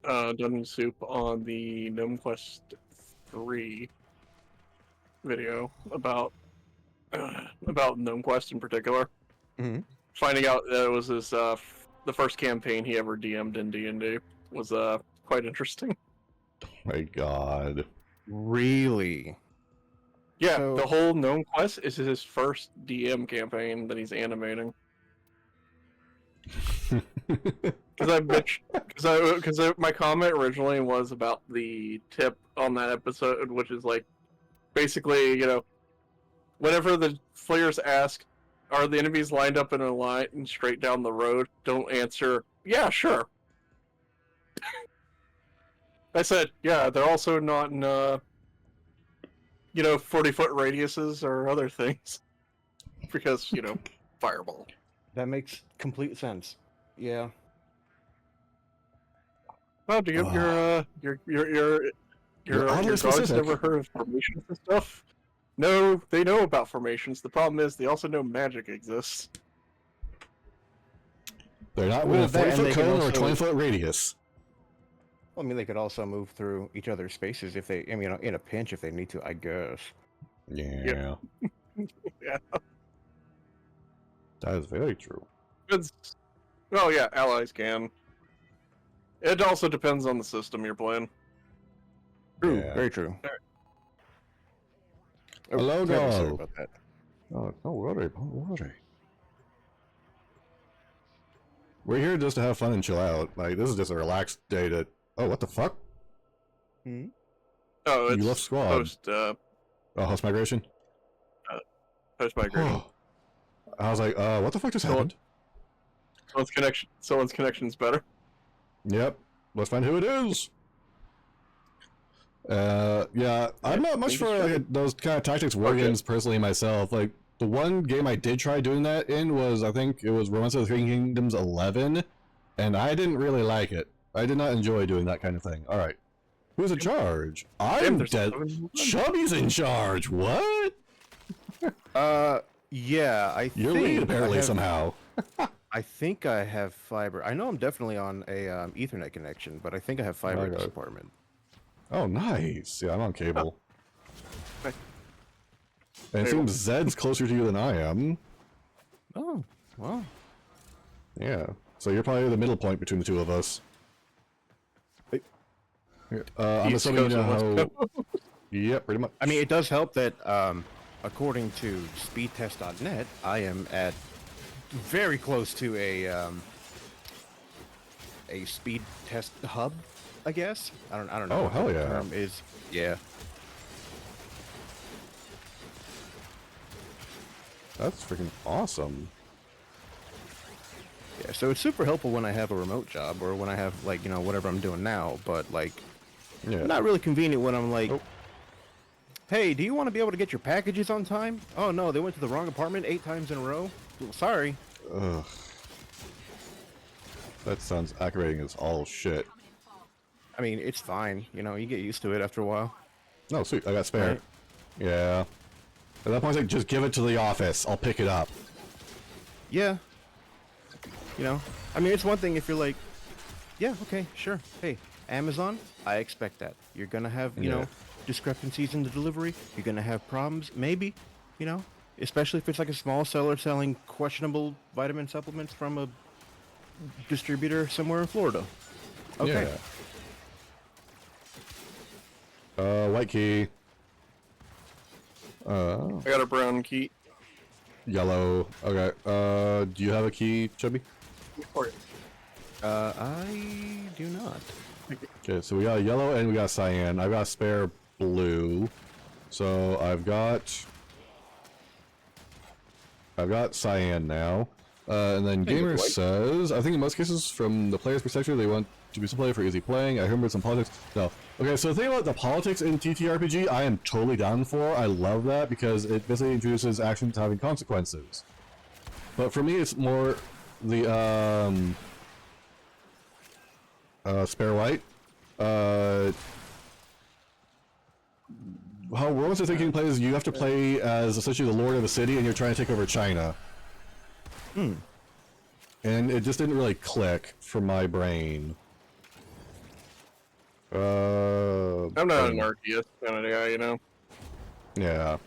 Dungeon Soup on the Gnome Quest 3 video about Gnome Quest in particular. Mm-hmm. Finding out that it was his the first campaign he ever DM'd in D&D was quite interesting. My God. Really? Yeah, So- the whole Gnome Quest is his first DM campaign that he's animating. Because my comment originally was about the tip on that episode, which is like, basically, you know, whenever the players ask, are the enemies lined up in a line and straight down the road, don't answer, yeah, sure. I said, yeah, they're also not in, 40-foot radiuses or other things. Because, fireball. That makes complete sense. Yeah. Well, do your dogs specific. never heard of formations and stuff? No, they know about formations. The problem is they also know magic exists. They're not Well, with a that, and 40-foot they can cone or a also- 20-foot radius. Well, I mean, they could also move through each other's spaces if they, in a pinch if they need to, I guess. Yeah. Yeah. That is very true. Well, yeah, allies can. It also depends on the system you're playing. True. Yeah. Very true. Oh, Hello, terribly sorry dog. about that. Oh, don't worry. We're here just to have fun and chill out. Like, this is just a relaxed day to... Oh, what the fuck? Hmm? Oh, it's You left squad. Host migration? Post migration. I was like, what the fuck just happened? Someone's connection's better. Yep. Let's find who it is. Yeah, I'm not much for those kind of tactics war games personally myself. Like, the one game I did try doing that in was, I think it was Romance of the Three Kingdoms 11, and I didn't really like it. I did not enjoy doing that kind of thing. Alright. Who's in charge? I'm dead. Chubby's in charge. What? Yeah, I You're think lead apparently somehow. I think I have fiber. I know I'm definitely on a Ethernet connection, but I think I have fiber in this apartment. Oh, nice. Yeah, I'm on cable. Okay. And it seems Zed's closer to you than I am. Oh, well. Yeah. So you're probably the middle point between the two of us. I'm assuming you know how... Yep, pretty much. I mean, it does help that, according to speedtest.net, I am at very close to a speed test hub, I guess. I don't know. Oh, what hell the yeah. term is. Yeah. That's freaking awesome. Yeah, so it's super helpful when I have a remote job or when I have, like, whatever I'm doing now, but, like, Yeah. not really convenient when I'm like, hey, do you want to be able to get your packages on time? Oh, no, they went to the wrong apartment 8 times in a row? Well, sorry. Ugh. That sounds aggravating as all shit. I mean, it's fine. You get used to it after a while. Oh, sweet. I got spare. Right. Yeah. At that point, it's like, just give it to the office. I'll pick it up. Yeah. I mean, it's one thing if you're like, yeah, okay, sure. Hey, Amazon, I expect that. You're going to have, discrepancies in the delivery. You're going to have problems, maybe, especially if it's like a small seller selling questionable vitamin supplements from a distributor somewhere in Florida. Okay. Yeah. White key. I got a brown key. Yellow. Okay. Do you have a key, Chubby? I do not. Okay, so we got a yellow and we got cyan. I've got a spare blue. So I've got cyan now. And then Gamer says, I think in most cases, from the player's perspective, they want to be play for easy playing. I remember some politics. No. Okay, so the thing about the politics in TTRPG, I am totally down for. I love that because it basically introduces actions having consequences. But for me, it's more the spare white. How Romance of the Thinking plays, you have to play as essentially the lord of a city, and you're trying to take over China. And it just didn't really click for my brain. I'm not an RTS kind of guy, you know. Yeah.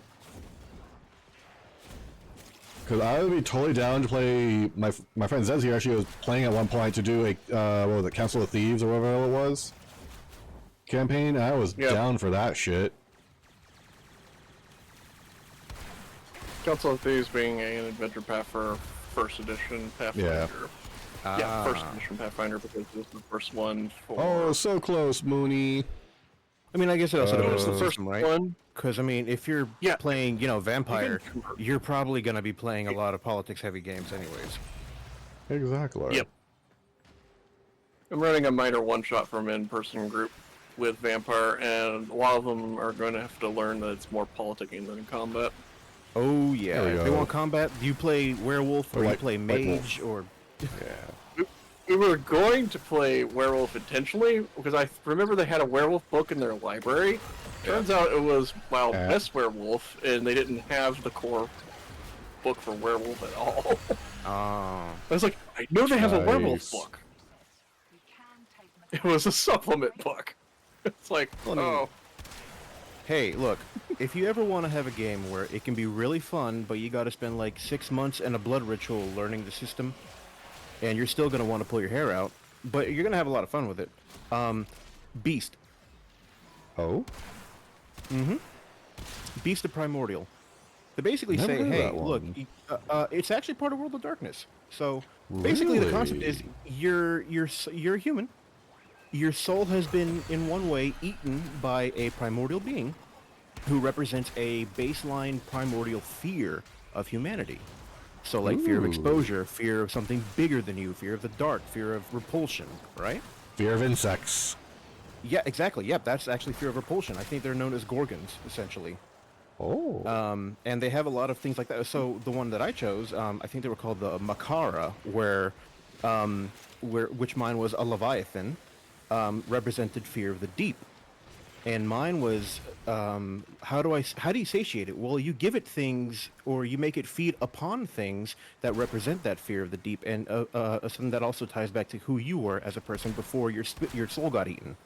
Because I would be totally down to play. My friend Zez here actually was playing at one point to do a what was it, Council of Thieves or whatever it was campaign. And I was down for that shit. Council of Thieves being an adventure path for first edition Pathfinder. Yeah, first edition Pathfinder because it was the first one for. Oh, so close, Mooney. I mean, I guess it also depends on the the first system, right? one. Because, I mean, if you're playing, you know, Vampire, you're probably going to be playing a lot of politics-heavy games anyways. Exactly. Yep. I'm running a minor one-shot from in-person group with Vampire, and a lot of them are going to have to learn that it's more politicking than combat. Oh, yeah. There we If go. they want combat, do you play Werewolf, or you play Mage, or... Yeah. We were going to play Werewolf intentionally, because I remember they had a Werewolf book in their library. Turns out it was Wild West Werewolf, and they didn't have the core book for Werewolf at all. I was like, I know they have a Werewolf book. It was a supplement book. It's like, oh. Hey, look, if you ever want to have a game where it can be really fun, but you got to spend like 6 months and a blood ritual learning the system, and you're still going to want to pull your hair out, but you're going to have a lot of fun with it. Beast. Oh? Mm-hmm. Beast of Primordial. They basically Never say, heard hey, that look, one. it's actually part of World of Darkness. So basically the concept is you're a human. Your soul has been in one way eaten by a primordial being who represents a baseline primordial fear of humanity. So like fear of exposure, fear of something bigger than you, fear of the dark, fear of repulsion, right? Fear of insects. Yeah, exactly. Yep, that's actually fear of repulsion. I think they're known as gorgons, essentially. Oh. And they have a lot of things like that. So the one that I chose, I think they were called the Makara, which mine was a Leviathan, represented fear of the deep. And mine was, how do you satiate it? Well, you give it things, or you make it feed upon things that represent that fear of the deep, and something that also ties back to who you were as a person before your soul got eaten.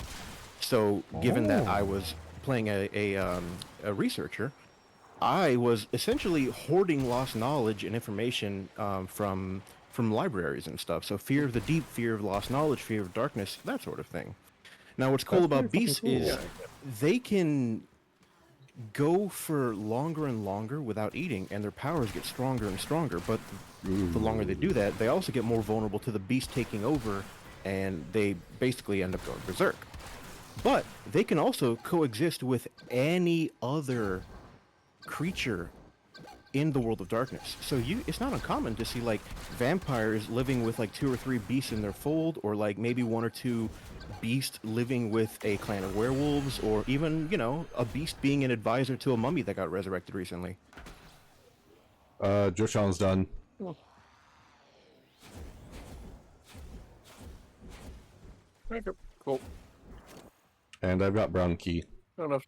So, given that I was playing a researcher, I was essentially hoarding lost knowledge and information from libraries and stuff. So, fear of the deep, fear of lost knowledge, fear of darkness, that sort of thing. Now, what's cool about beasts is they can go for longer and longer without eating, and their powers get stronger and stronger. But the longer they do that, they also get more vulnerable to the beast taking over, and they basically end up going berserk. But they can also coexist with any other creature in the World of Darkness. So it's not uncommon to see like vampires living with like 2 or 3 beasts in their fold, or like maybe 1 or 2 beast living with a clan of werewolves, or even, you know, a beast being an advisor to a mummy that got resurrected recently. Drift challenge done. Okay, cool. And I've got brown key. I don't know if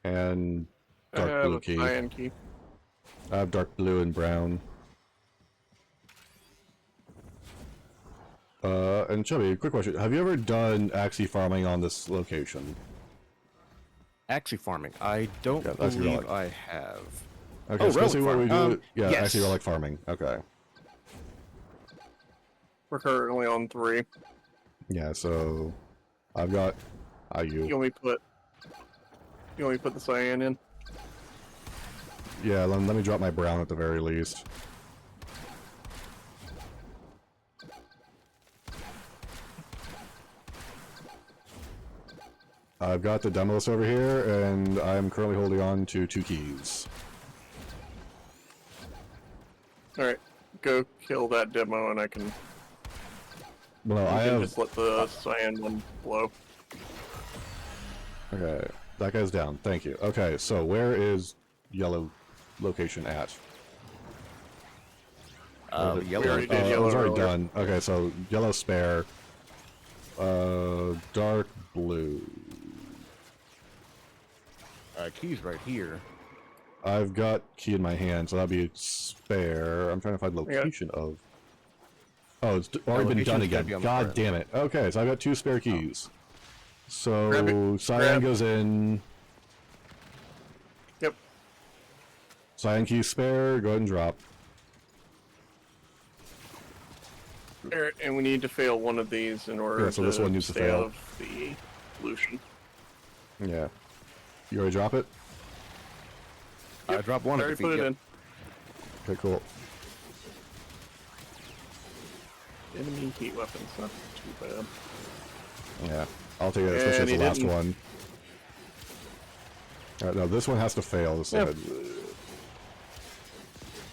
And I dark have blue a key. cyan key. I have dark blue and brown. And Chubby, quick question. Have you ever done axie farming on this location? Axie farming. I don't believe I have. Okay, Oh, so basically what we do... yeah, yes. axie relic farming. Okay. We're currently on 3. Yeah, so... I've got... You want me to put the cyan in? Yeah, let me drop my brown at the very least. I've got the demo list over here, and I'm currently holding on to 2 keys. Alright, go kill that demo and I can... Well, no, I have... just let the cyan one blow. Okay, that guy's down. Thank you. Okay, so where is yellow location at? Yellow. We already did It yellow was already earlier. done. Okay, so yellow spare. Dark blue. Key's right here. I've got key in my hand, so that'd be spare. I'm trying to find location of... Oh, it's already been done location's gotta again. be on the God front. damn it. Okay, so I've got 2 spare keys. So Grab it. Cyan Grab. goes in. Yep. Cyan key spare. Go ahead and drop. Alright, and we need to fail one of these in order So to this one needs to stay fail. out of the pollution. Yeah. You already drop it? I dropped one I of already the put feet. it Yep. in. Okay, cool. Enemy heat weapons, not too bad. Yeah. I'll take it, And especially as he the last didn't- one. Alright, no, this one has to fail. This Yep.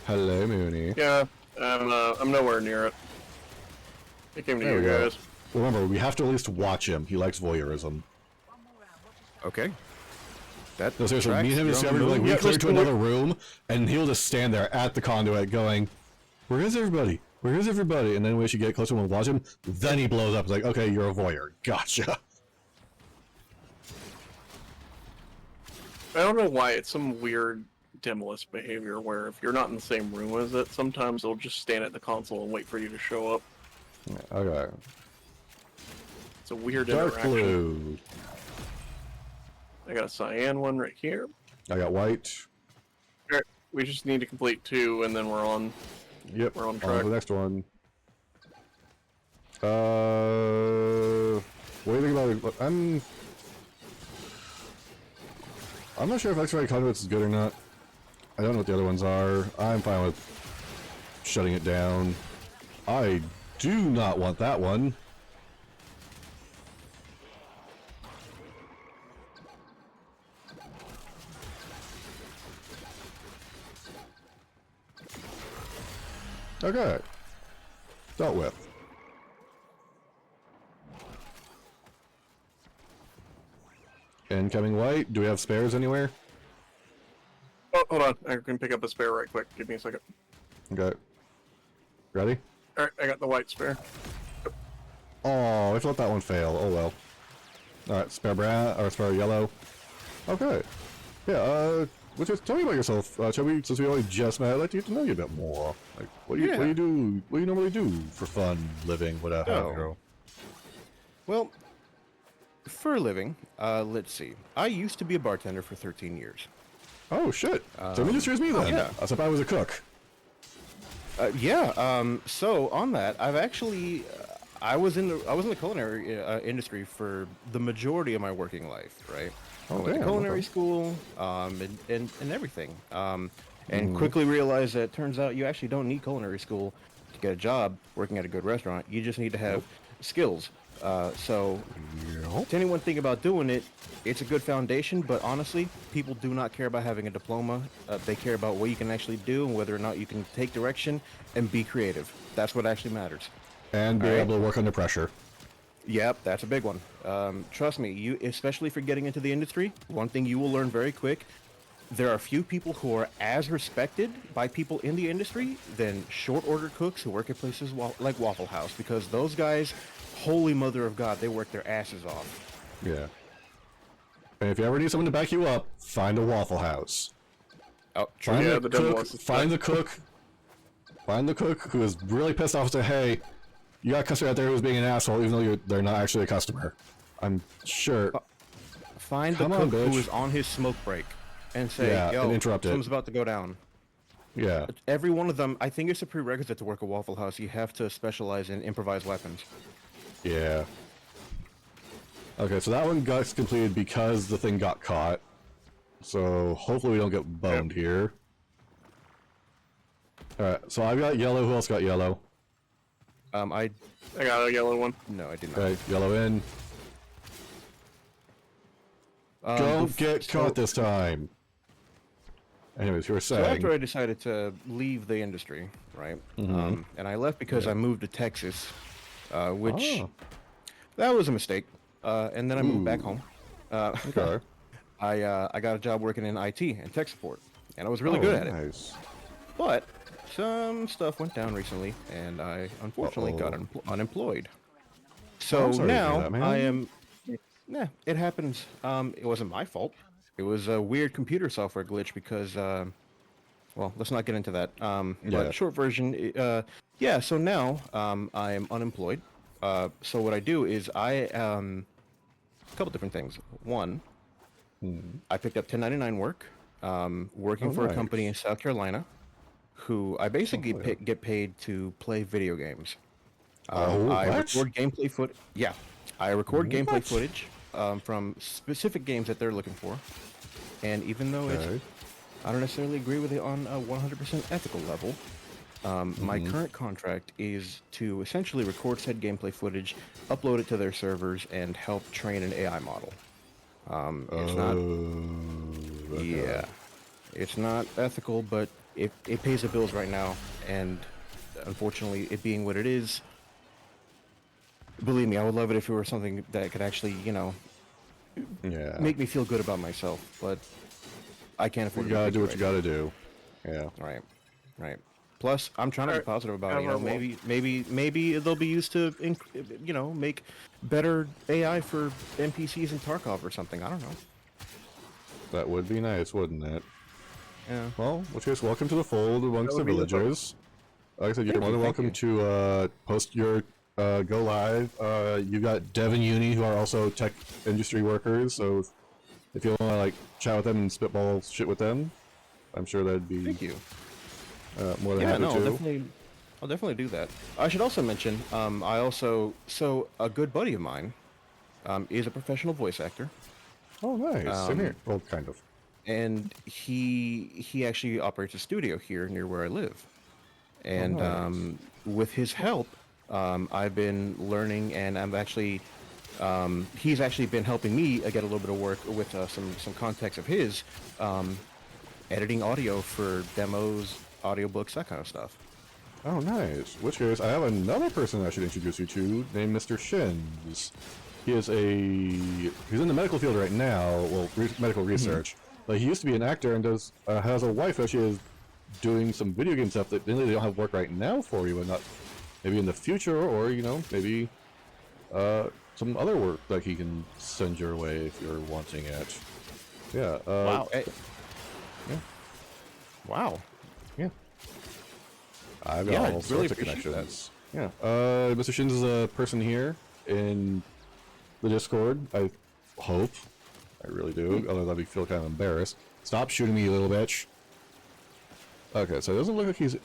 Hello, Mooney. Yeah, I'm nowhere near it. I came to There you we go. guys. Remember, we have to at least watch him. He likes voyeurism. Okay. That No, seriously, me and him tracks. You're on discovered, the like, move. we Yeah, cleared let's to do it. another room, and he'll just stand there at the conduit going, where is everybody? Where is everybody? And then we should get closer and watch him. Then he blows up. It's like, okay, you're a voyeur. Gotcha. I don't know why it's some weird Demolist behavior where if you're not in the same room as it, sometimes they'll just stand at the console and wait for you to show up. Okay. It's a weird Dark interaction. blue. I got a cyan one right here. I got white. Alright, we just need to complete 2 and then we're on. Yep. We're on On track. to the next one. What do you think about it? I'm not sure if X-ray conduits is good or not. I don't know what the other ones are. I'm fine with shutting it down. I do not want that one. Okay. Dealt with. Incoming white. Do we have spares anywhere? Oh, hold on. I can pick up a spare right quick. Give me a second. Okay. Ready? Alright, I got the white spare. Oh, I let that one fail. Oh well. Alright, spare brown or spare yellow. Okay. Yeah, tell me about yourself, Chubby, since we only just met. I'd like to get to know you a bit more. Like, what do you do? What do you normally do for fun, living, whatever? Oh. Well, for a living, let's see. I used to be a bartender for 13 years. Oh shit! Same industry as me then. yeah. I thought I was a cook. So on that, I've actually, I was in the culinary industry for the majority of my working life, right? I went to damn, culinary okay. school, and everything. And quickly realized that it turns out you actually don't need culinary school to get a job working at a good restaurant. You just need to have skills. So to anyone thinking about doing it, it's a good foundation, but honestly, people do not care about having a diploma. They care about what you can actually do and whether or not you can take direction and be creative. That's what actually matters. And be Alright. able to work under pressure. Yep, that's a big one. Trust me, you, especially for getting into the industry, one thing you will learn very quick, there are few people who are as respected by people in the industry than short order cooks who work at places like Waffle House, because those guys, holy mother of God, they work their asses off. Yeah. And if you ever need someone to back you up, find a Waffle House. Oh, Find Yeah, the the devil cook. wants to Find the cook. Find the cook who is really pissed off and say, "Hey, you got a customer out there who's being an asshole, even though they're not actually a customer." I'm sure. Find the Come on, cook who bitch. is on his smoke break and say, Yeah, yo, and interrupt it. something's about to go down. Yeah. Every one of them, I think it's a prerequisite to work at Waffle House. You have to specialize in improvised weapons. Yeah. Okay, so that one got completed because the thing got caught. So hopefully we don't get boned here. Alright, so I've got yellow. Who else got yellow? I got a yellow one. No, I did not. Okay, yellow in. Don't get caught this time. Anyways, you were So saying. after I decided to leave the industry, right, and I left because I moved to Texas, which Oh. that was a mistake, and then I moved back Ooh. home. Okay. I got a job working in IT and tech support, and I was really good at it. Nice. But some stuff went down recently, and I unfortunately got unemployed. So I'm sorry to hear now that, man. I am. Yeah, it happens. It wasn't my fault. It was a weird computer software glitch because, well, let's not get into that. Yeah. But short version, yeah. So now I am unemployed. So what I do is I a couple different things. One, Hmm. I picked up 1099 work, working Oh, for a company in nice. South Carolina, who I basically Oh, yeah. get paid to play video games. Oh, I what? record gameplay foot. Yeah, I record gameplay What? footage from specific games that they're looking for, and even though Okay. I don't necessarily agree with it on a 100% ethical level, my current contract is to essentially record said gameplay footage, upload it to their servers, and help train an AI model. It's not, Oh, okay. yeah, it's not ethical, but it pays the bills right now, and unfortunately, it being what it is, believe me, I would love it if it were something that could actually, Yeah. make me feel good about myself, but I can't You afford to be gotta do picky what right you gotta do. Yeah. now. Right, right. Plus, I'm trying to be Alright, positive about it. have our will. Maybe they'll be used to, make better AI for NPCs in Tarkov or something. I don't know. That would be nice, wouldn't it? Yeah. Well, in which case, welcome to the fold amongst the would be the fun. villagers. Like I said, you're Thank more you, than thank welcome you. to post your go live. You got Dev and Uni, who are also tech industry workers, so if you want to like chat with them and spitball shit with them, I'm sure that'd be Thank you. more than Yeah, happy no, to. I'll definitely do that. I should also mention, so a good buddy of mine, is a professional voice actor, Oh, nice. Same here. um, Well, kind of. and he actually operates a studio here near where I live. Oh, And nice. with his help, I've been learning, and he's actually been helping me get a little bit of work with some context of his, editing audio for demos, audiobooks, that kind of stuff. Oh, nice. Which case, I have another person I should introduce you to, named Mr. Shins. He's in the medical field right now, well, medical research. But he used to be an actor and has a wife that she is doing some video game stuff that they don't have work right now for you, and not maybe in the future, or maybe some other work that he can send your way if you're wanting it. Yeah. Wow. Yeah. Wow. Yeah. I've got Yeah, I all really sorts of appreciate that. connections. Yeah. Mr. Shins is a person here in the Discord. I hope. I really do. Otherwise, I'd be feel kind of embarrassed. Stop shooting me, you little bitch. Okay, so it doesn't look like he's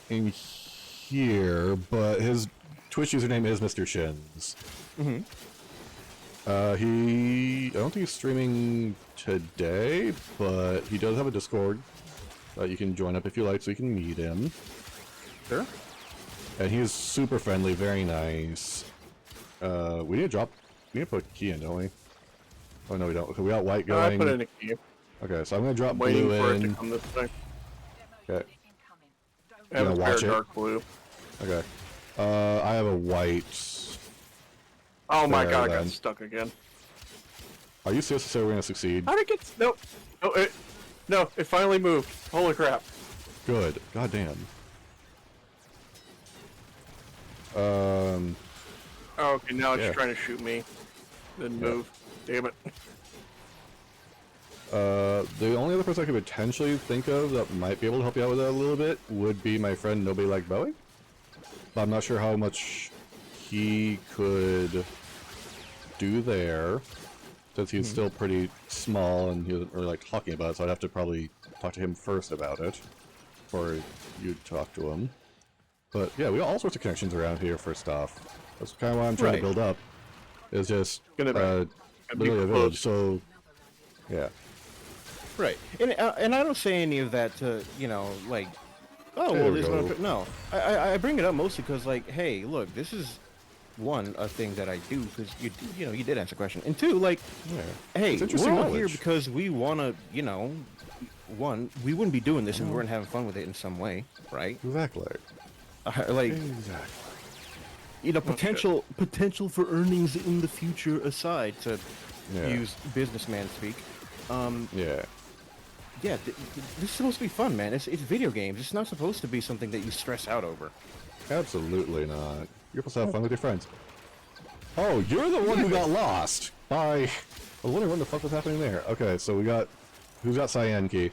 in here, but his Twitch username is Mr. Shins. I don't think he's streaming today, but he does have a Discord that you can join up if you like, so you can meet him. Sure. And he is super friendly, very nice. We need to put a key in, don't we? Oh no, we don't. Okay, we got white I going. put in a key. Okay, so I'm gonna drop I'm waiting blue for it to in. come this way. Okay. I have a gonna pair watch of it? dark blue. Okay. I have a white. Oh my There, god, I then. got stuck again. Are you seriously saying we're gonna succeed? How did it get... No, it finally moved. Holy crap. Good. God damn. Um. Oh, okay, now it's Yeah. trying to shoot me. Then Yeah. move. Damn it. The only other person I could potentially think of that might be able to help you out with that a little bit would be my friend Nobody Like Bowie. But I'm not sure how much he could do there, since he's still pretty small and he doesn't really like talking about it, so I'd have to probably talk to him first about it, before you talk to him. But yeah, we got all sorts of connections around here for stuff. That's kind of what I'm trying to Right. build up, is just Gonna be- gonna be literally a village, close. so yeah. Right. And I don't say any of that to, like, oh, There well, we there's go. no. I bring it up mostly because, like, hey, look, this is a thing that I do because you did answer the question, and two, like, Yeah. hey, It's we're interesting all here knowledge. because we want to, one, we wouldn't be doing this if we weren't having fun with it in some way, right? Exactly. Like, Exactly. potential for earnings in the future aside, to Yeah. use businessman speak. Yeah. Yeah, this is supposed to be fun, man. It's video games. It's not supposed to be something that you stress out over. Absolutely not. You're supposed to have fun with your friends. Oh, you're the one who got lost! Bye! I was wondering what the fuck was happening there. Okay, so we got... Who's got cyan key?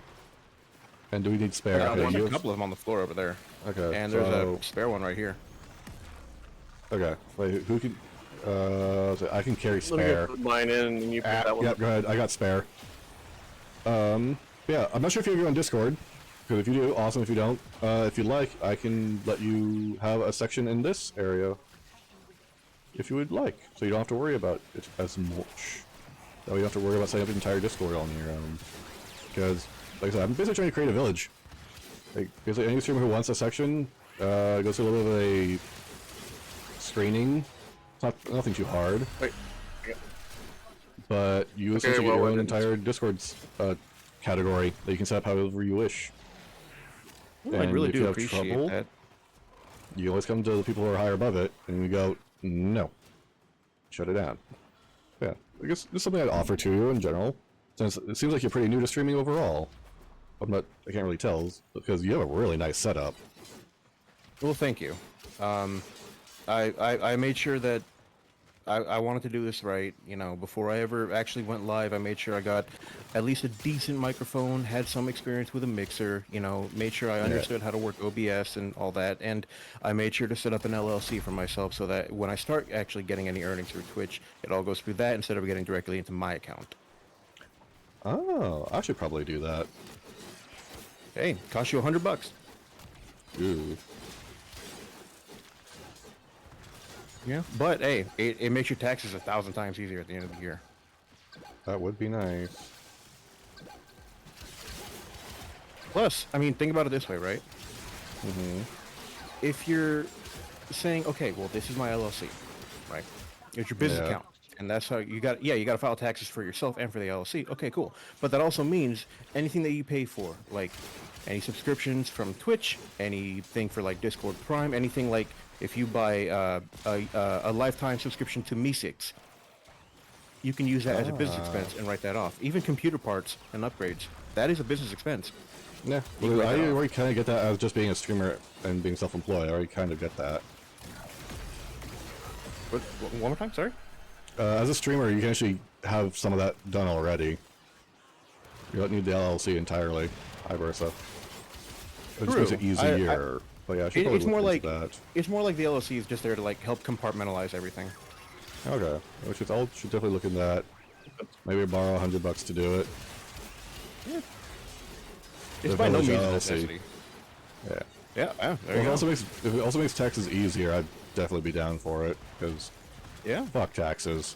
And do we need spare? Okay, There's you a have- couple of them on the floor over there. Okay, And there's so... a spare one right here. Okay, wait, who can... So I can carry Let me spare. go put mine in, and you put that one. Yep, go ahead. I got spare. Yeah, I'm not sure if you're on Discord, because if you do, awesome. If you don't, if you'd like, I can let you have a section in this area, if you would like, so you don't have to worry about it as much. That way you don't have to worry about setting up the entire Discord on your own. Because, like I said, I'm basically trying to create a village. Like, basically any streamer who wants a section, goes through a little bit of a screening. It's nothing too hard. Wait. But you essentially get your own entire Discord category that you can set up however you wish. Ooh, I really do appreciate that. You always come to the people who are higher above it, and you go, no. Shut it down. Yeah, I guess there's something I'd offer to you in general, since it seems like you're pretty new to streaming overall. I can't really tell, because you have a really nice setup. Well, thank you. I made sure that I wanted to do this right, you know, before I ever actually went live. I made sure I got at least a decent microphone, had some experience with a mixer, you know, made sure I understood how to work OBS and all that, and I made sure to set up an LLC for myself so that when I start actually getting any earnings through Twitch, it all goes through that instead of getting directly into my account. Oh, I should probably do that. Hey, cost you $100. Ooh. Yeah, but hey, it makes your taxes 1,000 times easier at the end of the year. That would be nice. Plus, I mean, think about it this way, right? Mm-hmm. If you're saying, okay, well, this is my LLC, right? It's your business account, and that's how you got. Yeah, you got to file taxes for yourself and for the LLC. Okay, cool. But that also means anything that you pay for, like any subscriptions from Twitch, anything for like Discord Prime, anything like if you buy a lifetime subscription to Me6, you can use that as a business expense and write that off. Even computer parts and upgrades, that is a business expense. Yeah, well, I already kind of get that as just being a streamer and being self-employed. I already kind of get that. One more time, sorry? As a streamer, you can actually have some of that done already. You don't need the LLC entirely, vice versa. It just makes it easier. But yeah, I should it's more like that. It's more like the LLC is just there to like help compartmentalize everything. Okay, I should definitely look into that. Maybe borrow $100 to do it. Yeah. It's by no means a necessity. Yeah. Yeah. There you go. If it also makes taxes easier, I'd definitely be down for it. Because fuck taxes.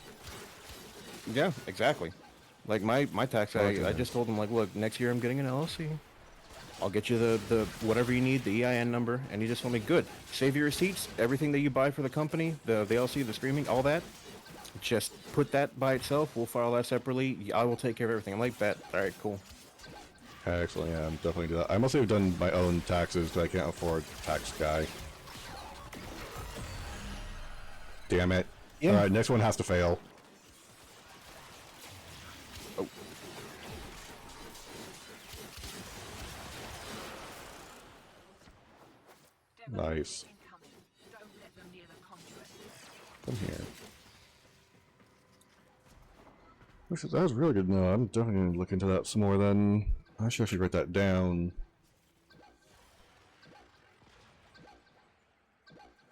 Yeah, exactly. Like my tax, I just told him like, look, next year I'm getting an LLC. I'll get you the whatever you need, the EIN number, and he just told me, good. Save your receipts, everything that you buy for the company, the LLC, the streaming, all that. Just put that by itself. We'll file that separately. I will take care of everything. I'm like, bet. All right, cool. Excellent. Yeah, I'm definitely do that. I mostly have done my own taxes because I can't afford a tax guy. Damn it. Yeah. All right, next one has to fail. Oh. Nice. Come here. That was really good. No, I'm definitely going to look into that some more then. I should actually write that down.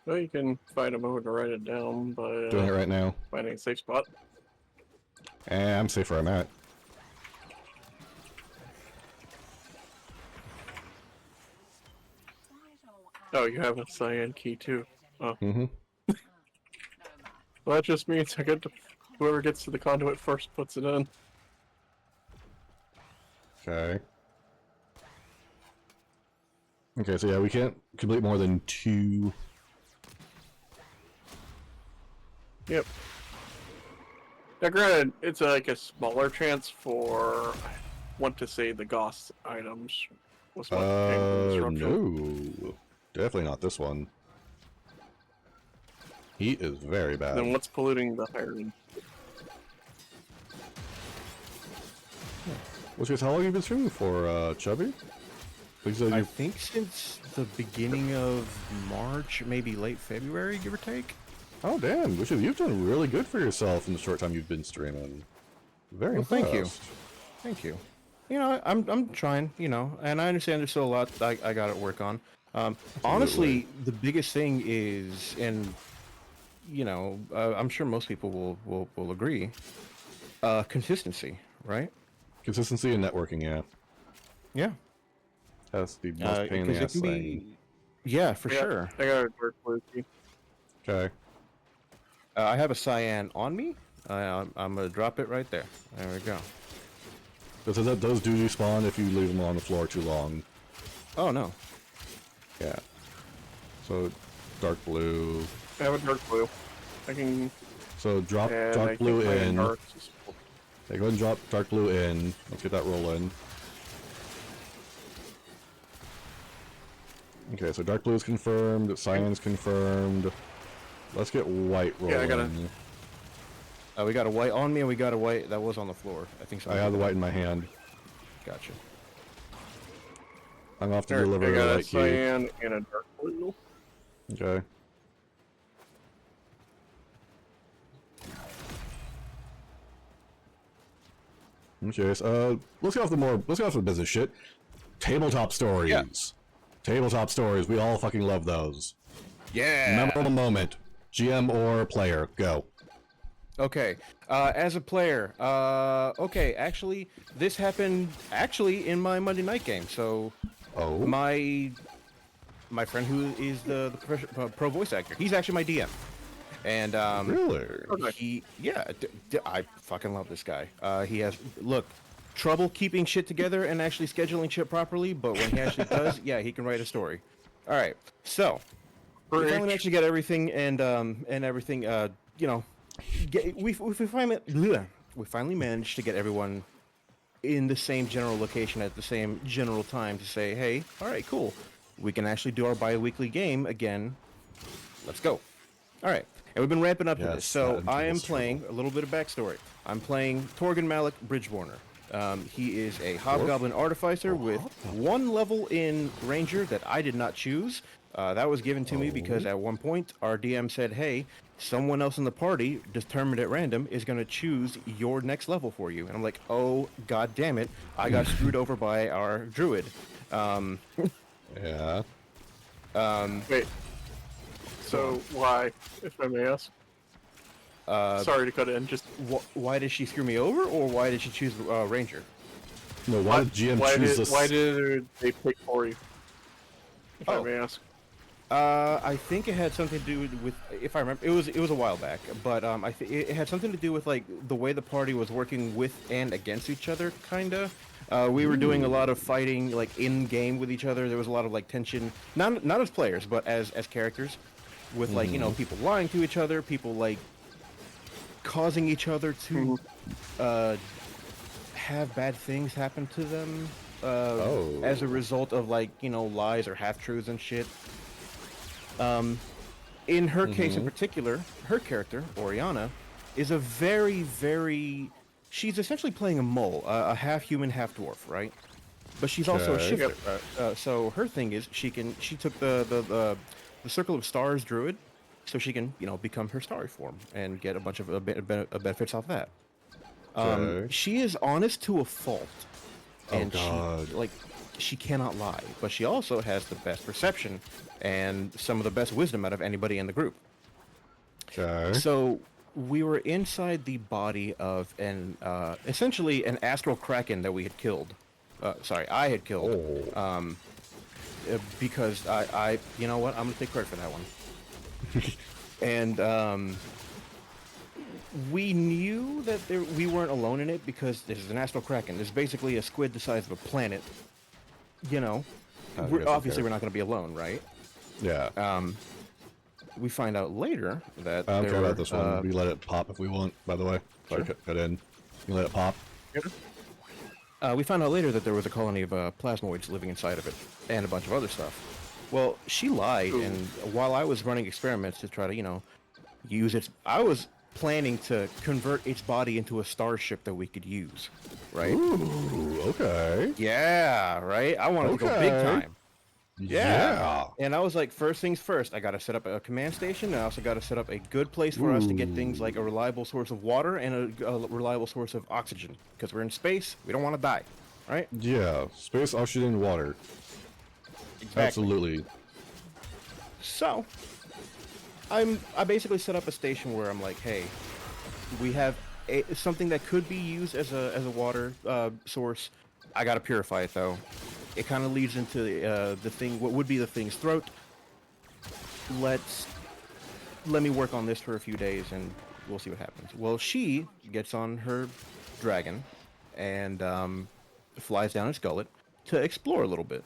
Well, you can find a moment to write it down by Doing it right now. finding a safe spot. I'm safe where I'm at. Oh, you have a cyan key too. Oh. Mm-hmm. Well, that just means whoever gets to the conduit first puts it in. Okay. Okay, so yeah, we can't complete more than 2. Yep. Now, granted, it's like a smaller chance for, I want to say, the Goss items. Was what came from Disruption. No. Definitely not this one. Heat is very bad. Then what's polluting the hiring? How long have you been streaming for, Chubby? I think since the beginning of March, maybe late February, give or take. Oh damn, Wishes, you've done really good for yourself in the short time you've been streaming. Very impressed. Thank you. Thank you. You know, I'm trying, you know, and I understand there's still a lot I got to work on. Honestly, the biggest thing is, and I'm sure most people will agree. Consistency, right? Consistency and networking, yeah. Yeah. That's the most pain in Because the it ass can thing. be. Yeah, for sure. I got a dark blue key. Okay. I have a cyan on me. I'm gonna drop it right there. There we go. Those do respawn if you leave them on the floor too long. Oh no. Yeah. So, dark blue. I have a dark blue. I can. So drop And I dark blue can't find in. dark. Okay, go ahead and drop dark blue in. Let's get that rolling. Okay, so dark blue is confirmed. Cyan's confirmed. Let's get white rolling. Yeah, I gotta. We got a white on me, and we got a white that was on the floor. I think so. I have the white in my hand. Gotcha. I'm off to I deliver got a a white key. cyan and a dark blue. Okay. Okay, so, let's get off the business shit. Tabletop stories. Yeah. Tabletop stories, we all fucking love those. Yeah. Memorable moment. GM or player, go. Okay. As a player, okay. Actually, this happened in my Monday night game. So, Oh. my friend who is the pro voice actor, he's actually my DM. And Really? I fucking love this guy. He has trouble keeping shit together and actually scheduling shit properly, but when he actually does, yeah, he can write a story. All right, so we finally managed to get everything and everything. We finally managed to get everyone in the same general location at the same general time to say, hey, all right, cool, we can actually do our bi-weekly game again. Let's go. All right. And we've been ramping up to this. So I am playing a little bit of backstory. I'm playing Torgan Malik Bridgewarner. He is a Hobgoblin Artificer with 1 level in Ranger that I did not choose. That was given to me because at one point our DM said, hey, someone else in the party, determined at random, is going to choose your next level for you. And I'm like, oh, god damn it. I got screwed over by our druid. Yeah. Wait. So why, if I may ask? Sorry to cut in. Just why did she screw me over, or why did she choose Ranger? No, why did GM choose this? Why did they pick for you? If I may ask. I think it had something to do with, if I remember, it was a while back, but it had something to do with like the way the party was working with and against each other, kinda. We were doing a lot of fighting, like in game with each other. There was a lot of like tension, not as players, but as characters, with like people lying to each other, people like causing each other to have bad things happen to them as a result of like lies or half truths and shit. In her case in particular, her character Oriana is a very she's essentially playing a mole, a half human, half dwarf, right? But she's also a shifter. So her thing is she took the Circle of Stars druid, so she can become her starry form and get a bunch of benefits off that. She is honest to a fault, and she cannot lie. But she also has the best perception and some of the best wisdom out of anybody in the group. Okay. So we were inside the body of essentially an astral kraken that we had killed. I had killed. Because I you know what? I'm gonna take credit for that one. And we knew that we weren't alone in it because this is an astral kraken. This is basically a squid the size of a planet. We're not going to be alone, right? Yeah. We find out later that I don't care about this one. We let it pop if we want, by the way. Sure. Cut in. You let it pop. We found out later that there was a colony of plasmoids living inside of it, and a bunch of other stuff. Well, she lied, and while I was running experiments to try to, use its... I was planning to convert its body into a starship that we could use, right? Ooh, okay. Yeah, right? I wanted to go big time. Yeah. And I was like, first things first, I got to set up a command station, and I also got to set up a good place for us to get things like a reliable source of water and a reliable source of oxygen. Because we're in space, we don't want to die, right? Yeah, space, oxygen, water. Exactly. Absolutely. So, I basically set up a station where I'm like, hey, we have something that could be used as a water source. I gotta purify it though. It kind of leads into the thing, what would be the thing's throat. Let me work on this for a few days and we'll see what happens. Well, she gets on her dragon and flies down its gullet to explore a little bit.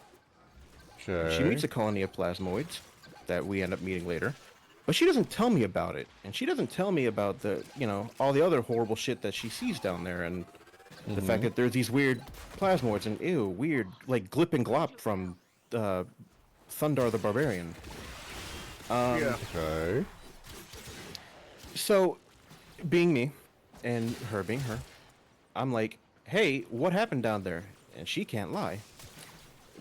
Okay. She meets a colony of plasmoids that we end up meeting later. But she doesn't tell me about it. And she doesn't tell me about the, all the other horrible shit that she sees down there. And the fact that there's these weird plasmoids and weird, like Glip and Glop from Thundar the Barbarian. Yeah. Okay. So, being me, and her being her, I'm like, hey, what happened down there? And she can't lie.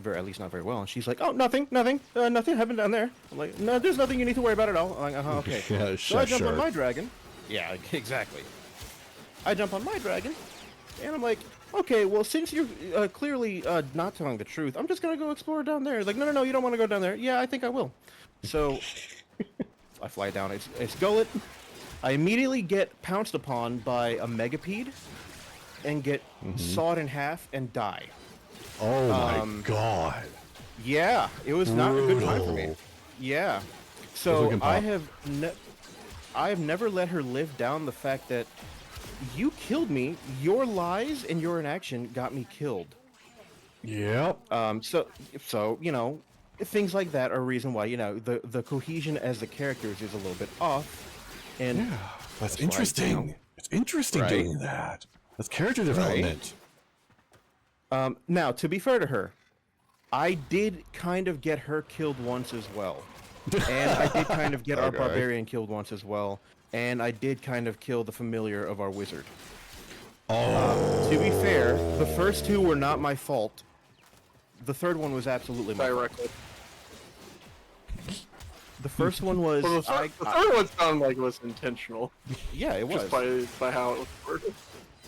At least not very well. And she's like, oh, nothing happened down there. I'm like, no, there's nothing you need to worry about at all. I'm like, okay. Yeah, So I jump on my dragon. Yeah, exactly. I jump on my dragon, and I'm like, okay, well, since you're clearly not telling the truth, I'm just gonna go explore down there. Like, no, you don't want to go down there. Yeah, I think I will. So I fly down its gullet. I immediately get pounced upon by a megapede and get sawed in half and die. Oh my god. Yeah, it was not a good time for me. Yeah. So I have never let her live down the fact that you killed me. Your lies and your inaction got me killed. Yep. So things like that are a reason why the cohesion as the characters is a little bit off. And Yeah, that's interesting. It's interesting Right. doing that. That's character development. Now, to be fair to her, I did kind of get her killed once as well. And I did kind of get our Okay. barbarian killed once as well. And I did kind of kill the familiar of our wizard. To be fair, the first two were not my fault. The third one was absolutely my fault. Directly. The first one was... Well, the third one sounded like it was intentional. yeah, it was. Just by how it was worded.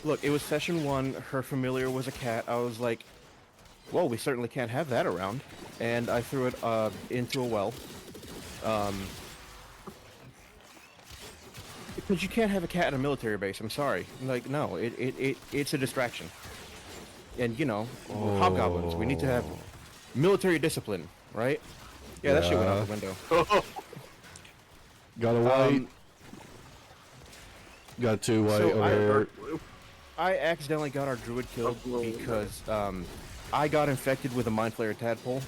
Look, it was session 1, her familiar was a cat. I was like, well, we certainly can't have that around. And I threw it into a well. Because you can't have a cat in a military base, I'm sorry. Like, no, it's a distraction. And, hobgoblins, we need to have military discipline, right? Yeah, that shit went out the window. Got a white. Got two white so over here. I accidentally got our druid killed because I got infected with a mind flayer tadpole.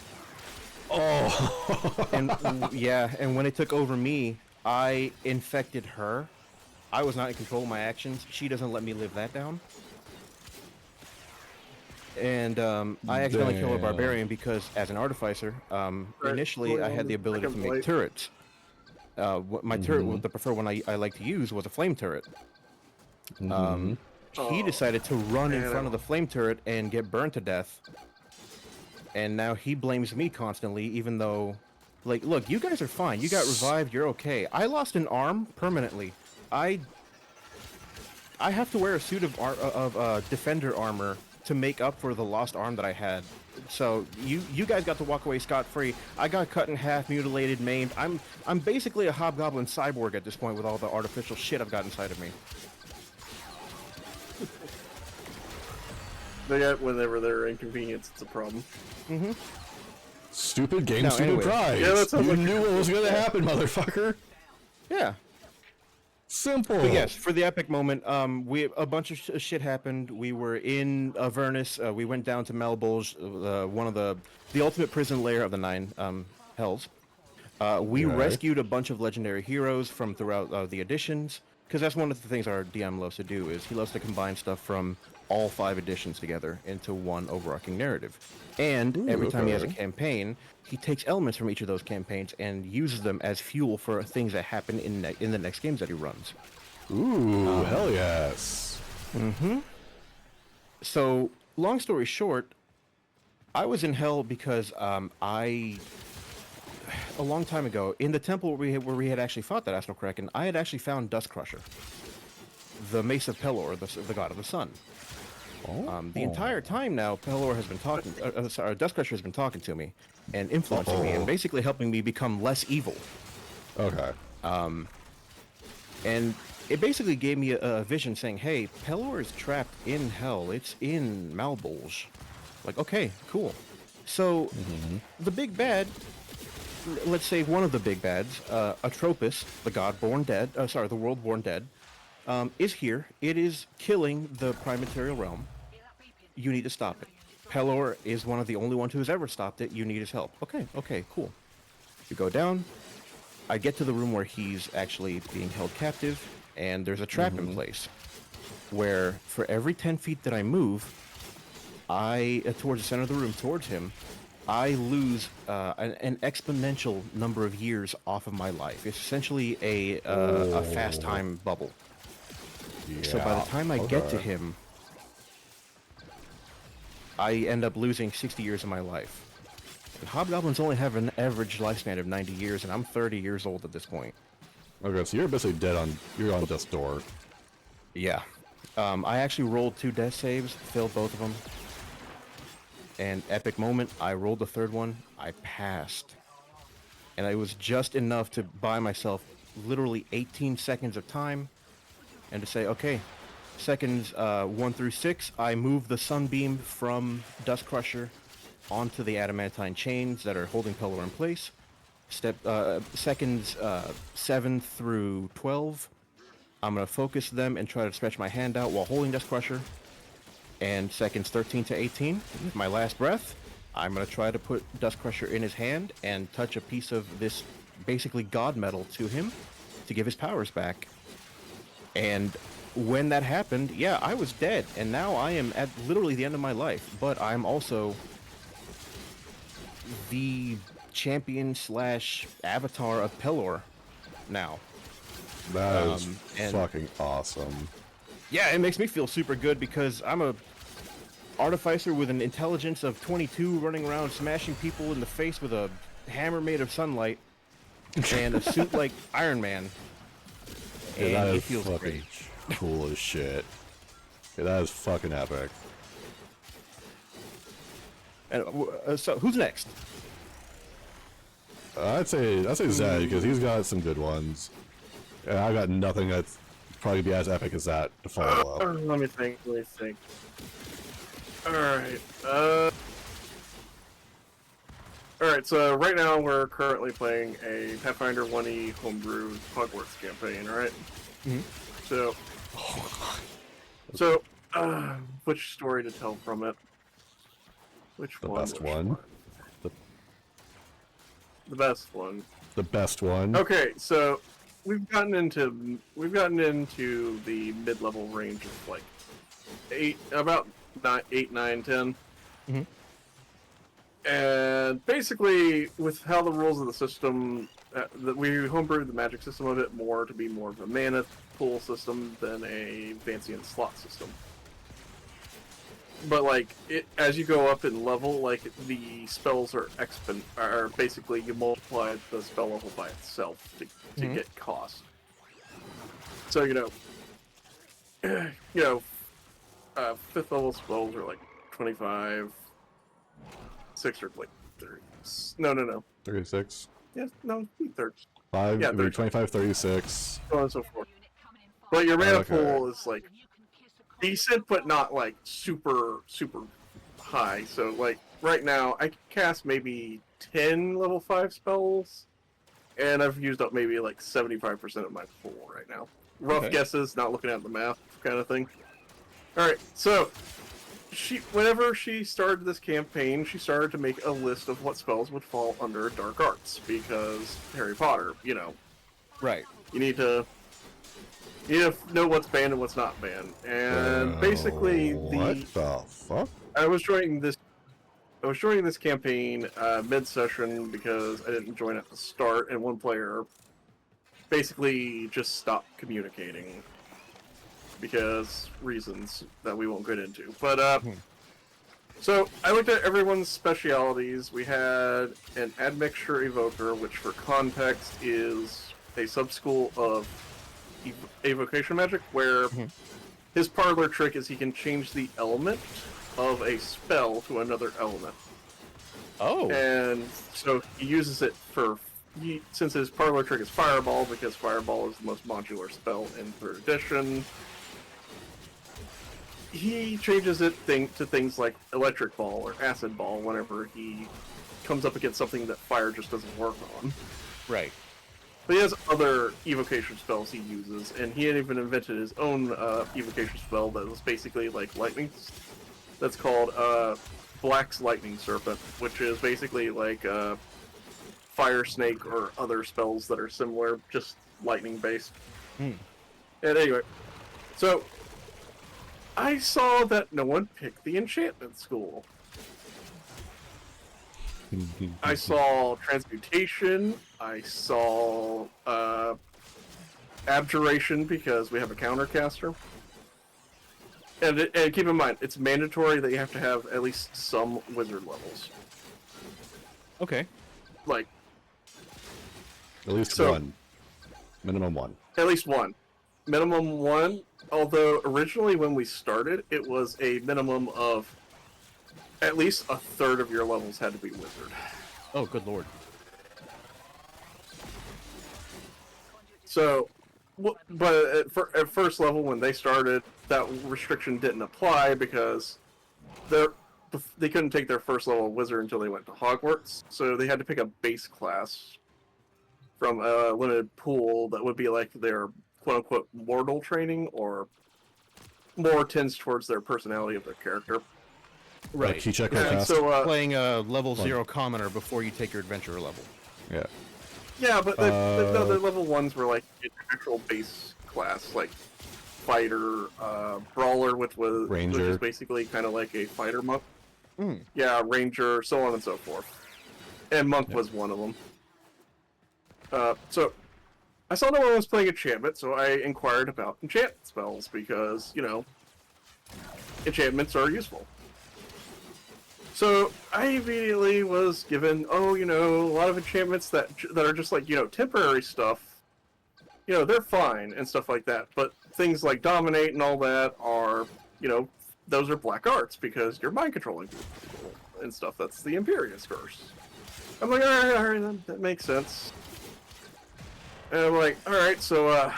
Oh. And and when it took over me, I infected her. I was not in control of my actions. She doesn't let me live that down. And I accidentally killed a barbarian because, as an artificer, initially I had the ability to make turrets. My turret, the preferred one I like to use, was a flame turret. He decided to run in front of the flame turret and get burned to death. And now he blames me constantly, even though, like, look, you guys are fine. You got revived. You're okay. I lost an arm permanently. I have to wear a suit of defender armor to make up for the lost arm that I had. So you guys got to walk away scot-free. I got cut in half, mutilated, maimed. I'm basically a hobgoblin cyborg at this point with all the artificial shit I've got inside of me. They get whenever they're inconvenienced, it's a problem. Stupid game, No, stupid anyway. prize. Yeah, that sounds You like knew what was gonna happen, motherfucker. Yeah. Simple. But yes, for the epic moment, a bunch of shit happened. We were in Avernus. We went down to Malbolge, one of the ultimate prison lair of the 9 hells. We rescued a bunch of legendary heroes from throughout the editions, because that's one of the things our DM loves to do, is he loves to combine stuff from all 5 editions together into one overarching narrative. And every time he has a campaign, he takes elements from each of those campaigns and uses them as fuel for things that happen in the next games that he runs. Ooh, hell yes. So, long story short, I was in hell because a long time ago, in the temple where we had actually fought that Astral Kraken, I had actually found Dust Crusher, the Mace of Pelor, the god of the sun. The entire time now, Pelor has been talking. Dust Crusher has been talking to me and influencing me and basically helping me become less evil. Okay. And it basically gave me a vision saying, hey, Pelor is trapped in hell. It's in Malbolge. Like, okay, cool. So, the big bad, let's say one of the big bads, Atropus, the God-born dead, the world-born dead, is here. It is killing the Prime Material Realm. You need to stop it. Pelor is one of the only ones who has ever stopped it. You need his help. Okay, cool. You go down. I get to the room where he's actually being held captive, and there's a trap in place where for every 10 feet that I move, towards the center of the room, towards him, I lose an exponential number of years off of my life. It's essentially a fast time bubble. Yeah. So by the time I get to him, I end up losing 60 years of my life. And hobgoblins only have an average lifespan of 90 years, and I'm 30 years old at this point. Okay, so you're basically you're on death's door. Yeah. I actually rolled 2 death saves, failed both of them. And epic moment, I rolled the third one, I passed. And it was just enough to buy myself literally 18 seconds of time, and to say, okay, seconds 1 through 6, I move the sunbeam from Dust Crusher onto the adamantine chains that are holding Pelor in place. Seconds 7 through 12, I'm going to focus them and try to stretch my hand out while holding Dust Crusher. And seconds 13 to 18, with my last breath, I'm going to try to put Dust Crusher in his hand and touch a piece of this basically god metal to him to give his powers back. And when that happened, yeah, I was dead, and now I am at literally the end of my life, but I'm also the champion / avatar of Pelor now. That is fucking awesome. Yeah, it makes me feel super good because I'm a artificer with an intelligence of 22 running around smashing people in the face with a hammer made of sunlight and a suit like Iron Man. Yeah, And that it is feels fucking great. cool as shit. Yeah, that is fucking epic. And so, who's next? I'd say Zed, because he's got some good ones. And I got nothing that's probably be as epic as that to follow up. Let me think. Alright, Alright, so right now we're currently playing a Pathfinder 1E homebrew Hogwarts campaign, right? So, which story to tell from it? Which The one? best one. The best one. The best one. Okay, so we've gotten into the mid-level range of like 8, 9, 10. And basically, with how the rules of the system, that we homebrewed the magic system of it more to be more of a mana pool system than a fancy and slot system. But like as you go up in level, like the spells are basically you multiply the spell level by itself to get cost. So fifth level spells are like 25. 6 or like 30. No. 36. Yes, no, 30. 5, Yeah, it'd be 30. 25, 36. So on and so forth. But your mana Okay. pool is like decent, but not like super high. So like right now, I can cast maybe 10 level 5 spells, and I've used up maybe like 75% of my pool right now. Rough guesses, not looking at the math kind of thing. All right, so whenever she started this campaign, she started to make a list of what spells would fall under dark arts, because Harry Potter, Right. you need to know what's banned and what's not banned. And basically, What the fuck? I was joining this campaign mid-session because I didn't join at the start, and one player basically just stopped communicating because reasons that we won't get into. But so I looked at everyone's specialities. We had an admixture evoker, which for context is a sub-school of evocation magic, where his parlor trick is he can change the element of a spell to another element. Oh. And so he uses it for since his parlor trick is Fireball, because Fireball is the most modular spell in 3rd edition, he changes it to things like Electric Ball or Acid Ball whenever he comes up against something that fire just doesn't work on. Right. But he has other evocation spells he uses, and he had even invented his own evocation spell that was basically like lightning. That's called Black's Lightning Serpent, which is basically like Fire Snake or other spells that are similar, just lightning based. And anyway, so I saw that no one picked the enchantment school. I saw Transmutation, I saw Abjuration because we have a countercaster. And keep in mind, it's mandatory that you have to have at least some wizard levels. Okay. Like, At least one. Minimum one. At least one. Minimum one, although originally when we started, it was a minimum of at least a third of your levels had to be wizard. Oh, good lord. So, but at first level when they started, that restriction didn't apply because they couldn't take their first level wizard until they went to Hogwarts. So they had to pick a base class from a limited pool that would be like their quote-unquote mortal training, or more tends towards their personality of their character. Right. Key check real fast. So, playing a level 0 commoner before you take your adventurer level. Yeah. yeah, but the level ones were like an actual base class, like fighter, brawler, which Ranger. is basically kind of like a fighter monk. Yeah, ranger, so on and so forth. And monk was one of them. So I saw no one was playing enchantment, so I inquired about enchantment spells because, you know, enchantments are useful. So I immediately was given, oh, you know, a lot of enchantments that are just like, you know, temporary stuff. You know, they're fine and stuff like that. But things like dominate and all that are, you know, those are black arts because you're mind controlling people and stuff. That's the Imperious Curse. I'm like, all right, that makes sense. And I'm like, alright, so,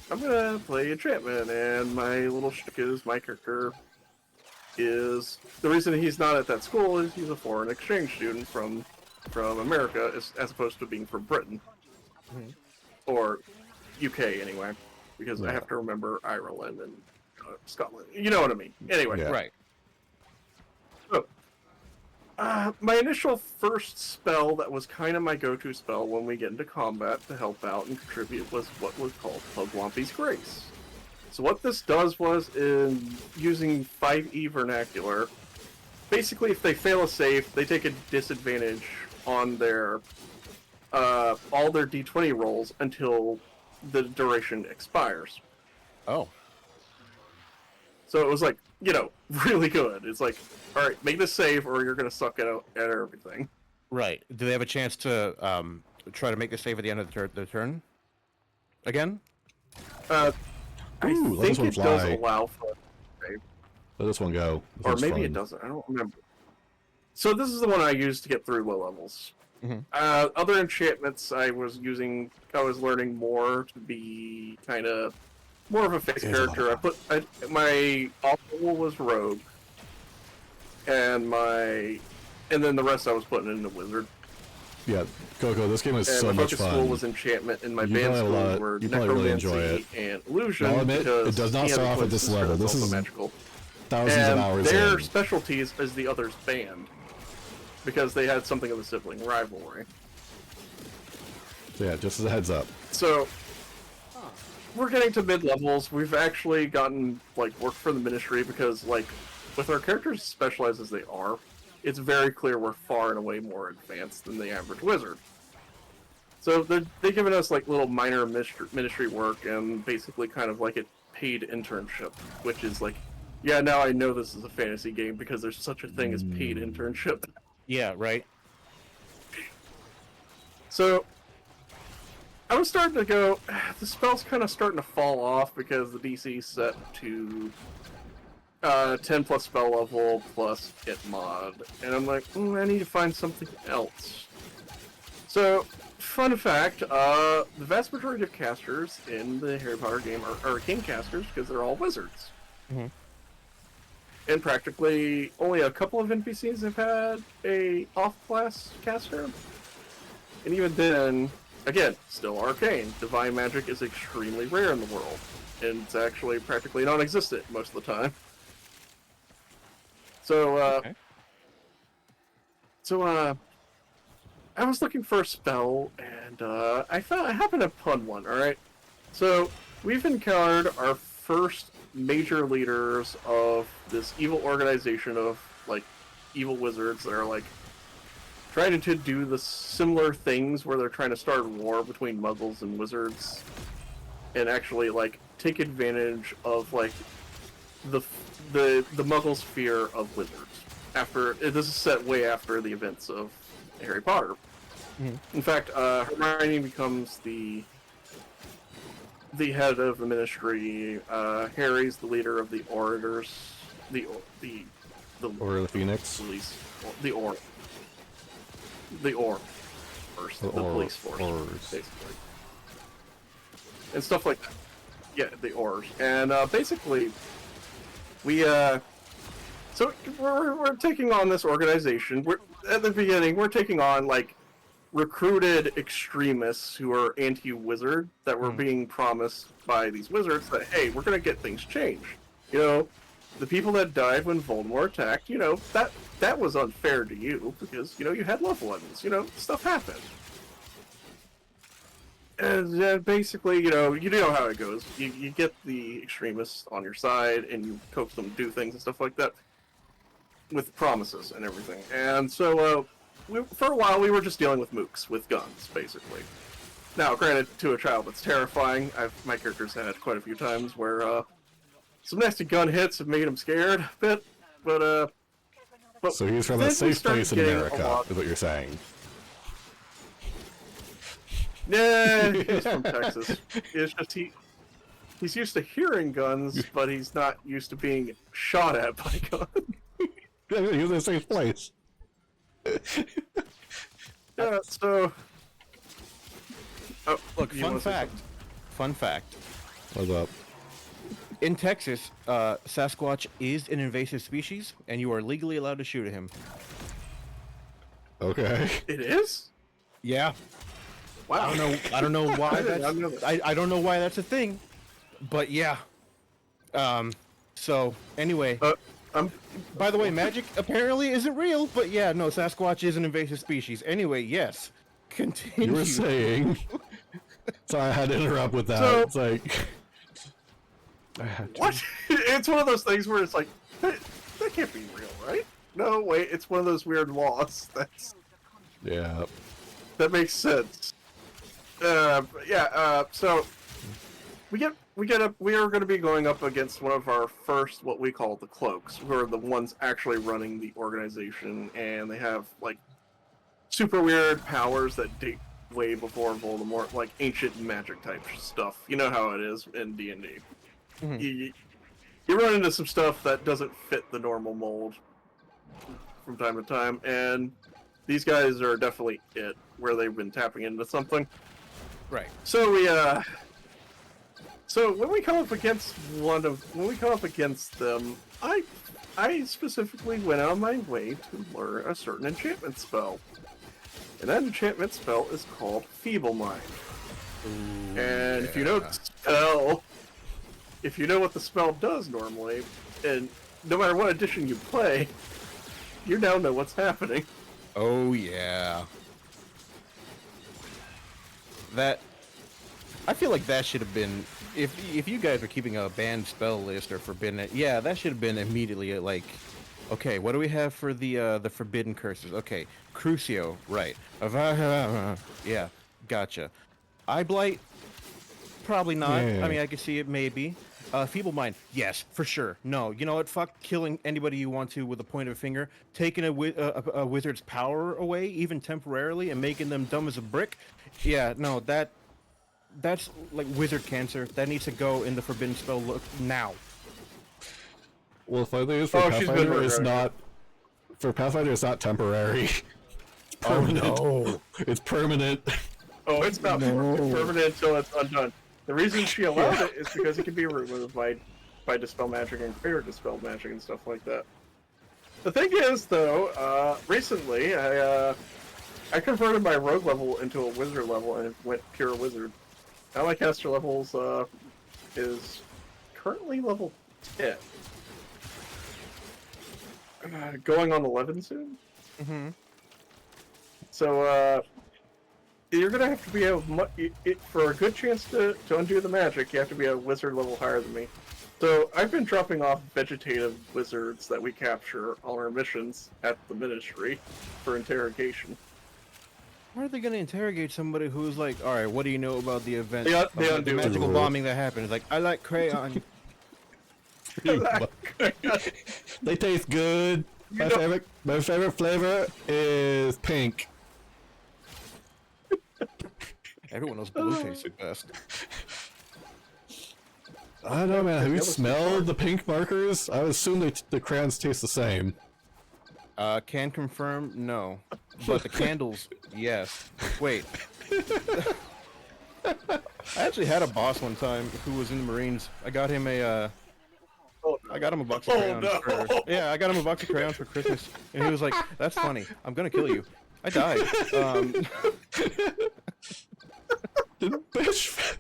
I'm gonna play enchantment, and my little shtick is my character is... The reason he's not at that school is he's a foreign exchange student from America, as opposed to being from Britain. Or UK, anyway. Because I have to remember Ireland and Scotland. You know what I mean. Anyway. Yeah. Right. So, my initial first spell that was kind of my go-to spell when we get into combat to help out and contribute was what was called Pugwampy's Grace. So what this does was, in using 5e vernacular, basically if they fail a save, they take a disadvantage on their all their d20 rolls until the duration expires. Oh. So it was like, you know, really good. It's like, all right, make this save or you're going to suck at everything. Right. Do they have a chance to try to make the save at the end of the turn? Again? I Ooh, let think this one it does fly. allow for a save. Let this one go. This Or one's maybe fun. it doesn't. I don't remember. So this is the one I used to get through low levels. Other enchantments I was learning more to be kind of more of a face character. My awful was rogue, and then the rest I was putting into wizard. Yeah, Coco, this game is And so my much focus fun. school was enchantment, and my You band probably schools were you probably really enjoy necromancy and illusion. I'll admit, because it does not he has start a off at twin this sister level. that's This also is magical. thousands And of hours their in. specialties is the other's band, because they had something of a sibling rivalry. Yeah, just as a heads up. So, we're getting to mid-levels. We've actually gotten, like, work for the Ministry because, like, with our characters specialized as they are, it's very clear we're far and away more advanced than the average wizard. So they've given us, like, little minor ministry work and basically kind of like a paid internship, which is like, yeah, now I know this is a fantasy game because there's such a thing as paid internship. Yeah, right. So, I was starting to go, the spell's kind of starting to fall off because the DC's set to 10 plus spell level plus hit mod. And I'm like, I need to find something else. So, fun fact, the vast majority of casters in the Harry Potter game are arcane casters because they're all wizards. Mhm. And practically only a couple of NPCs have had a off-class caster. And even then, again, still arcane. Divine magic is extremely rare in the world. And it's actually practically non-existent most of the time. So, Okay. I was looking for a spell, and I happened upon one, alright? So, we've encountered our first major leaders of this evil organization of, like, evil wizards that are, like, trying to do the similar things where they're trying to start a war between muggles and wizards, and actually, like, take advantage of, like, the muggles' fear of wizards. This is set way after the events of Harry Potter. Mhm. In fact, Hermione becomes the head of the ministry. Harry's the leader of the Orators, the Or the Phoenix. police, the Or, first, the police force, basically, and stuff like that. Yeah, the Ors, and basically, so we're taking on this organization. We're at the beginning. We're taking on like recruited extremists who are anti-wizard that were being promised by these wizards that, hey, we're gonna get things changed. You know, the people that died when Voldemort attacked, you know, that was unfair to you because, you know, you had loved ones. You know, stuff happened. And basically, you know how it goes. You get the extremists on your side and you coax them to do things and stuff like that with promises and everything. And so, for a while, we were just dealing with mooks with guns, basically. Now, granted, to a child, that's terrifying. My character's had quite a few times where some nasty gun hits have made him scared a bit, but So he's from a then we safe started place in getting a America, lot- is what you're saying. Yeah, he's from Texas. It's just he's used to hearing guns, but he's not used to being shot at by guns. He's in a safe place. Yeah, so... Oh, Look, you fun wanna say fact. Fun fact. What's up? In Texas, Sasquatch is an invasive species, and you are legally allowed to shoot at him. Okay. something? It is? Yeah. Wow. I don't know why I did that's. not know that. I don't know why that's a thing, but yeah. So anyway, by the way, magic apparently isn't real, but yeah, no, Sasquatch is an invasive species. Anyway, yes. Continue. You were saying. Sorry, I had to interrupt with that. So- It's like. What? It's one of those things where it's like, that can't be real, right? No, wait, it's one of those weird laws. Yeah. That makes sense. So we are going to be going up against one of our first, what we call the cloaks, who are the ones actually running the organization, and they have like super weird powers that date way before Voldemort, like ancient magic type stuff. You know how it is in D&D. Mhm. You run into some stuff that doesn't fit the normal mold from time to time, and these guys are definitely it, where they've been tapping into something. Right. So when we come up against them, I specifically went on my way to learn a certain enchantment spell. And that enchantment spell is called Feeble Mind. And if you know the spell, if you know what the spell does normally, and no matter what edition you play, you now know what's happening. Oh yeah. That. I feel like that should have been. If you guys are keeping a banned spell list or forbidden, yeah, that should have been immediately like. Okay, what do we have for the forbidden curses? Okay, Crucio, right? Yeah, gotcha. Eye Blight, probably not. Yeah. I mean, I could see it maybe. Feeble Mind, yes, for sure. No, you know what? Fuck killing anybody you want to with a point of a finger. Taking a wizard's power away, even temporarily, and making them dumb as a brick. Yeah, no, that's like wizard cancer. That needs to go in the forbidden spell look now. Well, the funny thing is, for Oh, she's been Pathfinder, it's regretting not. For Pathfinder, it's not temporary. It's Oh permanent. no. It's permanent. Oh, it's not permanent until it's undone. The reason she allowed it is because it can be removed by Dispel Magic and Clear Dispel Magic and stuff like that. The thing is, though, recently I converted my Rogue level into a Wizard level and it went pure Wizard. Now my caster levels is currently level 10. Going on 11 soon? Mm-hmm. So, you're gonna have to be for a good chance to undo the magic, you have to be a wizard level higher than me. So, I've been dropping off vegetative wizards that we capture on our missions at the Ministry for interrogation. Why are they going to interrogate somebody who's like, all right, what do you know about the event? They the undo magical it. bombing that happened. It's like, I like crayon. They taste good. My favorite flavor is pink. Everyone knows blue tastes the best. I don't know, man. Have you smelled the pink markers? I would assume the crayons taste the same. Can confirm, no. But the candles, yes. Wait. I actually had a boss one time who was in the Marines. I got him a box of crayons. Yeah, I got him a box of crayons for Christmas, and he was like, "That's funny. I'm gonna kill you." I died. Bitch.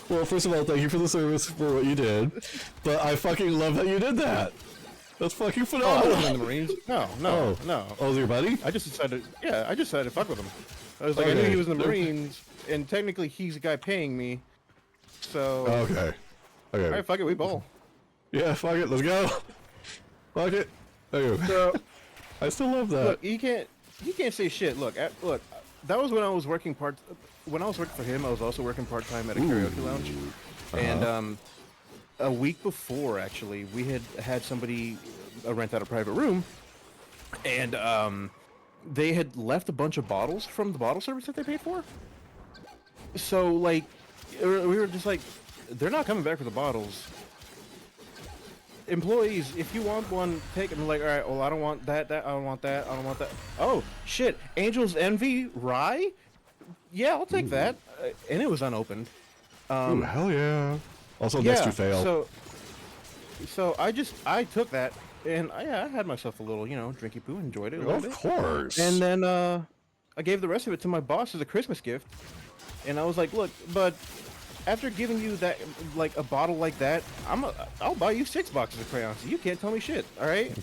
Well, first of all, thank you for the service for what you did, but I fucking love that you did that. That's fucking I phenomenal. wasn't in the Marines. No. Oh, was your buddy? I just decided to fuck with him. I was like, I knew he was in the Marines, and technically he's the guy paying me. So. Okay. Alright, fuck it, we ball. Yeah, fuck it, let's go. Fuck it. Okay. So, I still love that. Look, he can't say shit. Look, that was when I was working when I was working for him, I was also working part-time at a karaoke lounge. And a week before, actually, we had somebody rent out a private room, and they had left a bunch of bottles from the bottle service that they paid for. So, like, we were just like, they're not coming back for the bottles. Employees, if you want one, take it. I'm like, all right, well, I don't want that, I don't want that, I don't want that. Oh, shit, Angel's Envy rye? Yeah, I'll take that. And it was unopened. Ooh, hell yeah. Also, next you fail. So I took that, and I had myself a little, drinky poo, enjoyed it a little bit. Of course. And then I gave the rest of it to my boss as a Christmas gift. And I was like, look, but after giving you that, like, a bottle like that, I'll buy you 6 boxes of crayons. You can't tell me shit, all right?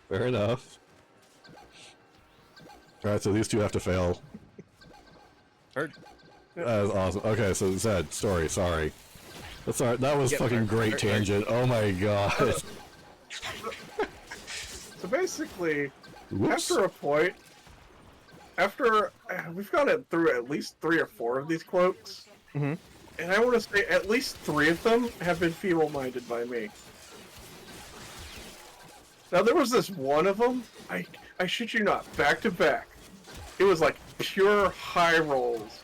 Fair enough. Alright, so these two have to fail. Heard. That was awesome. Okay, so Zed, story, sorry. That's alright, that was fucking great tangent. Oh my god. So basically, Whoops. after a point, we've gone through at least 3 or 4 of these quotes, and I want to say at least 3 of them have been feeble-minded by me. Now there was this one of them, I shit you not, back to back. It was like pure high rolls.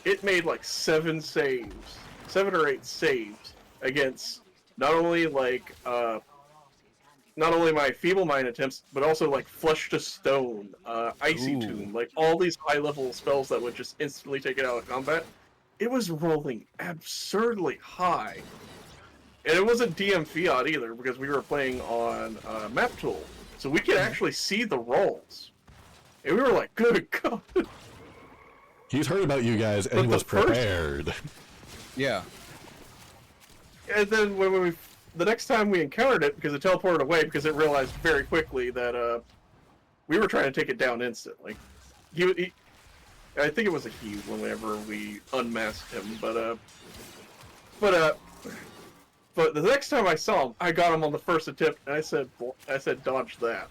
It made like 7 or 8 saves against not only my feeble mind attempts, but also like Flesh to Stone, Icy Tomb, like all these high level spells that would just instantly take it out of combat. It was rolling absurdly high. And it wasn't DM Fiat either, because we were playing on Map Tool. So we could actually see the rolls. And we were like, good god. He's heard about you guys and he was prepared. Yeah. And then when the next time we encountered it, because it teleported away, because it realized very quickly that we were trying to take it down instantly. I think it was a he whenever we unmasked him, but the next time I saw him, I got him on the first attempt, and I said dodge that.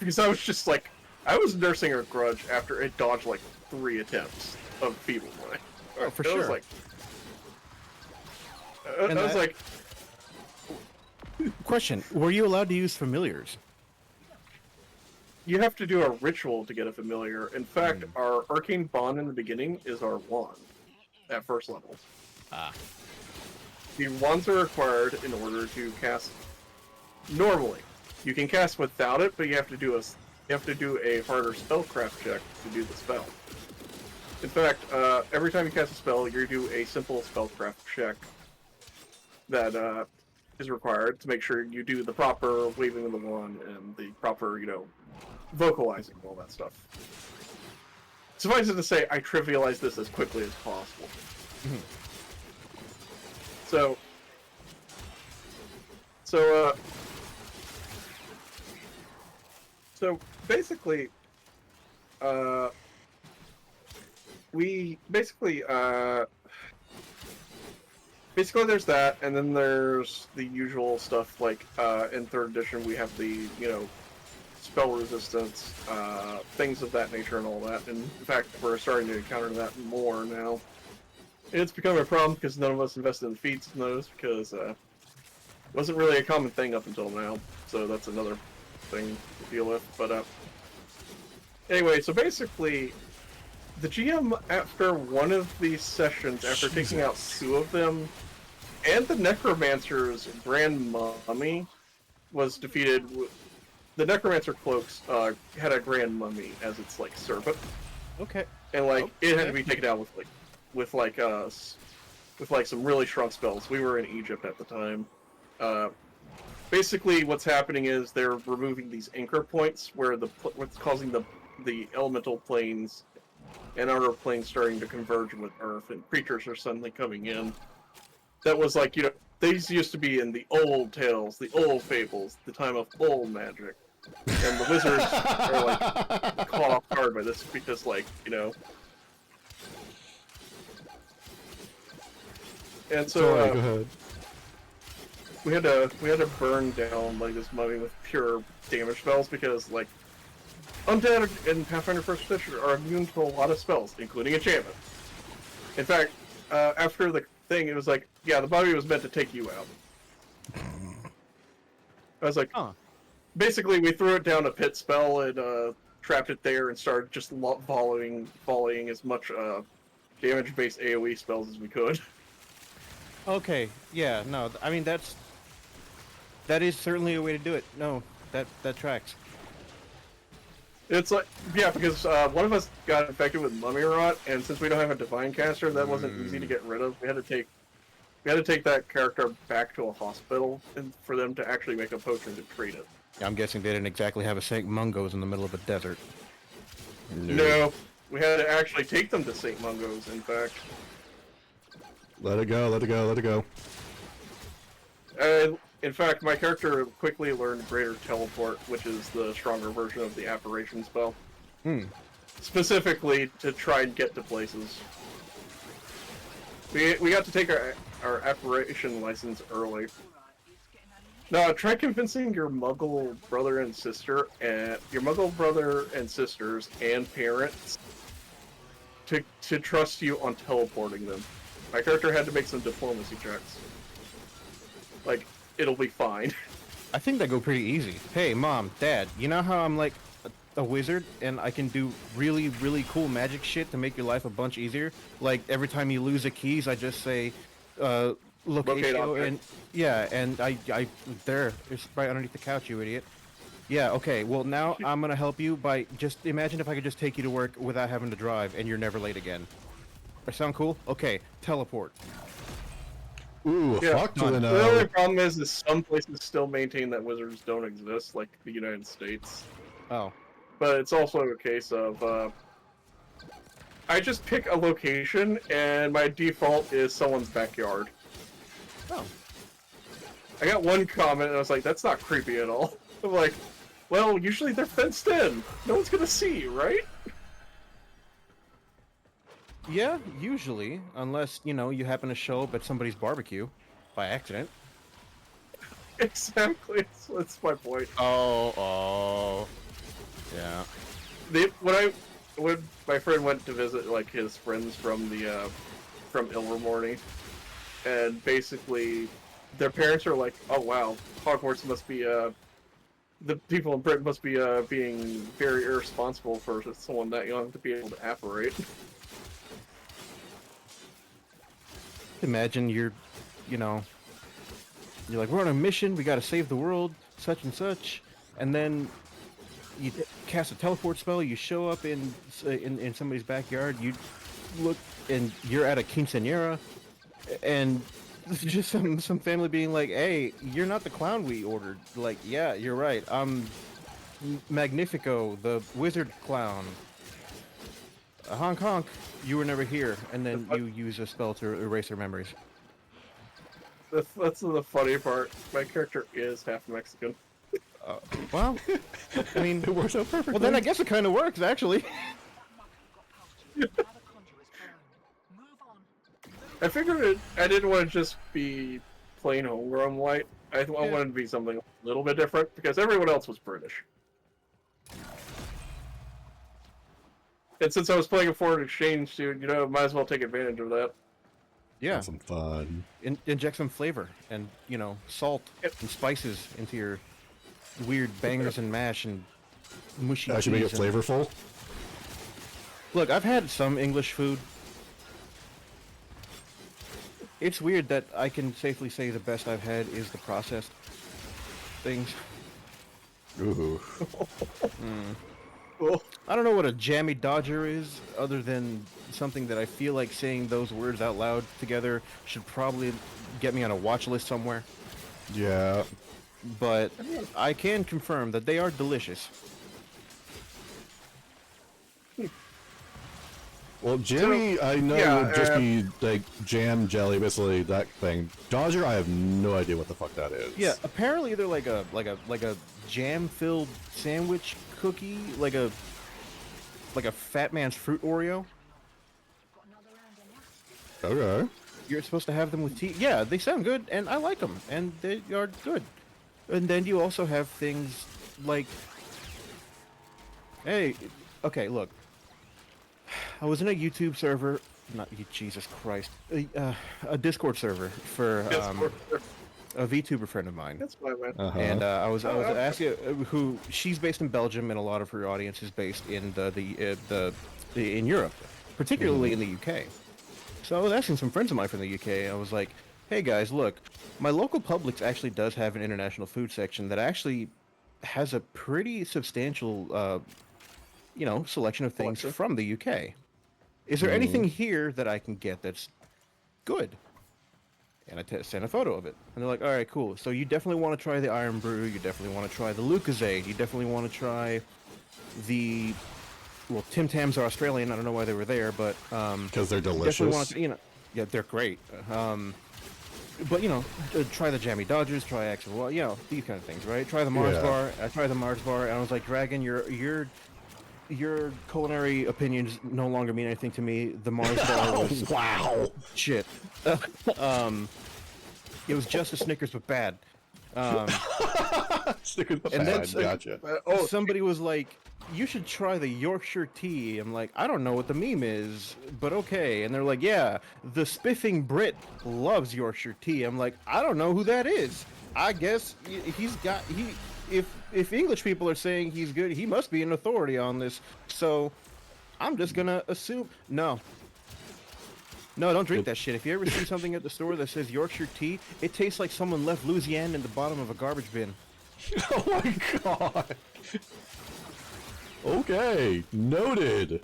Because I was just like, I was nursing a grudge after it dodged like 3 attempts of feeble mind. Oh, for sure. I was like, Question, were you allowed to use familiars? you have to do a ritual to get a familiar. In fact, our arcane bond in the beginning is our wand at first level. The wands are required in order to cast normally. You can cast without it, but you have to do a harder spellcraft check to do the spell. In fact, every time you cast a spell, you do a simple spellcraft check that is required to make sure you do the proper waving of the wand and the proper, vocalizing and all that stuff. Suffice it to say, I trivialize this as quickly as possible. So basically, basically there's that, and then there's the usual stuff like in 3rd edition we have the spell resistance, things of that nature and all that. And in fact, we're starting to encounter that more now. It's becoming a problem because none of us invested in the feats in those because it wasn't really a common thing up until now. So that's another thing to deal with. But anyway, so basically, the GM, after one of these sessions, after taking out 2 of them, and the Necromancer's Grand Mummy was defeated. The Necromancer cloaks had a Grand Mummy as its servant. Okay. And it had to be taken out with some really strong spells. We were in Egypt at the time. Basically, what's happening is they're removing these anchor points where what's causing the elemental planes and outer planes starting to converge with Earth, and creatures are suddenly coming in. That was these used to be in the old tales, the old fables, the time of old magic. And the wizards are caught off guard by this because And so Sorry, go ahead. we had to burn down this mummy with pure damage spells because undead in Pathfinder First Edition are immune to a lot of spells, including enchantment. In fact, after the thing, it was yeah, the mummy was meant to take you out. I was Huh. Basically, we threw it down a pit spell and trapped it there and started just volleying as much damage-based AoE spells as we could. Okay. Yeah. No. I mean, that is certainly a way to do it. No, that tracks. It's yeah, because one of us got infected with mummy rot, and since we don't have a divine caster, that wasn't easy to get rid of. We had to take that character back to a hospital and for them to actually make a potion to treat it. I'm guessing they didn't exactly have a St. Mungo's in the middle of a desert. No, we had to actually take them to St. Mungo's, in fact. Let it go, let it go, let it go. And in fact, my character quickly learned Greater Teleport, which is the stronger version of the Apparition spell. Specifically to try and get to places. We got to take our Apparition license early. Now, try convincing your Muggle brother and sister, and your Muggle brother and sisters and parents to trust you on teleporting them. My character had to make some diplomacy checks. It'll be fine. I think they go pretty easy. Hey, Mom, Dad, you know how I'm a wizard and I can do really, really cool magic shit to make your life a bunch easier? Every time you lose a keys, I just say, locatio, and yeah, and I there, it's right underneath the couch, you idiot. Yeah, okay, well now I'm gonna help you by just imagine if I could just take you to work without having to drive and you're never late again. That sound cool? Okay, teleport. Ooh, Yeah, fuck to the the no. only problem is some places still maintain that wizards don't exist, like the United States. Oh. But it's also a case of, I just pick a location, and my default is someone's backyard. Oh. I got one comment, and I was like, that's not creepy at all. I'm like, well, usually they're fenced in. No one's gonna see you, right? Yeah, usually, unless, you happen to show up at somebody's barbecue by accident. Exactly, that's my point. Oh. Yeah. When my friend went to visit his friends from from Ilvermorny, and basically their parents are like, "Oh wow, Hogwarts must be the people in Britain must be being very irresponsible for someone that young to be able to apparate." Imagine you're like, we're on a mission, we gotta save the world, such and such. and then you cast a teleport spell. You show up in somebody's backyard. You look, and you're at a quinceañera, and just some family being like, "Hey, you're not the clown we ordered." Like, yeah, you're right. I'm Magnifico, the wizard clown. Honk honk. You were never here, and then you use a spell to erase their memories. That's the funny part. My character is half Mexican. Well, I mean, It works out perfectly. well then I guess it kind of works actually. I figured I didn't want to just be plain homegrown white. I wanted to be something a little bit different because everyone else was British. And since I was playing a foreign exchange student, you know, might as well take advantage of that. Yeah, Have some fun. inject some flavor and salt and spices into your weird bangers and mash and mushy. I should make it cheese and- flavorful. Look, I've had some English food. It's weird that I can safely say the best I've had is the processed things. Ooh. Cool. I don't know what a jammy dodger is, other than something that I feel like saying those words out loud together should probably get me on a watch list somewhere. Yeah. But I can confirm that they are delicious. Well, jammy, I know would just be like jam, jelly, basically that thing. Dodger, I have no idea what the fuck that is. Yeah, apparently they're like a jam-filled sandwich cookie, like a fat man's fruit Oreo. Okay. You're supposed to have them with tea. Yeah, they sound good, and I like them, and they are good. And then you also have things like, hey, okay, look. I was in a YouTube server, Jesus Christ, a Discord server for a VTuber friend of mine. That's what I meant. And I was asking who she's based in Belgium, and a lot of her audience is based in in Europe, particularly in the UK. So I was asking some friends of mine from the UK. I was like, "Hey guys, look, my local Publix actually does have an international food section that actually has a pretty substantial, selection of things from the UK. Is there anything here that I can get that's good?" And I sent a photo of it. And they're like, all right, cool. So you definitely want to try the Iron Brew. You definitely want to try the Lucozade. You definitely want to try well, Tim Tams are Australian. I don't know why they were there, but Because they're delicious. definitely want to, yeah, they're great. But try the Jammy Dodgers, try Axel, well, these kind of things, right? Try the Mars bar. I tried the Mars bar, and I was like, Dragon, your culinary opinions no longer mean anything to me. The Mars bar was Wow. shit. It was just a Snickers but bad. Snickers And then bad. Gotcha. somebody was like, "You should try the Yorkshire tea." I'm like, I don't know what the meme is, but okay. And they're like, "Yeah, the spiffing Brit loves Yorkshire tea." I'm like, I don't know who that is. I guess if English people are saying he's good, he must be an authority on this. So I'm just gonna assume no, don't drink that shit. If you ever see something at the store that says Yorkshire tea, it tastes like someone left Louisiana in the bottom of a garbage bin. Oh my god. Okay, noted.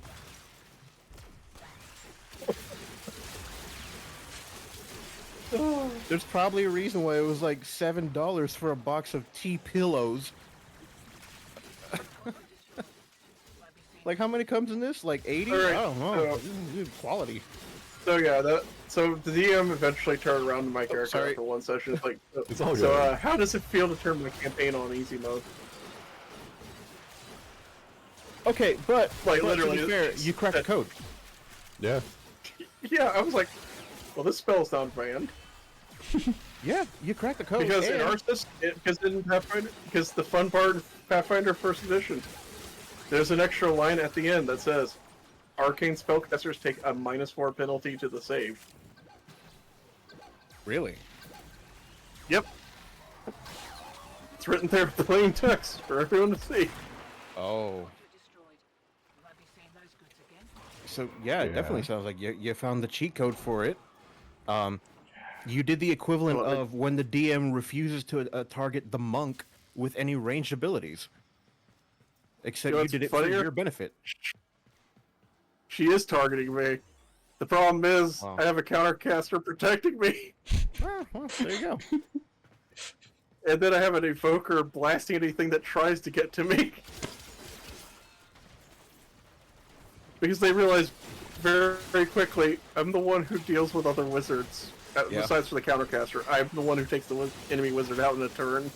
There's probably a reason why it was like $7 for a box of tea pillows. Like, how many comes in this? Like 80? Alright, I don't know. Quality. So yeah, so the DM eventually turned around to my character sorry. after one session. It's like, It's all so good. how does it feel to turn my campaign on easy mode? Okay, but Like, but literally, to be fair, you cracked the code. Yeah. Yeah, I was like, well, this spell's not banned Yeah, you cracked the code. because in and- Arceus, because the fun part of Pathfinder First Edition, there's an extra line at the end that says, "Arcane spellcasters take a -4 penalty to the save." Really? Yep. It's written there in plain text for everyone to see. Oh. So yeah, it definitely sounds like you found the cheat code for it. You did the equivalent Well, of when the DM refuses to target the monk with any ranged abilities. Except You know you what's did it for funnier? your benefit. She is targeting me. The problem is, Wow. I have a countercaster protecting me, Well, there you go. and then I have an evoker blasting anything that tries to get to me. Because they realize very, very quickly, I'm the one who deals with other wizards. Yeah. Besides for the countercaster, I'm the one who takes the enemy wizard out in a turn.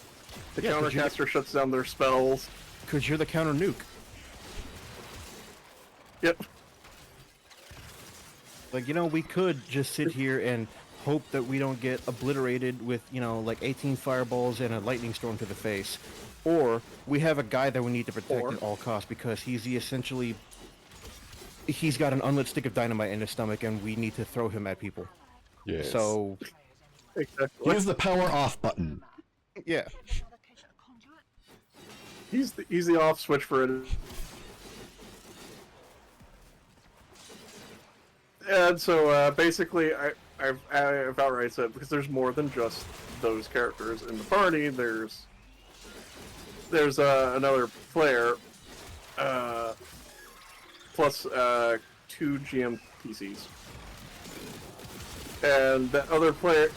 The Yeah, 'cause countercaster shuts down their spells. Because you're the counter nuke. Yep. Like, we could just sit here and hope that we don't get obliterated with, like 18 fireballs and a lightning storm to the face. Or we have a guy that we need to protect at all costs because he's got an unlit stick of dynamite in his stomach and we need to throw him at people. Yes. So, Exactly. Here's the power off button. yeah. He's the off switch for it. And so basically, I've outright said, because there's more than just those characters in the party. There's another player, plus 2 GM PCs, and that other player.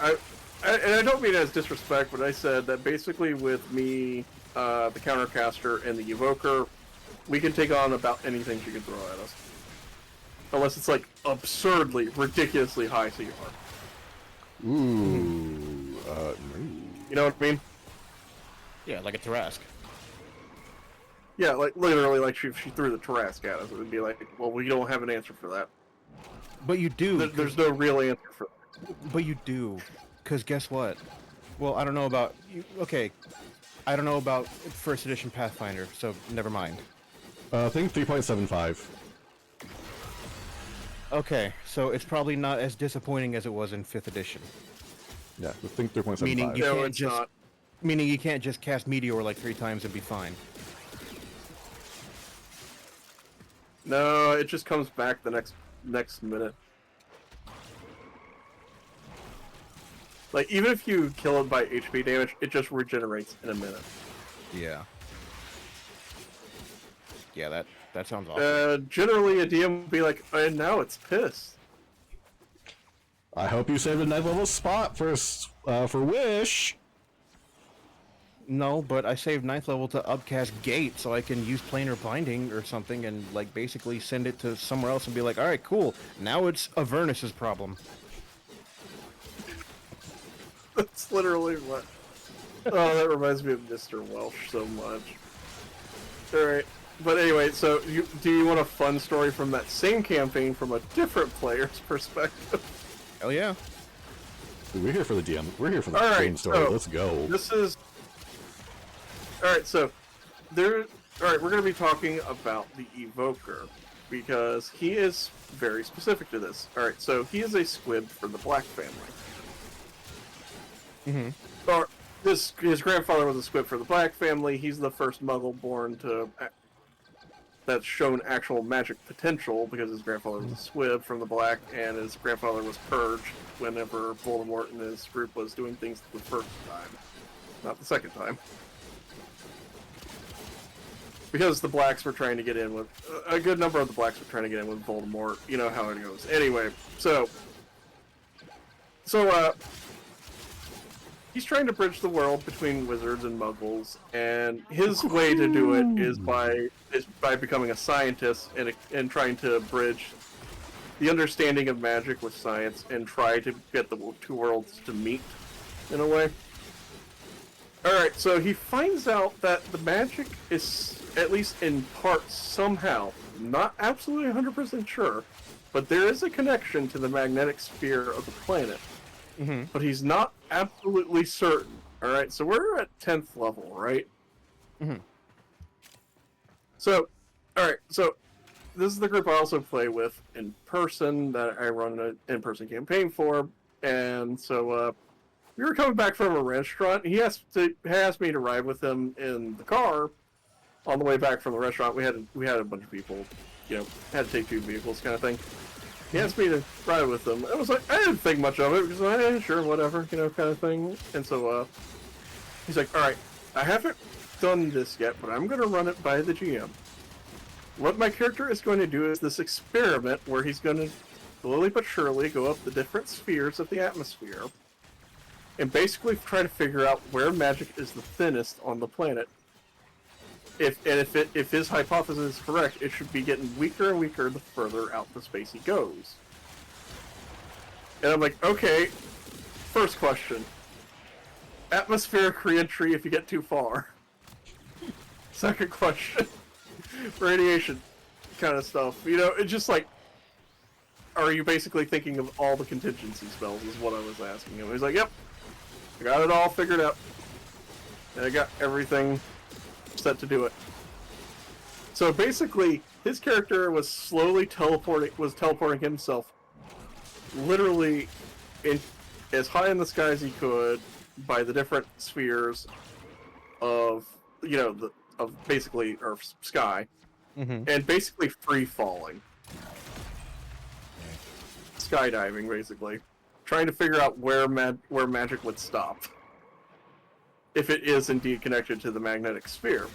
And I don't mean it as disrespect, but I said that basically with me, the countercaster, and the evoker, we can take on about anything she can throw at us. Unless it's like absurdly, ridiculously high CR. Ooh. No. You know what I mean? Yeah, like a Tarrasque. Yeah, like literally, like if she threw the Tarrasque at us, it would be like, well, we don't have an answer for that. But you do. There's no real answer for that. But you do. Because guess what? Well, I don't know about... Okay. I don't know about first edition Pathfinder, so never mind. I think 3.75. Okay, so it's probably not as disappointing as it was in 5th edition. Yeah, I think 3.75. Meaning you No, can't it's just not. meaning you can't just cast Meteor like 3 times and be fine. No, it just comes back the next minute. Like, even if you kill it by HP damage, it just regenerates in a minute. Yeah. Yeah, that sounds awesome. Generally, a DM would be like, and now it's pissed. I hope you saved a 9th level spot for Wish. No, but I saved 9th level to upcast Gate so I can use Planar Binding or something and, like, basically send it to somewhere else and be like, alright, cool, now it's Avernus's problem. That's literally what... Oh, that reminds me of Mr. Welsh so much. Alright, but anyway, so do you want a fun story from that same campaign from a different player's perspective? Hell yeah. Dude, we're here for the DM. We're here for the Alright, game story. so Let's go. This is... Alright, so... Alright, we're going to be talking about the Evoker, because he is very specific to this. Alright, so he is a squib for the Black family. Mm-hmm. Or his grandfather was a squib for the Black family. He's the first Muggle born to that's shown actual magic potential because his grandfather was a squib from the Black, and his grandfather was purged whenever Voldemort and his group was doing things the first time, not the second time. Because the Blacks were trying to get in with a good number of the Blacks were trying to get in with Voldemort. You know how it goes. Anyway, so he's trying to bridge the world between wizards and muggles, and his way to do it is by becoming a scientist and trying to bridge the understanding of magic with science and try to get the two worlds to meet in a way. Alright, so he finds out that the magic is, at least in part somehow, not absolutely 100% sure, but there is a connection to the magnetic sphere of the planet. Mm-hmm. But he's not absolutely certain. Alright, so we're at 10th level, right? Mm-hmm. So, alright, so this is the group I also play with in person that I run an in-person campaign for, and so we were coming back from a restaurant. He asked me to ride with him in the car on the way back from the restaurant. We had a bunch of people, had to take 2 vehicles kind of thing. He asked me to ride with him. I was like, I didn't think much of it because sure, whatever, kind of thing. And so he's like, all right, I haven't done this yet, but I'm going to run it by the GM. What my character is going to do is this experiment where he's going to slowly but surely go up the different spheres of the atmosphere and basically try to figure out where magic is the thinnest on the planet. If his hypothesis is correct, it should be getting weaker and weaker the further out the space he goes. And I'm like, okay, first question. Atmospheric re-entry if you get too far. Second question. Radiation kind of stuff. You know, it's just like, are you basically thinking of all the contingency spells is what I was asking him. He's like, yep, I got it all figured out. And I got everything set to do it. So basically, his character was slowly teleporting himself literally in as high in the sky as he could by the different spheres of, you know, of basically Earth's sky, and basically free falling. Skydiving, basically. Trying to figure out where magic would stop. If it is indeed connected to the magnetic sphere.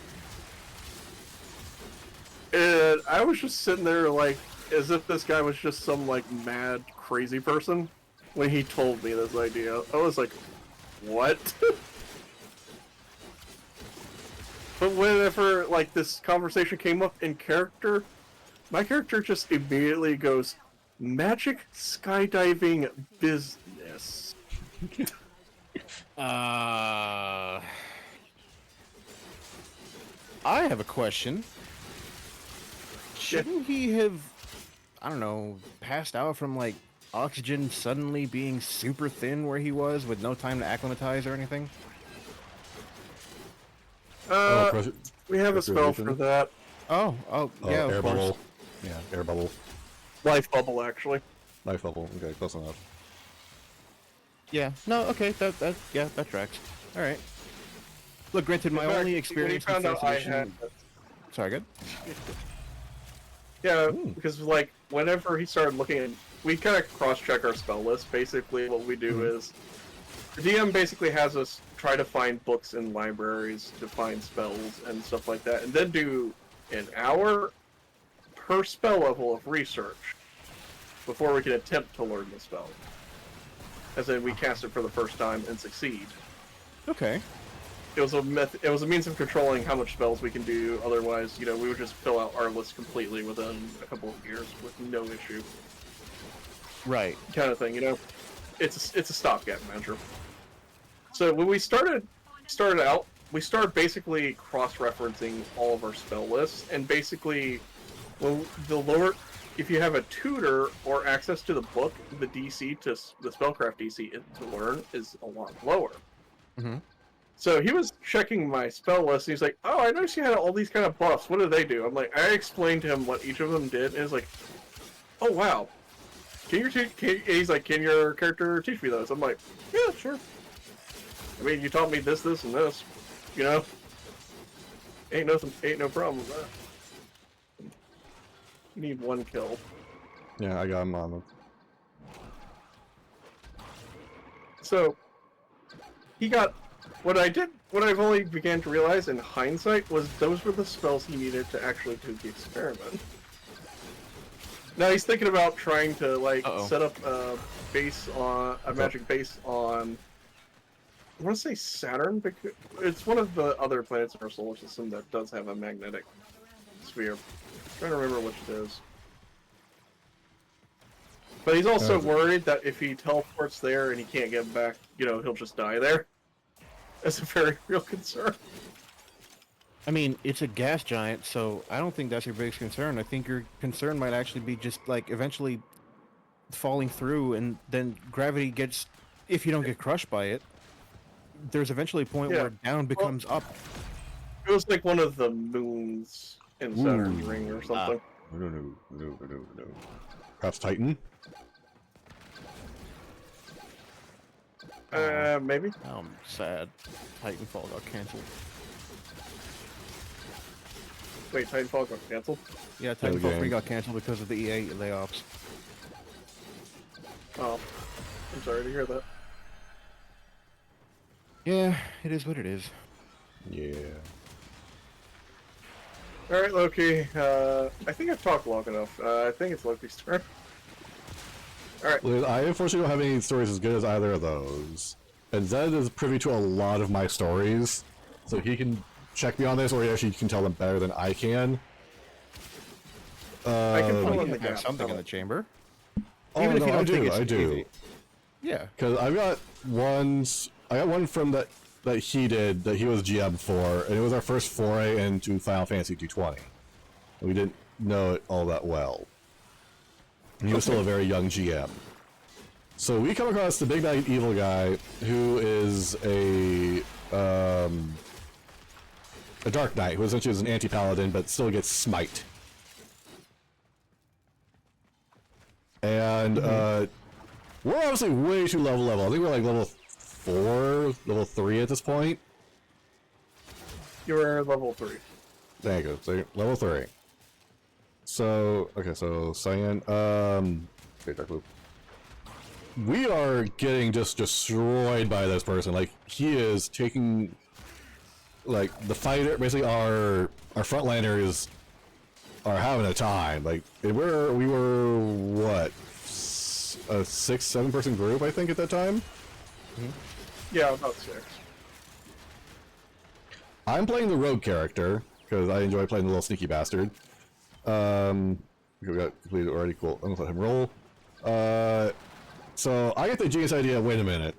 And I was just sitting there like, as if this guy was just some like mad, crazy person when he told me this idea. I was like, what? But whenever like this conversation came up in character, my character just immediately goes, magic skydiving business. I have a question. Shouldn't he have, I don't know, passed out from like oxygen suddenly being super thin where he was with no time to acclimatize or anything? We have a spell for that. Oh, yeah, air of course. bubble. Yeah, air bubble. Life bubble, actually. Life bubble. Okay, close enough. Yeah, no, okay, that tracks. All right. Look, granted, my only experience with fascination... Sorry, good? Yeah, because like whenever he started looking at, we kind of cross-check our spell list. Basically, what we do is the DM basically has us try to find books in libraries to find spells and stuff like that, and then do an hour per spell level of research before we can attempt to learn the spell. As in, we cast it for the first time and succeed. Okay. It was a It was a means of controlling how much spells we can do. Otherwise, you know, we would just fill out our list completely within a couple of years with no issue. Right. Kind of thing, you know. It's a stopgap measure. So when we started out, we started basically cross-referencing all of our spell lists, and basically, well, if you have a tutor or access to the book, the DC to the spellcraft DC to learn is a lot lower. Mm-hmm. So he was checking my spell list, and he's like, "Oh, I noticed you had all these kind of buffs. What do they do?" I'm like, I explained to him what each of them did, and he's like, "Oh wow, he's like, "Can your character teach me those?" I'm like, "Yeah, sure. I mean, you taught me this, this, and this. You know, ain't no problem with that. You need one kill." Yeah, I got him on him. So he got. What I've only began to realize in hindsight was those were the spells he needed to actually do the experiment. Now he's thinking about trying to like set up a base on a magic base on. I want to say Saturn because it's one of the other planets in our solar system that does have a magnetic sphere. I'm trying to remember which it is. But he's also worried that if he teleports there and he can't get back, you know, he'll just die there. That's a very real concern. I mean, it's a gas giant, so I don't think that's your biggest concern. I think your concern might actually be just, like, eventually falling through, and then gravity gets... If you don't get crushed by it, there's eventually a point where down becomes up. It was like one of the moons in Saturn's ring or something. No. Perhaps Titan? Maybe. I'm sad. Titanfall got cancelled. Wait, Titanfall got cancelled? Yeah, Titanfall 3 got cancelled because of the EA layoffs. Oh, I'm sorry to hear that. Yeah, it is what it is. Yeah. Alright, Loki. I think I've talked long enough. I think it's Loki's turn. Alright. I unfortunately don't have any stories as good as either of those. And Zed is privy to a lot of my stories, so he can check me on this, or he actually can tell them better than I can. I can Well, fill you in the have gap. something in the chamber. Oh, Even if no, you don't I think do, it's I do. easy. Yeah. Because I've got ones. I got one from that he did that he was GM for, and it was our first foray into Final Fantasy 220. We didn't know it all that well. And he was still a very young GM. So we come across the big bad evil guy who is a Dark Knight, who essentially is an anti-paladin, but still gets smite. And we're obviously way too level. I think we're like level 4, level 3 at this point. You're level 3. There you go. So level 3. So okay, so Cyan. Okay, Dark Blue. We are getting just destroyed by this person. Like, he is taking, like, the fighter, basically our frontliners are having a time. Like, we were what, a 6-7 person group, I think, at that time. Yeah, about 6. I'm playing the rogue character because I enjoy playing the little sneaky bastard. We got completed already. Cool. I'm gonna let him roll. So I get the genius idea. Wait a minute.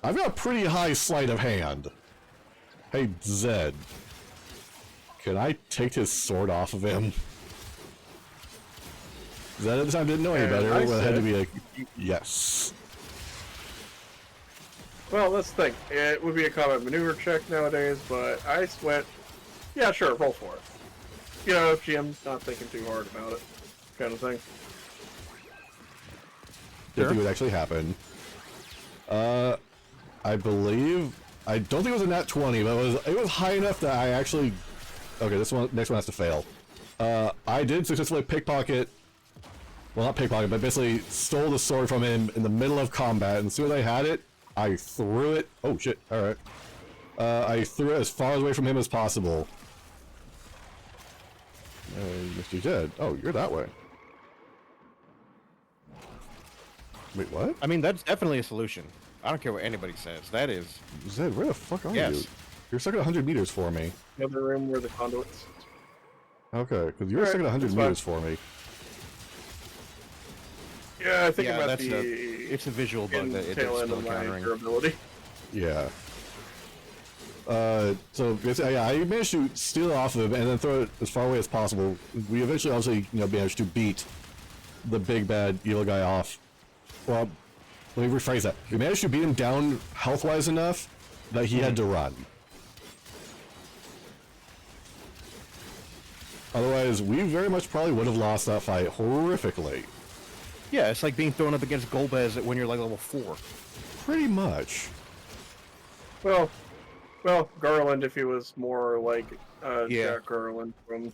I've got a pretty high sleight of hand. Hey Zed, can I take his sword off of him? Zed at the time didn't know any better. I Well, it had to said- be a yes. Well, let's think. It would be a combat maneuver check nowadays, but I went, yeah, sure, roll for it. You know, if GM's not thinking too hard about it, kind of thing. Didn't think it would actually happen. I believe, I don't think it was a nat 20, but it was high enough that I actually. Okay, next one has to fail. I did successfully pickpocket. Well, not pickpocket, but basically stole the sword from him in the middle of combat. And as soon as I had it, I threw it. Oh shit! All right. I threw it as far away from him as possible. Mr. Dead. Oh, you're that way. Wait, what? I mean, that's definitely a solution. I don't care what anybody says. That is. Zed, where the fuck are Yes. you? You're stuck at 100 meters for me. The other room where the conduits. Okay, because you're Alright, stuck at 100 that's fine. meters for me. Yeah, I think Yeah, about that's the it's a visual bug that it's tail end still of my encountering. durability. Yeah. So basically, yeah, I managed to steal it off of him and then throw it as far away as possible. We eventually, obviously, managed to beat the big bad evil guy off. Well, let me rephrase that. We managed to beat him down health-wise enough that he had to run. Otherwise, we very much probably would have lost that fight horrifically. Yeah, it's like being thrown up against Golbez when you're like level 4. Pretty much. Well, Garland, if he was more like Yeah. Jack Garland from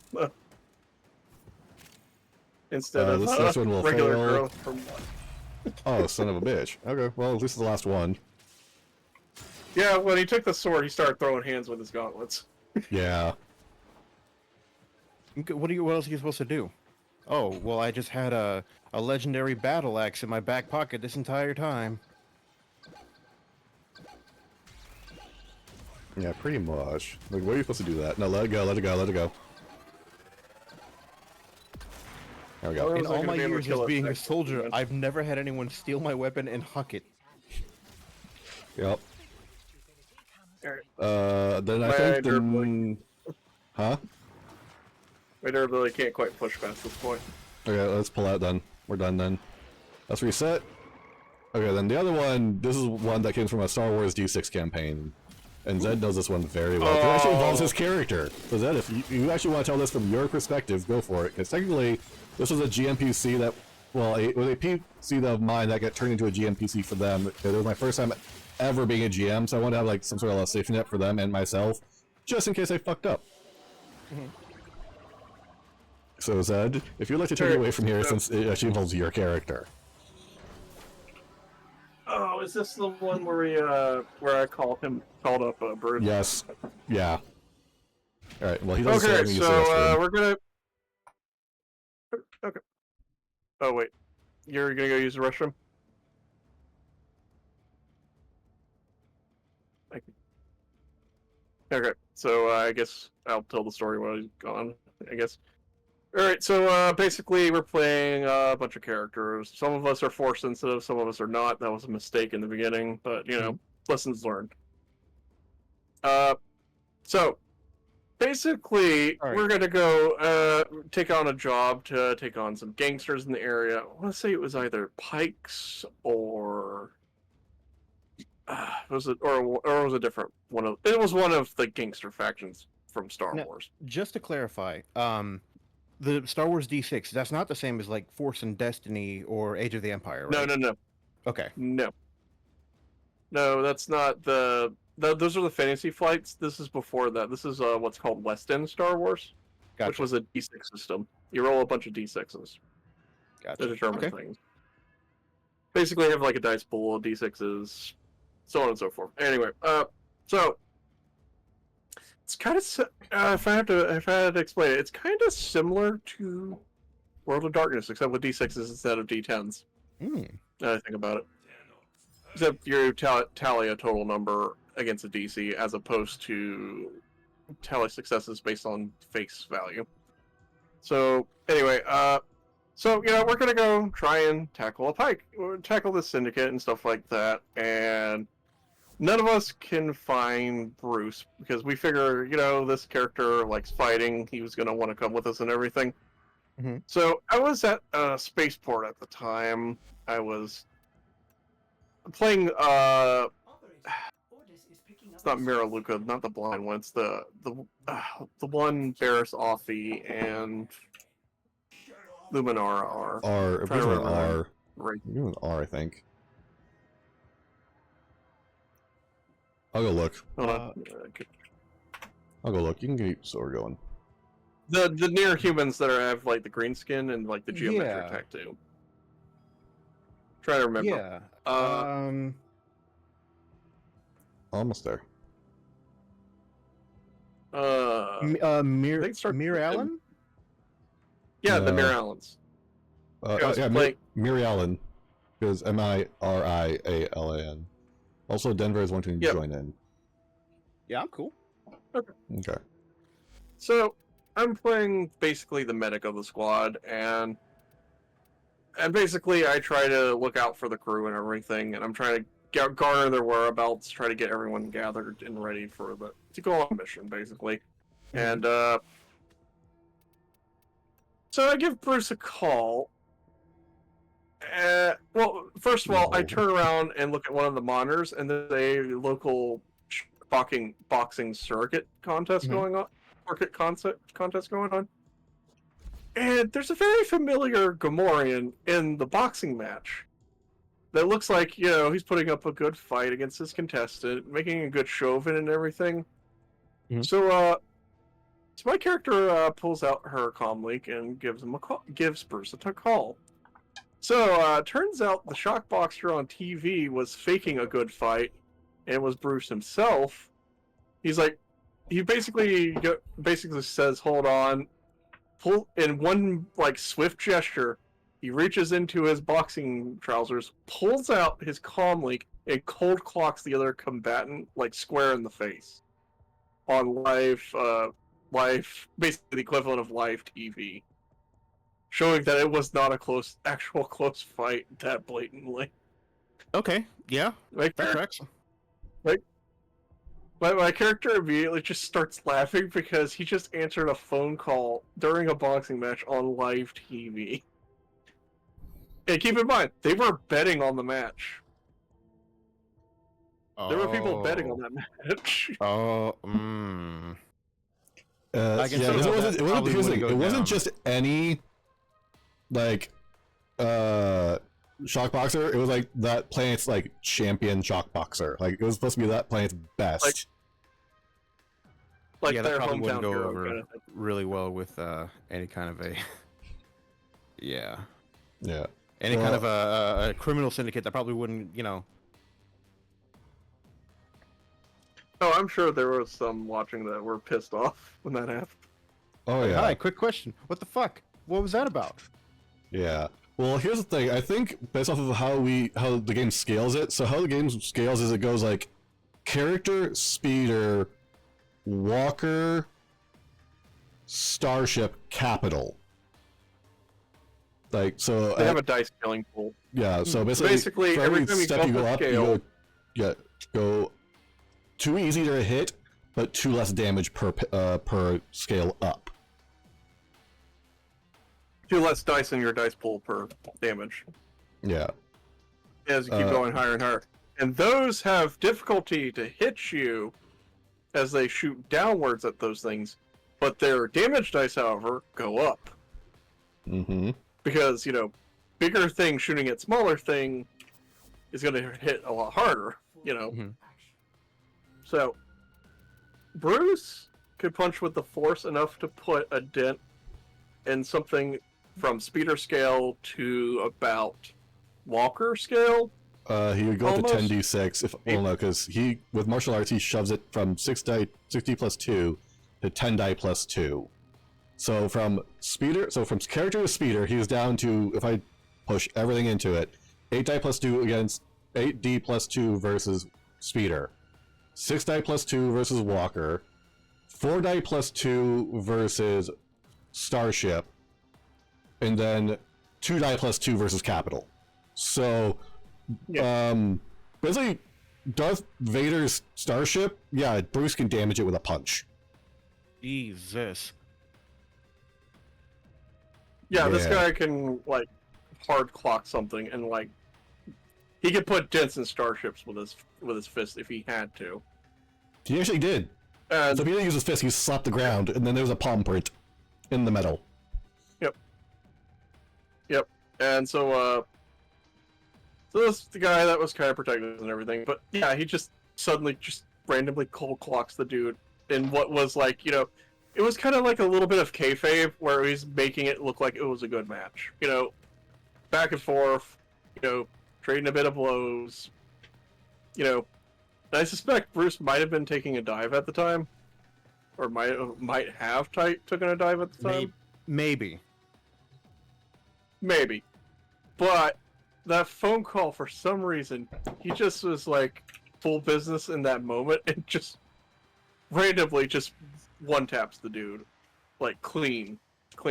instead of this one will regular fail. girl from. Oh, son of a bitch. Okay, well, at least it's the last one. Yeah, when he took the sword, he started throwing hands with his gauntlets. Yeah. What else are you supposed to do? Oh, well, I just had a legendary battle axe in my back pocket this entire time. Yeah, pretty much. Like, where are you supposed to do that? No, let it go, let it go, let it go. There we go. Well, In was I all gonna my be able to years kill as it being a next soldier, time? I've never had anyone steal my weapon and huck it. Yep. Alright. Then I My think durability- Huh? My durability can't quite push past this point. Okay, let's pull out then. We're done then. Let's reset. Okay, then the other one, this is one that came from a Star Wars D6 campaign. And Zed knows this one very well. It actually involves his character. So Zed, if you actually want to tell this from your perspective, go for it. Because technically, this was a GMPC that, well, it was a PC of mine that got turned into a GMPC for them. It was my first time ever being a GM, so I wanted to have like some sort of a safety net for them and myself, just in case I fucked up. So Zed, if you'd like to take it away from here, since it actually involves your character. Oh, is this the one where I called up Bruce? Yes. Yeah. All right. Well, he doesn't say Okay, anything to say so we're gonna. Okay. Oh wait, you're gonna go use the restroom? Thank you. Okay, so I guess I'll tell the story while he's gone. I guess. All right, so basically we're playing a bunch of characters. Some of us are force sensitive, some of us are not. That was a mistake in the beginning, but you know, lessons learned. So basically All right. we're gonna go take on a job to take on some gangsters in the area. I want to say it was either Pikes or was it or was a different one of it was one of the gangster factions from Star Now, Wars. just to clarify, the Star Wars D6, that's not the same as like Force and Destiny or Age of the Empire, No, right? no, no, Okay. no, no. That's not those are the fantasy flights. This is before that. This is what's called West End Star Wars, which Gotcha. was a D6 system. You roll a bunch of D6s Gotcha. to determine Okay. things. Basically, you have like a dice pool of D6s, so on and so forth. Anyway, so it's kind of if I had to explain it, it's kind of similar to World of Darkness, except with D6s instead of D10s. Hmm. Now I think about it, except you tally a total number against a DC as opposed to tally successes based on face value. So anyway, so you know we're gonna go try and tackle a pike, or tackle the syndicate and stuff like that, and none of us can find Bruce because we figure, you know, this character likes fighting. He was going to want to come with us and everything. Mhm. So I was at a spaceport at the time. I was playing. It's not Mira Luca, not the blind one. It's the one Barris Offie and Luminara are. R. Trying to Originally remember. R. Right. You're doing R, I think. I'll go look. Hold on. I'll go look. You can keep Sword going. The near humans that have like the green skin and like the geometric Yeah. tattoo. Try to remember. Yeah. Almost there. Mir I think it starts Mir with M. Allen? Yeah, the No. Mir Allens. Yeah, playing- Miri Allen. Because Mirialan. Also, Denver is wanting to Yep. join in. Yeah, I'm cool. Okay. So I'm playing basically the medic of the squad, and basically I try to look out for the crew and everything, and I'm trying to garner their whereabouts, try to get everyone gathered and ready for to go on a mission, basically. And so I give Bruce a call. Well, first of all, I turn around and look at one of the monitors, and there's a local boxing circuit contest going on. Circuit contest going on. And there's a very familiar Gamorrean in the boxing match that looks like, you know, he's putting up a good fight against his contestant, making a good show of it and everything. So my character pulls out her comm link and gives Bruce a call. So turns out the shockboxer on TV was faking a good fight, and it was Bruce himself. He's like, he basically says, "Hold on." Pull in one like swift gesture. He reaches into his boxing trousers, pulls out his comm link, and cold clocks the other combatant like square in the face on live, basically the equivalent of live TV. Showing that it was not a actual close fight that blatantly. Okay, yeah. Like, That tracks. my character immediately just starts laughing because he just answered a phone call during a boxing match on live TV. And keep in mind, they were betting on the match. There were people betting on that match. I can Yeah, see it how wasn't. that It wasn't. probably Here's the wouldn't thing, go it wasn't down. just any, like, shock boxer. It was like that planet's like champion shock boxer. Like it was supposed to be that planet's best. Like yeah, that their probably wouldn't hometown go hero over kind of thing. really well with any kind of a yeah Yeah. any kind of a criminal syndicate that probably wouldn't, you know, Oh, I'm sure there was some watching that were pissed off when that happened. Oh Hey, yeah. hi, quick question. What the fuck? What was that about? Yeah. Well, here's the thing. I think based off of how the game scales it. So how the game scales is it goes like character, speeder, walker, starship, capital. Like so. They have a dice scaling pool. Yeah. So Basically, for every every time you step go you go up a up, scale, you go too easy to hit, but too less damage per scale up. 2 less dice in your dice pool per damage Yeah. as you keep going higher and higher. And those have difficulty to hit you as they shoot downwards at those things, but their damage dice, however, go up. Mm-hmm. Because, bigger thing shooting at smaller thing is going to hit a lot harder, Mhm. So, Bruce could punch with the force enough to put a dent in something from speeder scale to about walker scale. He would go Almost. up to 10d6 if well no, because he with martial arts he shoves it from 6d plus 2 to 10 die plus 2. So from character to speeder, he's down to, if I push everything into it, 8 die plus 2 against 8d plus 2 versus speeder, 6 die plus 2 versus walker, 4 die plus 2 versus starship, and then 2 die plus 2 versus capital. So, basically, Darth Vader's starship, yeah, Bruce can damage it with a punch. Jesus. Yeah, this Yeah. guy can, hard clock something, and, he could put dents in starships with his fist if he had to. He actually did. And So if he didn't use his fist, he slapped the ground, and then there was a palm print in the metal. Yep. And so this the guy that was kind of protected and everything, but yeah, he just suddenly just randomly cold clocks the dude in what was it was kind of like a little bit of kayfabe where he's making it look like it was a good match. Back and forth, trading a bit of blows. And I suspect Bruce might have been taking a dive at the time, or might have taken a dive at the time. Maybe. Maybe. But that phone call, for some reason, he just was full business in that moment and just randomly just one taps the dude. Clean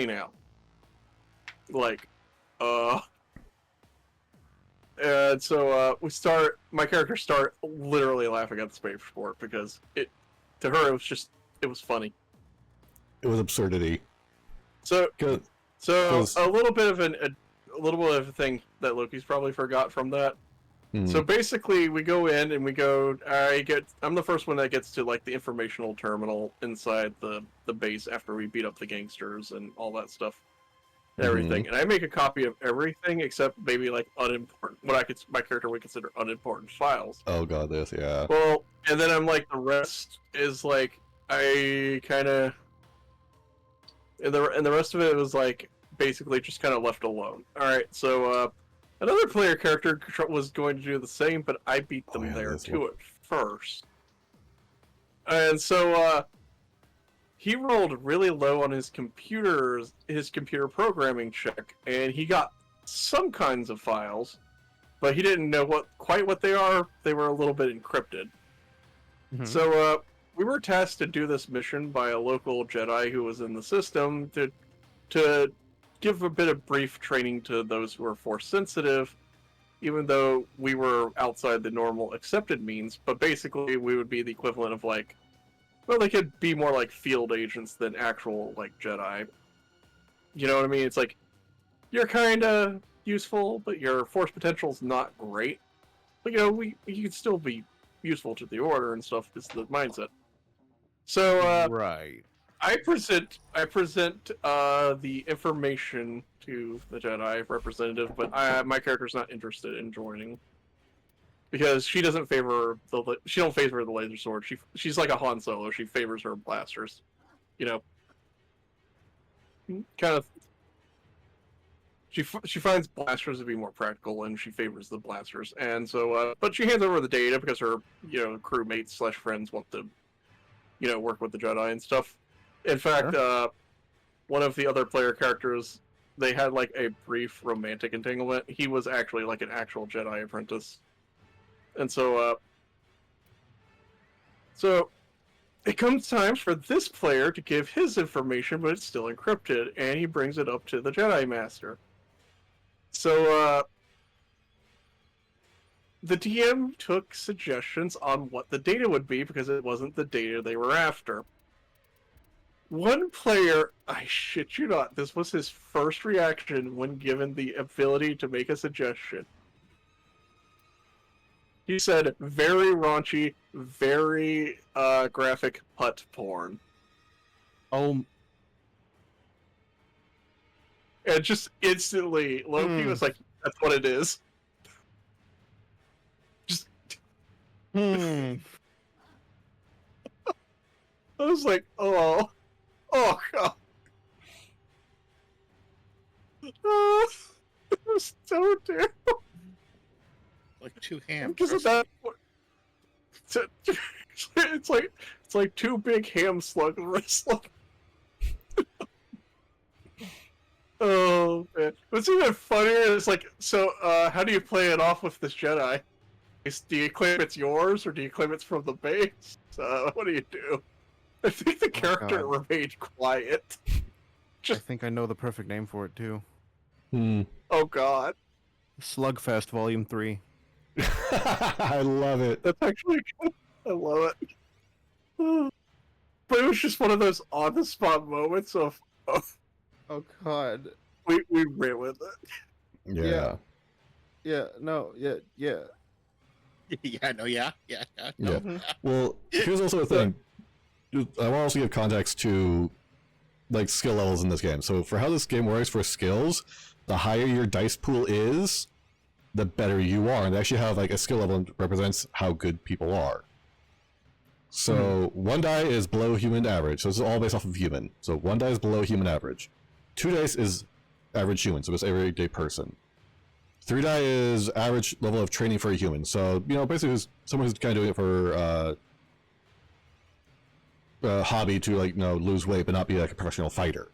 out. And so my characters start literally laughing at the spaceport because to her, it was funny. It was absurdity. So, Good. So 'Cause- a little bit of a thing that Loki's probably forgot from that. So basically, we go in and I'm the first one that gets to the informational terminal inside the base after we beat up the gangsters and all that stuff, and everything. And I make a copy of everything except maybe unimportant, my character would consider unimportant files. Oh god, this, yeah. Well, and then I'm the rest is I kind of. And the rest of it was basically just kind of left alone. All right, so another player character was going to do the same, but I beat them there to it first. And so he rolled really low on his computer programming check, and he got some kinds of files, but he didn't know quite what they are. They were a little bit encrypted. Mhm. So we were tasked to do this mission by a local Jedi who was in the system to give a bit of brief training to those who are force sensitive, even though we were outside the normal accepted means. But basically, we would be the equivalent of they could be more like field agents than actual Jedi. You know what I mean? It's you're kind of useful, but your force potential's not great. But you can still be useful to the Order and stuff. Is the mindset. So right. I present the information to the Jedi representative, but my character's not interested in joining because she doesn't favor the laser sword. She's like a Han Solo. She favors her blasters. Kind of. she finds blasters to be more practical, and she favors the blasters. And so, but she hands over the data because her crewmates / friends want to work with the Jedi and stuff. In fact, one of the other player characters, they had like a brief romantic entanglement. He was actually like an actual Jedi apprentice, and so it comes time for this player to give his information, but it's still encrypted, and he brings it up to the Jedi Master. So, the DM took suggestions on what the data would be, because it wasn't the data they were after. One player, I shit you not, this was his first reaction when given the ability to make a suggestion. He said, very raunchy, very graphic putt porn. Oh. And just instantly, Loki was like, that's what it is. Just... I was like, oh god. Oh, it was so terrible. Like two hams. Because of that, it's like two big ham slugs wrestling. Oh man, what's even funnier is like, so how do you play it off with this Jedi? Do you claim it's yours, or do you claim it's from the base? What do you do? I think the character remained quiet. I think I know the perfect name for it too. Oh god. Slugfest Volume 3. I love it. That's actually good. I love it. But it was just one of those on-the-spot moments of Oh god. we ran with it. Yeah. Yeah, no, yeah. Yeah, no, yeah. Yeah. Well, here's also a thing. I want to also give context to like skill levels in this game. So for how this game works for skills, the higher your dice pool is, the better you are. And they actually have like a skill level that represents how good people are. So one die is below human average. So this is all based off of human. So one die is below human average. 2 dice is average human, so it's everyday person. 3 die is average level of training for a human. So, basically who's someone who's kind of doing it for hobby to lose weight but not be like a professional fighter.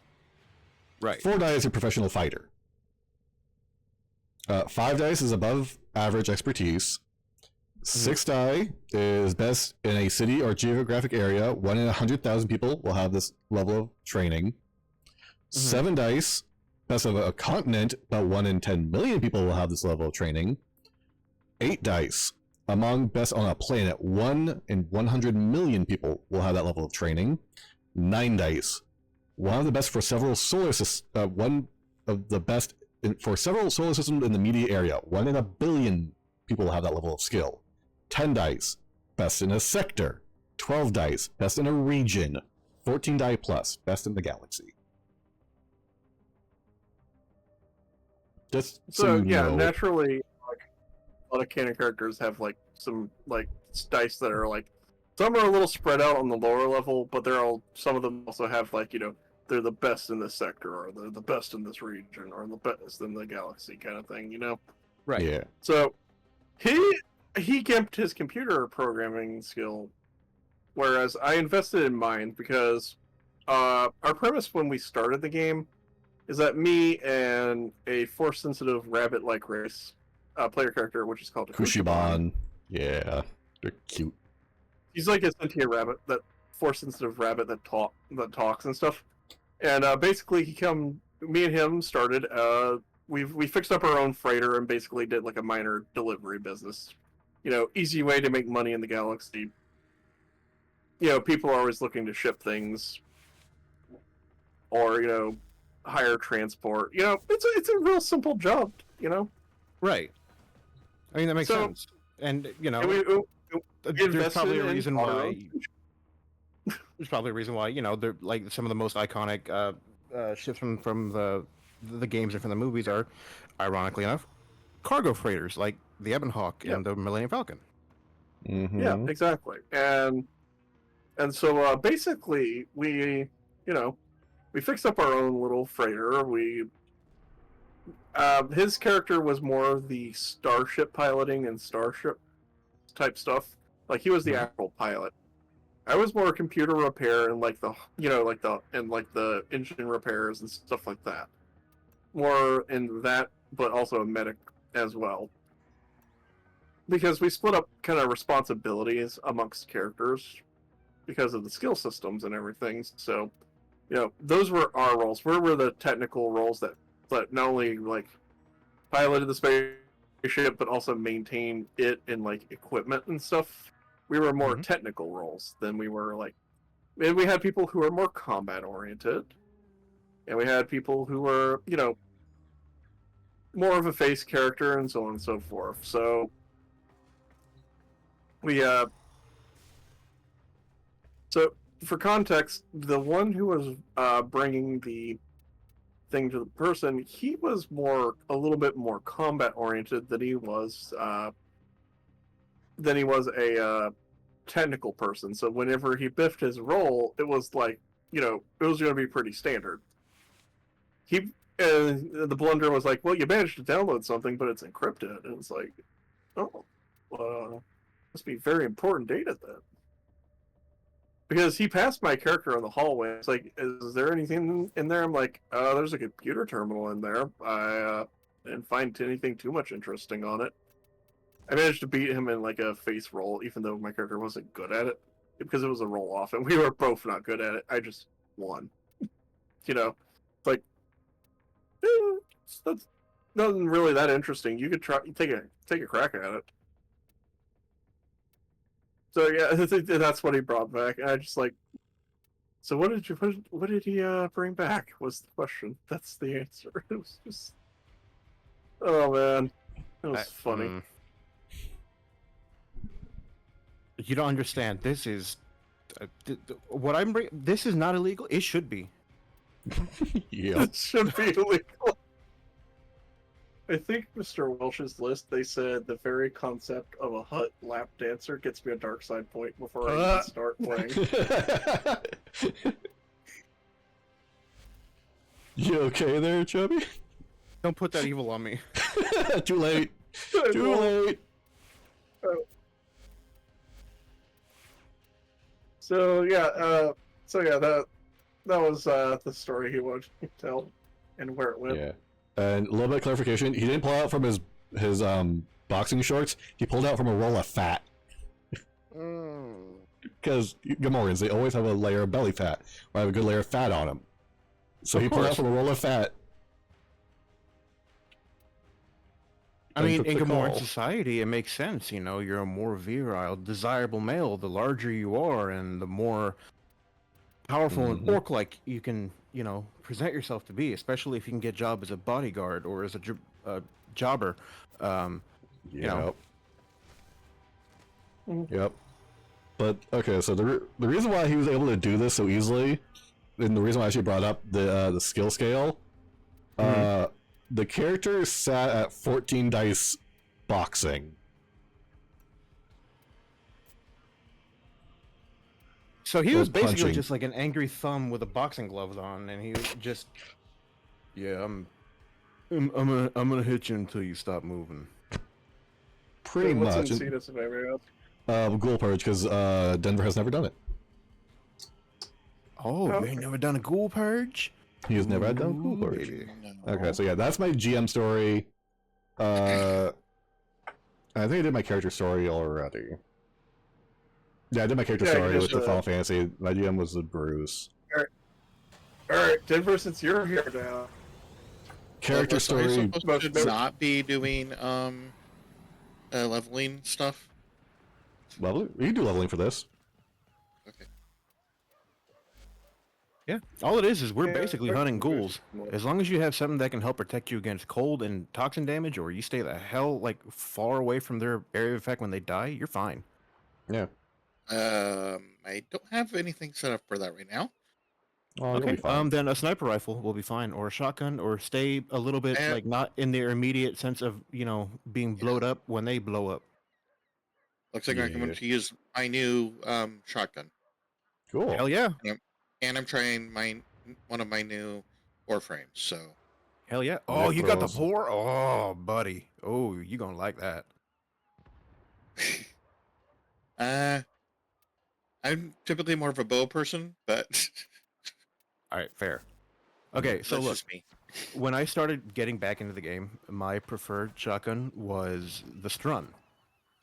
Right. 4 die is a professional fighter. 5 dice is above average expertise. 6 die is best in a city or geographic area. 1 in 100,000 people will have this level of training. 7 dice, best of a continent, but 1 in 10 million people will have this level of training. 8 dice, among best on a planet. 1 in 100 million people will have that level of training. 9 dice, one of the best for several solar systems. One of the best for several solar systems in the immediate area. 1 in a billion people will have that level of skill. 10 dice, best in a sector. 12 dice, best in a region. 14 die plus, best in the galaxy. Just So you yeah, know. naturally, like a lot of canon characters have like some dice that are like, some are a little spread out on the lower level, but some of them also have they're the best in this sector, or they're the best in this region, or the best in the galaxy kind of thing, Right. Yeah. So he gimped his computer programming skill, whereas I invested in mine because our premise when we started the game is that me and a force-sensitive rabbit-like race player character, which is called Kushiban. Yeah. They're cute. He's like a sentient rabbit, that force-sensitive rabbit that talks and stuff. And basically, me and him started. We fixed up our own freighter and basically did like a minor delivery business. Easy way to make money in the galaxy. People are always looking to ship things, or hire transport. It's a real simple job. Right. I mean, that makes sense. And, And we there's probably a invested in reason our why. own- There's probably a reason why, they're like some of the most iconic ships from the games and from the movies are, ironically enough, cargo freighters like the Ebon Hawk and the Millennium Falcon. Mm-hmm. Yeah, exactly. And so basically we fixed up our own little freighter. We his character was more the starship piloting and starship type stuff. Like he was the actual pilot. I was more computer repair and like the the engine repairs and stuff like that. More in that, but also a medic as well. Because we split up kind of responsibilities amongst characters because of the skill systems and everything. So, those were our roles. We were the technical roles that not only like piloted the spaceship but also maintained it and like equipment and stuff. We were more technical roles than we were like. And we had people who were more combat oriented, and we had people who were more of a face character and so on and so forth. So we so for context, the one who was bringing the thing to the person, he was a little bit more combat oriented than he was a technical person. So whenever he biffed his role, it was like it was going to be pretty standard. The blunder was like, well, you managed to download something, but it's encrypted, and it's like, oh, must be very important data then. Because he passed my character in the hallway. It's like, is there anything in there? I'm like, there's a computer terminal in there. I didn't find anything too much interesting on it. I managed to beat him in like a face roll, even though my character wasn't good at it, because it was a roll off, and we were both not good at it. I just won. Like, that's nothing really that interesting. You could take a crack at it. So yeah, that's what he brought back. And I just like, so what did he bring back? Was the question. That's the answer. It was just, oh man, it was funny. You don't understand. This is what I'm. This is not illegal. It should be. Yeah, it should be illegal. I think Mr. Welsh's list, they said the very concept of a hut lap dancer gets me a dark side point before I even start playing. You okay there, Chubby? Don't put that evil on me. Too late. Too late. So yeah, that was the story he wanted to tell and where it went. Yeah. And a little bit of clarification, he didn't pull out from his boxing shorts, he pulled out from a roll of fat. Because Gamorreans, they always have a layer of belly fat, or have a good layer of fat on them. So he pulled out from a roll of fat. I mean, in Gamoran society, it makes sense, you're a more virile, desirable male. The larger you are, and the more powerful and orc-like you can, present yourself to be, especially if you can get a job as a bodyguard or as a jobber. Yep. Yep. But okay, so the reason why he was able to do this so easily, and the reason why I actually brought up the skill scale, the character sat at 14 dice boxing. So he was basically just like an angry thumb with a boxing gloves on, and he was just, yeah, I'm gonna hit you until you stop moving. Pretty much. Ghoul Purge, because Denver has never done it. Oh, you ain't never done a Ghoul Purge? He has never done a Ghoul Purge. No. Okay, so yeah, that's my GM story. I think I did my character story already. Yeah, I did my character story with the Final Fantasy. My GM was the Bruce. Alright, Denver, since you're here now. Character story. Are you supposed to not be doing leveling stuff? Leveling? You can do leveling for this. Okay. Yeah, all it is we're basically hunting ghouls. As long as you have something that can help protect you against cold and toxin damage, or you stay the hell far away from their area of effect when they die, you're fine. Yeah. I don't have anything set up for that right now. Oh, okay. Then a sniper rifle will be fine, or a shotgun, or stay a little bit not in their immediate sense of being blowed up when they blow up. Looks like I'm going to use my new shotgun. Cool. Hell yeah. And I'm trying one of my new Warframes. So. Hell yeah. Oh, you got the Necros. boar? Oh, buddy. Oh, you gonna like that. I'm typically more of a bow person, but All right, fair. Okay, so that's look, just me. when I started getting back into the game, my preferred shotgun was the Strun.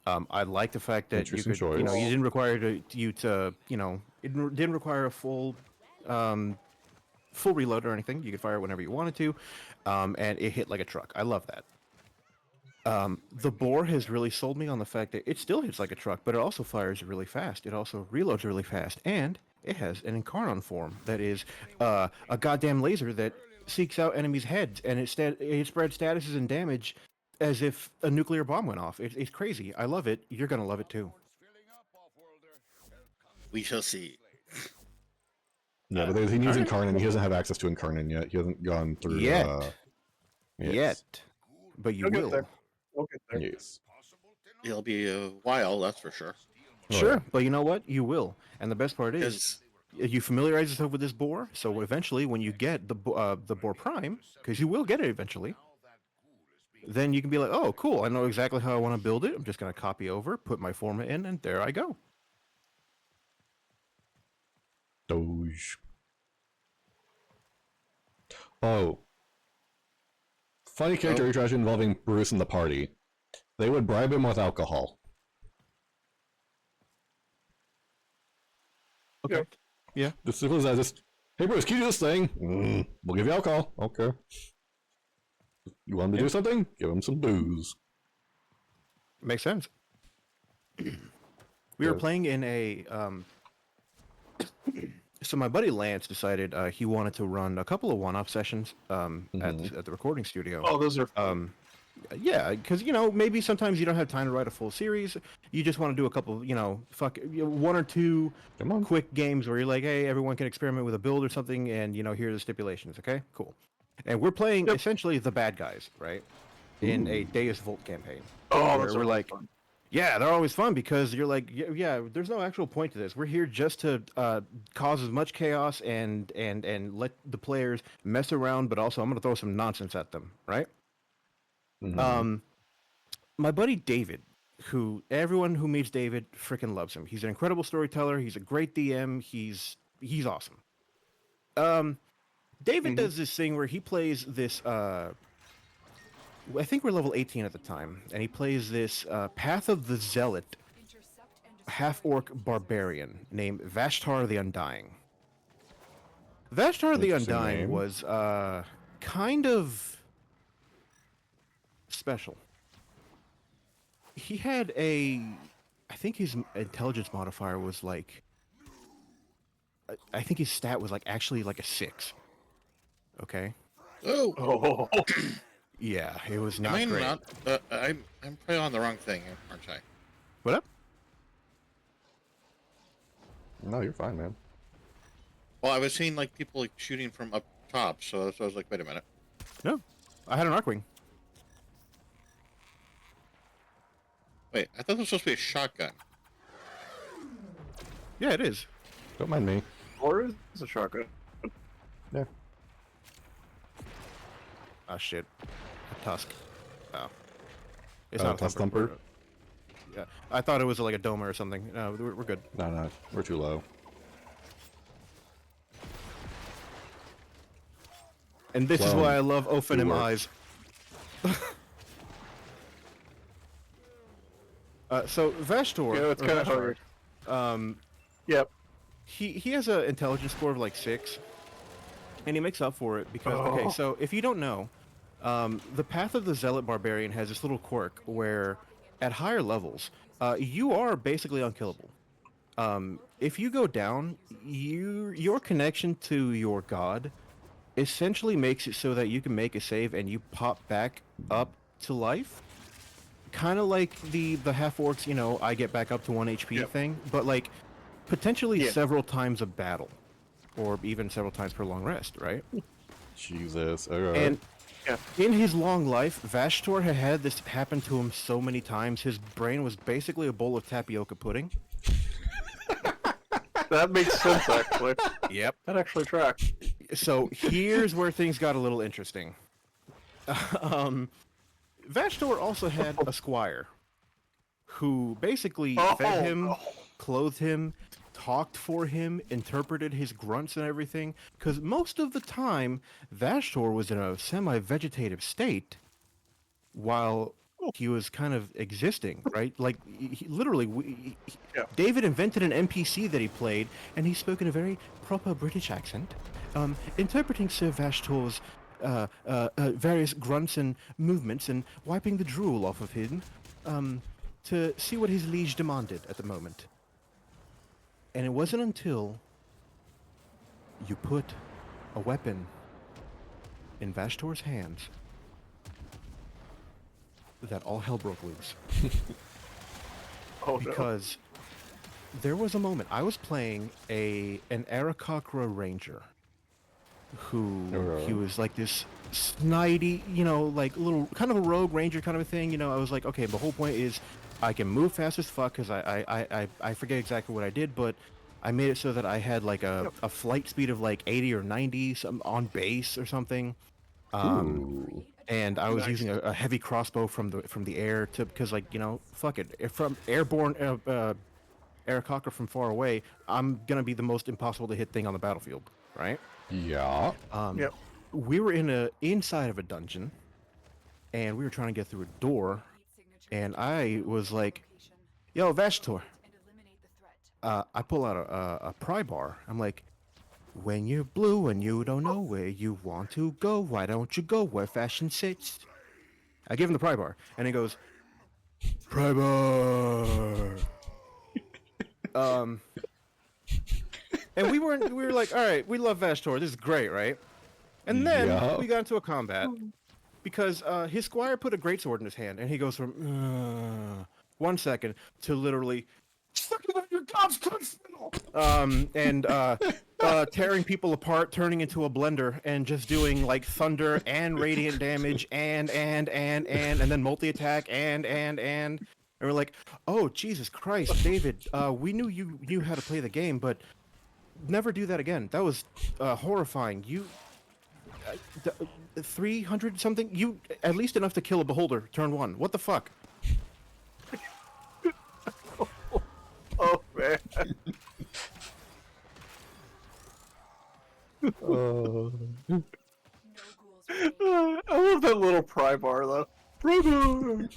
I like the fact that you Interesting could, you know, you choice. didn't require you to, you know, didn't require a full reload or anything. You could fire it whenever you wanted to, and it hit like a truck. I love that. The boar has really sold me on the fact that it still hits like a truck, but it also fires really fast. It also reloads really fast, and it has an Incarnon form that is a goddamn laser that seeks out enemies' heads, and it spreads statuses and damage as if a nuclear bomb went off. It's crazy. I love it. You're gonna love it too. We shall see. Yeah, but he needs alright. Incarnate. He doesn't have access to Incarnate yet. He hasn't gone through. Yet. Yes. Yet, but you You'll get will. there. We'll get there. Yes. It'll be a while, that's for sure. Sure, Right. but you know what? You will. And the best part is, Because you familiarize yourself with this boar, so eventually when you get the boar prime, because you will get it eventually, then you can be like, oh, cool, I know exactly how I want to build it. I'm just going to copy over, put my forma in, and there I go. Doge. Oh. Funny character interaction involving Bruce and the party. They would bribe him with alcohol. Okay. Yeah. As simple as that. Just, hey Bruce, can you do this thing? We'll give you alcohol. Okay. You want him to do something? Give him some booze. Makes sense. We were playing in a so my buddy Lance decided he wanted to run a couple of one-off sessions at the recording studio. Oh, those are fun. Yeah, because you know maybe sometimes you don't have time to write a full series. You just want to do a couple, you know, one or two Come on. quick games where you're like, hey, everyone can experiment with a build or something, and you know here are the stipulations. Okay, cool. And we're playing essentially the bad guys, right? In a Deus Volt campaign. Oh, where those we're are like, fun. yeah, they're always fun because you're like, yeah, there's no actual point to this. We're here just to cause as much chaos and let the players mess around, but also I'm gonna throw some nonsense at them, right? My buddy David, who everyone who meets David freaking loves him. He's an incredible storyteller. He's a great DM. He's awesome. David does this thing where he plays this. I think we're level 18 at the time, and he plays this Path of the Zealot half-orc barbarian named Vashtar the Undying. Vashtar the Interesting Undying name. was kind of special. He had I think his intelligence modifier was like, I think his stat was like actually like a 6. Okay. oh, Oh, Yeah, it was am not I great. not? I'm probably on the wrong thing, aren't I? What up? No, you're fine, man. Well, I was seeing like people like shooting from up top, so I was like, wait a minute. No, I had an Arcwing. Wait, I thought this was supposed to be a shotgun. Yeah, it is. Don't mind me. or is a shotgun? Yeah. Oh shit, a tusk. Oh, it's Oh, not a tusk thumper. thumper? Yeah, I thought it was like a dome or something. No, we're good. No, we're too low. And this is Clone. why I love Ophanim work. eyes. So Vashtor. Yeah, it's or kind of Vashtar, hard. Yep. he has an intelligence score of like 6, and he makes up for it because okay, Oh. so if you don't know, the Path of the Zealot Barbarian has this little quirk where at higher levels, you are basically unkillable. If you go down, your connection to your god essentially makes it so that you can make a save and you pop back up to life. Kind of like the half orcs, you know, I get back up to 1 HP Yep. thing, but like potentially Yeah. several times a battle, or even several times per long rest, right? Jesus. Alright. And Yeah. in his long life, Vashtor had had this happen to him so many times. His brain was basically a bowl of tapioca pudding. That makes sense, actually. Yep. That actually tracks. So here's where things got a little interesting. um, Vashtor also had a squire who basically fed Oh, him, no. clothed him, talked for him, interpreted his grunts and everything. Because most of the time, Vashtor was in a semi-vegetative state while he was kind of existing, right? Like, literally, Yeah. David invented an NPC that he played, and he spoke in a very proper British accent, interpreting Sir Vashtor's various grunts and movements and wiping the drool off of him to see what his liege demanded at the moment. And it wasn't until you put a weapon in Vashtor's hands that all hell broke loose. Oh, no. Because there was a moment I was playing an Aarakocra ranger who he was like this snidey, like little kind of a rogue ranger kind of a thing. I was like, okay, the whole point is I can move fast as fuck because I forget exactly what I did, but I made it so that I had like a flight speed of like 80 or 90 some on base or something. Ooh. And I was Nice. using a heavy crossbow from the air to because like fuck it, if from airborne Aarakocra from far away, I'm gonna be the most impossible to hit thing on the battlefield, right? Yeah. Yep. We were inside of a dungeon, and we were trying to get through a door, and I was like, "Yo, Vashtor." I pull out a pry bar. I'm like, "When you're blue and you don't know where you want to go, why don't you go where fashion sits?" I give him the pry bar, and he goes, "Pry bar." And we were like, all right, we love Vashtor. This is great, right? And then Yeah. we got into a combat because his squire put a greatsword in his hand, and he goes from 1 second to literally sucking on your god's crucible, and tearing people apart, turning into a blender, and just doing like thunder and radiant damage, and then multi attack, and we're like, oh Jesus Christ, David, we knew you knew how to play the game, but never do that again. That was horrifying. You 300 something? You at least enough to kill a beholder turn 1. What the fuck? Oh, man. I love that little pry bar, though. Pry bar!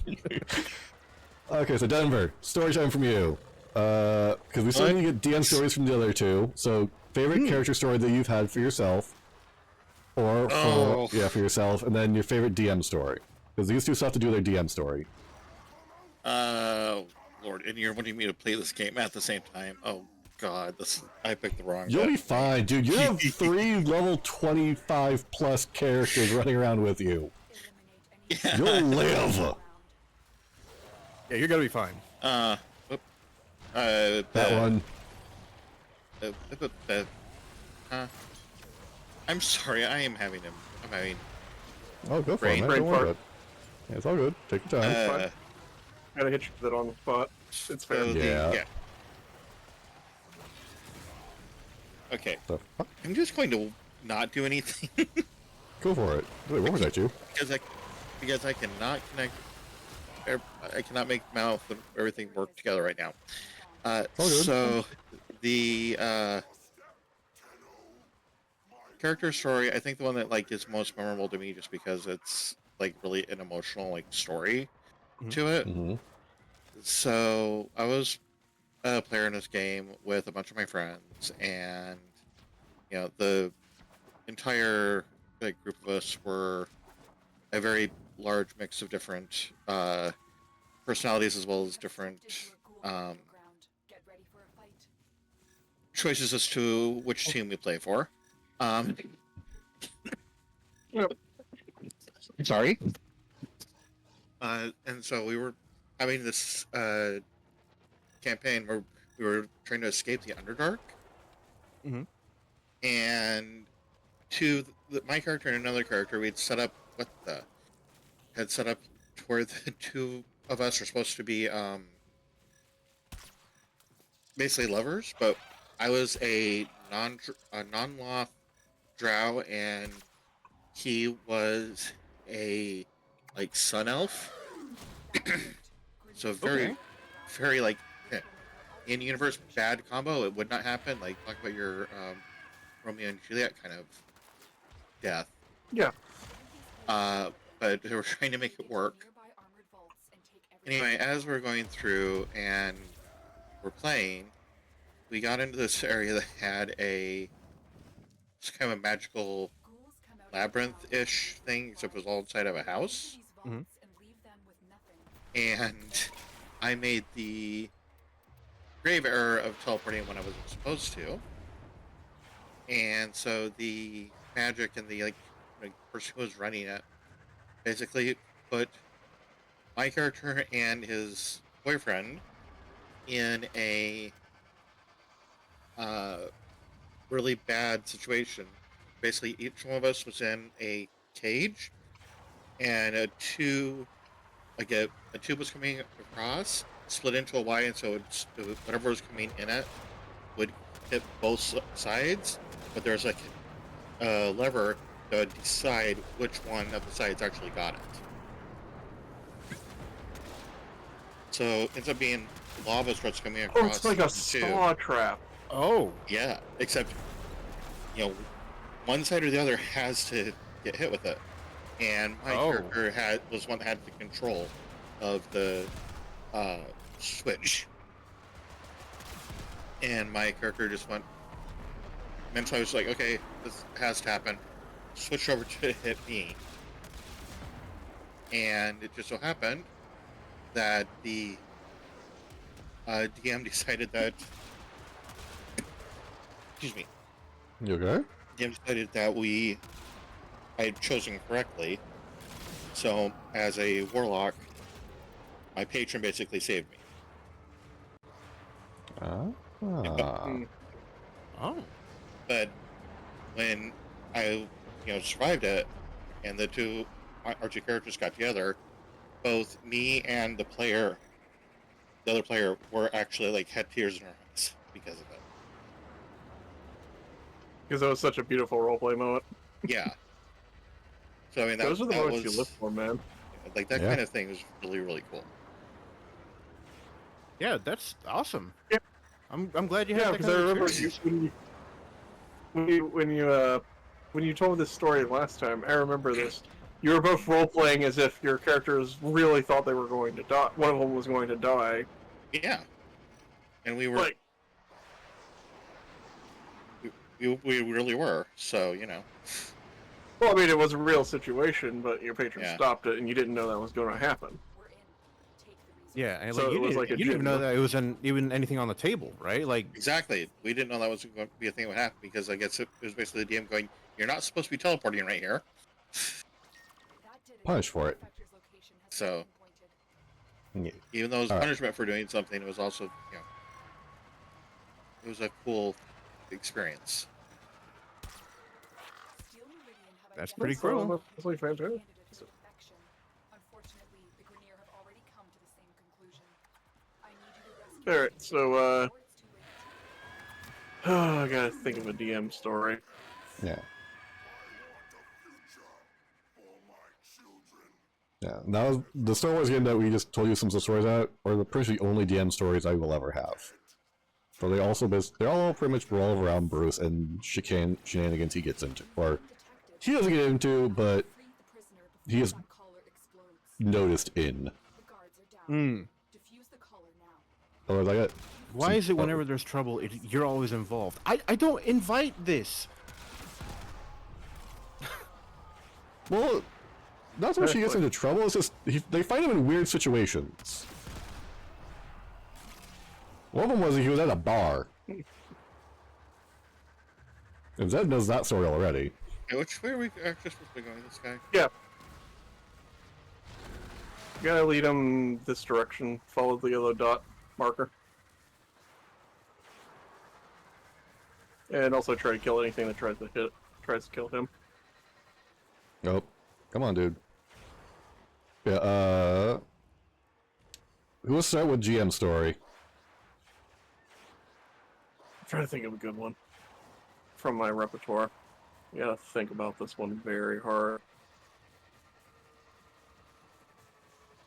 Okay, so Denver, story time from you. Because we still need to get DM stories from the other two. So, favorite character story that you've had for yourself, or for for yourself, and then your favorite DM story. Because these two still have to do their DM story. Lord, and you're wanting me to play this game at the same time. Oh God, I picked the wrong. You'll be fine, dude. You have 3 level 25 plus characters running around with you. Yeah. You'll live. Yeah, you're gonna be fine. That one. I'm sorry, I'm having. Oh, go for it, Brain man. fart. Don't worry about it. Yeah, it's all good. Take your time. fine. Gotta hit you with it on the spot. It's fair. Yeah. Okay, The fuck? I'm just going to not do anything Go for it. Wait, what was that, you? because I cannot connect. I cannot make mouth and everything work together right now. All good. So the character story, I think the one that like is most memorable to me, just because it's like really an emotional like story to it. Mm-hmm. So I was a player in this game with a bunch of my friends, and the entire group of us were a very large mix of different personalities, as well as different choices as to which team we play for. Sorry. And so we were having this campaign where we were trying to escape the Underdark. Mhm. And my character and another character, we'd set up had set up where the two of us are supposed to be basically lovers, but I was a non-loth drow, and he was a like sun elf. So Okay. very like in universe bad combo. It would not happen. Like talk about your Romeo and Juliet kind of death. Yeah. But they were trying to make it work. Anyway, as we're going through and we're playing, we got into this area that had it's kind of a magical labyrinth-ish thing, except it was all inside of a house. Mm-hmm. And I made the grave error of teleporting when I wasn't supposed to. And so the magic and the person who was running it basically put my character and his boyfriend in a uh, really bad situation. Basically, each one of us was in a cage, and a tube was coming across, split into a Y, and so whatever was coming in it would hit both sides. But there's like a lever that would decide which one of the sides actually got it. So it ends up being lava starts coming across. Oh, it's like a the saw trap. Oh. Yeah, except one side or the other has to get hit with it, and my character was one that had the control of the switch, and my character just went. Mentally, I was like, okay, this has to happen. Switch over to hit me, and it just so happened that the DM decided that. Excuse me. You okay? DM decided that I had chosen correctly. So, as a warlock, my patron basically saved me. Mm. Oh. But when I, survived it, and our two characters got together, both me and the other player, were actually had tears in our eyes because of it. Because that was such a beautiful roleplay moment. Yeah. So I mean, Those are the that moments was you live for, man. like that kind of thing was really really cool. Yeah, that's awesome. Yeah. I'm glad you had Yeah, that because kind I of remember experience. when you told this story last time. I remember this. You were both role playing as if your characters really thought they were going to die. One of them was going to die. Yeah. And we were Like, we really were. So well, I mean, it was a real situation, but your patron Yeah. stopped it, and you didn't know that was going to happen. Yeah, and So it was like a you didn't even know genuine- that it was even anything on the table, right? Like, Exactly. We didn't know that was going to be a thing that would happen because I guess it was basically the DM going, "You're not supposed to be teleporting right here." Punish for it. So Yeah. even though it was All right. punishment for doing something, it was also it was a cool experience. that's pretty That's cool. honestly fantastic. Alright, so, I gotta think of a DM story. Yeah. Yeah. Now the Star Wars game that we just told you some of the stories out are the pretty only DM stories I will ever have. So they're all pretty much revolve around Bruce and shenanigans he gets into, or he doesn't get into, but he is noticed in. Mm. Otherwise, I got. Why is it whenever there's trouble, you're always involved? I don't invite this. Well, not so much he gets into trouble. It's just they find him in weird situations. One of them was he was at a bar. And Zed knows that story already. Okay, which way are we actually supposed to be going? This guy? Yeah. You gotta lead him this direction. Follow the yellow dot marker. And also try to kill anything that tries to kill him. Nope. Come on, dude. Yeah, who will start with GM story? I'm trying to think of a good one from my repertoire. You gotta think about this one very hard.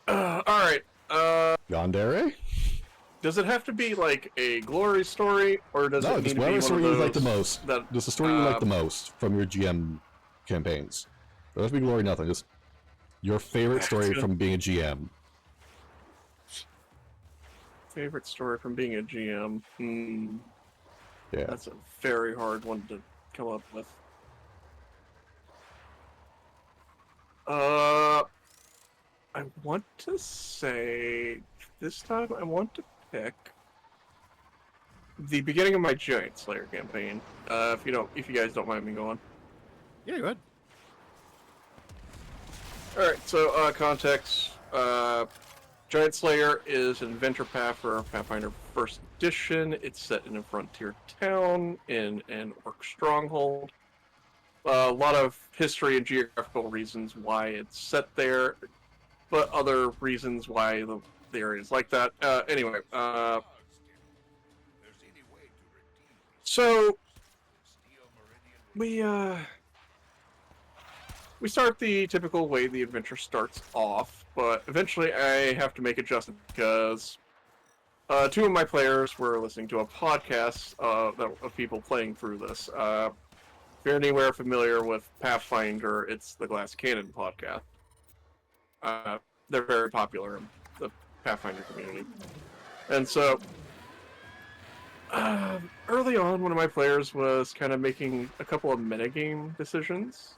Alright, Yandere? does it have to be like a glory story, or does No, it need just to be whatever one story of you like the those most. that, Just the story you like the most from your GM campaigns. Don't have to be glory, nothing. Just your favorite story from being a GM. favorite story from being a GM? Yeah. That's a very hard one to come up with. I want to say this time I want to pick the beginning of my Giant Slayer campaign. If you guys don't mind me going. Yeah, go ahead. All right. So context. Giant Slayer is an adventure path for Pathfinder First Edition. It's set in a frontier town in an orc stronghold. A lot of history and geographical reasons why it's set there, but other reasons why the area is like that. Anyway, so we start the typical way the adventure starts off, but eventually I have to make adjustments because two of my players were listening to a podcast of people playing through this. If you're anywhere familiar with Pathfinder, it's the Glass Cannon podcast. They're very popular in the Pathfinder community. And so, early on, one of my players was kind of making a couple of metagame decisions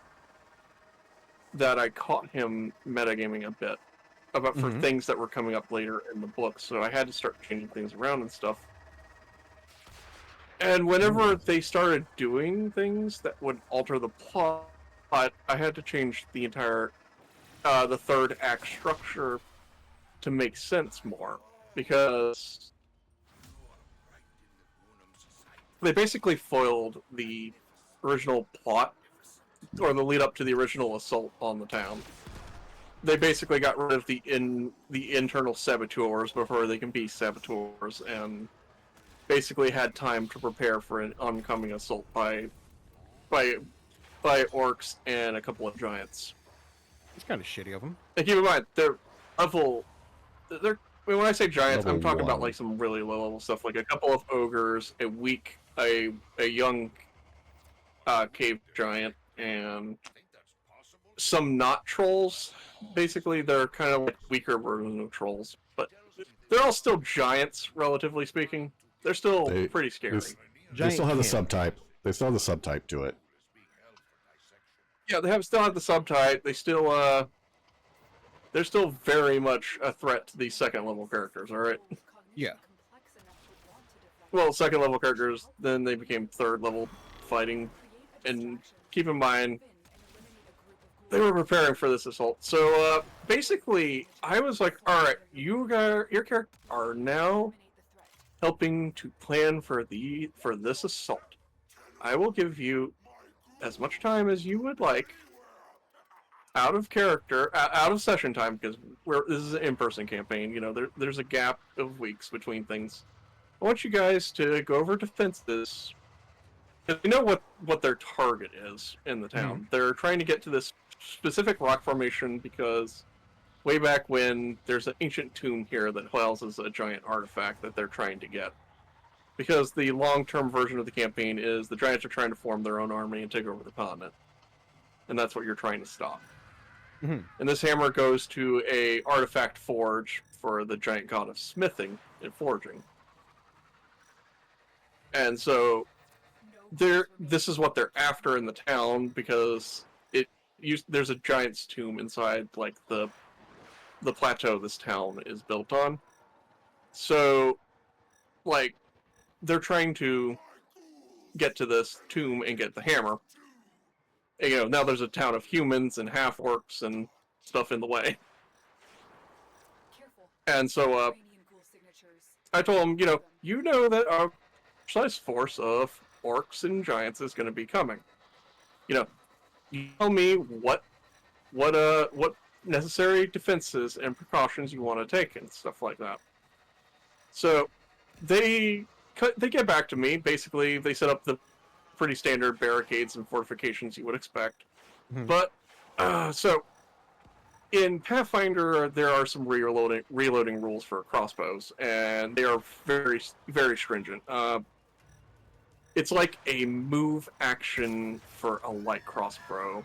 that I caught him metagaming a bit about for things that were coming up later in the book. So I had to start changing things around and stuff. And whenever they started doing things that would alter the plot, I had to change the entire the third act structure to make sense more, because they basically foiled the original plot, or the lead up to the original assault on the town. They basically got rid of the internal saboteurs before they can be saboteurs, and basically had time to prepare for an oncoming assault by orcs and a couple of giants. It's kind of shitty of them. And keep in mind, they're level. When I say giants, Level I'm talking about 1. like some really low level stuff, like a couple of ogres, a young cave giant, and some not trolls. Basically, they're kind of like weaker versions of trolls, but they're all still giants, relatively speaking. They're still pretty scary. They still have the subtype. They still have the subtype to it. Yeah, still have the subtype. They're still very much a threat to the second level characters. All right. Yeah. Well, second level characters, then they became third level fighting, and keep in mind they were preparing for this assault. So basically, I was like, all right, your character are now helping to plan for this assault. I will give you as much time as you would like out of character, out of session time, because this is an in-person campaign. You know, there's a gap of weeks between things. I want you guys to go over defenses. You know what their target is in the town. They're trying to get to this specific rock formation because way back when, there's an ancient tomb here that houses a giant artifact that they're trying to get. Because the long-term version of the campaign is the giants are trying to form their own army and take over the continent. And that's what you're trying to stop. And this hammer goes to a artifact forge for the giant god of smithing and forging. And so this is what they're after in the town, because there's a giant's tomb inside like the plateau this town is built on. So like they're trying to get to this tomb and get the hammer. And, you know, now there's a town of humans and half orcs and stuff in the way. And so I told them, you know that our precise force of orcs and giants is going to be coming. You tell me what necessary defenses and precautions you want to take and stuff like that. So they get back to me. Basically, they set up the pretty standard barricades and fortifications you would expect. But so in Pathfinder, there are some reloading rules for crossbows, and they are very, very stringent. It's like a move action for a light crossbow,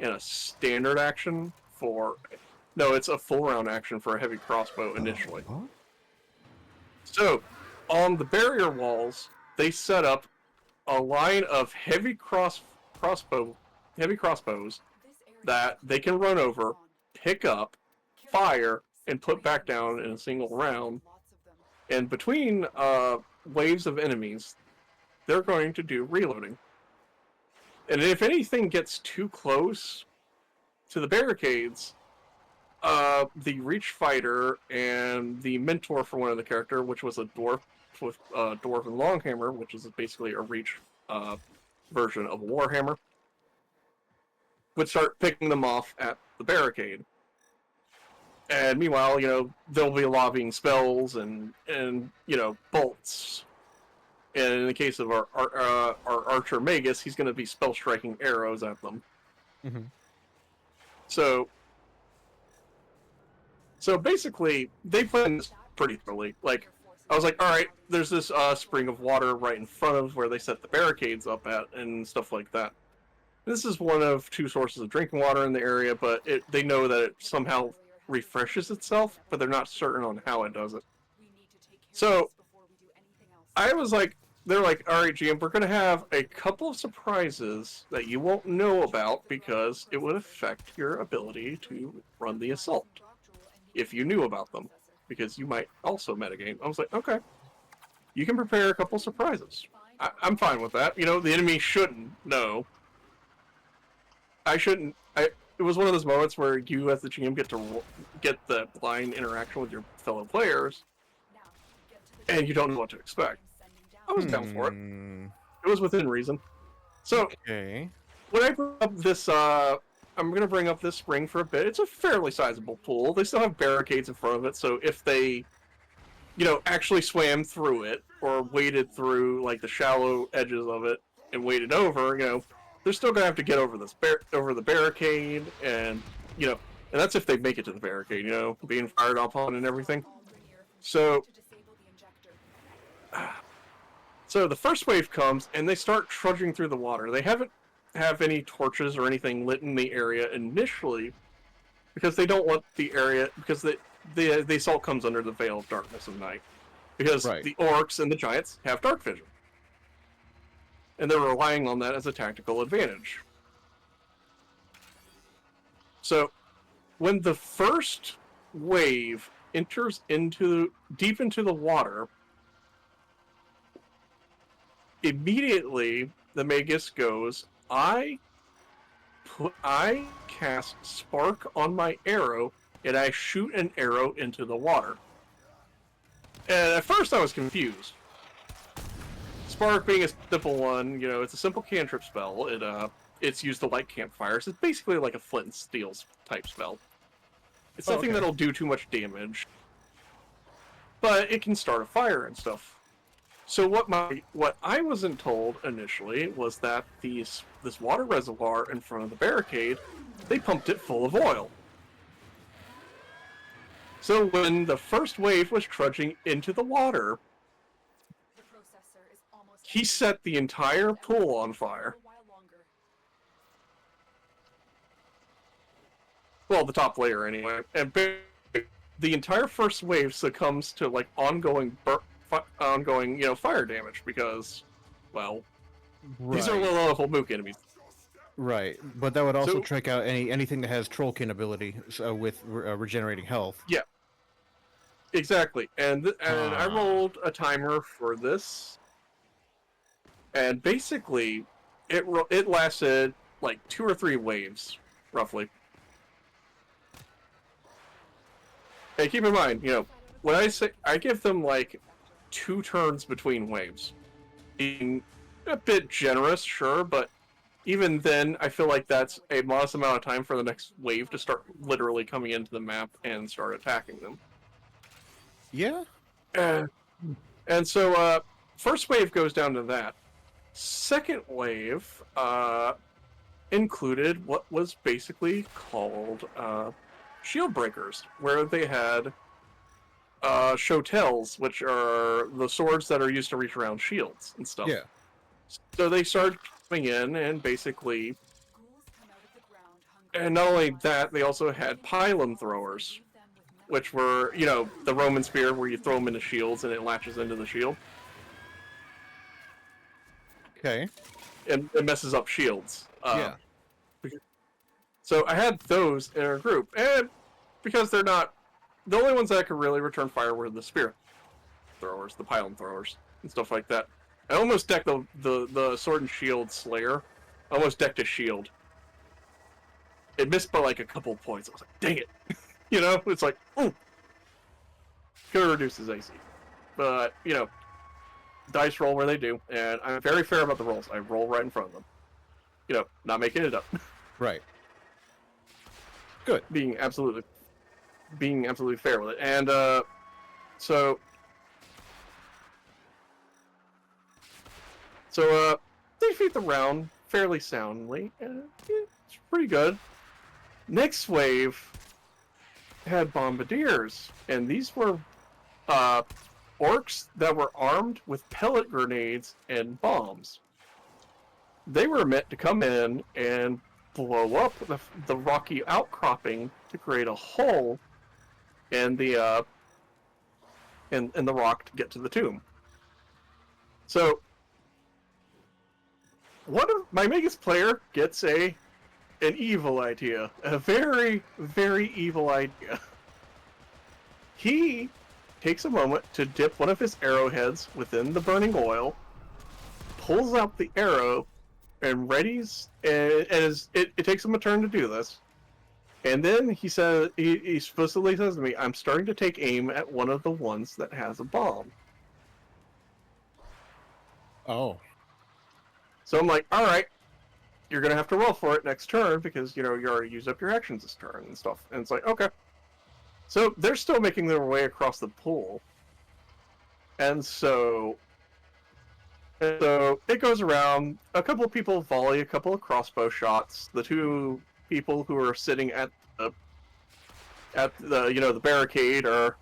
and a standard action for... No, it's a full round action for a heavy crossbow initially. Huh? So, on the barrier walls, they set up a line of heavy crossbows that they can run over, pick up, fire, and put back down in a single round. And between waves of enemies, they're going to do reloading. And if anything gets too close to the barricades, the Reach Fighter and the mentor for one of the character, which was a dwarf with Dwarven Longhammer, which is basically a Reach version of a Warhammer, would start picking them off at the barricade. And meanwhile, they'll be lobbing spells and bolts. And in the case of our Archer Magus, he's going to be spell striking arrows at them. Mm-hmm. So basically, they planned this pretty thoroughly. Like, I was like, all right, there's this spring of water right in front of where they set the barricades up at and stuff like that. This is one of 2 sources of drinking water in the area, but they know that it somehow refreshes itself, but they're not certain on how it does it. So I was like, they're like, all right, GM, we're going to have a couple of surprises that you won't know about because it would affect your ability to run the assault if you knew about them, because you might also metagame. I was like, okay, you can prepare a couple surprises. I'm fine with that. The enemy shouldn't know. I shouldn't. It was one of those moments where you, as the GM, get the blind interaction with your fellow players, and you don't know what to expect. I was down for it. It was within reason. So, Okay. when I bring up this, I'm going to bring up this spring for a bit. It's a fairly sizable pool. They still have barricades in front of it, so if they, actually swam through it, or waded through, like, the shallow edges of it, and waded over, they're still going to have to get over over the barricade, and, and that's if they make it to the barricade, being fired upon and everything. So the first wave comes, and they start trudging through the water. They haven't have any torches or anything lit in the area initially, because they don't want the area, because the assault comes under the veil of darkness of night. Because the orcs and the giants have dark vision. And they're relying on that as a tactical advantage. So, when the first wave enters deep into the water, immediately the Magus goes, I cast Spark on my arrow, and I shoot an arrow into the water. And at first I was confused. Spark being a simple one, it's a simple cantrip spell. It's used to light campfires. It's basically like a flint and steel type spell. It's nothing that'll do too much damage, but it can start a fire and stuff. So what I wasn't told initially was that this water reservoir in front of the barricade, they pumped it full of oil. So when the first wave was trudging into the water, he set the entire pool on fire. Well, the top layer anyway. And the entire first wave succumbs to like ongoing fire damage because, well, these are low-level mook enemies. Right, but that would also trick out anything that has Trollkin ability with regenerating health. Yeah, exactly. And I rolled a timer for this, and basically, it lasted like 2 or 3 waves, roughly. And keep in mind, when I say I give them like 2 turns between waves, being a bit generous, sure, but even then, I feel like that's a modest amount of time for the next wave to start literally coming into the map and start attacking them. Yeah. And so, first wave goes down to that. Second wave included what was basically called shield breakers, where they had shotels, which are the swords that are used to reach around shields and stuff. Yeah. So they started coming in and basically, and not only that, they also had pylon throwers, which were, you know, the Roman spear where you throw them into shields and it latches into the shield. Okay. And it messes up shields. Yeah. So I had those in our group, and because they're not, the only ones that could really return fire were the spear throwers, the pylon throwers, and stuff like that. I almost decked the sword and shield slayer. I almost decked a shield. It missed by like a couple points. I was like, dang it. You know, it's like, ooh. Could have reduced his AC. But, you know, dice roll where they do, and I'm very fair about the rolls. I roll right in front of them. You know, not making it up. Right. Good. being absolutely fair with it. And so they defeat the round fairly soundly, and it's pretty good. Next wave had bombardiers, and these were orcs that were armed with pellet grenades and bombs. They were meant to come in and blow up the rocky outcropping to create a hole in the in the rock to get to the tomb. So one of my biggest player gets an evil idea, a very, very evil idea. He takes a moment to dip one of his arrowheads within the burning oil, pulls out the arrow, and readies, and it takes him a turn to do this. And then he says, he explicitly says to me, I'm starting to take aim at one of the ones that has a bomb. Oh. So I'm like, alright, you're gonna have to roll for it next turn because, you know, you already used up your actions this turn and stuff. And it's like, okay. So they're still making their way across the pool. And so it goes around, a couple of people volley a couple of crossbow shots. The two people who are sitting at the you know, the barricade are,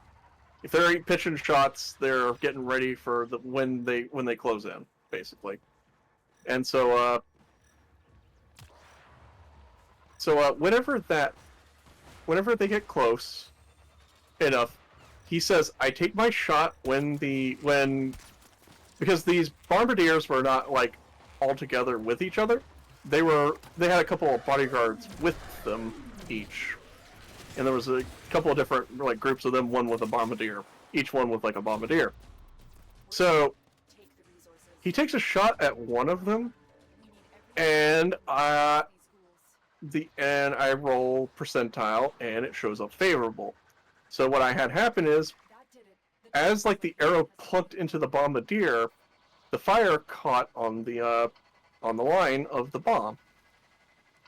if they're pitching shots, they're getting ready for the when they close in, basically. And so whenever they get close enough, he says, I take my shot when because these bombardiers were not like all together with each other. They had a couple of bodyguards with them each. And there was a couple of different like groups of them, one with a bombardier, each one with like a bombardier. So he takes a shot at one of them, and I roll percentile, and it shows up favorable. So what I had happen is, as like the arrow plunked into the bombardier, the fire caught on the line of the bomb,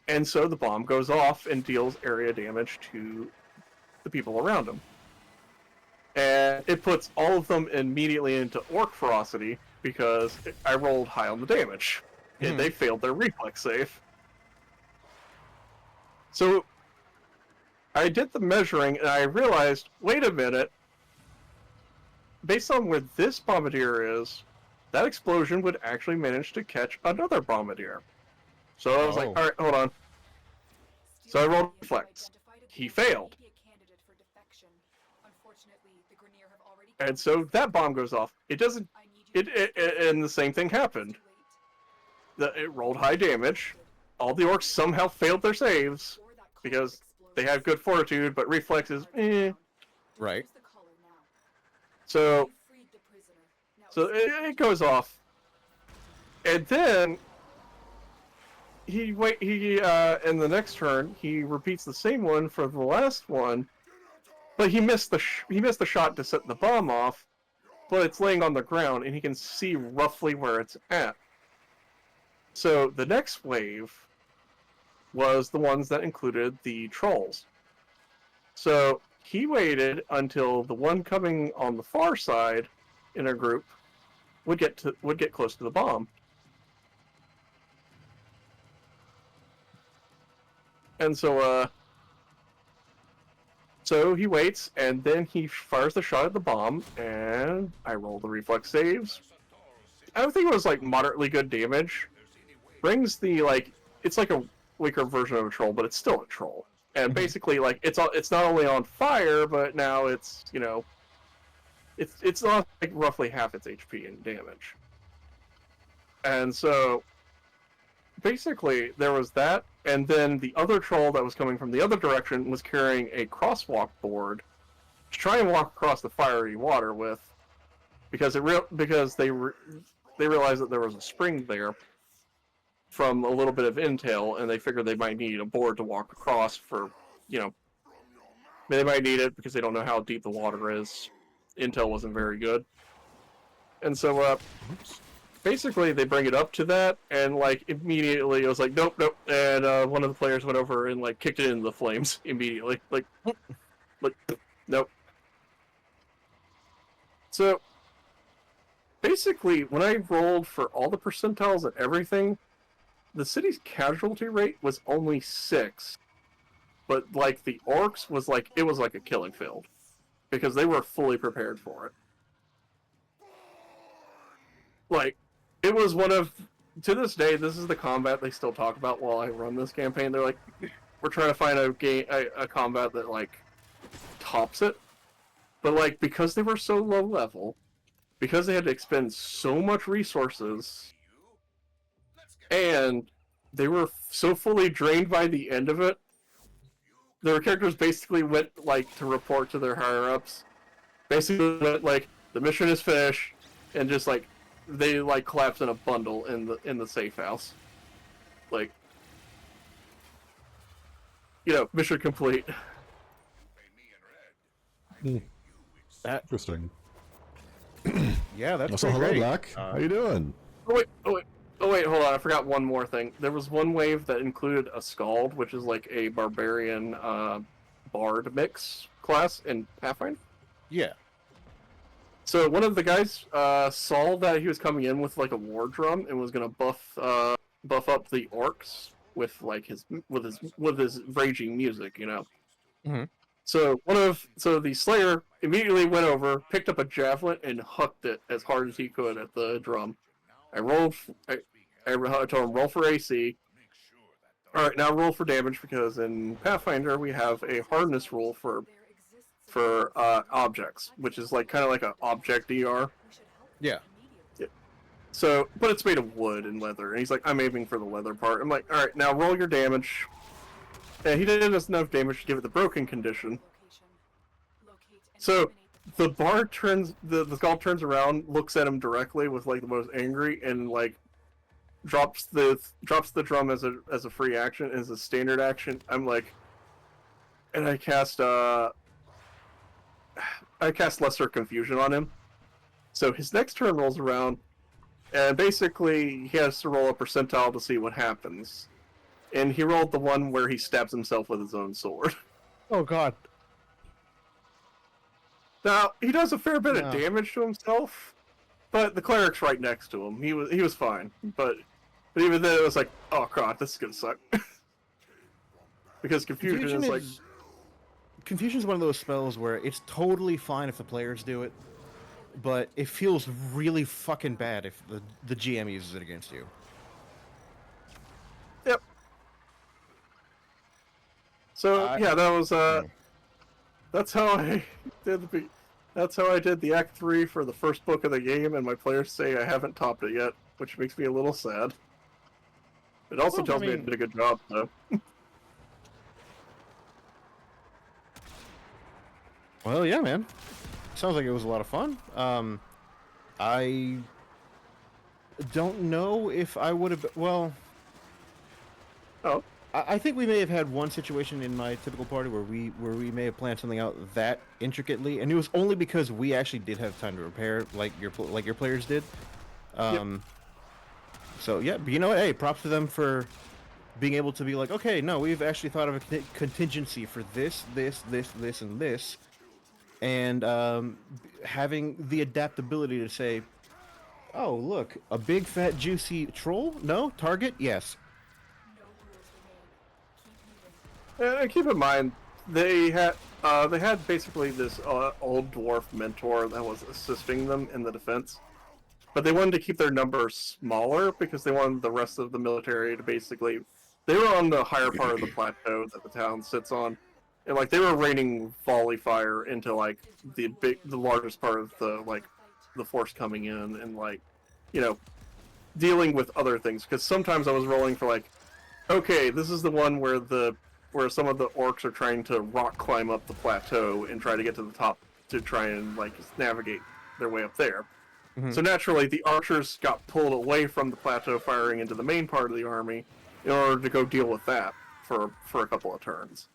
and so the bomb goes off and deals area damage to the people around him. And it puts all of them immediately into orc ferocity because I rolled high on the damage. And they failed their reflex save. So I did the measuring and I realized, wait a minute, based on where this bombardier is, that explosion would actually manage to catch another bombardier. So I was like, alright, hold on. So I rolled reflex. He failed. And so that bomb goes off. It doesn't... and the same thing happened. It rolled high damage. All the orcs somehow failed their saves because they have good fortitude, but reflexes, Right. So it goes off, and then in the next turn he repeats the same one for the last one, but he missed the shot to set the bomb off, but it's laying on the ground and he can see roughly where it's at. So the next wave was the ones that included the trolls. So he waited until the one coming on the far side in a group would get close to the bomb. And so So he waits, and then he fires the shot at the bomb, and I roll the reflex saves. I don't think it was like moderately good damage. Brings the like it's like a weaker version of a troll, but it's still a troll. And basically, like it's not only on fire, but now it's it's not like roughly half its HP in damage. And so basically there was that, and then the other troll that was coming from the other direction was carrying a crosswalk board to try and walk across the fiery water with, because they realized that there was a spring there from a little bit of intel, and they figured they might need a board to walk across for, they might need it because they don't know how deep the water is. Intel wasn't very good. And so, basically, they bring it up to that, and, like, immediately it was like, nope, nope, and one of the players went over and, like, kicked it into the flames immediately. Like, nope. So, basically, when I rolled for all the percentiles and everything, the city's casualty rate was only 6. But, like, the orcs was like, it was like a killing field. Because they were fully prepared for it. Like, it was one of, to this day, this is the combat they still talk about while I run this campaign. They're like, we're trying to find a combat that, like, tops it. But, like, because they were so low level, because they had to expend so much resources, and they were so fully drained by the end of it, their characters basically went, like, to report to their higher-ups. Basically went, like, the mission is finished, and just, like, they, like, collapsed in a bundle in the safe house. Like, mission complete. Interesting. Yeah, that's So pretty hello, great. Black. How you doing? Oh wait, hold on, I forgot one more thing. There was one wave that included a Scald, which is like a barbarian bard mix class in Pathfinder. Yeah. So one of the guys saw that he was coming in with like a war drum and was gonna buff up the orcs with like his raging music, Mhm. So the Slayer immediately went over, picked up a javelin, and hucked it as hard as he could at the drum. I told him roll for AC. All right, now roll for damage, because in Pathfinder we have a hardness rule for objects, which is like kind of like an object DR. Yeah. So, but it's made of wood and leather, and he's like, I'm aiming for the leather part. I'm like, all right, now roll your damage. And he didn't have enough damage to give it the broken condition. So the bard the skull turns around, looks at him directly with like the most angry, and like drops the drum as a free action, as a standard action. I'm like, and I cast Lesser Confusion on him. So his next turn rolls around, and basically he has to roll a percentile to see what happens. And he rolled the one where he stabs himself with his own sword. Oh God. Now, he does a fair bit of No. damage to himself, but the cleric's right next to him. He was fine. But even then, it was like, oh god, this is gonna suck. Because confusion is like, Confusion is one of those spells where it's totally fine if the players do it, but it feels really fucking bad if the GM uses it against you. yep. So yeah, that was that's how I did the Act 3 for the first book of the game, and my players say I haven't topped it yet, which makes me a little sad. It also Well, I tells me I mean- did a good job, though. Well, yeah, man. Sounds like it was a lot of fun. I don't know if I would have. Well, Oh, I think we may have had one situation in my typical party where we may have planned something out that intricately, and it was only because we actually did have time to repair, like your players did. So yeah, but you know what? Hey, props to them for being able to be like, okay, no, we've actually thought of a contingency for this, and this, and having the adaptability to say, oh look, a big fat juicy troll? No target? Yes. and keep in mind, they had They had basically this old dwarf mentor that was assisting them in the defense, but they wanted to keep their numbers smaller because they wanted the rest of the military to basically. They were on the higher part of the plateau that the town sits on, and like they were raining volley fire into like the largest part of the force coming in, and like, you know, dealing with other things. Because sometimes I was rolling for like, okay, this is the one where some of the orcs are trying to rock climb up the plateau and try to get to the top to try and like navigate their way up there. Mhm. So naturally, the archers got pulled away from the plateau, firing into the main part of the army in order to go deal with that for a couple of turns.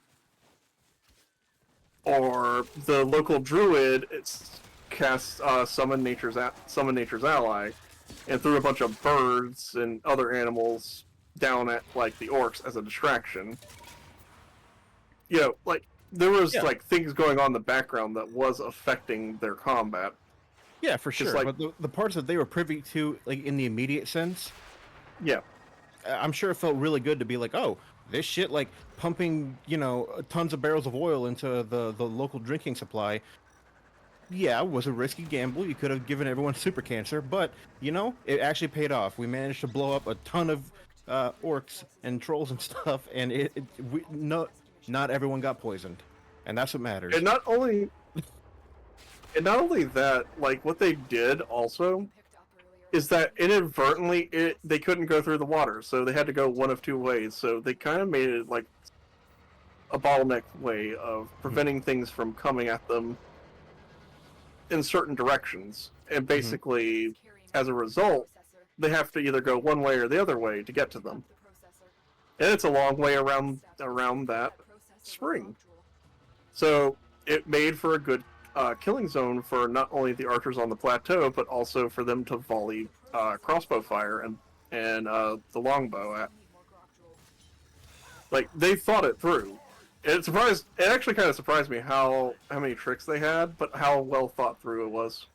Or the local druid cast summon nature's ally, and threw a bunch of birds and other animals down at like the orcs as a distraction. You know, like there was like things going on in the background that was affecting their combat. Yeah, for sure. like- But the parts that they were privy to, like in the immediate sense, Yeah, I'm sure it felt really good to be like, oh, this shit, like pumping, tons of barrels of oil into the local drinking supply. Yeah, it was a risky gamble. You could have given everyone super cancer, but it actually paid off. We managed to blow up a ton of orcs and trolls and stuff, and not everyone got poisoned, and that's what matters. and not only that, like what they did also is that inadvertently they couldn't go through the water, so they had to go one of two ways. So they kind of made it like a bottleneck way of preventing things from coming at them in certain directions, and basically, as a result, they have to either go one way or the other way to get to them, and it's a long way around that spring. So it made for a good killing zone for not only the archers on the plateau, but also for them to volley crossbow fire and the longbow at. Like they thought it through. It actually kind of surprised me how many tricks they had, but how well thought through it was.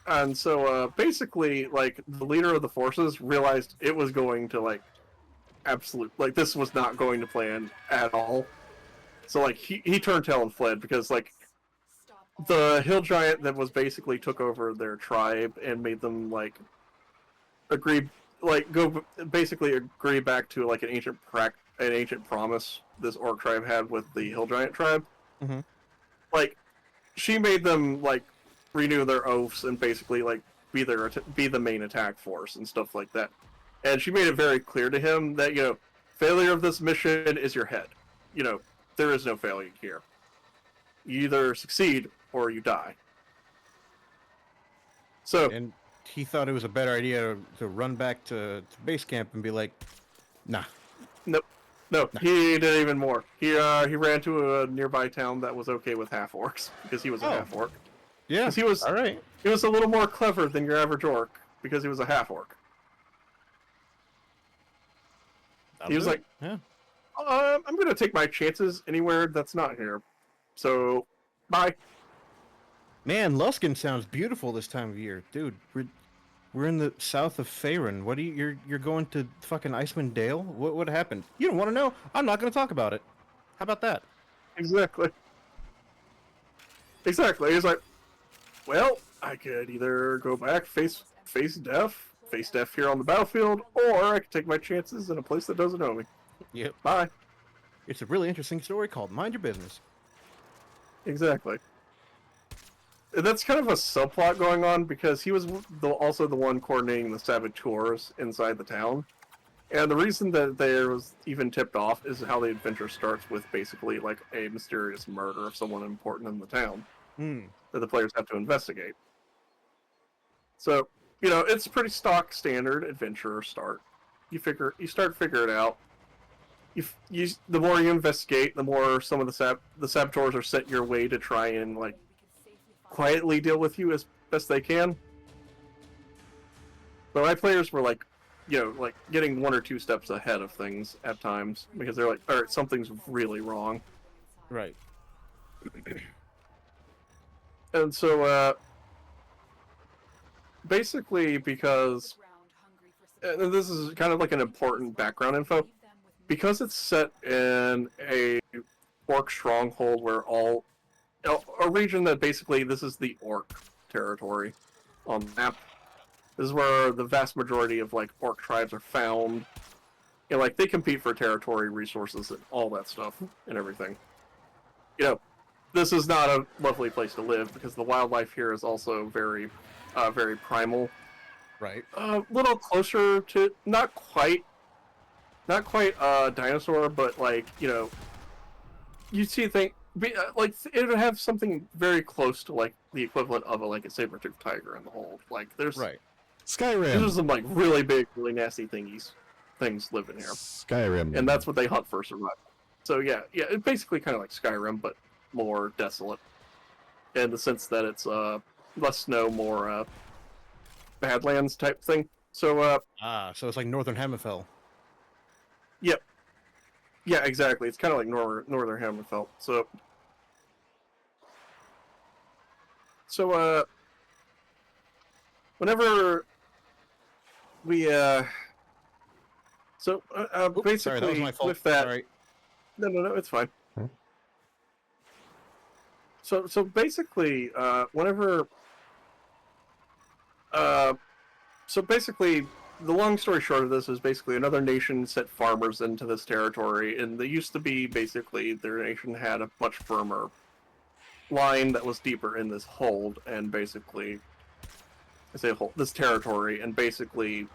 And so basically, like the leader of the forces realized it was going to this was not going to plan at all. So like he turned tail and fled because like the hill giant that was basically took over their tribe and made them like agree back to like an ancient promise this orc tribe had with the hill giant tribe. Mhm. Like she made them like renew their oaths and basically like be the main attack force and stuff like that. And she made it very clear to him that failure of this mission is your head. There is no failure here. You either succeed or you die. So And he thought it was a better idea to run back to base camp and be like, nah. no, he did even more. He ran to a nearby town that was okay with half orcs because he was a half orc. Yeah, 'Cause he was all right. He was a little more clever than your average orc because he was a half orc. He was like, yeah. I'm gonna take my chances anywhere that's not here. So, bye. Man, Luskin sounds beautiful this time of year, dude. We're in the south of Faerun. What you're going to fucking Icewind Dale? What happened? You don't want to know? I'm not going to talk about it. How about that? Exactly. He's like, well, I could either go back, face death here on the battlefield, or I could take my chances in a place that doesn't know me. Yep. Bye. It's a really interesting story called Mind Your Business. Exactly. And that's kind of a subplot going on because he was also the one coordinating the saboteurs inside the town. And the reason that there was even tipped off is how the adventure starts with basically like a mysterious murder of someone important in the town that the players have to investigate. So, it's pretty stock standard adventurer start. You start to figure it out. The more you investigate, the more some of the saboteurs are sent your way to try and like quietly deal with you as best they can. But my players were like getting one or two steps ahead of things at times because they're like, all right, something's really wrong. Right. And so, basically, because and this is kind of like an important background info, because it's set in orc stronghold where a region that basically this is the orc territory on the map. This is where the vast majority of like orc tribes are found. You know, like they compete for territory, resources, and all that stuff and everything. You know, this is not a lovely place to live because the wildlife here is also very, very primal. Right. A little closer to not quite dinosaur, but like you see like it would have something very close to like the equivalent of a saber-toothed tiger in the hold. Like there's Right. Skyrim. there's some like really big, really nasty things living here, Skyrim. and that's what they hunt for survival. So yeah, it's basically kind of like Skyrim, but more desolate in the sense that it's less snow, more Badlands type thing. So So it's like Northern Hammerfell. yep. Yeah, exactly. It's kind of like Northern Hammerfell. So whenever we Oops, basically sorry, that was my fault. with that, Sorry. no, it's fine. Hmm? So basically, whenever so basically, the long story short of this is basically another nation sent farmers into this territory, and they used to be basically their nation had a much firmer line that was deeper in this hold, and basically, I say hold, this territory, and basically,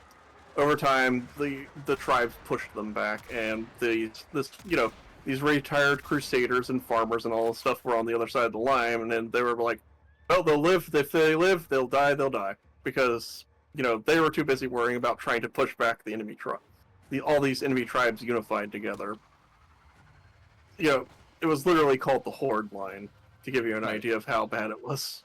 over time, the tribes pushed them back, and these retired crusaders and farmers and all this stuff were on the other side of the line, and then they were like, well, they'll live, if they live, they'll die, because they were too busy worrying about trying to push back the enemy all these enemy tribes unified together. It was literally called the Horde Line, to give you an idea of how bad it was.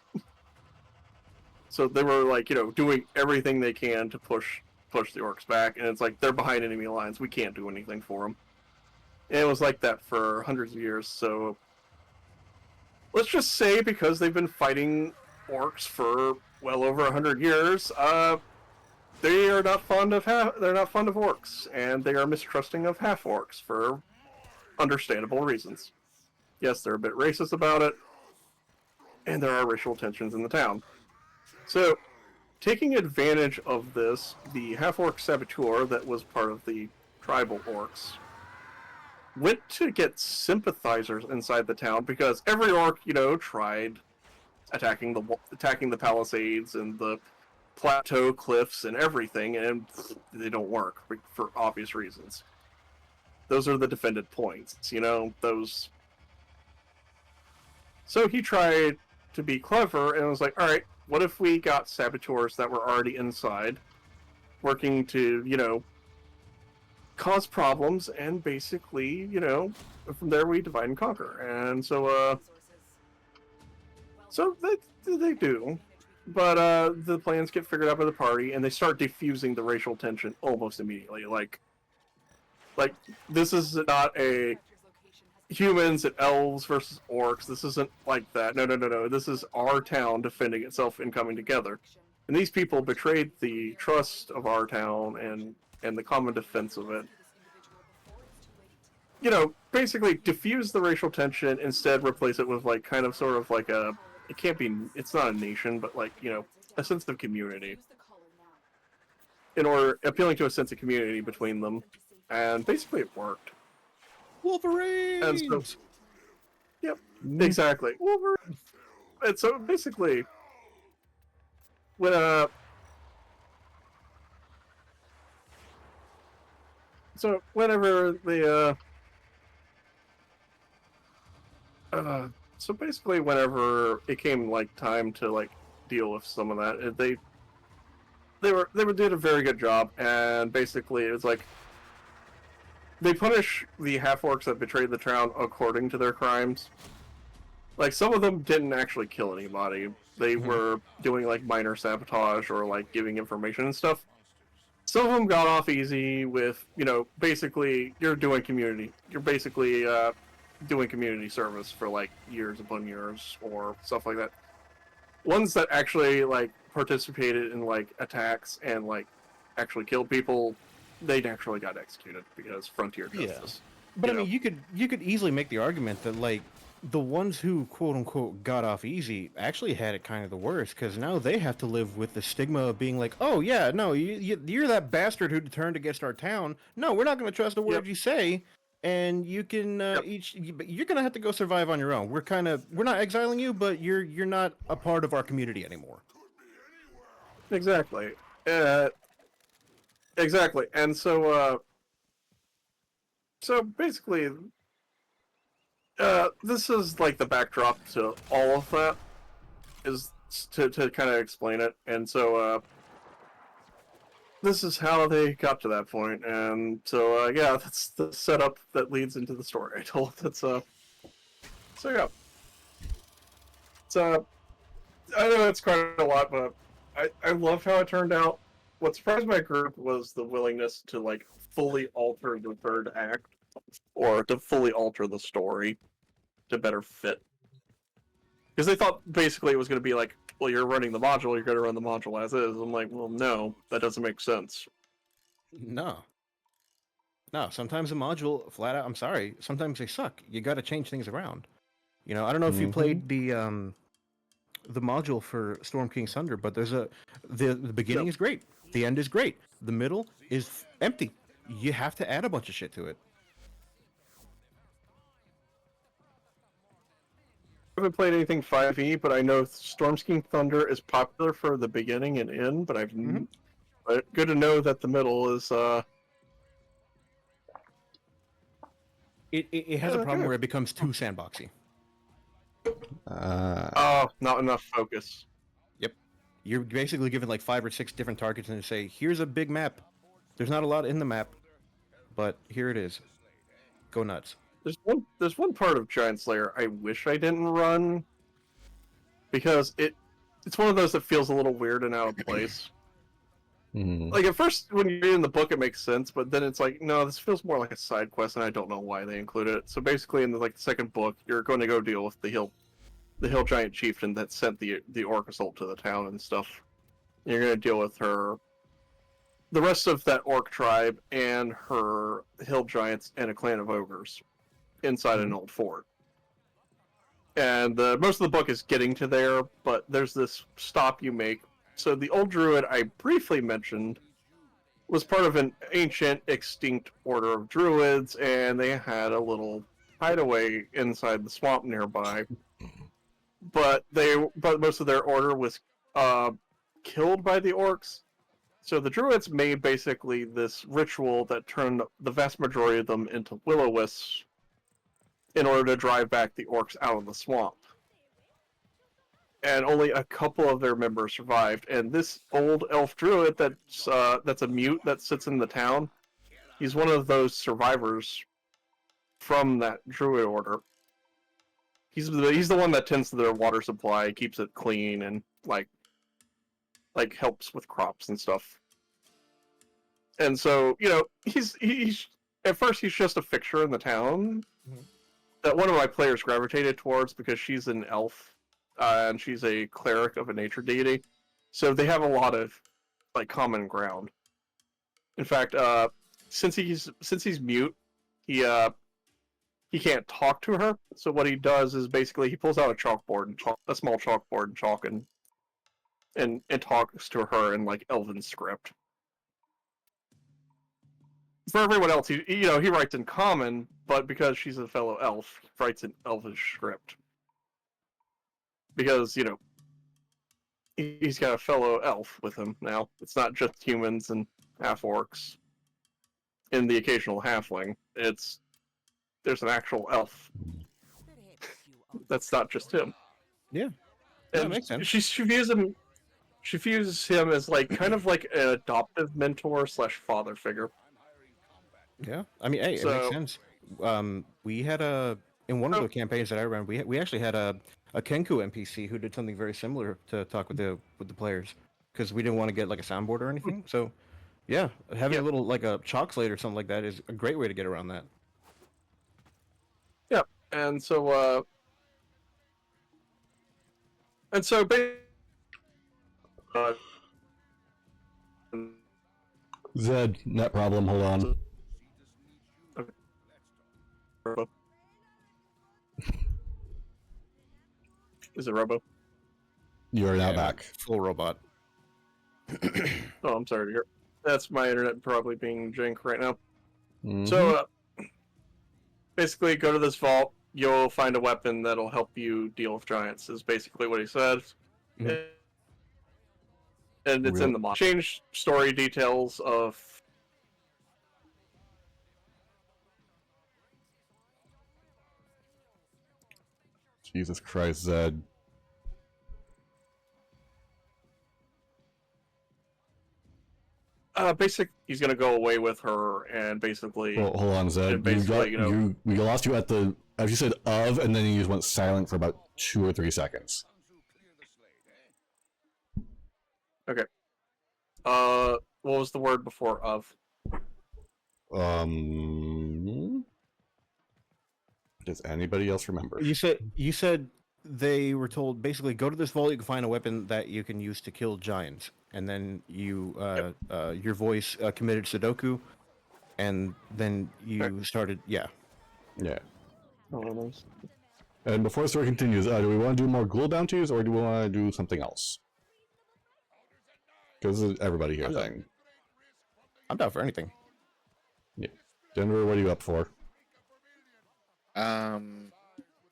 So they were like, doing everything they can to push the orcs back, and it's like, they're behind enemy lines, we can't do anything for them. And it was like that for hundreds of years, so let's just say because they've been fighting orcs for well over 100 years, they are not fond of orcs, and they are mistrusting of half orcs for understandable reasons. Yes, they're a bit racist about it, and there are racial tensions in the town. So, taking advantage of this, the half-orc saboteur that was part of the tribal orcs went to get sympathizers inside the town because every orc, tried attacking the palisades and the plateau cliffs and everything, and they don't work for obvious reasons. Those are the defended points, those. So he tried to be clever and was like, all right, what if we got saboteurs that were already inside, working to, cause problems, and basically, from there we divide and conquer. And so they do. But the plans get figured out by the party, and they start diffusing the racial tension almost immediately. Like this is not a humans and elves versus orcs. This isn't like that. No. This is our town defending itself and coming together. And these people betrayed the trust of our town and the common defense of it. Basically diffuse the racial tension, instead replace it with like kind of sort of like it's not a nation, but like, a sense of community. In order, appealing to a sense of community between them. And basically it worked. Wolverine! And so, yep, exactly. Wolverine! And so basically, when, so whenever the, so basically whenever it came, like, time to, like, deal with some of that, they did a very good job, and basically it was like, they punish the half-orcs that betrayed the town according to their crimes. Like, some of them didn't actually kill anybody. They were doing, like, minor sabotage or, like, giving information and stuff. Some of them got off easy with, basically, you're basically doing community service for, like, years upon years or stuff like that. Ones that actually, like, participated in, like, attacks and, like, actually killed people, they naturally got executed because frontier justice. But you I know, mean, you could easily make the argument that like the ones who quote unquote got off easy actually had it kind of the worst because now they have to live with the stigma of being like, oh yeah, no, you're that bastard who turned against our town. No, we're not going to trust a word Yep. you say, and you can Yep. you're going to have to go survive on your own. We're not exiling you, but you're not a part of our community anymore. Exactly. Exactly. And so basically, this is like the backdrop to all of that, is to kind of explain it. And so, this is how they got to that point. And so, yeah, that's the setup that leads into the story I told. So yeah. So, I know it's quite a lot, but I love how it turned out. What surprised my group was the willingness to, like, fully alter the third act, or to fully alter the story to better fit. Because they thought basically it was going to be like, well, you're running the module, you're going to run the module as is. I'm like, well, no, that doesn't make sense. No. No, sometimes a module flat out. I'm sorry. Sometimes they suck. You got to change things around. You know, I don't know if you played the module for Storm King's Thunder, but the beginning Yep. is great. The end is great. The middle is empty. You have to add a bunch of shit to it. I haven't played anything 5e, but I know Storm King Thunder is popular for the beginning and end, but but good to know that the middle is, It has a problem good. where it becomes too sandboxy. Oh, not enough focus. Yep. You're basically given like 5 or 6 different targets and you say, here's a big map. There's not a lot in the map, but here it is. Go nuts. There's one part of Giant Slayer I wish I didn't run, because it's one of those that feels a little weird and out of place. Like, at first, when you read in the book, it makes sense, but then it's like, no, this feels more like a side quest, and I don't know why they included it. So basically, in the second book, you're going to go deal with the hill giant chieftain that sent the orc assault to the town and stuff. And you're going to deal with the rest of that orc tribe and her hill giants and a clan of ogres inside an old fort. And most of the book is getting to there, but there's this stop you make. So the old druid I briefly mentioned was part of an ancient extinct order of druids, and they had a little hideaway inside the swamp nearby. But most of their order was killed by the orcs. So the druids made basically this ritual that turned the vast majority of them into will-o-wisps in order to drive back the orcs out of the swamp. And only a couple of their members survived. And this old elf druid that's a mute that sits in the town, he's one of those survivors from that druid order. He's the one that tends to their water supply, keeps it clean, and like helps with crops and stuff. And so, he's at first he's just a fixture in the town that one of my players gravitated towards because she's an elf, and she's a cleric of a nature deity. So they have a lot of like common ground. In fact, since he's mute, he can't talk to her. So what he does is basically he pulls out a chalkboard and a small chalkboard and chalk and talks to her in like Elven script. For everyone else, he writes in common, but because she's a fellow elf, he writes in Elvish script. Because he's got a fellow elf with him now. It's not just humans and half orcs and the occasional halfling. There's an actual elf. That's not just him. Yeah. And that makes sense. She views him as like kind of like an adoptive mentor / father figure. Yeah. I mean, hey, it makes So- sense. We had in one of the campaigns that I ran, we actually had a Kenku NPC who did something very similar to talk with the players because we didn't want to get like a soundboard or anything. So, yeah, having a little like a chalk slate or something like that is a great way to get around that. Yeah, and so Zed, net problem, hold on. Is it Robo? You are now Yeah, back. full robot. Oh, I'm sorry to hear. That's my internet probably being jank right now. Mhm. So, basically, go to this vault. You'll find a weapon that'll help you deal with giants. Is basically what he said. Mhm. And it's in the mod. Change story details of. Jesus Christ, Zed. He's gonna go away with her, and basically, Well, hold on, Zed. and basically, We lost you at the, as you said, of, and then you just went silent for about 2 or 3 seconds. okay. What was the word before of? Does anybody else remember? You said they were told basically go to this vault. You can find a weapon that you can use to kill giants, and then you your voice committed Sudoku, and then you started. Yeah. Yeah. Oh, nice. And before the story continues, do we want to do more ghoul bounties, or do we want to do something else? Because this is everybody here thing. I'm down for anything. Yeah. Denver, what are you up for? I'm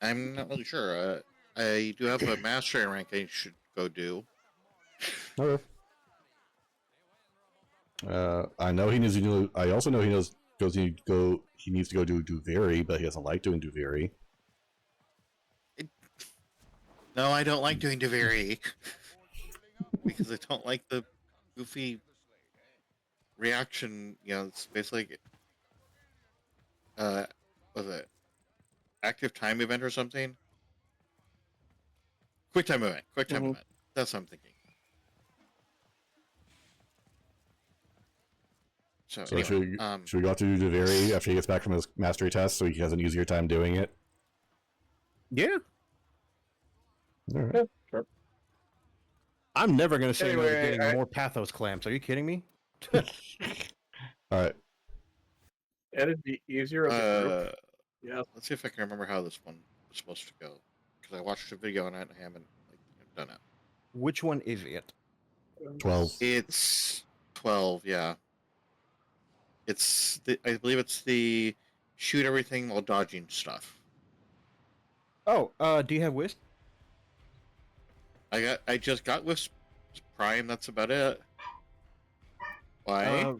not really sure. I do have a mastery rank I should go do. Okay. I know he needs to do. I also know he knows he needs to go do Duviri, but he doesn't like doing Duviri. No, I don't like doing Duviri. Because I don't like the goofy reaction. You know, it's basically was it active time event or something? Quick time event. Quick time event. That's what I'm thinking. So anyway, should we go out to do Duviri after he gets back from his mastery test, so he has an easier time doing it? Yeah. All right. Yeah, sure. I'm never gonna say no to Anyway, getting more pathos clamps. Are you kidding me? All right. And it'd be easier as a group. Yeah. let's see if I can remember how this one was supposed to go. Because I watched a video on it and I haven't done it. Which one is it? 12. It's 12, yeah. I believe it's the shoot everything while dodging stuff. Oh, do you have Wisp? I just got Wisp Prime. That's about it. Why?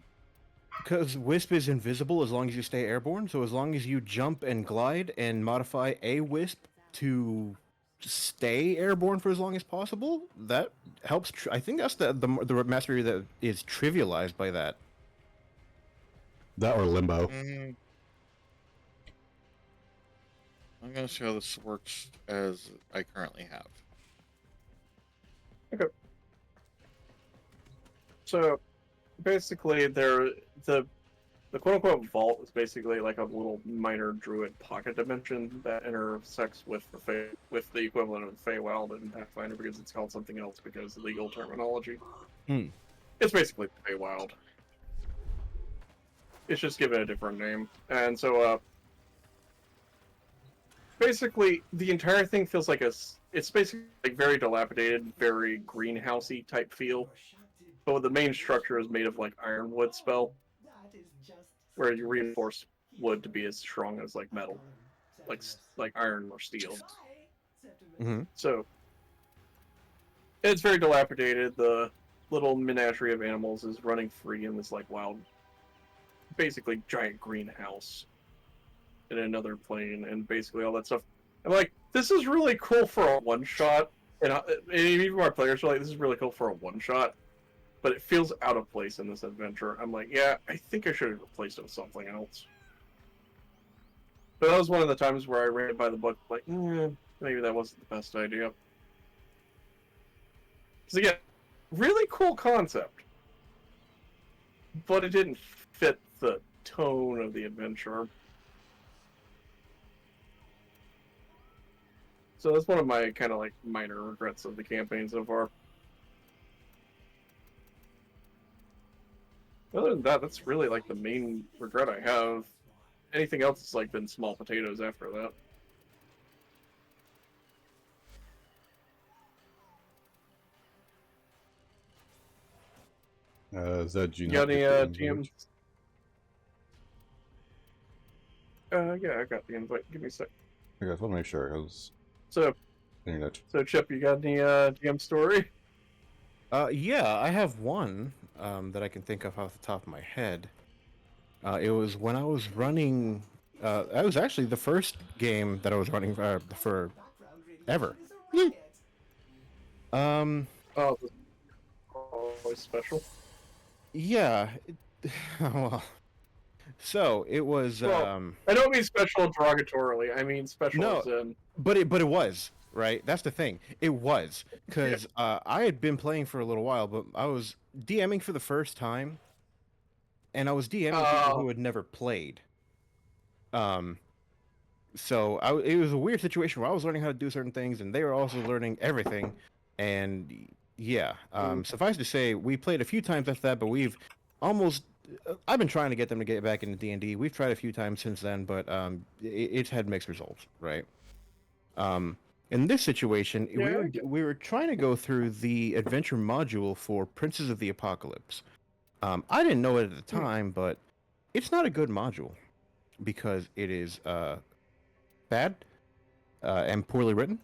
Because Wisp is invisible as long as you stay airborne. So as long as you jump and glide and modify a Wisp to stay airborne for as long as possible, that helps. I think that's the mastery that is trivialized by that. That or Limbo. I'm gonna see how this works as I currently have. Okay. So, basically, the quote-unquote vault is basically like a little minor druid pocket dimension that intersects with with the equivalent of Feywild in Pathfinder, because it's called something else because of legal terminology. It's basically Feywild. It's just given a different name, and so basically the entire thing feels like it's basically like very dilapidated, very greenhousey type feel. But the main structure is made of like ironwood spell, where you reinforce wood to be as strong as like metal, like iron or steel. So it's very dilapidated. The little menagerie of animals is running free in this like wild, basically giant greenhouse in another plane, and basically all that stuff. I'm like, this is really cool for a one shot, and even my players are like, this is really cool for a one shot. But it feels out of place in this adventure. I'm like, yeah, I think I should have replaced it with something else. But that was one of the times where I ran by the book, like, maybe that wasn't the best idea. Because again, really cool concept, but it didn't fit the tone of the adventure. So that's one of my kind of like minor regrets of the campaign so far. Other than that, that's really like the main regret I have. Anything else has like been small potatoes after that. Is that Gene? You got any GMs? Yeah, I got the invite. Give me a sec. Okay, I just want to make sure because So, internet. Chip, you got any GM story? Yeah, I have one that I can think of off the top of my head. It was when I was running. That was actually the first game that I was running for ever. Um, Oh, this is always special. yeah. Well, so it was. Well, I don't mean special derogatorily. I mean special No, as in. but it was right. That's the thing. It was because I had been playing for a little while, but I was DMing for the first time, and I was DMing people who had never played. So it was a weird situation where I was learning how to do certain things, and they were also learning everything. And yeah, suffice to say, we played a few times after that, but we've almost. I've been trying to get them to get back into D&D. We've tried a few times since then, but it's had mixed results, right? In this situation, we were trying to go through the adventure module for Princes of the Apocalypse. I didn't know it at the time, but it's not a good module because it is bad and poorly written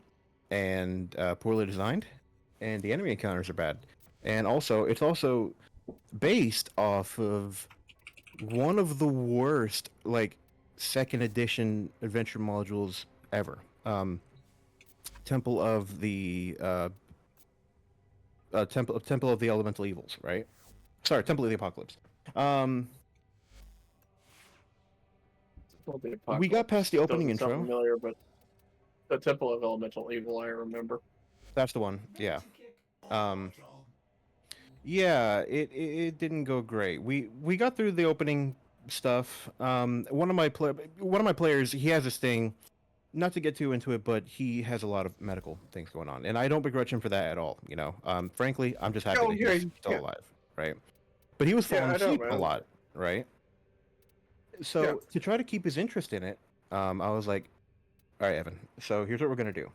and poorly designed, and the enemy encounters are bad. And also, it's also based off of one of the worst, like, second edition adventure modules ever. Temple of the Temple of the Elemental Evils, right? Sorry, Temple of the Apocalypse. We got past the opening Doesn't sound intro. familiar, but the Temple of Elemental Evil, I remember. That's the one. Yeah. Yeah, it didn't go great. We got through the opening stuff. One of my players, he has this thing. Not to get too into it, but he has a lot of medical things going on, and I don't begrudge him for that at all. You know, frankly, I'm just happy that he's still alive, right? But he was falling asleep a lot, right? So to try to keep his interest in it, I was like, "All right, Evan. So here's what we're gonna do.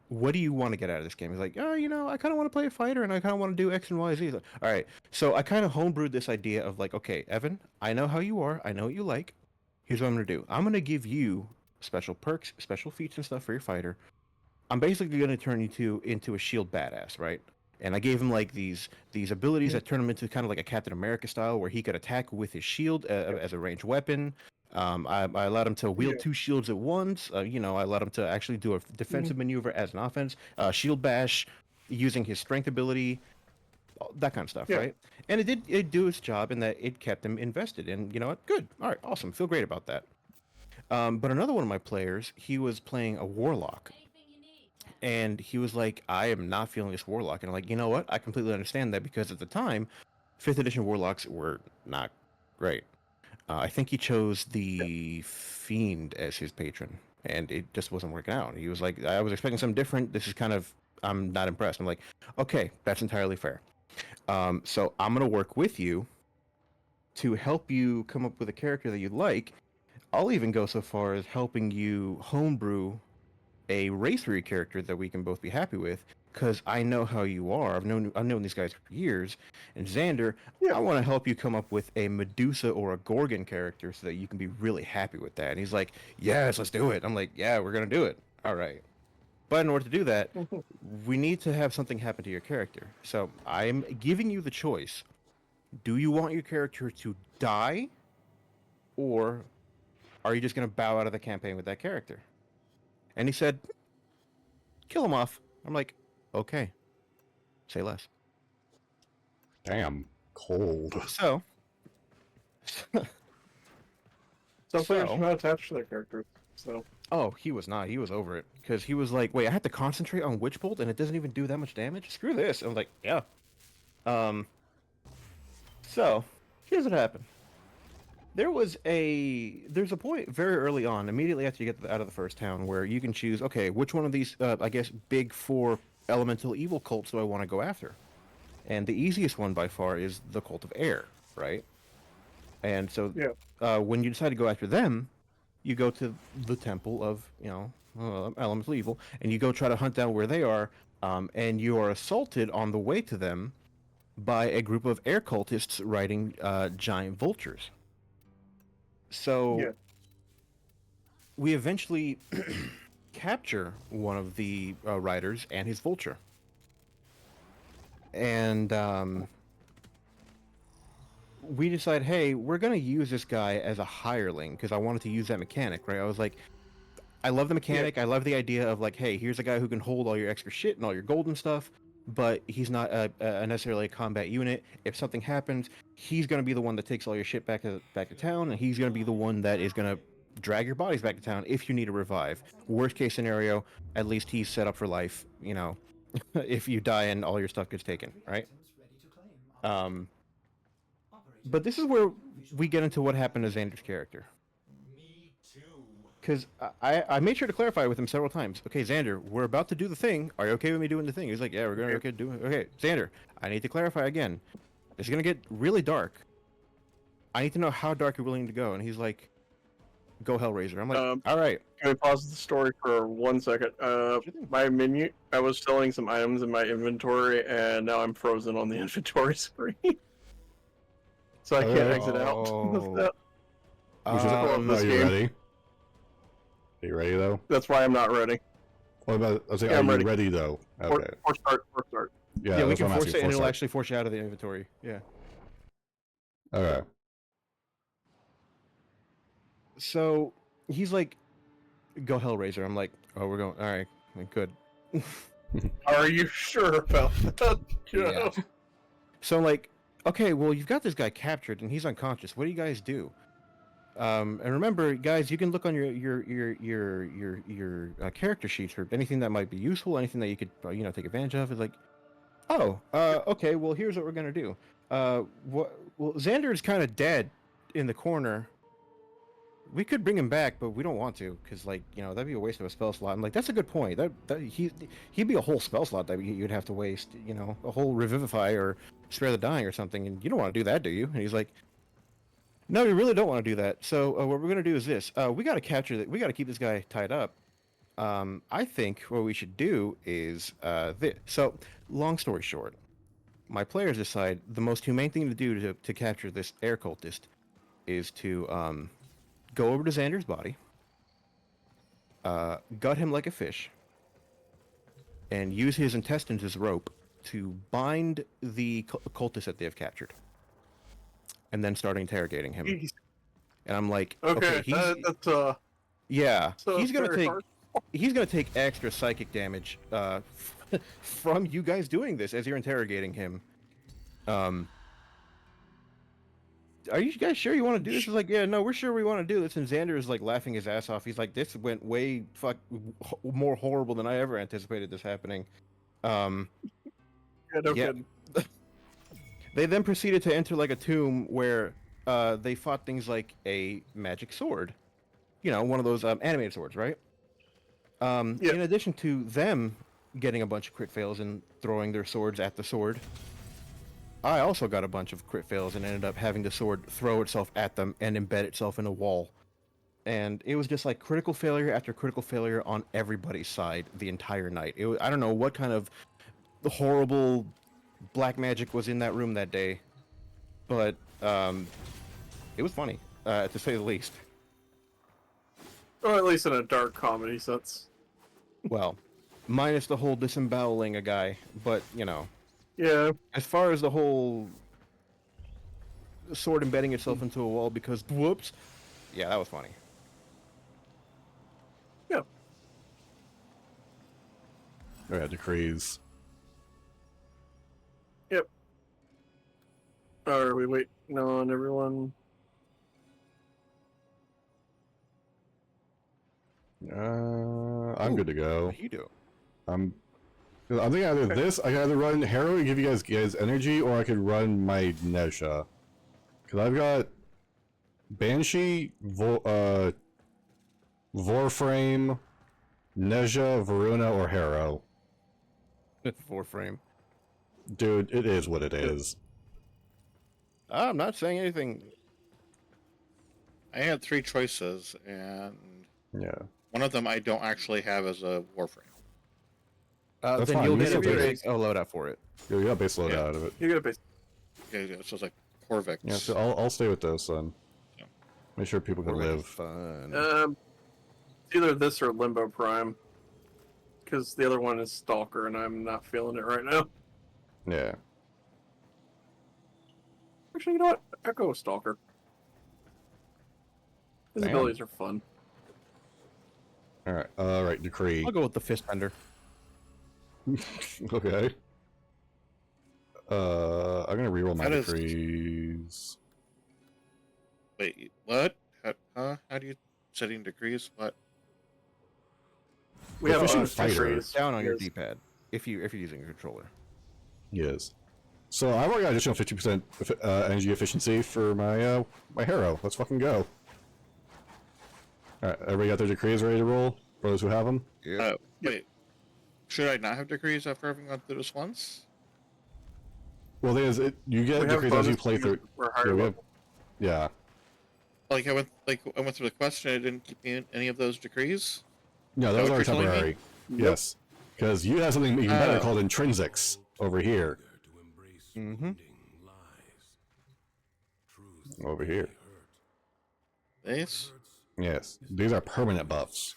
What do you want to get out of this game?" He's like, "Oh, you know, I kind of want to play a fighter, and I kind of want to do X and Y, Z." He's like, all right. So I kind of homebrewed this idea of like, okay, Evan, I know how you are. I know what you like. Here's what I'm gonna do. I'm gonna give you special perks, special feats, and stuff for your fighter. I'm basically gonna turn you into a shield badass, right? And I gave him like these abilities that turn him into kind of like a Captain America style, where he could attack with his shield as a ranged weapon. I allowed him to wield two shields at once. You know, I allowed him to actually do a defensive maneuver as an offense. Shield bash, using his strength ability, that kind of stuff, right? And it do its job in that it kept him invested. And you know what? Good. All right, awesome. Feel great about that. But another one of my players, he was playing a warlock. And he was like, I am not feeling this warlock. And I'm like, you know what? I completely understand that because at the time, 5th edition warlocks were not great. I think he chose the Fiend as his patron, and it just wasn't working out. He was like, I was expecting something different. This is kind of, I'm not impressed. I'm like, okay, that's entirely fair. So I'm going to work with you to help you come up with a character that you like. I'll even go so far as helping you homebrew a race 3 character that we can both be happy with, because I know how you are. I've known these guys for years. And Xander, I want to help you come up with a Medusa or a Gorgon character so that you can be really happy with that. And he's like, yes, let's do it. I'm like, yeah, we're going to do it. All right. But in order to do that, we need to have something happen to your character. So I'm giving you the choice. Do you want your character to die, or are you just going to bow out of the campaign with that character? And he said, kill him off. I'm like, okay. Say less. Damn. Cold. So. Some players are not attached to their characters, so. Oh, he was not. He was over it. Because he was like, wait, I have to concentrate on Witch Bolt and it doesn't even do that much damage? Screw this. I'm like, yeah. So, here's what happened. There's a point very early on, immediately after you get out of the first town, where you can choose, okay, which one of these, I guess, big 4 elemental evil cults do I want to go after? And the easiest one by far is the Cult of Air, right? And so, when you decide to go after them, you go to the Temple of, elemental evil, and you go try to hunt down where they are, and you are assaulted on the way to them by a group of air cultists riding giant vultures. So Yeah. we eventually capture one of the riders and his vulture. And we decide, hey, we're going to use this guy as a hireling because I wanted to use that mechanic, right? I was like, I love the mechanic. I love the idea of like, hey, here's a guy who can hold all your extra shit and all your gold and stuff, but he's not necessarily a combat unit. If something happens, he's going to be the one that takes all your shit back to town, and he's going to be the one that is going to drag your bodies back to town if you need a revive. Worst case scenario, at least he's set up for life, you know, if you die and all your stuff gets taken, right? But this is where we get into what happened to Xander's character. Because I made sure to clarify with him several times. Okay, Xander, we're about to do the thing. Are you okay with me doing the thing? He's like, yeah, we're going to do it. Okay, Xander, I need to clarify again. It's going to get really dark. I need to know how dark you're willing to go. And he's like, go Hellraiser. I'm like, all right. Can we pause the story for 1 second? My menu, I was selling some items in my inventory, and now I'm frozen on the inventory screen. So I can't exit out. Oh. Are you ready? Are you ready though? That's why I'm not ready. What about? I was like, Yeah, are I'm you ready. ready though? Okay. Or start. Yeah, we that's can what I'm force asking it, and for, it'll sorry. actually force you out of the inventory. Yeah. Okay. So he's like, go Hellraiser. I'm like, oh, we're going. All right, good. Are you sure about that? Yeah. So I'm like, okay, well, you've got this guy captured and he's unconscious. What do you guys do? And remember, guys, you can look on your character sheets for anything that might be useful, anything that you could take advantage of. It's like, oh, okay, well, here's what we're gonna do. Well, Xander is kind of dead in the corner. We could bring him back, but we don't want to, because that'd be a waste of a spell slot. I'm like, that's a good point. He'd be a whole spell slot that you'd have to waste, a whole revivify or spare the dying or something, and you don't want to do that, do you? And he's like, no, we really don't want to do that. So what we're gonna do is this: we got to capture that. We got to keep this guy tied up. I think what we should do is this. So, long story short, my players decide the most humane thing to do to capture this air cultist is to go over to Xander's body, gut him like a fish, and use his intestines as rope to bind the cultist that they have captured, and then start interrogating him. Jeez. And I'm like, Okay, that's yeah, so he's gonna very take hard. he's gonna take extra psychic damage from you guys doing this as you're interrogating him. Are you guys sure you want to do this? He's like, yeah, no, we're sure we want to do this. And Xander is like laughing his ass off. He's like, this went way more horrible than I ever anticipated this happening. Yeah, no yeah. kidding. They then proceeded to enter like a tomb where they fought things like a magic sword. One of those animated swords, right? Yeah. In addition to them getting a bunch of crit fails and throwing their swords at the sword, I also got a bunch of crit fails and ended up having the sword throw itself at them and embed itself in a wall. And it was just like critical failure after critical failure on everybody's side the entire night. I don't know what kind of horrible black magic was in that room that day, but it was funny, to say the least. Or at least in a dark comedy sense. Well, minus the whole disemboweling a guy, but Yeah. as far as the whole sword embedding itself into a wall because whoops, yeah, that was funny. Yeah. Yeah, decrees. Yep. Are we waiting on everyone? I'm good to go. What do you do? I'm thinking either this, I can either run Harrow and give you guys energy, or I could run my Nesha. Because I've got Banshee, Vorframe, Nesha, Varuna, or Harrow. Warframe. Dude, it is what it is. I'm not saying anything. I had 3 choices, and Yeah. one of them I don't actually have as a Warframe. That's Then fine, you'll you get still a take basic loadout for it. You got base load Yeah. out of it. You got a base. okay, so it's like Corvix. Yeah, so I'll stay with this then. Yeah. Make sure people can Corvix is live. fun. Either this or Limbo Prime, because the other one is Stalker, and I'm not feeling it right now. Yeah. Actually, you know what? I'll go with Stalker. His Damn. abilities are fun. Alright, Decree. I'll go with the fist bender. Okay. I'm gonna reroll my That is- decrees. Wait, what? How do you setting degrees? What? We have Efficient fighter. fighter. Down on your Yes. D-pad if you're using a controller. Yes. So I've already got additional 50% energy efficiency for my my hero. Let's fucking go. Alright, everybody got their decrees ready to roll? For those who have them? Wait. Should I not have degrees after having gone through this once? Well, you get We have decrees as you bonus play through. because we're higher Yeah, we level. have, yeah. Like I went through the question. It didn't keep me in any of those degrees. No, that Is was that already what you're telling temporary. Yep. Yes. Because you have something even better Oh. called intrinsics over here. Mm-hmm. Over here. These? Yes. These are permanent buffs.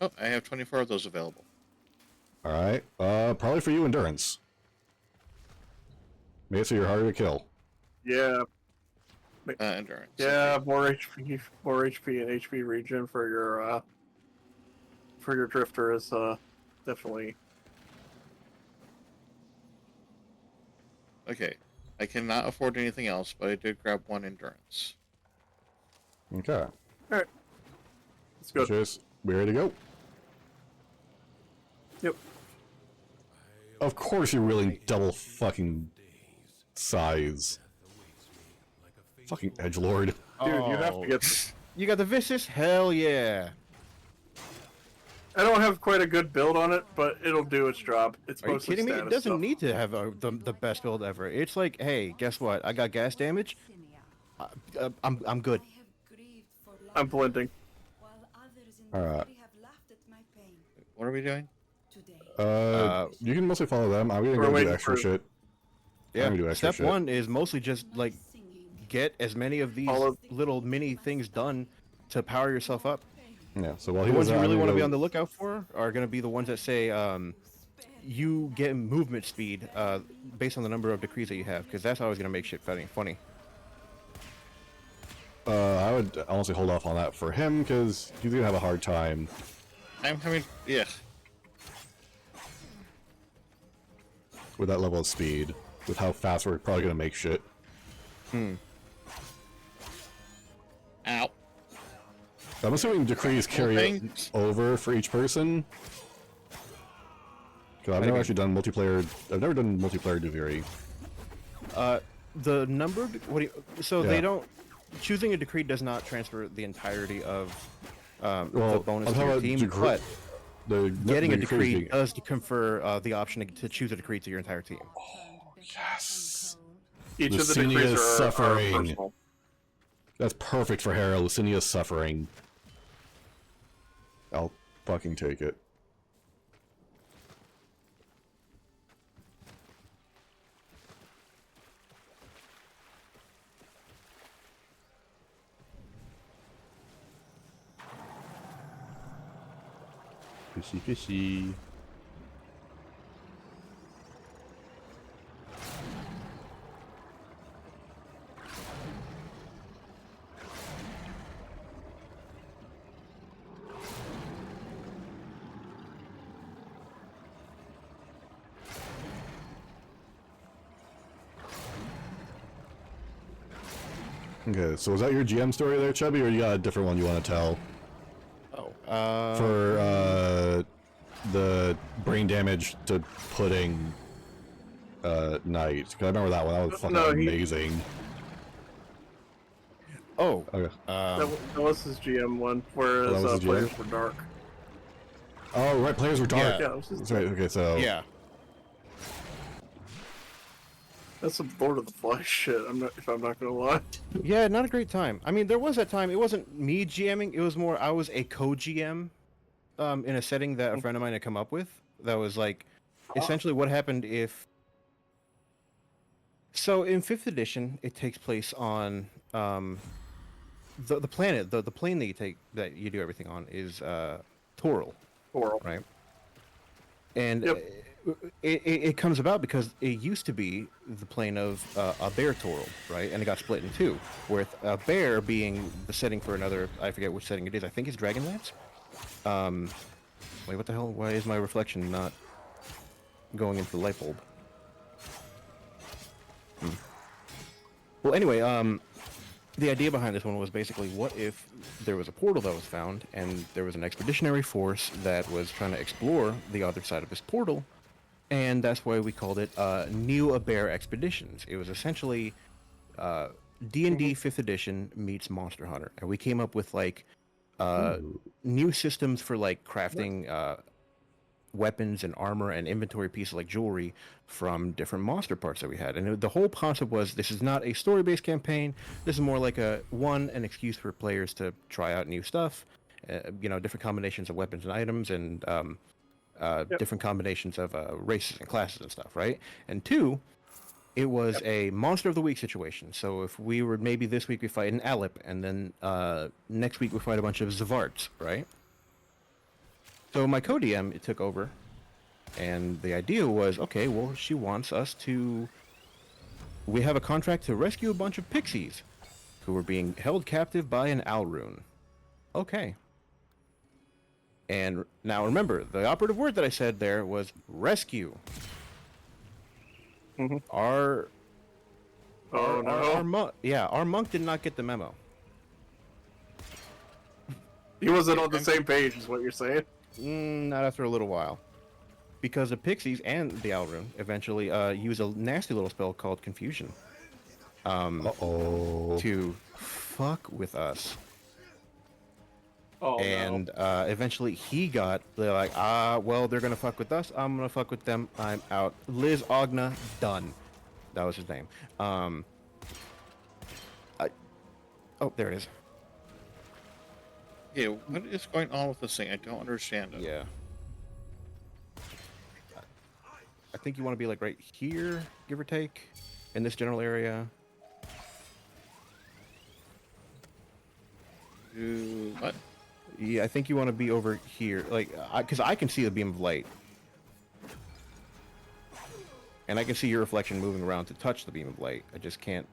Oh, I have 24 of those available. Alright. Probably for you, endurance. Make it so you're harder to kill. Yeah, Endurance. yeah, more HP and HP regen for your drifter is definitely. Okay. I cannot afford anything else, but I did grab one endurance. Okay. Alright. Let's go. Just, we're ready to go. Yep. Of course you're willing double fucking size. Fucking edgelord. Dude, you have Oh. to get this. You got the Vicious? Hell yeah. I don't have quite a good build on it, but it'll do its job. It's Are you mostly kidding me? It status doesn't stuff. need to have the best build ever. It's like, hey, guess what? I got gas damage. I'm good. I'm blending. Alright. What are we doing? You can mostly follow them. I'm gonna We're go do waiting extra for- shit. Yeah. I'm gonna do extra Step shit. one is mostly just like get as many of these All of- little mini things done to power yourself up. Yeah, so while he The does ones you that, really I'm want to gonna be go- on the lookout for are going to be the ones that say you get movement speed based on the number of decrees that you have, because that's always going to make shit funny. I would honestly hold off on that for him, because he's gonna have a hard time. I'm having. Yeah. With that level of speed. With how fast we're probably gonna make shit. Ow. I'm assuming decrees carry thanks. over for each person. Because I've never actually done multiplayer. I've never done multiplayer Duviri. The number of what do you, so Yeah. they don't choosing a decree does not transfer the entirety of the Well, bonus I'm to talking your about team, decree- but The getting a decrees decree being- does confer the option to choose a decree to your entire team. Yes. Each of the Lucinia's decrees are suffering. personal. That's perfect for Hera. Lucinia's suffering. I'll fucking take it. Fishy, fishy. Okay, so is that your GM story there, Chubby, or you got a different one you want to tell? Oh, For the brain damage to pudding night. 'Cause I remember that one. That was fucking No, he- amazing. Okay. That was his GM one, whereas that was his GM? players were dark. Oh, right, players were dark. Yeah, that was his That's right. Okay, so yeah. That's some Lord of the Flies shit. If I'm not gonna lie. Yeah, not a great time. I mean, there was that time. It wasn't me GMing. It was more I was a co-GM in a setting that a friend of mine had come up with. That was like essentially what happened if So in 5th edition, it takes place on the planet, the plane that you do everything on is Toral, Coral. right? And Yep. it comes about because it used to be the plane of a bear Toral, right? And it got split in two, with a bear being the setting for another. I forget which setting it is. I think it's Dragonlance. Wait, what the hell? Why is my reflection not going into the light bulb? Well, anyway, the idea behind this one was basically, what if there was a portal that was found, and there was an expeditionary force that was trying to explore the other side of this portal, and that's why we called it New Bear Expeditions. It was essentially D&D 5th edition meets Monster Hunter, and we came up with like new systems for like crafting weapons and armor and inventory pieces like jewelry from different monster parts that we had. And the whole concept was, this is not a story-based campaign. This is more like an excuse for players to try out new stuff, different combinations of weapons and items, and different combinations of races and classes and stuff, right? And 2, it was a monster of the week situation. So if we were, maybe this week we fight an Alip, and then next week we fight a bunch of Zavarts, right? So my co-DM took over, and the idea was, okay, well, she wants us to... We have a contract to rescue a bunch of pixies who were being held captive by an Alrune. Okay. And now remember, the operative word that I said there was rescue. Mm-hmm. Our no. our monk did not get the memo. He wasn't on the same page, is what you're saying. Not after a little while. Because the pixies and the Alrune eventually use a nasty little spell called Confusion. To fuck with us. Oh, And no. eventually they're like, well, they're gonna fuck with us, I'm gonna fuck with them, I'm out. Liz Ogna, done. That was his name. Oh, there it is. Yeah, what is going on with this thing? I don't understand it. Yeah. I think you want to be like right here, give or take, in this general area. What? Yeah, I think you want to be over here, like, because I can see the beam of light. And I can see your reflection moving around to touch the beam of light. I just can't.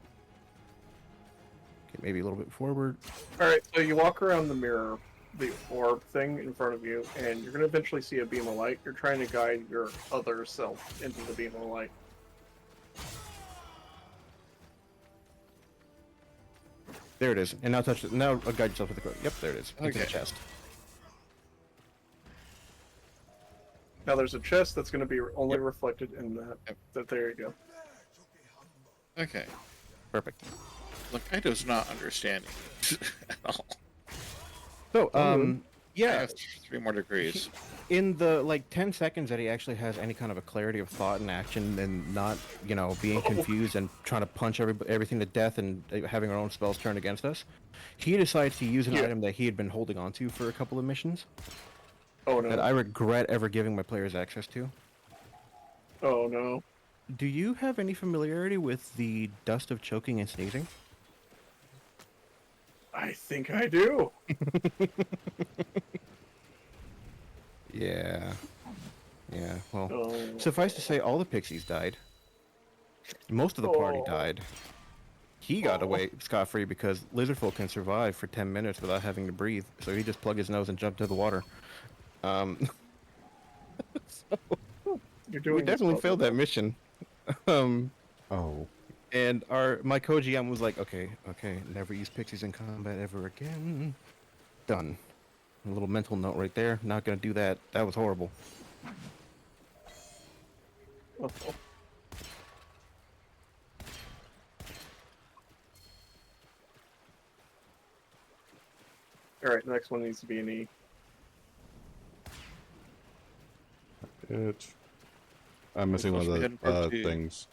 Okay, maybe a little bit forward. Alright, so you walk around the mirror, the orb thing in front of you, and you're going to eventually see a beam of light. You're trying to guide your other self into the beam of light. There it is. And now touch it. Now guide yourself with the code. Yep, there it is. Into the Okay. chest. Now there's a chest that's going to be only reflected in that. Yep. There you go. Okay. Perfect. Look, I does not understand it at all. So, I yeah. have 3 more degrees. In the like 10 seconds that he actually has any kind of a clarity of thought and action, and not, being confused and trying to punch everything to death and having our own spells turned against us, he decides to use an item that he had been holding on to for a couple of missions Oh no. that I regret ever giving my players access to. Oh no. Do you have any familiarity with the dust of choking and sneezing? I think I do. Yeah. Yeah, well, Oh. suffice to say, all the pixies died. Most of the party Oh. died. He got away scot-free because lizardfolk can survive for 10 minutes without having to breathe, so he just plugged his nose and jumped into the water. You're doing We definitely this failed that mission. Oh. And my co-GM was like, okay, never use pixies in combat ever again. Done. A little mental note right there. Not gonna do that. That was horrible. Oh. Alright, the next one needs to be an E. I'm missing one of Supposed to be the heading part 2. things.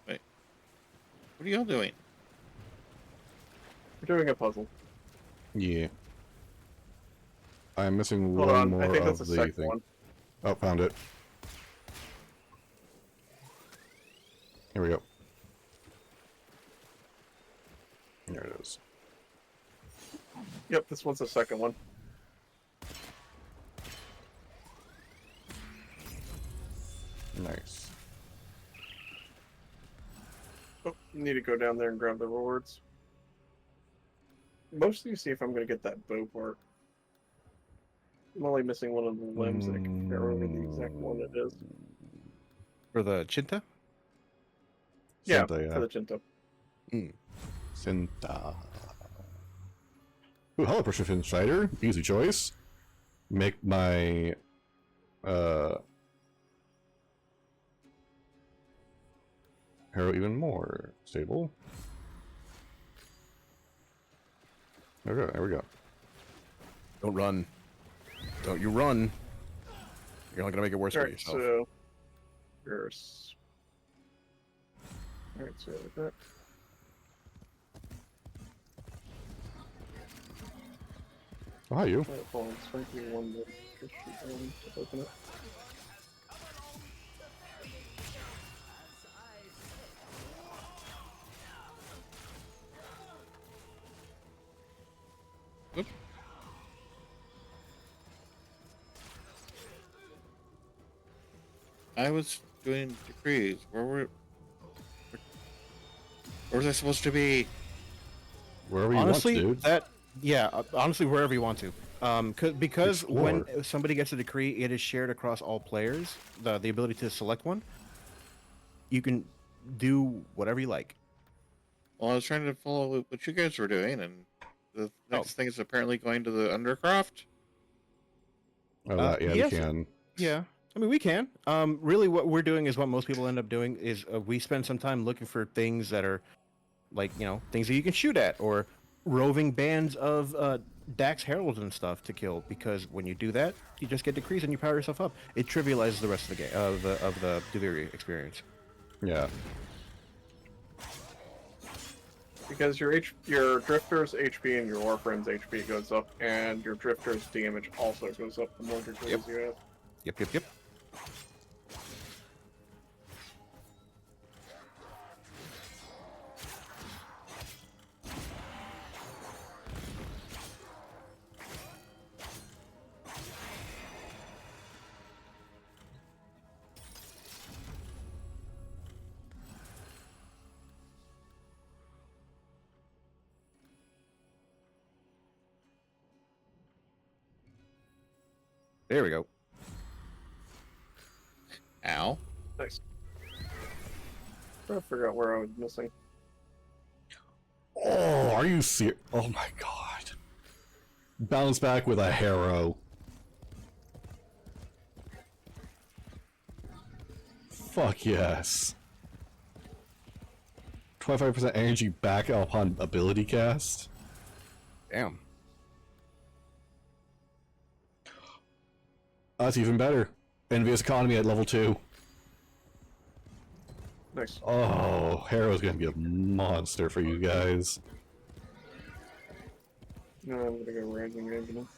Wait. What are y'all doing? We're doing a puzzle. Yeah. I'm missing Hold one on, more I think of that's the the second thing. one. Oh, found it. Here we go. There it is. Yep, this one's the second one. Nice. Oh, need to go down there and grab the rewards. Mostly see if I'm going to get that bow part. I'm only missing one of the limbs, and I can figure out the exact one it is. For the Chinta? Yeah, Cinta, yeah. for the Chinto. Cinta. Ooh, hello, Precision Strider. Easy choice. Make my hero even more stable. Okay, there we go. Don't run. Don't you run. You're only gonna make it worse for Alright, yourself. so... Here's... Alright, so like that. Oh, hi, you. Alright, hold on, it's going to be one that just shoot one to open it. I was doing decrees. Where was I supposed to be? Wherever you Honestly, want to, dude. honestly, wherever you want to. Because when Explore. somebody gets a decree, it is shared across all players. The ability to select one. You can do whatever you like. Well, I was trying to follow what you guys were doing, and the next thing is apparently going to the Undercroft. Oh, that, yeah, yes. we can. Yeah, I mean we can. Really, what we're doing is what most people end up doing is we spend some time looking for things that are, like things that you can shoot at, or roving bands of Dax heralds and stuff to kill. Because when you do that, you just get decrees and you power yourself up. It trivializes the rest of the game of the Duviri experience. Yeah. Because your drifter's HP and your warframe's HP goes up, and your drifter's damage also goes up the more degrees you have. Yep. There we go. Ow. Nice. Trying to figure out where I was missing. Oh, are you serious? Oh my god. Bounce back with a harrow. Fuck yes. 25% energy back upon ability cast. Damn. That's even better. Envious economy at level 2. Nice. Oh, Harrow's gonna be a monster for you guys. No, I'm gonna go raging engine.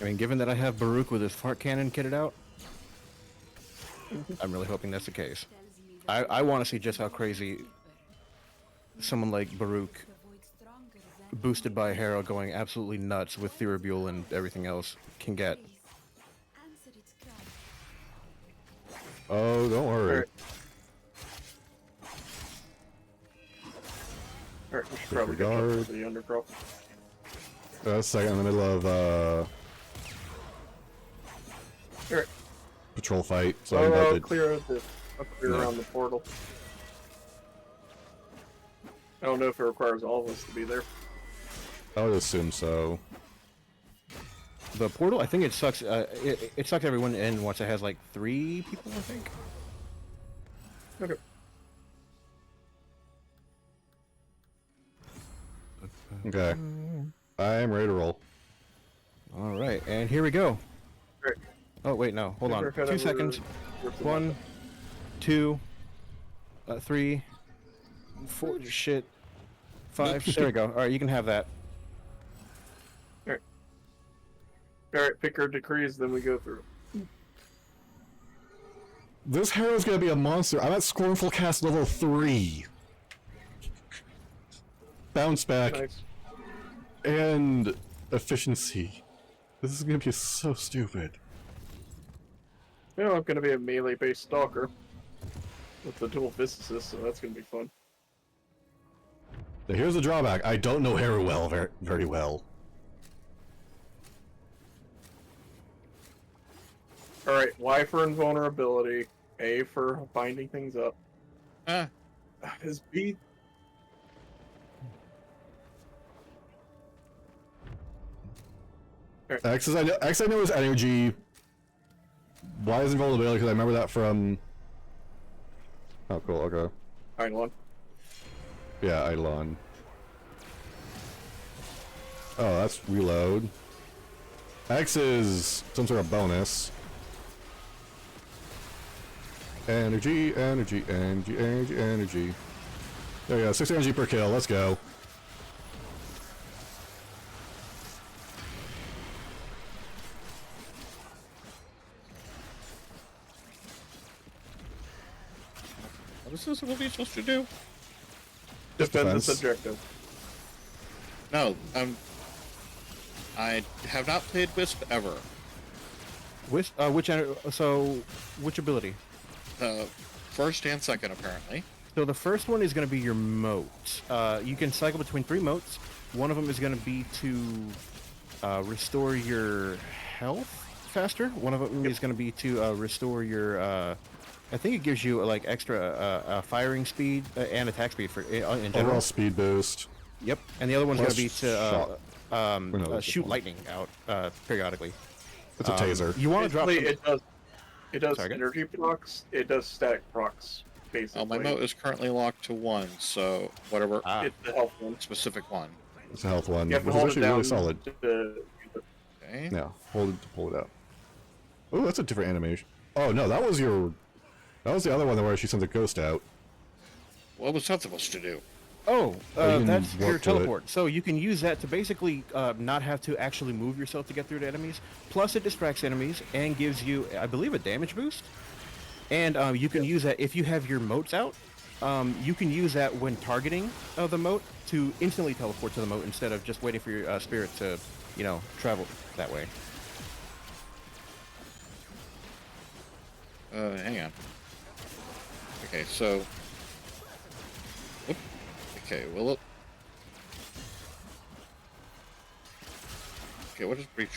I mean, given that I have Baruch with his fart cannon kitted out, I'm really hoping that's the case. I want to see just how crazy someone like Baruch, boosted by Harrow, going absolutely nuts with Thuribule and everything else, can get. Oh, don't worry. Alright, we should probably get Disregard. up to the undercroft. Second in the middle of Alright. patrol fight, so Oh, I'm about I'll to clear Yeah. around the portal. I don't know if it requires all of us to be there. I would assume so. The portal, I think it sucks. It sucks everyone in once it has like 3 people, I think. Okay. Okay. I'm ready to roll. All right, and here we go. Great. Oh wait, no, hold on. Head 2 over- seconds. over to 1, 2, 3, 4. Shit. 5. There we go. All right, you can have that. Alright, pick our decrees, then we go through. This hero's gonna be a monster. I'm at Scornful Cast level 3. Bounce back Nice. and efficiency. This is gonna be so stupid. You know, I'm gonna be a melee-based stalker with the dual physicist, so that's gonna be fun. Now here's the drawback. I don't know hero well, very well. Alright, Y for invulnerability, A for binding things up. Ah, Is B... X I know is energy. Y is invulnerability because I remember that from. Oh, cool. Okay. Eidolon. Yeah, Eidolon. Oh, that's reload. X is some sort of bonus. Energy, energy, energy, energy, energy. There we go. 6 energy per kill. Let's go. what is this movie supposed to do? Defend this defense. objective. No, I have not played Wisp ever. Which which ability? First and second, apparently. So the first one is going to be your moat. You can cycle between 3 moats. One of them is going to be to restore your health faster. One of them is going to be to restore your. I think it gives you like extra firing speed and attack speed for in general. Overall speed boost. Yep. And the other one's going to Plus be to shot. no, that's shoot the lightning out periodically. It's a taser. You want to drop. Basically, it does Sorry, go. energy procs, it does static procs, basically. My moat is currently locked to 1, so whatever It's the health one. specific one. It's a health one, You have to which is hold it actually down really solid. to use it. Okay. Yeah, hold it to pull it out. Oh, that's a different animation. Oh no, that was your. That was the other one where she sent the ghost out. What was that supposed to do? Oh, you can that's your warp to it. teleport. So you can use that to basically not have to actually move yourself to get through to enemies. Plus, it distracts enemies and gives you, I believe, a damage boost. And you can use that if you have your moats out. You can use that when targeting the moat to instantly teleport to the moat instead of just waiting for your spirit to, travel that way. Hang on. Okay, so. Oop. Okay, well. Okay, what is breach?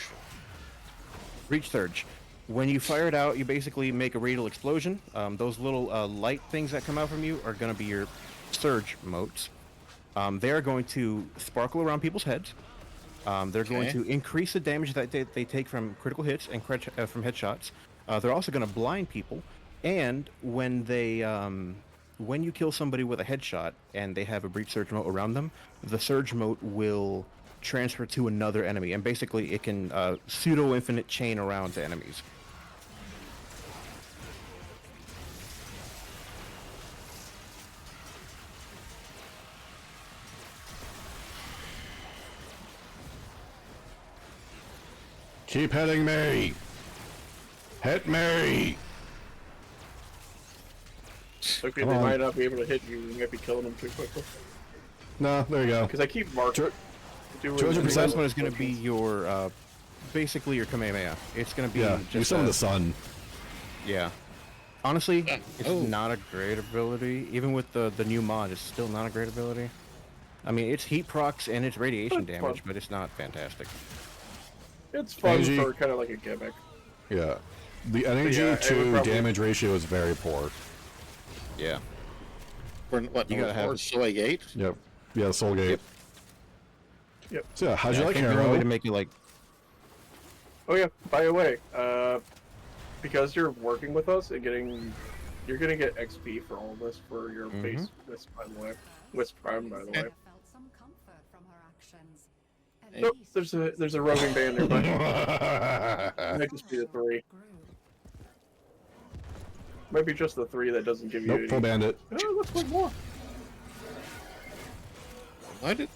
Breach Surge. When you fire it out, you basically make a radial explosion. Those little light things that come out from you are going to be your surge motes. They are going to sparkle around people's heads. They're going Okay. to increase the damage that they take from critical hits and from headshots. They're also going to blind people. And when when you kill somebody with a headshot and they have a breach surge mote around them, the surge mote will transfer to another enemy, and basically it can pseudo infinite chain around to enemies. Keep hitting me. Hit me. Okay, Come they on. might not be able to hit you. You might be killing them too quickly. No, there you go. Because I keep marking. 200%. The last one is going to be your basically your Kamehameha. It's going to be Yeah, you just summon the sun. yeah. Honestly, it's Oh. not a great ability. Even with the new mod, it's still not a great ability. I mean, it's heat procs and it's radiation That's damage, fun. but it's not fantastic. It's fun Energy. for kind of like a gimmick. Yeah. The energy yeah, it would to probably- damage ratio is very poor. Yeah. For what? You gotta have Or it. Soy Gate? Yep. Yeah, Soul Gate. Yep. Yep. So yeah, how'd you I like think the only way Hero? to make it like Oh yeah, by the way, because you're working with us and you're gonna get XP for all of this for your base Wisp, by the way. Wisp Prime, by the way. Felt some comfort from her actions. At Nope, least there's a roving band nearby. nope, Might just be the 3. grew. Might be just the 3 that doesn't give you any. full bandit. Oh, let's play more. Why did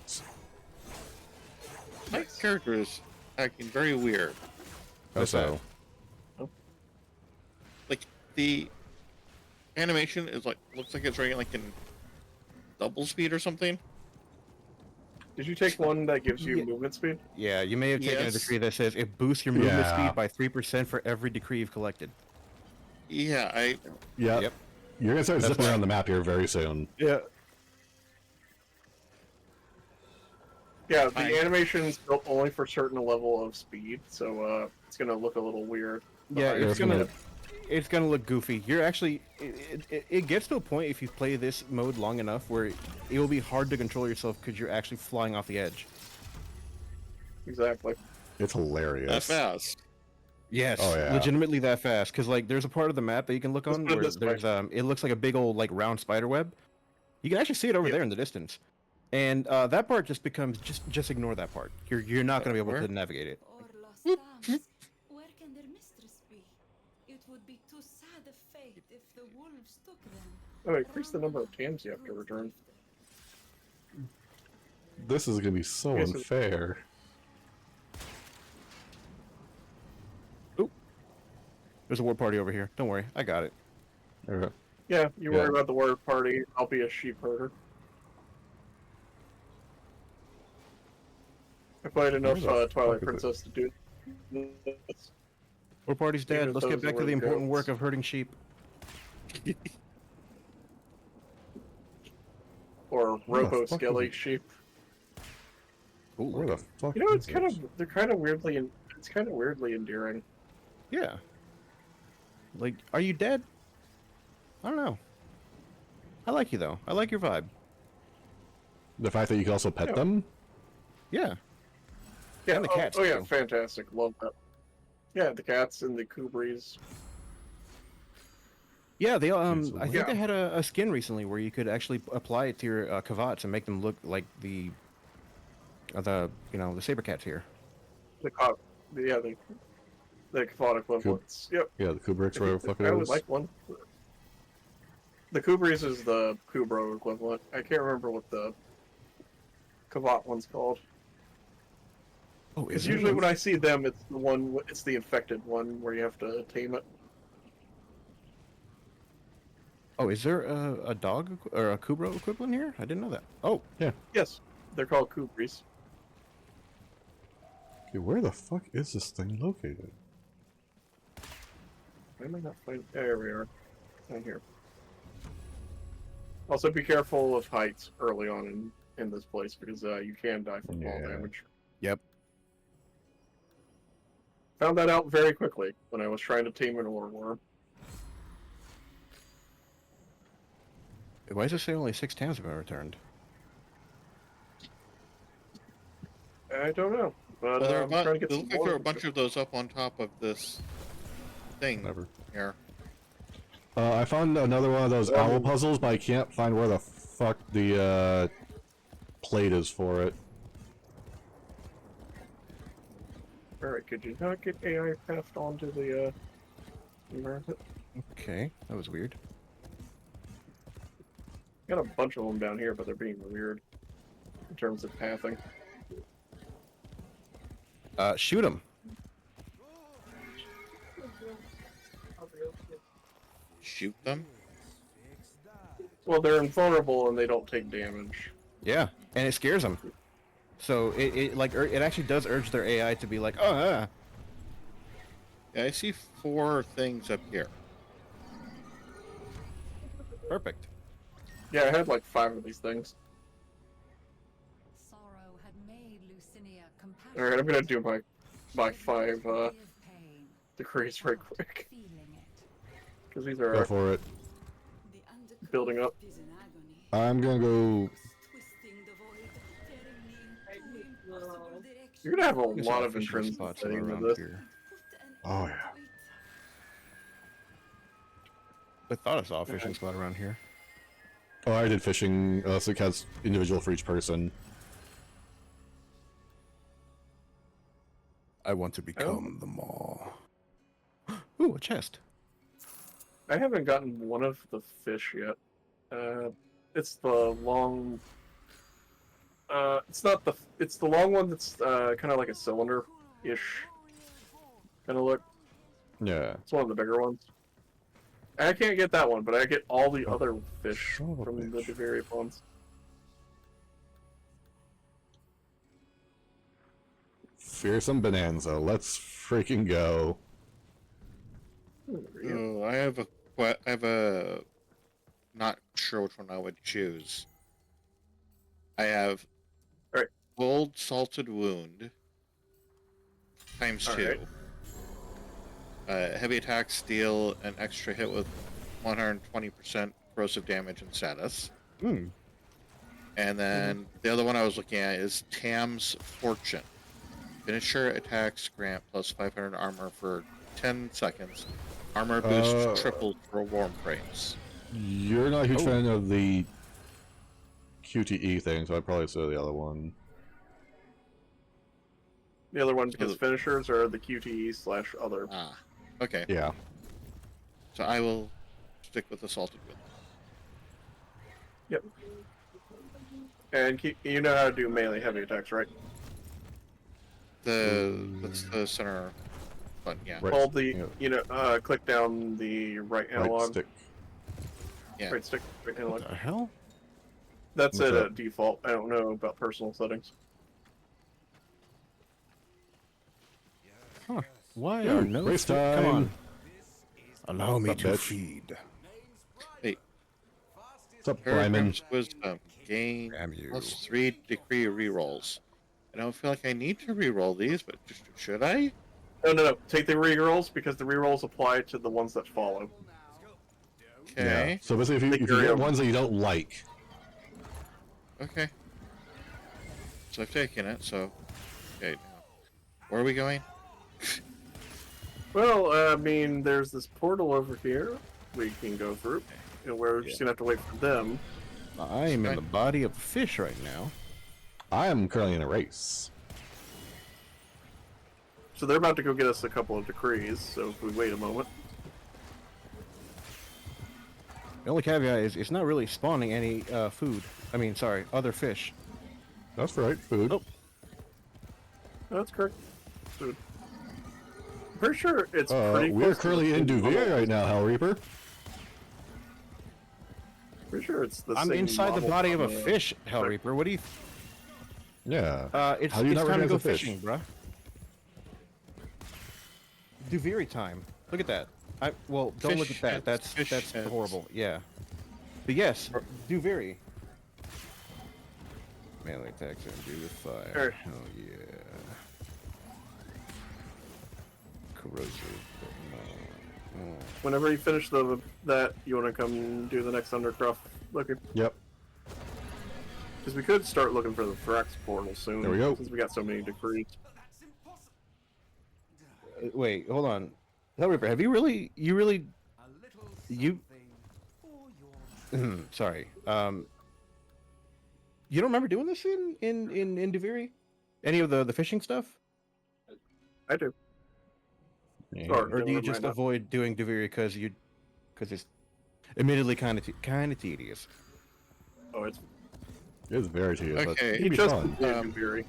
my character is acting very weird? Oh, so. Like the animation is like looks like it's running like in double speed or something. Did you take one that gives you Yeah. movement speed? Yeah, you may have taken a Yes. decree that says it boosts your movement Yeah. speed by 3% for every decree you've collected. Yeah, I Yeah. Yep. You're gonna start That's zipping why- around the map here very soon. Yeah. Yeah, the I- animation's built only for certain level of speed, so it's gonna look a little weird. Yeah, behind it's it. gonna it's gonna look goofy. You're actually it gets to a point if you play this mode long enough where it will be hard to control yourself because you're actually flying off the edge. Exactly. It's hilarious. that fast. Yes, Oh, yeah. legitimately that fast. Because like there's a part of the map that you can look Let's on put it where this way. there's it looks like a big old like round spider web. You can actually see it over Yep. there in the distance, and that part just becomes just ignore that part. You're not gonna be able Where? to navigate it. Or lost lambs. Where can their mistress be? It would be too sad a fate if the wolves took them. Oh, increase the number of times you have to return. This is gonna be so Yes, it- unfair. There's a war party over here. Don't worry, I got it. Okay. Yeah, you Yeah. worry about the word party. I'll be a sheep herder. I played enough Where the Twilight fuck is it? Princess to do this. War party's Even dead. if Let's get those back to were the important goats. work of herding sheep. Or Where the Robo fuck Skelly is it? sheep. Ooh, Where the fuck? You know, it's is kind this? of they're kind of weirdly it's kind of weirdly endearing. yeah. Like, are you dead? I don't know. I like you though. I like your vibe. The fact that you can also pet Yeah. them. Yeah. Yeah, And the cats, Oh yeah, too. fantastic. Love that. Yeah, the cats and the Kubris. Yeah, they It's I think Yeah. they had a skin recently where you could actually apply it to your Kavats and make them look like the the saber cats here. The cop. Yeah, the Kavad equivalents. Yep. Yeah, the Kubricks, whatever the fuck it I would is. like one. The Kubris is the Kubro equivalent. I can't remember what the Kavat one's called. Oh, Because usually when I see them, it's the one. It's the infected one where you have to tame it. Oh, is there a dog or a Kubro equivalent here? I didn't know that. Oh, Yes, they're called Kubris. Okay, where the fuck is this thing located? Why am I not finding? There we are. Down here. Also, be careful of heights early on in this place because you can die from fall Yeah. damage. Yep. Found that out very quickly when I was trying to tame an ore worm. Why does it say only 6 times have been returned? I don't know, but Well, there I'm are trying to get there some look like there are a more. bunch of those up on top of this thing Whatever. here. I found another one of those Um, owl puzzles, but I can't find where the fuck the plate is for it. Alright, could you not get AI passed onto the environment? Okay, that was weird. Got a bunch of them down here, but they're being weird in terms of pathing. Shoot him. Shoot them. Well, they're invulnerable and they don't take damage. Yeah, and it scares them. So it actually does urge their AI to be like, oh, Yeah, I see 4 things up here. perfect. Yeah, I had like 5 of these things. Sorrow had made Lucinia compassionate. Alright, I'm gonna do my 5 With pain, decrees very quick. feeling it. Because these Go are for it. The undercurrent building up. is in agony. I'm gonna go. Twisting the void, tearing me in 2 impossible directions. You're gonna have a There's lot some of fishing intrinsic spots settings in around this. here. Put an Oh, end yeah. to it. I thought I saw a fishing spot around here. Oh, I did fishing. So it has individual for each person. I want to become the maw. Ooh, a chest. I haven't gotten one of the fish yet. It's the long. It's not the. It's the long one that's kind of like a cylinder-ish kind of look. Yeah. It's one of the bigger ones. I can't get that one, but I get all the other fish son of a from the bitch. Duviri ones. Fearsome Bonanza. Let's freaking go. Oh, I have a. Not sure which one I would choose. I have. Alright. Gold salted wound. Times 2. Alright. Heavy attacks deal an extra hit with 120% corrosive damage and status. Hmm. And then the other one I was looking at is Tam's Fortune. Finisher attacks grant plus 500 armor for 10 seconds. Armor boost tripled for warm frames. You're not a huge fan of the QTE thing, so I'd probably say the other one. The other one, because finishers are the QTE/other. Ah, okay. Yeah. So I will stick with the salted wound. Yep. And you know how to do melee heavy attacks, right? That's the center button, yeah. Right. Hold the, Yeah. click down the right analog. Right stick. Yeah. Right stick, right analog. What the hell? That's What's it that? at default. I don't know about personal settings. Huh. Why Ooh, are no race food- Come time. on. Allow me What's to up, bitch? feed. Hey, What's up, Bryman? Paragram's Wisdom. Gain Damn you. plus 3 decree rerolls. I don't feel like I need to reroll these, but should I? No. Take the rerolls because the rerolls apply to the ones that follow. Okay. Yeah. So basically, if you Carry get on. ones that you don't like, Okay. So I've taken it, so. Okay, now. Where are we going? Well, I mean, there's this portal over here we can go through, and we're just gonna have to wait for them. I am in the body of a fish right now. I am currently in a race. So they're about to go get us a couple of decrees. So if we wait a moment, The only caveat is it's not really spawning any food. I mean, sorry, other fish. That's right, food. Oh. that's correct. Food. I'm pretty sure it's pretty. We're close to currently the in same Duviri model. right now, Hell Reaper. Pretty sure it's the I'm same. inside the model body of a on the- fish, Hell Reaper. What do you? Yeah. It's How do you it's not time to recognize go a fish? fishing, bruh. Duviri time. Look at that. Well, don't look at Fish that. heads, That's fish that's heads. horrible. Yeah. But yes, Duviri. Melee attacks and do with fire. Alright. Hell yeah. Corrosive. But no. Whenever you finish that, you want to come do the next Undercroft looking. Yep. Because we could start looking for the Thrax portal soon. There we go. Since we got so many decrees. Wait, hold on. Hell Reaper, have you really? Sorry. You don't remember doing this in Duviri? Any of the fishing stuff? I do. Yeah. Sorry. Or do you Never just mind. avoid doing Duviri because it's admittedly kind of tedious? Oh, it's It is very tedious, but Okay. it'd he be just fun. did Duviri.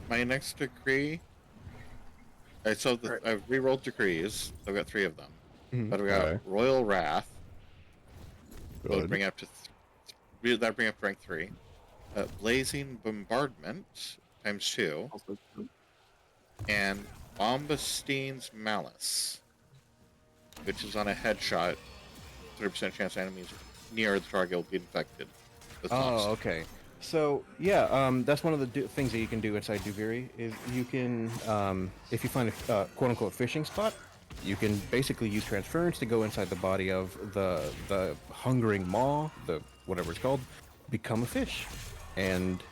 My next decree. Alright, so Alright. I've rerolled decrees. I've got 3 of them. Mhm. But we got Okay. Royal Wrath. That would Good. bring up to that bring up to rank 3. Blazing Bombardment times 2, Also, and Bombastine's Malice, which is on a headshot. 30% chance enemies near the target will be infected with bombs. Oh, okay. So yeah, that's one of the things that you can do inside Duviri is you can, if you find a quote-unquote fishing spot, you can basically use transference to go inside the body of the hungering maw, the whatever it's called, become a fish, and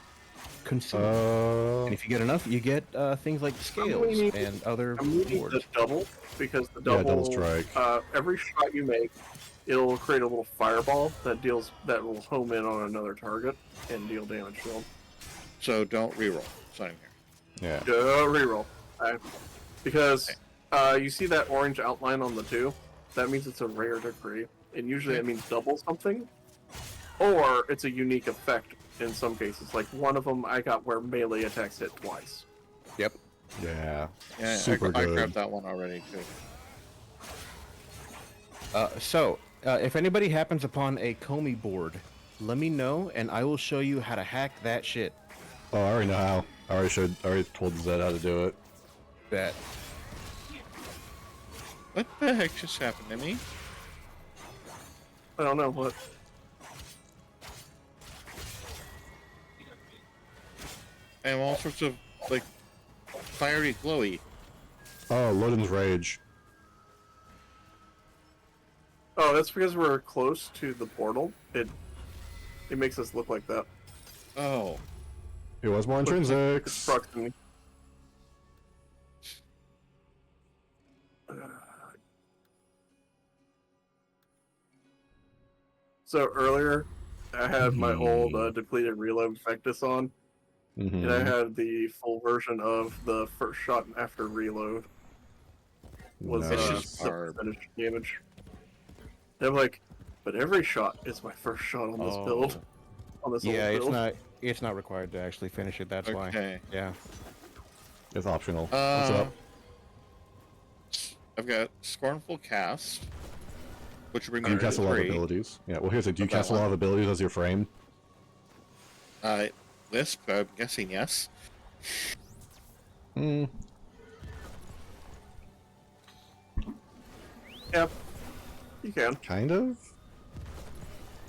consume. And if you get enough, you get things like scales need- and other I'm moving rewards. the double because the Yeah, double. double strike. Every shot you make, it'll create a little fireball that will home in on another target and deal damage to them. So don't reroll. It's not in here. Yeah. Reroll. Because you see that orange outline on the 2? That means it's a rare decree. And usually it means double something. Or it's a unique effect in some cases. Like one of them I got where melee attacks hit twice. Yep. Yeah. Yeah, Super I good. grabbed that one already too. So If anybody happens upon a Comey board, let me know, and I will show you how to hack that shit. Oh, I already know how. I already told Zed how to do it. That. What the heck just happened to me? I don't know what. I have all sorts of, like, fiery glowy. Oh, Loden's Rage. Oh, that's because we're close to the portal. It makes us look like that. Oh. It was more It's intrinsics. proximity. So earlier, I had my old depleted reload Vectus on, Mm-hmm. and I had the full version of the first shot after reload. Was Vicious the barb. percentage damage. They're like, but every shot is my first shot on this build. On this Yeah, old it's build. it's not required to actually finish it. That's why. Okay. Yeah. It's optional. What's up? I've got Scornful Cast, which will bring Do me you to cast a lot of 3. abilities? Yeah, well here's it. Do you What, that cast a lot one? of abilities as your frame? Lisp, I'm guessing yes. Hmm. Yep, you can. Kind of?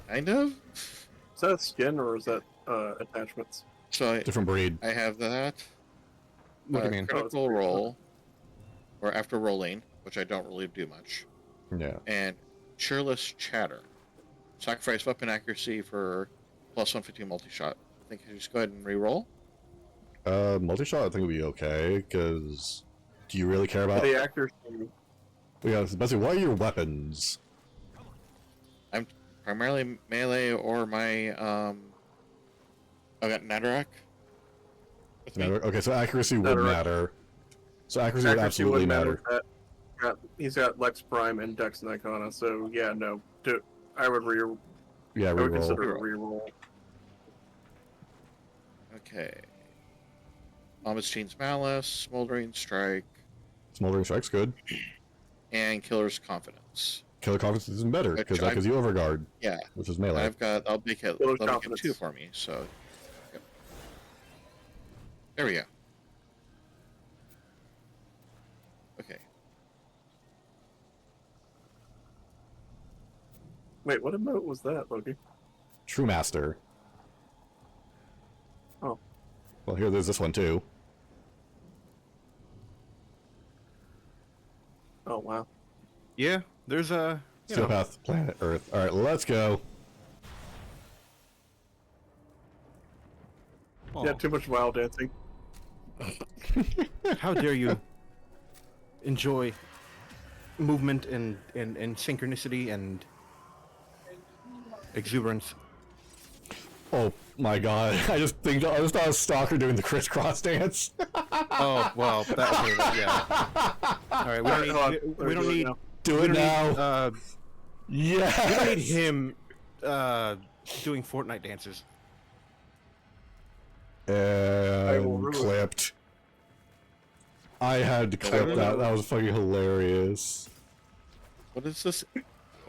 Kind of. Is that a skin or is that attachments? So Different breed. I have that. What do you mean? Oh, it's Critical pretty roll, or after rolling, which I don't really do much, Yeah. and cheerless chatter. Sacrifice weapon accuracy for plus 150 multi-shot. I think you just go ahead and re-roll. Multi-shot I think would be okay, because do you really care about... The accuracy. Yeah, basically, what are your weapons? I'm primarily melee or my I've got Nadarak with me. Okay, so accuracy would Netherrack. matter. So accuracy would Accuracy absolutely would matter. matter. He's got Lex Prime and Dex Nikona, so yeah, no. I would Yeah, I would reroll. consider a reroll. Okay. Ominous Chain's Malice, Smoldering Strike, Smoldering Strike's good. and Killer's Confidence. Killer Confidence is even better, because that I've- gives you Overguard, Yeah, which is melee. I'll make it Killer's let me get Confidence. 2 for me, so. Yep. There we go. Okay. Wait, what emote was that, Loki? True Master. Oh. Well, here, there's this one, too. Oh, wow. Yeah. There's a. You know, Steelpath, Planet Earth. Alright, let's go. Yeah, too much WoW dancing. How dare you enjoy movement and synchronicity and exuberance? Oh my god, I just thought a stalker doing the crisscross dance. Oh well, that okay, yeah. All right, we don't Hold on, need let we me don't do it need now. Do we it don't now. need we don't need Yes. him doing Fortnite dances. will And ruin it. clipped. I had to clip will that. ruin That it. was fucking hilarious. What is this? What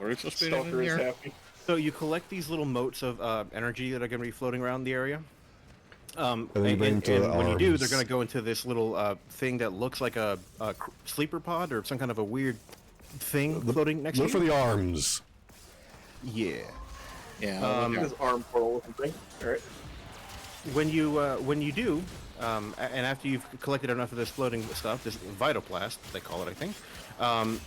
are we supposed to be doing Stalker in is here? happy. So you collect these little motes of energy that are going to be floating around the area. then you bring them to the when you do, they're arms. going to go into this little thing that looks like a sleeper pod or some kind of a weird thing floating next Look to for you. the arms. Yeah. Yeah. Um, His arm portal looking thing. Alright. When you do, and after you've collected enough of this floating stuff, this Vitoplast, they call it, I think,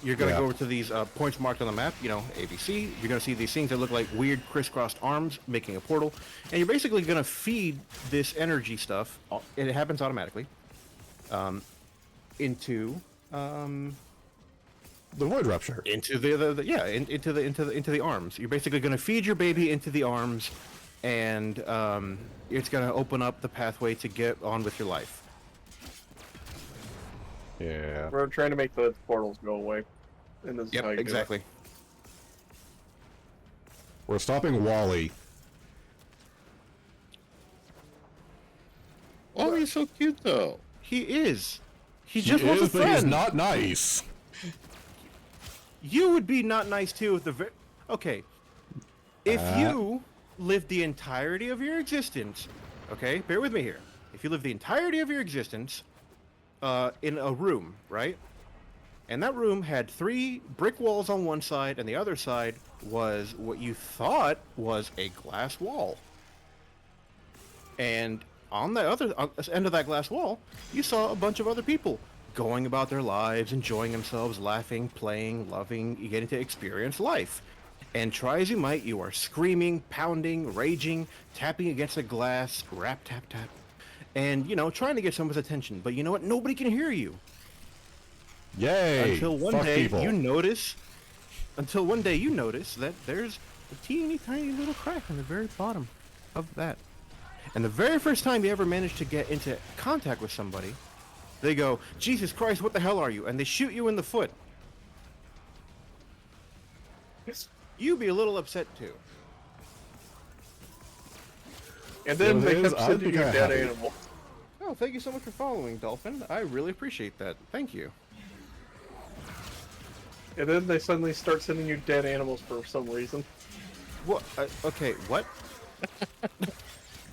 you're going to Yeah. go over to these points marked on the map, you know, ABC. You're going to see these things that look like weird crisscrossed arms making a portal. And you're basically going to feed this energy stuff, it happens automatically, into The Void Rupture. into into the arms. You're basically going to feed your baby into the arms, and it's going to open up the pathway to get on with your life. Yeah. We're trying to make the portals go away. And this is how you do it. Exactly. We're stopping Wally. Oh, he's so cute though. He is. He He just wants a is, but he's friend. not nice. You would be not nice too if the. Okay, if you live the entirety of your existence, okay, bear with me here. If you live the entirety of your existence in a room, right? And that room had 3 brick walls on one side, and the other side was what you thought was a glass wall. And on the other end of that glass wall, you saw a bunch of other people going about their lives, enjoying themselves, laughing, playing, loving, getting to experience life. And try as you might, you are screaming, pounding, raging, tapping against the glass, rap, tap, tap, and, trying to get someone's attention. But you know what? Nobody can hear you. Yay! Until one Fuck day people. you notice that there's a teeny tiny little crack on the very bottom of that. And the very first time you ever manage to get into contact with somebody, they go, "Jesus Christ, what the hell are you?" And they shoot you in the foot. You'd be a little upset too. And then Well, they it kept is- I'd sending be you kinda dead happy. animals. Oh, thank you so much for following, Dolphin. I really appreciate that. Thank you. And then they suddenly start sending you dead animals for some reason. What? Okay, what?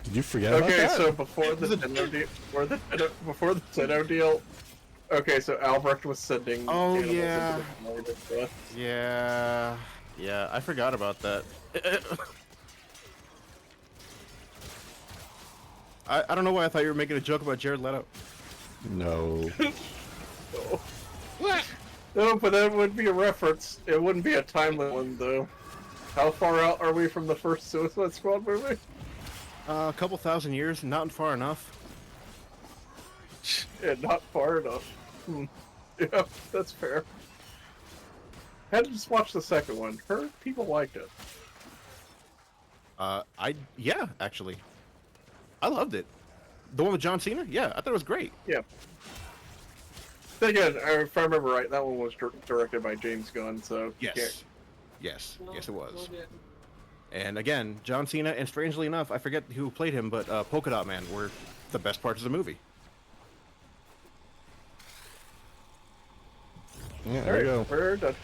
Did you forget about Okay, that? so before the Tenno deal, okay, so Albrecht was sending Oh, animals yeah. into the void and stuff. Yeah, I forgot about that. I don't know why I thought you were making a joke about Jared Leto. No. No, but that would be a reference. It wouldn't be a timely one, though. How far out are we from the first Suicide Squad movie? A couple thousand years, not far enough. Yeah, not far enough. Yeah, that's fair. Had to just watch the second one. Heard people liked it. Yeah, actually. I loved it. The one with John Cena? Yeah, I thought it was great. Yeah. Then again, if I remember right, that one was directed by James Gunn, so you can't- Yes, it was. And again, John Cena, and strangely enough, I forget who played him, but Polka Dot Man were the best parts of the movie. Yeah, there you go. We're done.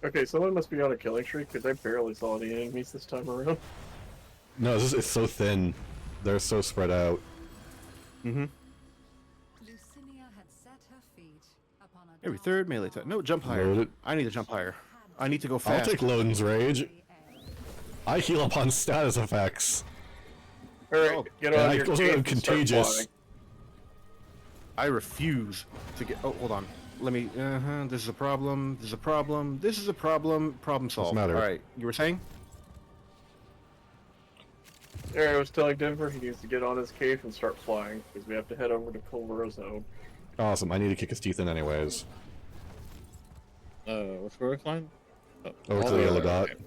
Okay, someone must be on a killing streak because I barely saw any enemies this time around. No, it's so thin. They're so spread out. Lucinia had set her feet upon a Every dark third melee attack. No, jump higher. Load it. I need to jump higher. I need to go I'll fast. take Loden's Rage. I heal upon status effects. Alright, get And on I your also cape am and start contagious. flying. I refuse to get. Oh, hold on. Let me. This is a problem. This is a problem. This is a problem. Problem solved. matter? All right. You were saying? I was telling Denver he needs to get on his cape and start flying because we have to head over to Culvera Zone. Awesome. I need to kick his teeth in anyways. Which growth line? Oh, Over to all the way yellow there, dot. okay.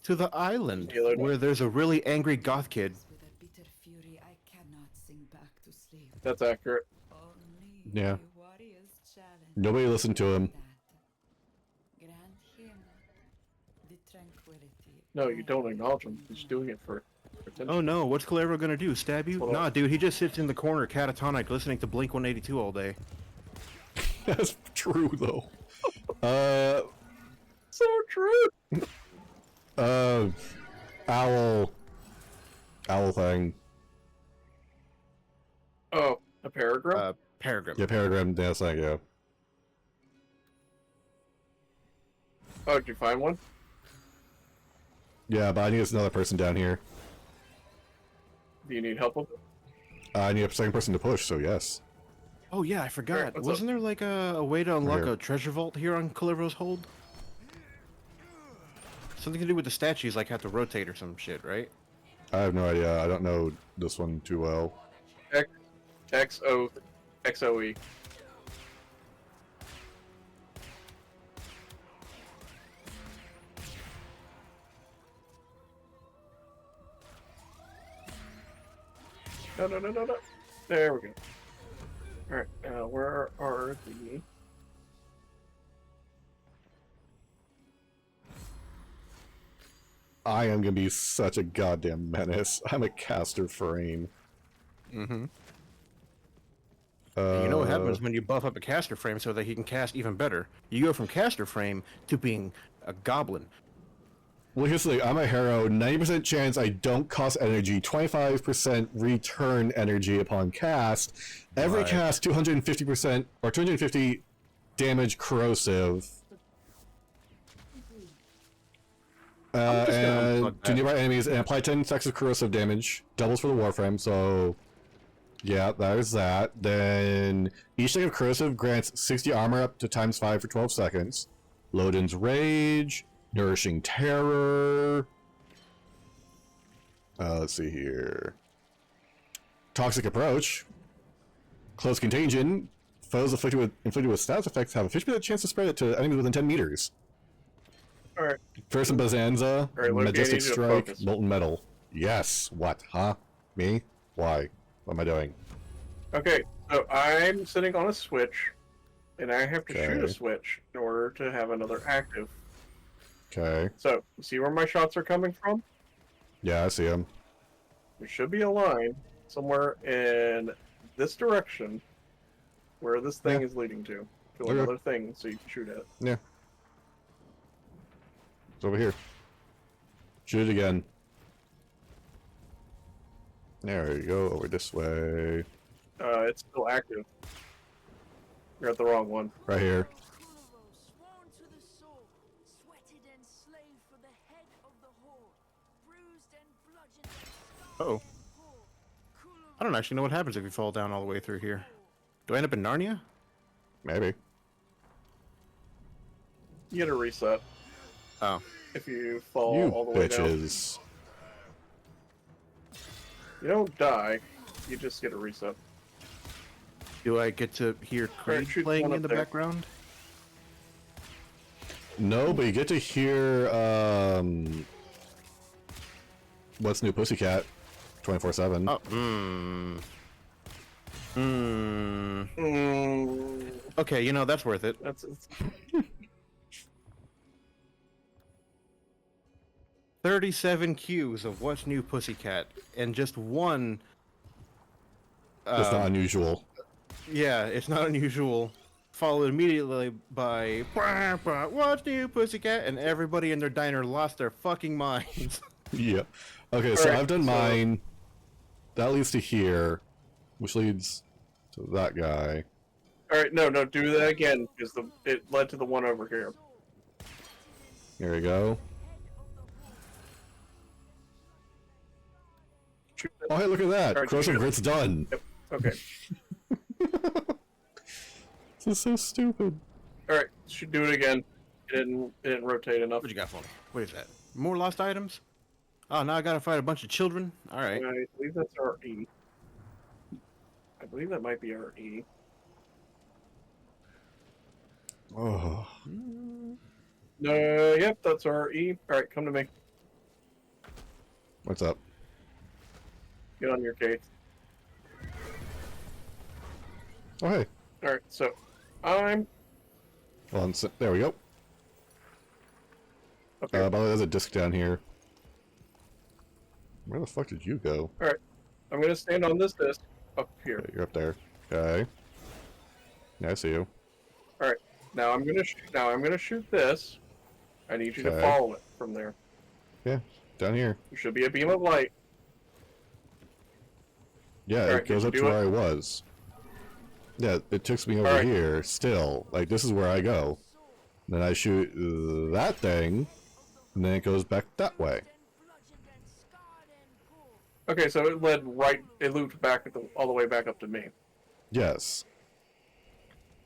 To the island Yellow dot. where there's a really angry goth kid. With a bitter fury, I cannot sing back to sleep. That's accurate. Only Yeah. a warrior's challenge. Nobody listened to him. Grant him the tranquility. No, you don't acknowledge him. He's doing it for attention. Oh no, what's Calero gonna do? Stab you? Hold on. Nah, dude, he just sits in the corner catatonic listening to Blink 182 all day. That's true though. So true! Owl thing. Oh, a paragraph? Paragraph. Yeah, paragram dance thing, yeah. Oh, did you find one? Yeah, but I need another person down here. Do you need help with it? I need a second person to push, so yes. Oh yeah, I forgot. Alright, what's Wasn't there like a way to unlock here. a treasure vault here on Calivero's Hold? Something to do with the statues, like have to rotate or some shit, right? I have no idea. I don't know this one too well. XOE. No. There we go. Alright, where are the... I am gonna be such a goddamn menace. I'm a caster frame. Mm-hmm. And you know what happens when you buff up a caster frame so that he can cast even better? You go from caster frame to being a goblin. Well, here's the thing. I'm a hero. 90% chance I don't cost energy. 25% return energy upon cast. Every Right. cast 250% or 250 damage corrosive. I'm just gonna And unplug to that. nearby enemies and apply 10 stacks of corrosive damage. Doubles for the Warframe, so yeah, there's that. Then each stack of corrosive grants 60 armor up to ×5 for 12 seconds. Lodin's Rage, Nourishing Terror. Let's see here. Toxic Approach. Close Contagion. Foes inflicted with status effects have a 50% chance to spread it to enemies within 10 meters. Alright. First in Bazanza, Alright, Loki, I Majestic need you to Strike, focus. Molten Metal. Yes. What? Huh? Me? Why? What am I doing? Okay, so I'm sitting on a switch, and I have to shoot a Okay. switch in order to have another active. Okay. So, see where my shots are coming from? Yeah, I see him. There should be a line somewhere in this direction where this thing is leading to Okay. another thing so you can shoot at it. Yeah. It's over here. Shoot it again. There you go, over this way. It's still active. You're at the wrong one. Right here. Sworn to the sword, sweated and slaved for the head of the horde, bruised and bludgeoned and scarred Uh-oh. and poor. I don't actually know what happens if you fall down all the way through here. Do I end up in Narnia? Maybe. You get a reset Oh. if you fall You all the way down. bitches. You don't die, you just get a reset. Do I get to hear Creed shoot playing one in up the there. background? No, but you get to hear, What's New Pussycat 24/7. Oh, Okay, you know, that's worth it. That's 37 cues of What's New Pussycat, and just one. That's not unusual. Yeah, it's not unusual. Followed immediately by "Bah, bah, What's New Pussycat, and everybody in their diner lost their fucking minds. Yeah. Okay, so Alright, I've done so- mine. That leads to here, which leads to that guy. Alright, no, do that again, because it led to the one over here. Here we go. Shoot Oh, hey, look at that! Alright, Corrosive shoot it. Grit's done! Yep. Okay. This is so stupid. Alright, should do it again. It didn't rotate enough. What you got for me? What is that? More lost items? Oh, now I gotta fight a bunch of children? Alright. I believe that's our E. I believe that might be our E. Oh. No, yep, that's our E. Alright, come to me. What's up? Get on your case. Oh, hey. Alright, so I'm Hold on, there we go. okay. By the way, there's a disc down here. Where the fuck did you go? Alright. I'm gonna stand on this disc up here. Okay, you're up there. Okay. Yeah, I see you. Alright. Now I'm gonna shoot this. I need you to Okay. follow it from there. Yeah, down here. There should be a beam of light. Yeah, Alright, it goes did up you to do where it? I was. Yeah, it takes me over Alright. here, still. Like, this is where I go. Then I shoot that thing, and then it goes back that way. Okay, so it looped back all the way back up to me. Yes.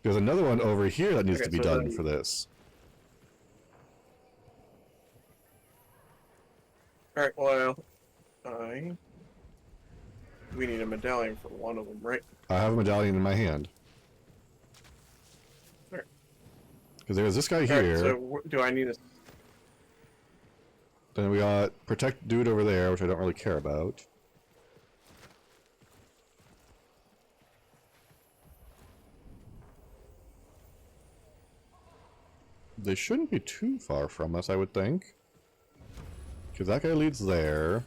There's another one over here that needs Okay, to be so done then- for this. Alright, well, we need a medallion for one of them, right? I have a medallion in my hand. Alright. Because there's this guy Alright, here. so do I need a... Then we got protect dude over there, which I don't really care about. They shouldn't be too far from us, I would think. Because that guy leads there.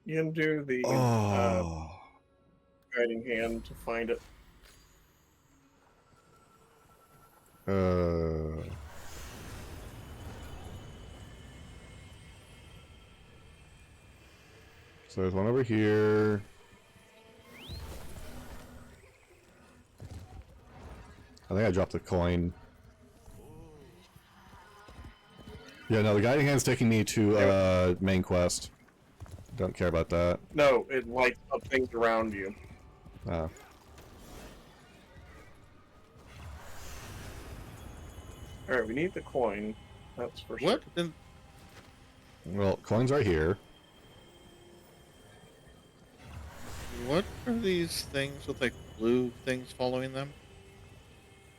You can do the Oh. guiding hand to find it. So there's one over here. I think I dropped the coin. Yeah, no, the guiding hand's taking me to main quest. Don't care about that. No, it lights up things around you. Oh. Alright, we need the coin. That's for What? sure. Well, coin's right here. What are these things with like blue things following them?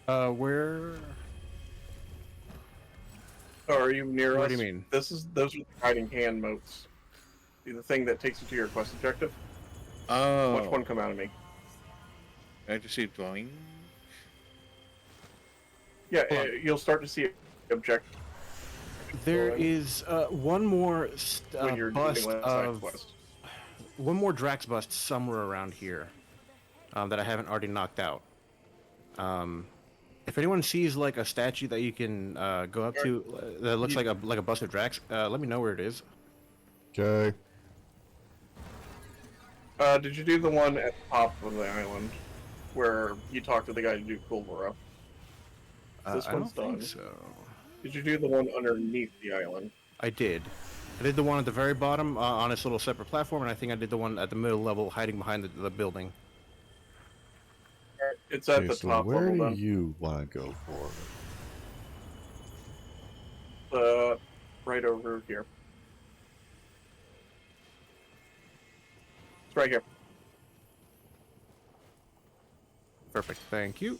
Where? Oh, are you near us? What do you mean? Those are the guiding hand motes. The thing that takes you to your quest objective. Oh. Which one come out of me? I just see drawing. Yeah, you'll start to see objective There glowing is one more when you're bust doing that of quest. one more Drax bust somewhere around here that I haven't already knocked out. If anyone sees like a statue that you can go up to that looks like a bust of Drax, let me know where it is. Okay. Did you do the one at the top of the island where you talked to the guy to do Kulvara? This I one's don't think done. so. Did you do the one underneath the island? I did. I did the one at the very bottom on its little separate platform, and I think I did the one at the middle level, hiding behind the building. It's at Okay, the so top where level do then. you want to go for? Right over here. It's right here. Perfect. Thank you.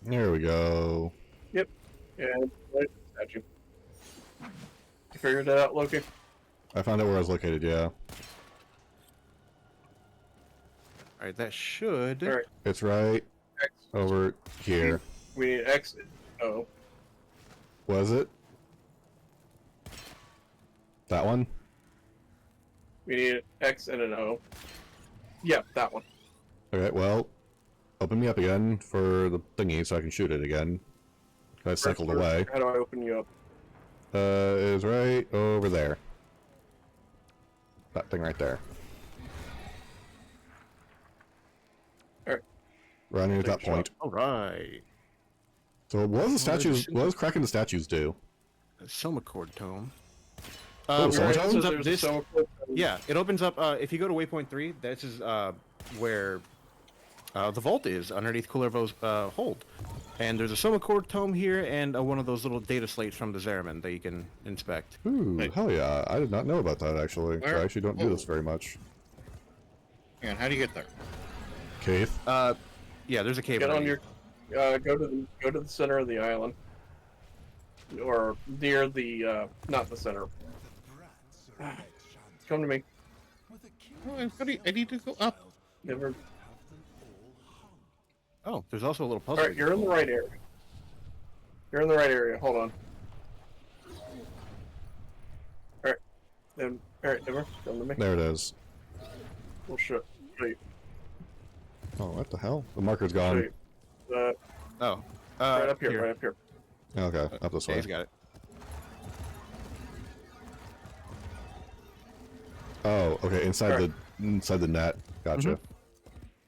There we go. Yep. Yeah, right statue. You figured it out, Loki? I found out where I was located, yeah. All right, that should. Alright, It's right X. over here. We need X. Oh. Was it? That one? We need an X and an O. Yep, that one. Okay, well, open me up again for the thingy so I can shoot it again. I cycled away. How do I open you up? Is right over there. That thing right there. Alright. Right near that Take a shot. point. All right. So what does the statues? shouldn't- What does cracking the statues do? Soma Cord Tome. Oh, Where Soma it Tome? opens So up there's this. a Soma Cord. Yeah, it opens up. If you go to waypoint 3, this is where the vault is underneath Kullervo's hold. And there's a Soma Cord Tome here and one of those little data slates from the Zeraman that you can inspect. Ooh, Wait. hell yeah! I did not know about that actually. Where- I actually don't do this Whoa. very much. Hang on, how do you get there? Keith? Yeah, there's a cave. Get on underneath. your. Go to the center of the island. Or near the. Not the center. Come to me. Oh, I need to go up. Never. Oh, there's also a little puzzle. Alright, you're in the right area. You're in the right area. Hold on. Alright. Then, alright, Never. Come to me. There it is. We'll show you. Oh, what the hell? The marker's Show gone. you. Oh, Right up here, right up here. Okay, up this Yeah, way. he's got it. Oh, okay, inside the net. Gotcha.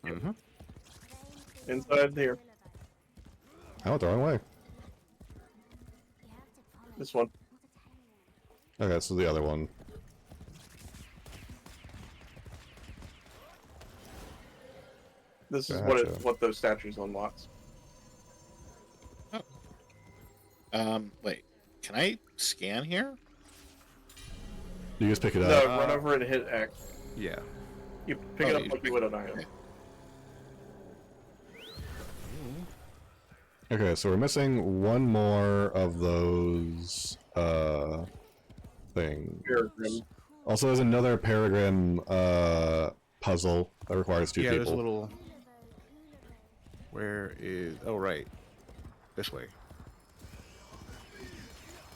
Mm-hmm. Inside here. I went the wrong way. This one. Okay, so the other one. This is Gotcha. what those statues unlocks. Wait. Can I scan here? You just pick it No, up. run over and hit X. Yeah. You pick Oh, it up you like pick- you would an item. Okay, so we're missing one more of those things. Peregrine. Also, there's another Peregrine puzzle that requires two Yeah, people. there's a little. Where is? Oh, right. This way.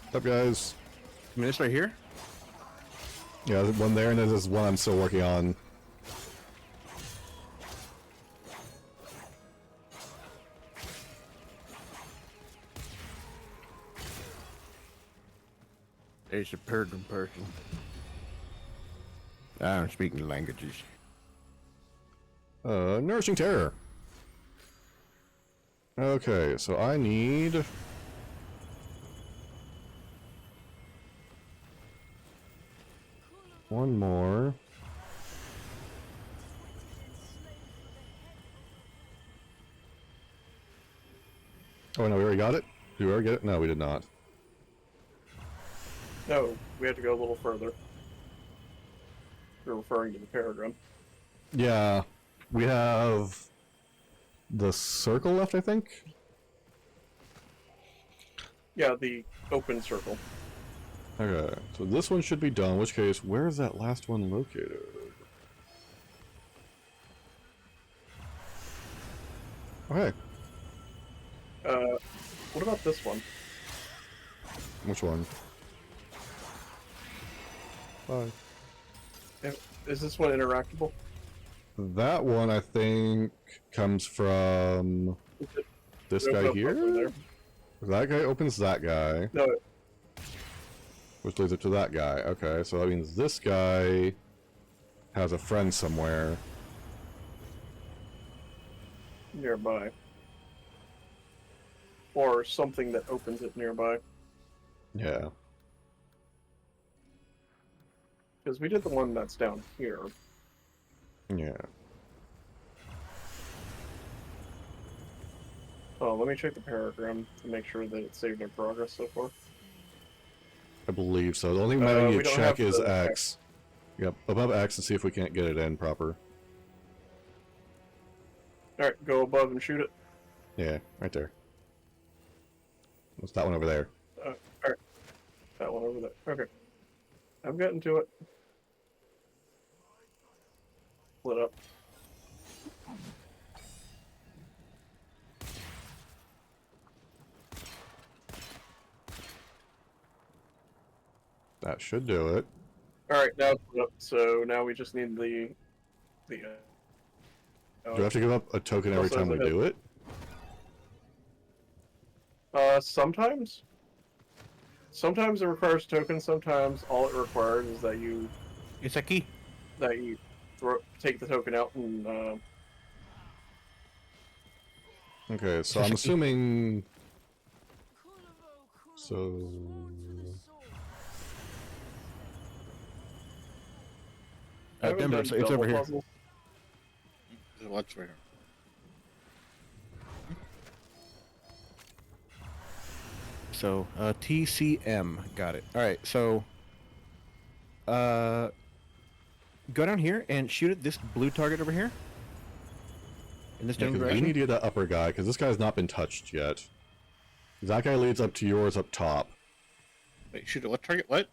What's up, guys? I mean, this right here. Yeah, there's one there, and there's one I'm still working on. There's a Persian person. I don't speak any languages. Nourishing Terror. Okay, so I need... one more. Oh, no, we already got it? Did we already get it? No, we did not. No, we had to go a little further. You're referring to the paragon. Yeah, we have the circle left, I think? Yeah, the open circle. Okay, so this one should be done, in which case, where is that last one located? Okay, What about this one? which one? Bye. Is this one interactable? That one, I think, comes from Is it- this Open guy up over here? there? That guy opens that guy, No, which leads up to that guy. Okay, so that means this guy has a friend somewhere. nearby. Or something that opens it nearby. Yeah. Because we did the one that's down here. Yeah. Oh, let me check the paragram to make sure that it saved our progress so far. I believe so. The only thing I need we to don't check have is the- X. Yep, above X and see if we can't get it in proper. Alright, go above and shoot it. Yeah, right there. What's that one over there? Alright. That one over there. Okay. I'm getting to it. Split up. That should do it. Alright, now it's split up. So now we just need the Do I have to give up a token every Also time we has a do it? sometimes. Sometimes it requires tokens, sometimes all it requires is that you It's a key. take the token out and Okay, so I'm assuming... So... I haven't Denver, done it's over double here. puzzles. What's right here? So, TCM. Got it. Alright, so... go down here and shoot at this blue target over here. In this Yeah, general 'cause we direction. need to get that upper guy, because this guy's not been touched yet. That guy leads up to yours up top. Wait, shoot at what target? What?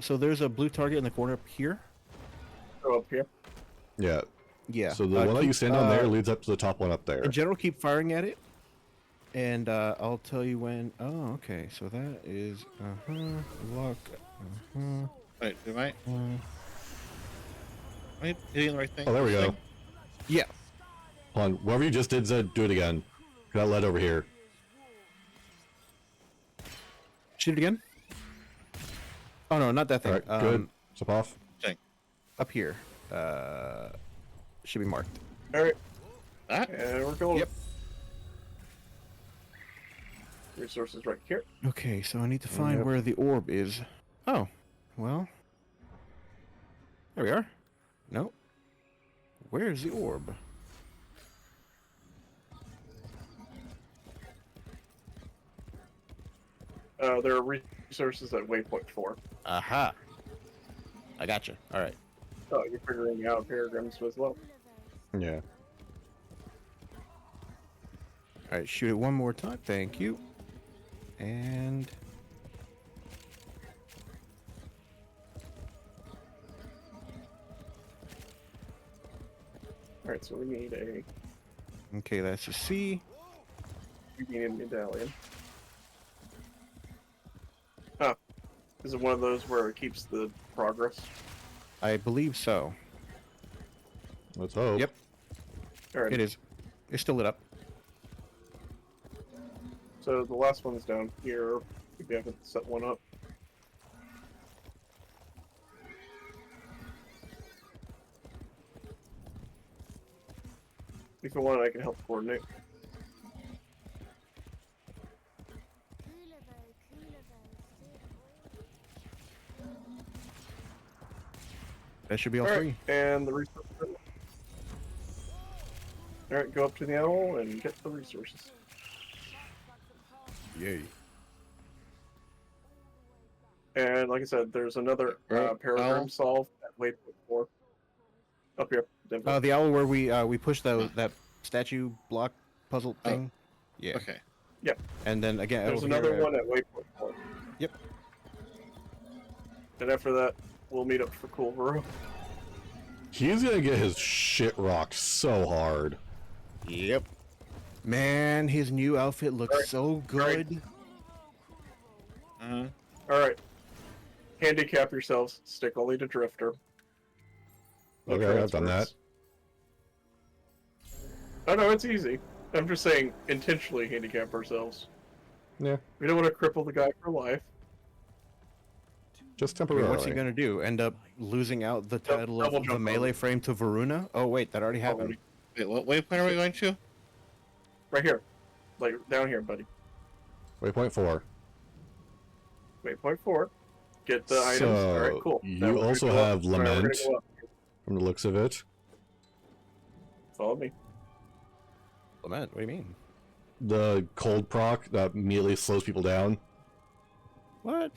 So there's a blue target in the corner up here. Go up here. Yeah. Yeah. So the one that you stand on there leads up to the top one up there. In general, keep firing at it. And I'll tell you when... Oh, okay. So that is... Lock... Wait, am I hitting the right thing? Oh, there we This go. thing? Yeah. Hold on, whatever you just did, Zed, do it again. That led over here. Shoot it again. Oh, no, not that thing. Alright, good. Step off. Thing. Up here. Should be marked. Alright, That? and we're going. Yep. Resources right here. Okay, so I need to find Yep. where the orb is. Oh, well. There we are. No. Where's the orb? There are resources at waypoint 4. Aha. I gotcha. Alright. Oh, you're figuring out paragrams as well. Yeah. Alright, shoot it one more time. Thank you. And... Alright, so we need a Okay, that's a C. medallion. Ah. Is it one of those where it keeps the progress? I believe so. Let's hope. Yep, Alright. it is. It's still lit up. So the last one's down here. If you haven't set one up. If you want, I can help coordinate. That should be all Alright, three. and the resource. Alright, go up to the owl and get the resources. Yay. And like I said, there's another paradigm Owl? solve at waypoint 4. Up here, Denver. The owl where we pushed that statue block puzzle Oh. thing. Yeah. Okay. And then again, There's over here, another one at waypoint 4. Yep. And after that, we'll meet up for Cool. He's gonna get his shit rocked so hard. Yep. Man, his new outfit looks Alright, so good. Uh-huh. Alright. Handicap yourselves. Stick only to Drifter. No Okay, I've done that. transfers. Oh no, it's easy. I'm just saying, intentionally handicap ourselves. Yeah, We don't want to cripple the guy for life. just I mean, temporarily. what's he gonna do? End up losing out the title double of the jump melee over. frame to Varuna? Oh wait, that already happened. Wait, what waypoint are we going to? Right here. Like, down here, buddy. Waypoint 4. Waypoint 4. Get the items. So, Alright, cool. you Now we're gonna also go up. have Alright, we're gonna Lament. go up. From the looks of it. Follow me. Lament, what do you mean? The cold proc that immediately slows people down. What?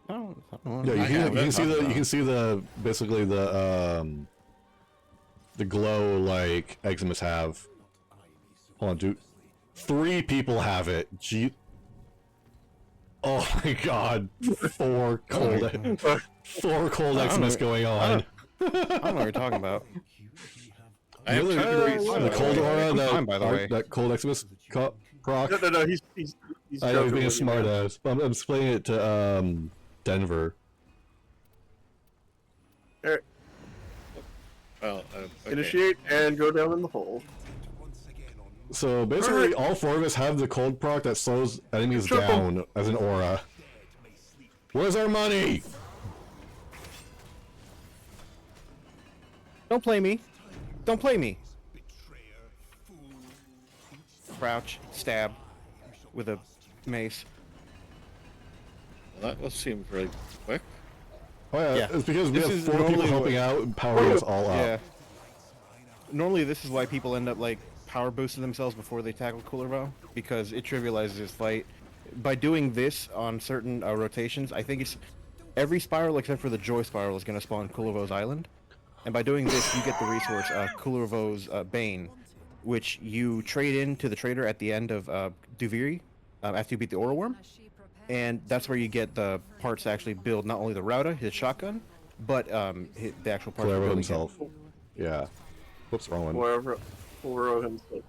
I don't know. Yeah, I have you can it. see you can see the basically the glow like Eximus have. Hold on, dude. 3 people have it. Gee. Oh my god. 4 cold 4 cold I don't Eximus know. going on. I don't know what you're talking about. I have Really? two The degrees. cold aura I'm that, fine, by the way. that cold Eximus proc. No, he's I know he's joking being a with you, smart man. ass. I'm explaining it to Denver. Alright, Well, okay. initiate and go down in the hole. So basically, all 4 of us have the cold proc that slows enemies Triple. down as an aura. Where's our money? Don't play me. Don't play me. Crouch, stab, with a mace. Well, that seems really quick. Oh yeah, Yeah. it's because we This have is 4 people normally helping what- out and powering us all up. Yeah. Normally, this is why people end up like power boosting themselves before they tackle Coolervo, because it trivializes his fight. By doing this on certain rotations, I think it's every spiral except for the Joy spiral is going to spawn Coolervo's Island, and by doing this, you get the resource Coolervo's Bane, which you trade in to the trader at the end of Duviri after you beat the Aura Worm. And that's where you get the parts to actually build not only the Rauta, his shotgun, but the actual parts for Clever building himself. Yeah. Whoops, wrong one. Wherever himself.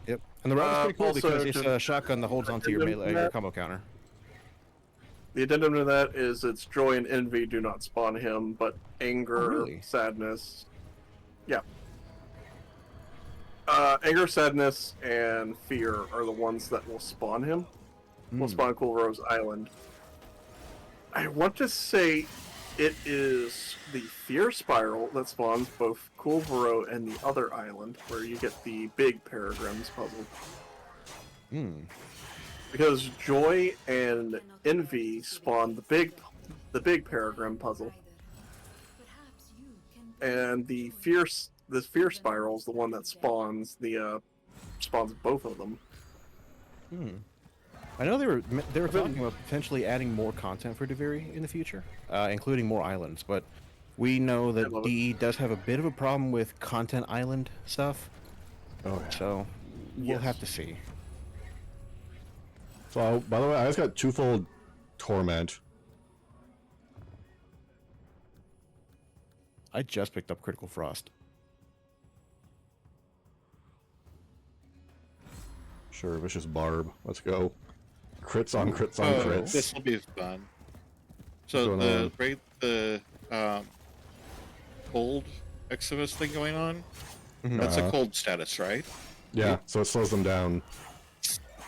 Yep. And the Rauta's pretty cool also because it's to- a shotgun that holds onto your melee, your combo counter. The addendum to that is its joy and envy do not spawn him, but anger, really? sadness. Yeah. Anger, sadness, and fear are the ones that will spawn him. Will spawn Cool Rose Island. I want to say it is the fear spiral that spawns both Culvero and the other island, where you get the big paragrams puzzle. Because joy and envy spawn the big paragram puzzle, and the fear spiral is the one that spawns both of them. I know they were talking about potentially adding more content for Duviri in the future, including more islands, but we know that love it. DE does have a bit of a problem with content island stuff, Oh yeah. so we'll Yes. have to see. So, by the way, I just got twofold torment. I just picked up Critical Frost. Sure, vicious barb. Let's go. Crits on crits on Oh, crits. this will be fun. So going the on? right the cold Exodus thing going on. That's a cold status, right? Yeah, so it slows them down.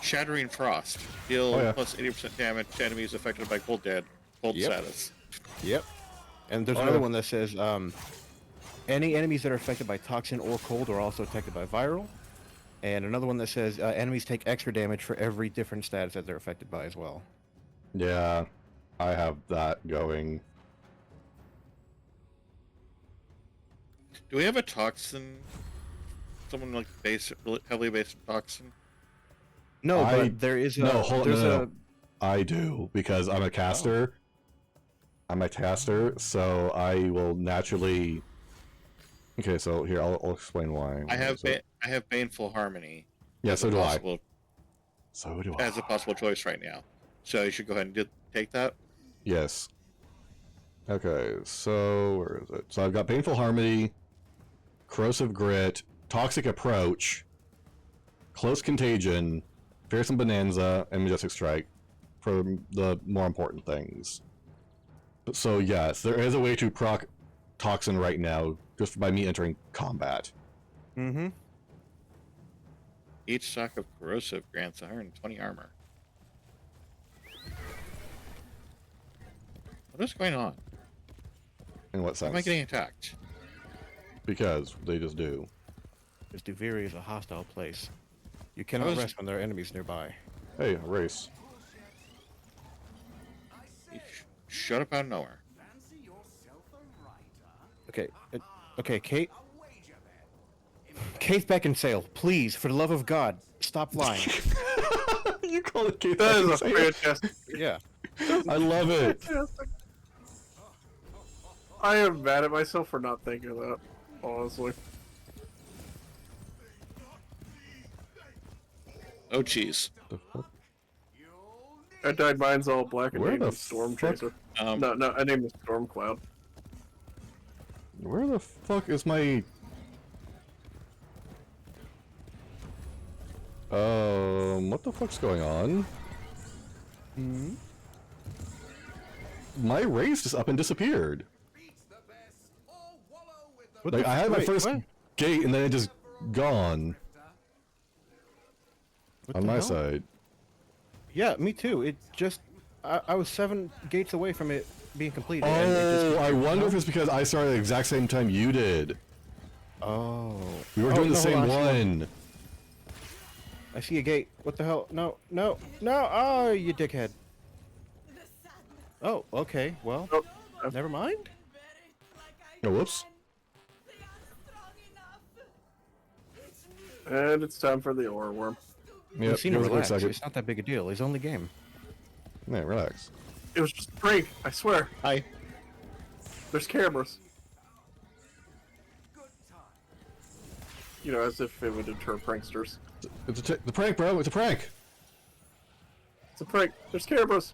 Shattering Frost. Deal Oh, yeah. plus 80% damage to enemies affected by cold Yep. status. Yep. And there's Oh, another yeah. one that says any enemies that are affected by toxin or cold are also affected by viral. And another one that says enemies take extra damage for every different status that they're affected by as well. Yeah, I have that going. Do we have a toxin? Someone like heavily based on toxin? No, I- but there is a no, hold on, there's no, a no. I do, because I'm a caster. I'm a caster, so I will naturally... Okay, so here, I'll explain why. I have Baneful Harmony. Yeah, as so a do I. possible, So do I. As a possible choice right now. So you should go ahead and take that. Yes. Okay, so where is it? So I've got Painful Harmony, Corrosive Grit, Toxic Approach, Close Contagion, Fearsome Bonanza, and Majestic Strike for the more important things. So yes, there is a way to proc Toxin right now, just by me entering combat. Mm-hmm. Each stock of Corrosive grants 120 armor. What is going on? In what Why am I sense? getting attacked? Because they just do. Because Duviri is a hostile place. You cannot rest when there are enemies nearby. Hey, a race. Shut up out of nowhere. Okay, okay, Kate. Kate Beckinsale, please, for the love of God, stop flying. You call it Keith That is a Beckinsale? fantastic. Yeah. I love it. Fantastic. I am mad at myself for not thinking of that, honestly. Oh, jeez. I dyed mine's all black and Where named the him Storm fuck- Chaser. Um, No, I named him Storm Cloud. Where the fuck is my... what the fuck's going on? My race just up and disappeared. What Like, the I had my wait, first what? gate and then it just gone What on the my hell? side. Yeah, me too. It just I was 7 gates away from it being completed. and it Oh, just, I wonder if it's because I started at the exact same time you did. Oh. We were Oh, doing the no, same hold on, I see one. I see a gate. What the hell? No, no, no! Oh, you dickhead. Oh, okay. Well, Oh, never mind. Oh, whoops. and it's time for the ore worm. Yep, Casino, give us a quick relax. second. It's not that big a deal. It's only game. Man, relax. It was just a prank, I swear. Hi. There's cameras. You know, as if it would deter pranksters. It's the prank, bro. It's a prank. It's a prank. There's cameras.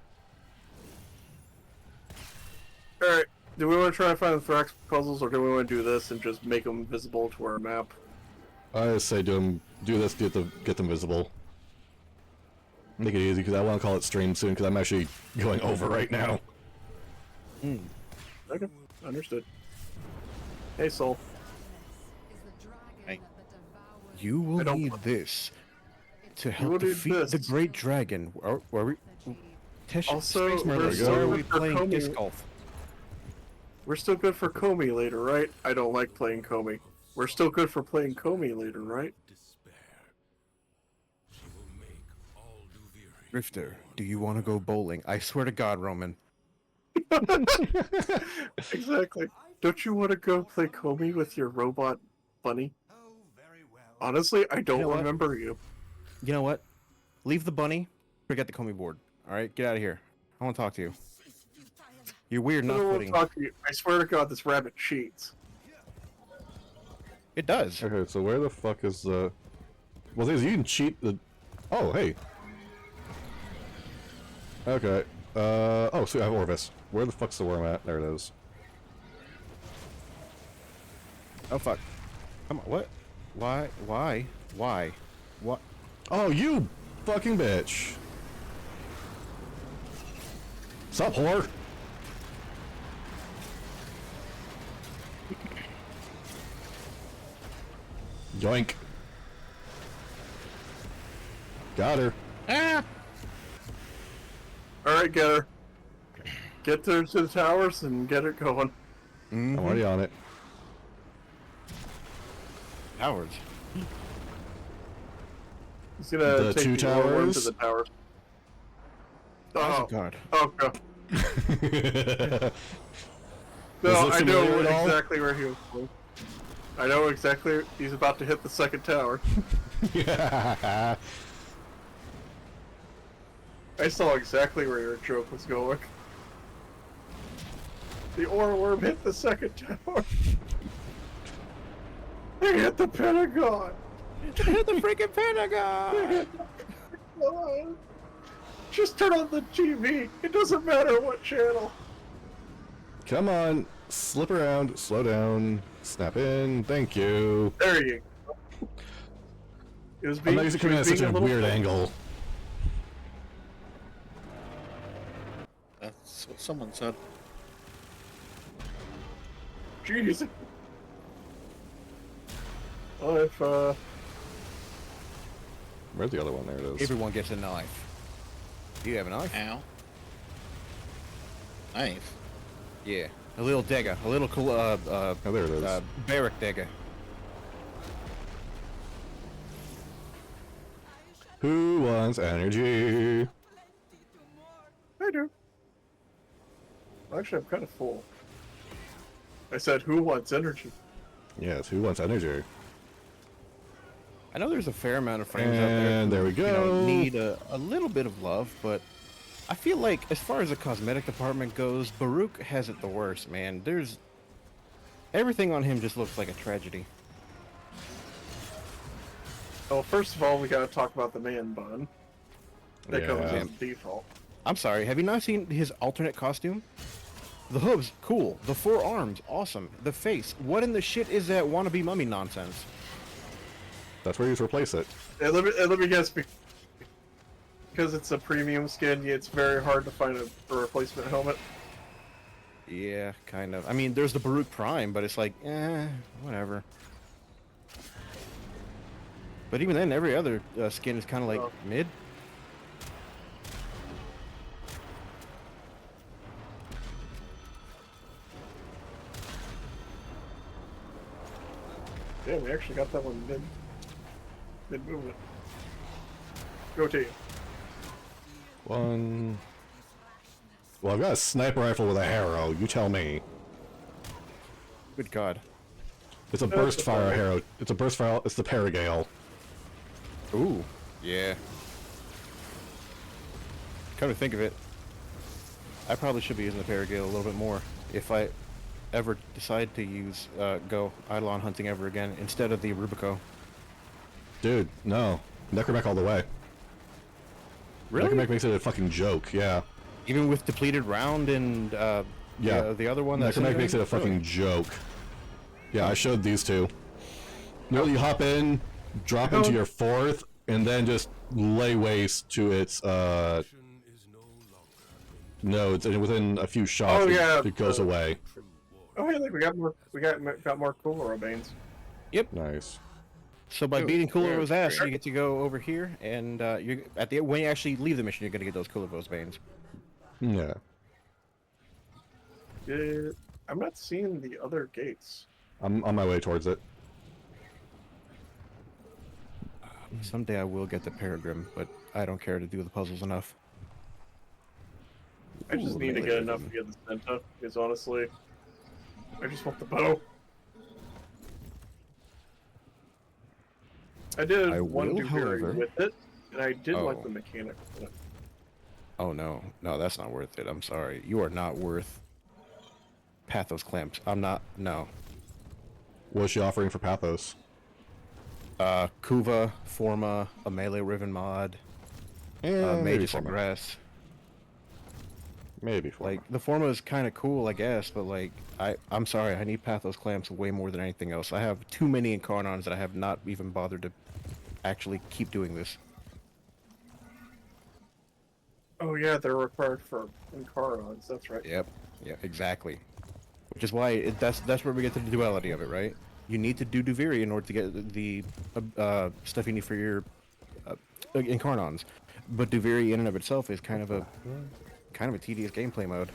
Alright, do we want to try and find the Thrax puzzles, or do we want to do this and just make them visible to our map? I just say do this, get them visible. Make it easy, because I want to call it stream soon, because I'm actually going over right now. Okay, understood. Hey, Soul. Hey. You will I don't- need this to will help need defeat the this. great dragon. Are we? Tesh, Also, Space we're Murder, still why are we good for playing Comey. disc golf? We're still good for Comey later, right? I don't like playing Comey. We're still good for playing Comey later, right? Drifter, do you want to go bowling? I swear to God, Roman. Exactly. Don't you want to go play Comey with your robot bunny? Honestly, I don't know what? remember you. You know what? Leave the bunny. Forget the Comey board. All right, get out of here. I want to talk to you. You're weird I not don't want to putting. talk to you. I swear to God, this rabbit cheats. It does. Okay, so where the fuck is the... Well, you can cheat the... Oh, hey. Okay. Oh, sweet, I have Orvis. Where the fuck's the worm at? There it is. Oh fuck. Come on. What? Why? Why? Why? What? Oh, you fucking bitch. Sup, whore? Yoink. Got her. Ah! Alright, get her. Get her to the towers and get it going. I'm already on it. Towers. He's gonna The take two the little one to towers? the towers. Oh Oh, god. oh god. No, Was it I know familiar at all? exactly where he was going. I know exactly. He's about to hit the second tower. Yeah. I saw exactly where your joke was going. The ore worm hit the second tower. They hit the Pentagon. Hit the freaking Pentagon! Just turn on the TV. It doesn't matter what channel. Come on. Slip around. Slow down. Snap in. Thank you. There you go. It was I'm being, not used to she coming was at such being a little weird fun. angle. That's what someone said. Jeez. Well, if Where's the other one? There it is. Everyone gets a knife. Do you have a knife? Ow. Knife. Yeah. A little dagger. A little Oh, there it is. barrack dagger. Who wants energy? I do. Actually, I'm kind of full. I said, who wants energy? Yes, who wants energy? I know there's a fair amount of frames out there. And there we who, you know, go. need a little bit of love, but I feel like as far as the cosmetic department goes, Baruch has it the worst, man. There's everything on him just looks like a tragedy. Well, first of all, we gotta talk about the man bun. That comes Yeah. as default. I'm sorry, have you not seen his alternate costume? The hooves, cool. The four arms, awesome. The face, what in the shit is that wannabe mummy nonsense? That's where you replace it. Hey, let me guess. Because it's a premium skin, it's very hard to find a replacement helmet. Yeah, kind of. I mean, there's the Baruch Prime, but it's like, whatever. But even then, every other skin is kind of like Oh. mid. Damn, we actually got that one mid movement. Go team. One. Well, I've got a sniper rifle with a harrow. You tell me. Good God. It's a That's burst the fire fire. harrow. It's a burst fire. It's the Paragale. Ooh. Yeah. Come to think of it, I probably should be using the Paragale a little bit more if I ever decide to use go Eidolon hunting ever again instead of the Rubico. Dude, no. Necromech all the way. Really? Necromech makes it a fucking joke. Yeah. Even with depleted round and Yeah. the other one. That's Necromech makes it a Really? fucking joke. Yeah, I showed these two. Literally, you hop in, drop into your fourth, and then just lay waste to its nodes, and within a few shots, Oh, yeah, it goes away. Oh, hey, look, we got more cooler Banes. Nice. So by Ooh, beating yeah, Kulero's ass, great. you get to go over here, and you at the when you actually leave the mission, you're gonna get those Kulero's Banes. Yeah. I'm not seeing the other gates. I'm on my way towards it. Someday I will get the Peregrine, but I don't care to do the puzzles enough. I just Ooh, need to melee get enough weapon. to get the Senta, because honestly, I just want the bow. I did I one will, Duviri however- with it, and I did like Oh. the mechanic of it. Oh no, no, that's not worth it. I'm sorry, you are not worth Pathos clamps. I'm not. No. What's she offering for Pathos? Kuva, Forma, a melee riven mod, Maybe Magus Forma. Aggress. Maybe Forma. Like the Forma is kind of cool, I guess, but like I'm sorry, I need Pathos clamps way more than anything else. I have too many Incarnons that I have not even bothered to actually keep doing this. Oh yeah, they're required for Incarons, that's right. Yep. Yeah, exactly. Which is why that's where we get to the duality of it, right? You need to do Duviri in order to get the stuff you need for your Incarnons. But Duviri in and of itself is kind of a tedious gameplay mode.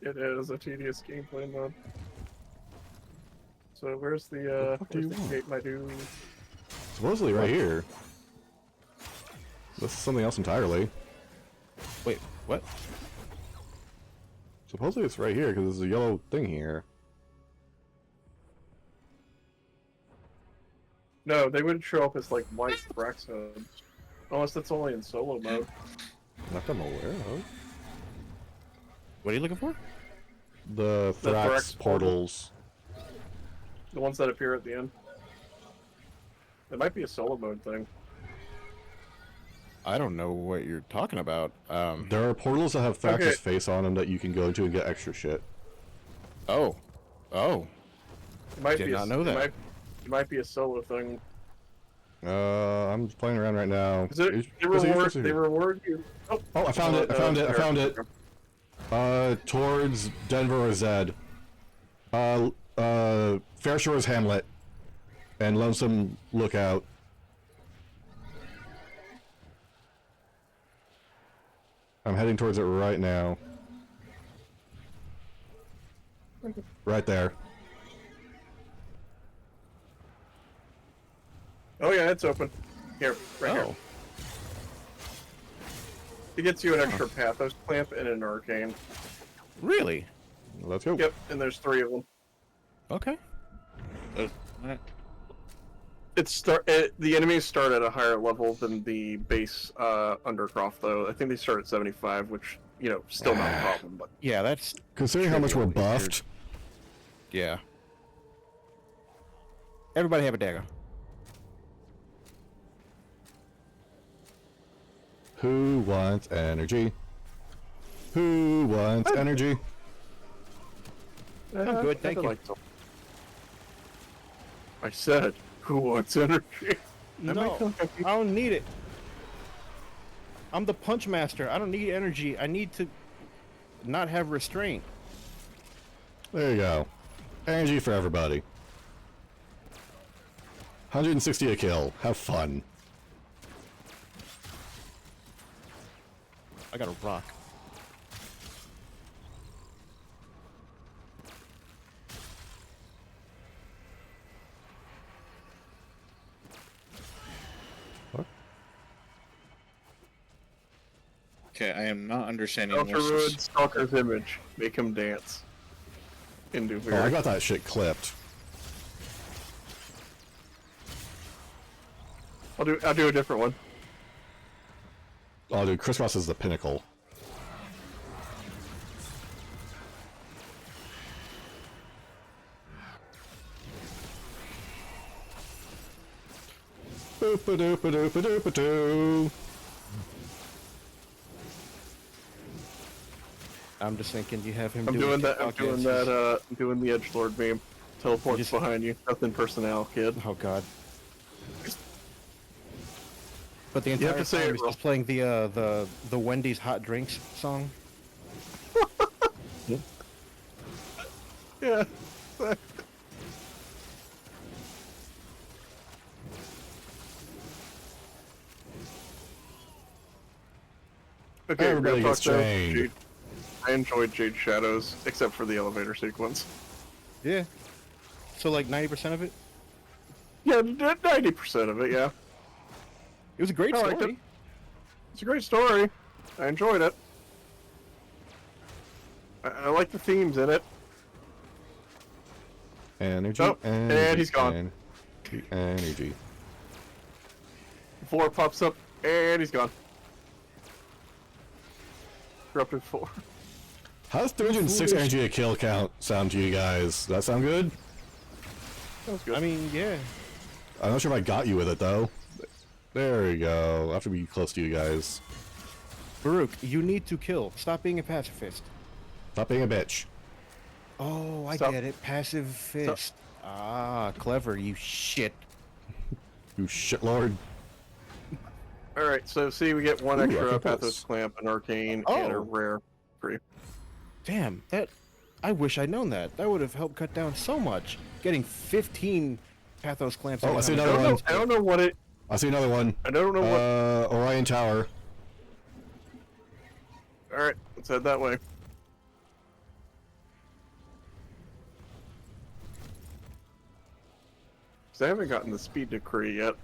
It is a tedious gameplay mode. So where's the fuck do you want? gate, my dude? Supposedly right here. This is something else entirely. Wait, what? Supposedly it's right here because there's a yellow thing here. No, they would show up as like white Thrax nodes. Unless that's only in solo mode. Not that I'm aware of. What are you looking for? The The Thrax Thrax portals. The ones that appear at the end. It might be a solo mode thing. I don't know what you're talking about. There are portals that have Thrax's Okay. face on them that you can go into and get extra shit. Oh. It might Did be not know that. It might be a solo thing. I'm just playing around right now. Is it, Is- they is it reward interesting? they reward you. Oh, Oh, I found it! I found it! I found it! Towards Denver or Zed. Fair Shore's Hamlet. And Lonesome Lookout. I'm heading towards it right now. Right there. Oh yeah, it's open. Here, right here. Oh. It gets you an extra Pathos clamp and an Arcane. Really? Let's go. Yep, and there's 3 of them. Okay. The enemies start at a higher level than the base Undercroft, though. I think they start at 75, which, you know, still not a problem, but... Yeah, that's... Considering how much we're trivial. buffed, Yeah. Everybody have a dagger. who wants energy? Who wants energy? I'm good, thank you. I said, who wants energy? No, I don't need it. I'm the punch master. I don't need energy. I need to not have restraint. There you go. Energy for everybody. 160 a kill. Have fun. I got a rock. Okay, I am not understanding Ultra what's Rude Stalker's image. Make him dance. In Duviri. Oh, I got that shit clipped. I'll do a different one. Oh, dude, Crisscross is the pinnacle. Boop-a-doop-a-doop-a-doop-a-doo. I'm just thinking you have him I'm doing that. I'm TikTok doing dances. that. I'm doing the Edgelord meme. Teleports just- behind you. Nothing personnel, kid. Oh god. But the You have entire to say time it he's real- just playing the Wendy's hot drinks song. Yeah. Okay, Everybody real gets talk, though, chained. Jade- I enjoyed Jade Shadows, except for the elevator sequence. Yeah. So like 90% of it? Yeah, 90% of it, yeah. It was a great I liked story. it. It's a great story. I enjoyed it. I like the themes in it. Energy, Oh, energy, and he's gone. Energy. Four pops up, and he's gone. Corrupted 4. How's 306 energy a kill count sound to you guys? Does that sound good? That was good. I mean, yeah. I'm not sure if I got you with it though. There we go. I have to be close to you guys. Baruch, you need to kill. Stop being a pacifist. Stop being a bitch. Oh, I Stop. get it. Passive fist. Ah, clever, you shit. You shitlord. Alright, so see, we get one Ooh, extra Arcane Pathos Pulse. Clamp, an Arcane, and a Oh. Rare. Free. Damn, that I wish I'd known that. That would have helped cut down so much. Getting 15 Pathos clamps. Oh, every I see time another one. I don't know what it. I see another one. I don't know what. Orion Tower. All right, let's head that way. Cause I haven't gotten the speed decree yet.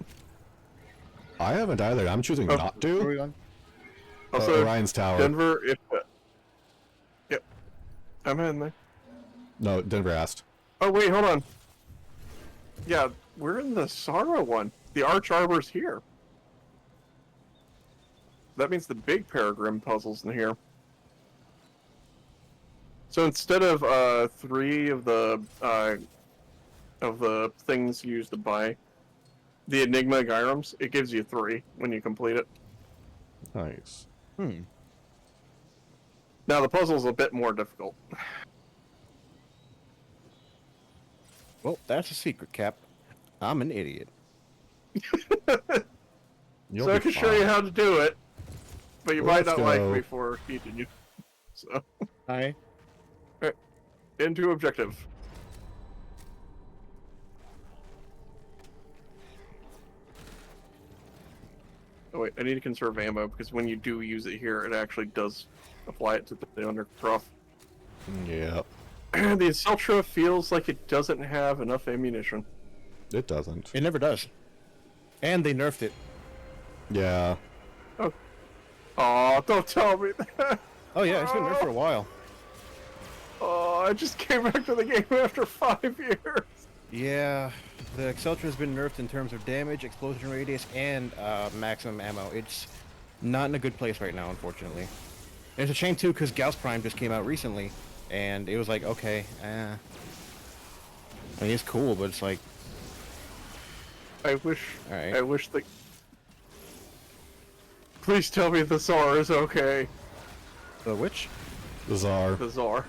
I haven't either. I'm choosing Oh, not Where are to. we going? Also, Orion's Tower. Denver, if. Yep, I'm in there. No, Denver asked. Oh wait, hold on. Yeah, we're in the Sorrow one. The Arch Arbor's here. That means the big Peregrine puzzle's in here. So instead of 3 of the things used to buy the Enigma Gyrems, it gives you 3 when you complete it. Nice. Now the puzzle's a bit more difficult. Well, that's a secret, Cap. I'm an idiot. You'll So I be can show you fine. how to do it, but you might Let's not like go. me for teaching you. So, Hi. into objective. Oh wait, I need to conserve ammo because when you do use it here, it actually does apply it to the undercroft. Yep. The Celtra feels like it doesn't have enough ammunition. It doesn't. It never does. And they nerfed it. Yeah. Oh, don't tell me that. Oh yeah, it's been nerfed for a while. Oh, I just came back to the game after 5 years. Yeah, the Exceltra has been nerfed in terms of damage, explosion radius, and maximum ammo. It's not in a good place right now, unfortunately. And it's a shame too, because Gauss Prime just came out recently, and it was like, okay, I mean, it's cool, but it's like, I wish. Alright. I wish the. Please tell me the Tsar is okay. the which? The Czar. The Tsar.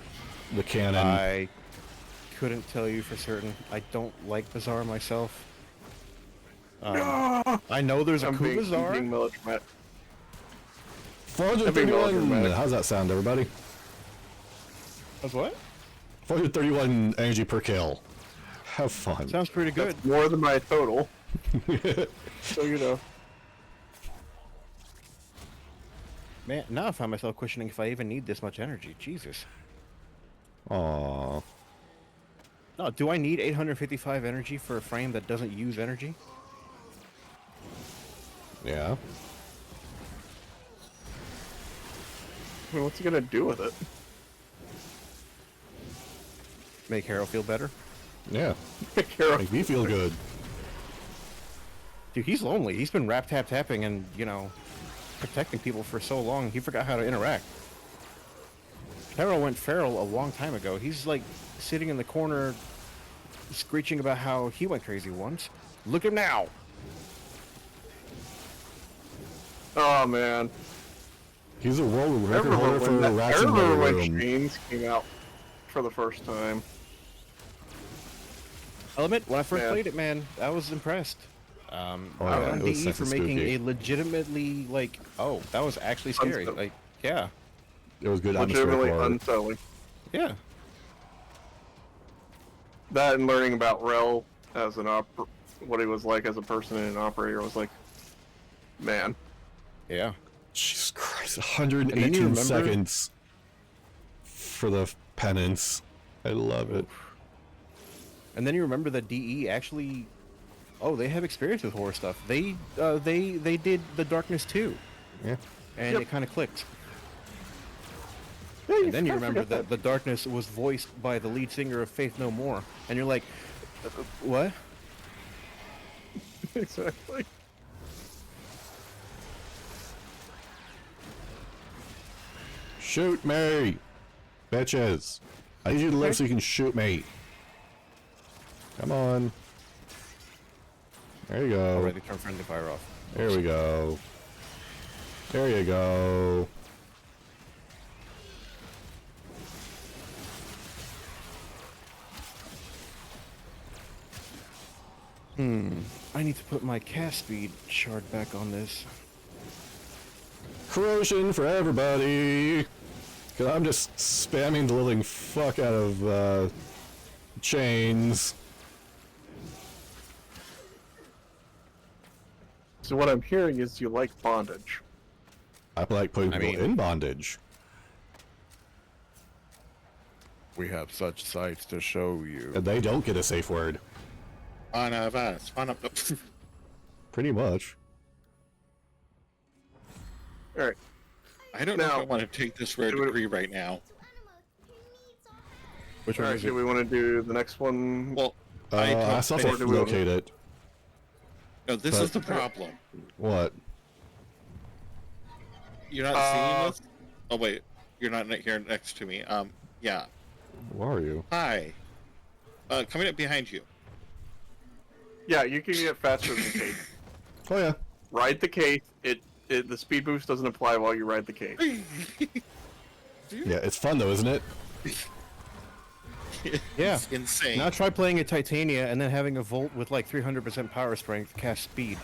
The cannon. I couldn't tell you for certain. I don't like Bazaar myself. I know there's a I'm cool being Bazaar. melodramatic. 431. How's that sound, everybody? That's what? 431 energy per kill. Have fun. Sounds pretty good. That's more than my total. So you know. Man, now I find myself questioning if I even need this much energy. Jesus. Aww. No, do I need 855 energy for a frame that doesn't use energy? Yeah. I mean, what's he gonna do with it? Make Harrow feel better? Yeah. Carol. Make me feel good. Dude, he's lonely. He's been tapping and, you know, protecting people for so long, he forgot how to interact. Harrow went feral a long time ago. He's like sitting in the corner screeching about how he went crazy once. Look at him now! Oh man. He's a world I record holder for I rats in the remember when room. Chains came out for the first time. I'll admit, when I first Yeah. played it, man, I was impressed. I yeah, on it was DE sexy for making spooky. a legitimately, like, oh, that was actually scary. Unsettling. Like, yeah. It was good atmospheric Legitimately horror. unsettling. Yeah. That and learning about Rel as an what he was like as a person and an operator was like, man. Yeah. Jesus Christ, And then you 118 remember- seconds for the penance. I love it. And then you remember that DE actually, oh, they have experience with horror stuff. They did The Darkness too, Yeah. and Yep. it kind of clicked. Yeah, And then you can't remember forget that The Darkness was voiced by the lead singer of Faith No More, and you're like, what? Exactly. Shoot me! Bitches! I need you to live so you can shoot me. Come on. There you go. Already turned friendly fire off. There we go. There you go. I need to put my cast speed shard back on this. Corrosion for everybody! Cause I'm just spamming the living fuck out of chains. So what I'm hearing is you like bondage. I like putting I people mean- in bondage. We have such sights to show you. And they don't get a safe word. On up. Pretty much. All right. I don't know if Now- I want to take this rare Do it- degree right now. Which All one right. is Do it? we want to do the next one? Well, I still have to do we- locate it. no, this but- is the problem. What? You're not seeing this? Oh wait, you're not here next to me. Yeah. Where are you? Hi. Coming up behind you. Yeah, you can get faster than the case. Oh yeah. Ride the case. The speed boost doesn't apply while you ride the case. Yeah, it's fun though, isn't it? Yeah. It's insane. Now try playing a Titania and then having a Volt with like 300% power strength cast speed,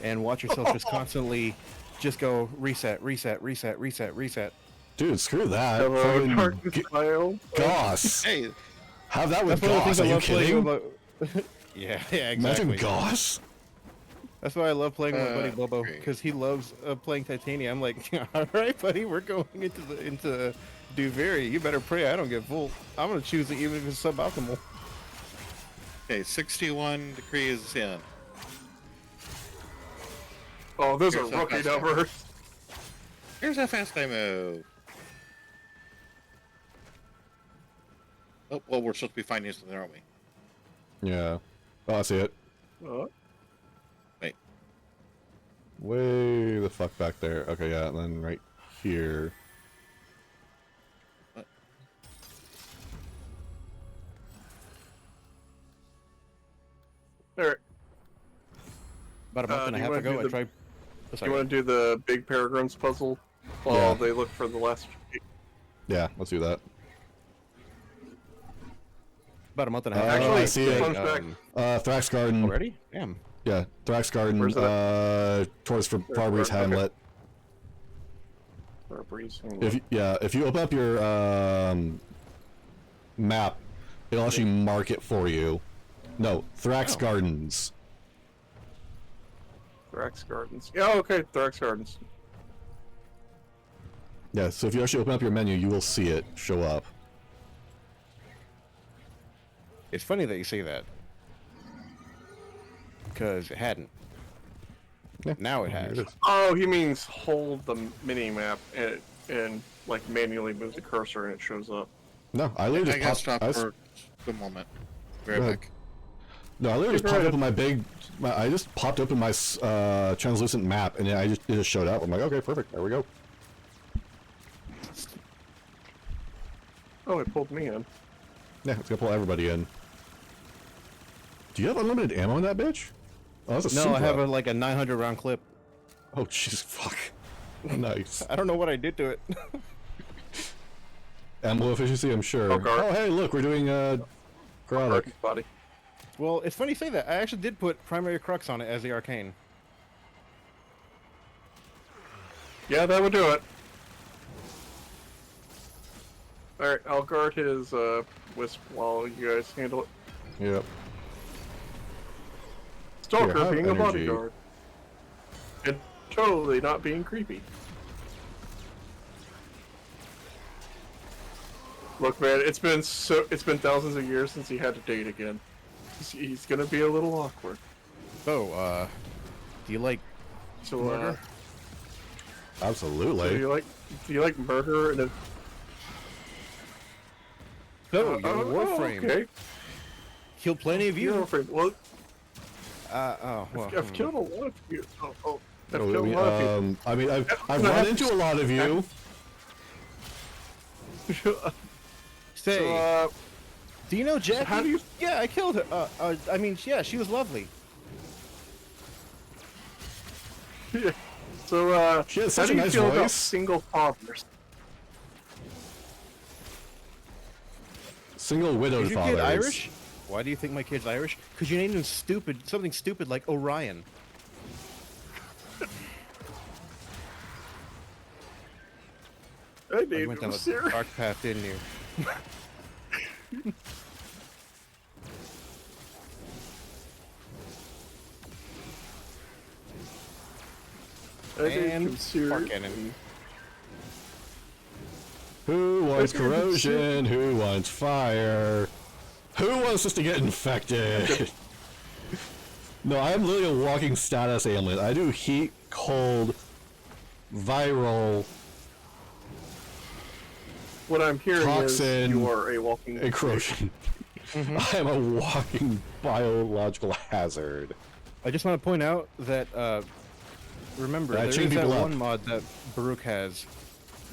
and watch yourself just constantly just go reset, reset, reset, reset, reset. Dude, screw that. Hello, Fucking darkness child. Goss. Hey, Have that with That's one of the Goss. things Are I you love playing kidding? with yeah, Imagine exactly. Goss. That's why I love playing with my buddy Bobo, great. because he loves playing Titania. I'm like, all right, buddy, we're going into Duviri. You better pray I don't get Volt. I'm gonna choose it even if it's suboptimal. okay, 61 degrees in. Oh, those are Here's how rookie fast I move. numbers. Here's how fast I move. Oh, well, we're supposed to be finding something, aren't we? Yeah. Oh, I see it. Wait. Way the fuck back there. Okay, yeah, and then right here. What? All right. About a month and do a you half wanna ago, do I the- tried. Do you want to do the big Peregrines puzzle while Yeah. they look for the last? Yeah, let's do that. About a month and a half. Actually, ago, I see it. Fun fact. Thrax Garden. Already? Damn. Yeah, Thrax Garden. Where's Towards Farbreeze Okay. Hamlet. Or a breeze. If you open up your map, it'll actually mark it for you. No, Thrax Oh. Gardens. Thrax Gardens. Yeah, okay, Thrax Gardens. Yeah, so if you actually open up your menu, you will see it show up. It's funny that you say that, because it hadn't. Yeah, Now it here has. is. Oh, he means hold the mini map and like manually move the cursor and it shows up. No, I literally I just gotta popped. stop I s- for a moment. Be Go right ahead. back. No, I literally just Go popped ahead. open my big. I just popped open my translucent map, and it just showed up. I'm like, okay, perfect. There we go. Oh, it pulled me in. Yeah, it's gonna pull everybody in. Do you have unlimited ammo in that bitch? Oh, that's a No, I have Supra. like a 900 round clip. Oh, Jesus, fuck. Nice. I don't know what I did to it. Ammo efficiency, I'm sure. Oh, guard. Oh, hey, look, we're doing Garlic. Garden body. Well, it's funny you say that. I actually did put primary crux on it as the arcane. Yeah, that would do it. Alright, I'll guard his wisp while you guys handle it. Yep. Stalker have being a energy. bodyguard. And totally not being creepy. Look, man, it's been thousands of years since he had to date again. He's gonna be a little awkward. So, do you like So, murder? do Absolutely. you like murder and a So, you're a Warframe. Okay. Killed plenty of you. Warframe. Well, Oh, well. I've killed a lot of you. I've Oh, killed a lot of I mean, I've I run have into to- a lot of you. people. Say, So, do you know Jackie? how do you- Yeah, I killed her. I mean, yeah, she was lovely. yeah. So, She has how such do a you nice feel about voice. single fathers? Single widowed Is your fathers. kid Irish? Why do you think my kid's Irish? Because you named him something stupid like Orion. I You need went down to a serious. dark path, didn't you? And spark cannon. Who wants corrosion? Who wants fire? Who wants us to get infected? No, I'm literally a walking status ailment. I do heat, cold, viral, What I'm hearing toxin, is you are a walking and corrosion. I am a walking biological hazard. I just want to point out that, remember, I there is chain that people up. one mod that Baruch has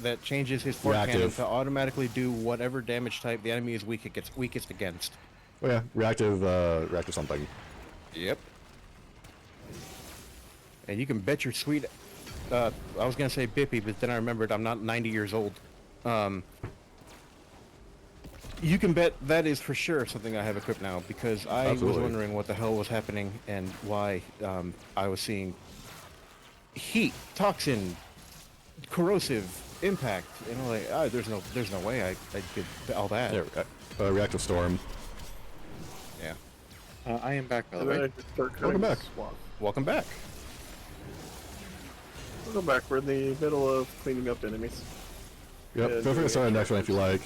that changes his spark cannon Reactive. to automatically do whatever damage type the enemy is weakest against. Oh yeah, reactive something. Yep. And you can bet your sweet, I was gonna say Bippy, but then I remembered I'm not 90 years old. You can bet that is for sure something I have equipped now, because I was Absolutely. wondering what the hell was happening and why I was seeing heat, toxin, corrosive, impact, and I'm like, oh, there's no way I could all that. Yeah, reactive storm. Yeah. I am back, by the And then way. I just start Welcome cutting back. swath. Welcome back. Welcome back. We're in the middle of cleaning up enemies. Yep, Yeah, feel free do to start the next one if you like.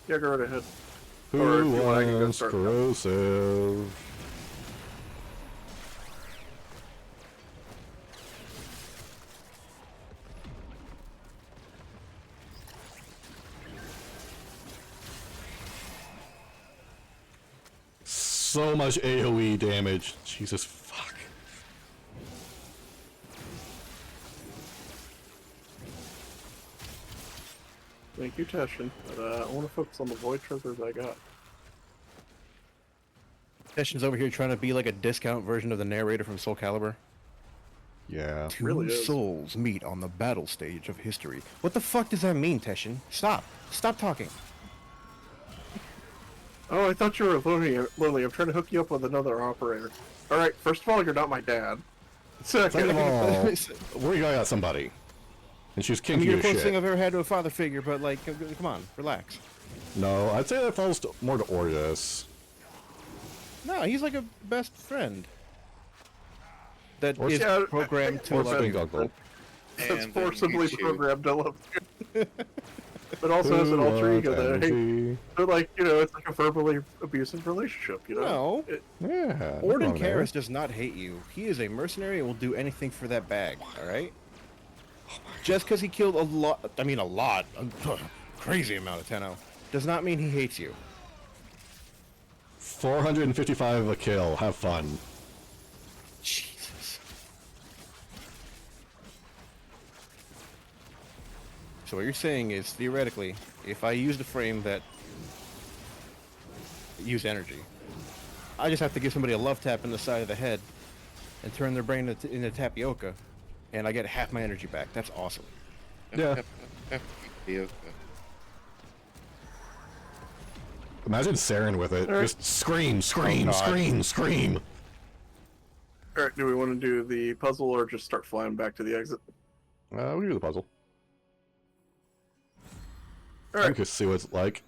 Yeah, go right ahead. Or if Who you want, I can go wants start. corrosive? So much AoE damage. Jesus fuck. Thank you, Teshin. But I want to focus on the void triggers I got. Session's over here trying to be like a discount version of the narrator from Soul Calibur. Yeah. Really Two is. souls meet on the battle stage of history. What the fuck does that mean, Teshin? Stop. Stop talking. Oh, I thought you were Lily. I'm trying to hook you up with another operator. Alright, first of all, you're not my dad. Second of Second, all, we got somebody. And she's I kinky mean, you're the as closest thing shit. I've ever had to a father figure, but like, come on, relax. No, I'd say that falls more to Ortis. No, he's like a best friend. That Or is yeah, programmed to Or love Spin you. Goggle. that's And then forcibly you shoot. programmed to love you. But also has an alter ego that, hey, so like, you know, it's like a verbally abusive relationship, you know? No. Yeah. Orden nothing wrong there. Karras does not hate you. He is a mercenary and will do anything for that bag, alright? Just because he killed a crazy amount of tenno, does not mean he hates you. 455 a kill. Have fun. Jesus. So what you're saying is, theoretically, if I used a frame that used energy, I just have to give somebody a love tap in the side of the head and turn their brain into tapioca, and I get half my energy back. That's awesome. Yeah. Imagine Saren with it. Alright. Just scream, scream, Oh, God. scream, scream. Alright, do we want to do the puzzle or just start flying back to the exit? We can do the puzzle. I Alright, can see what it's like.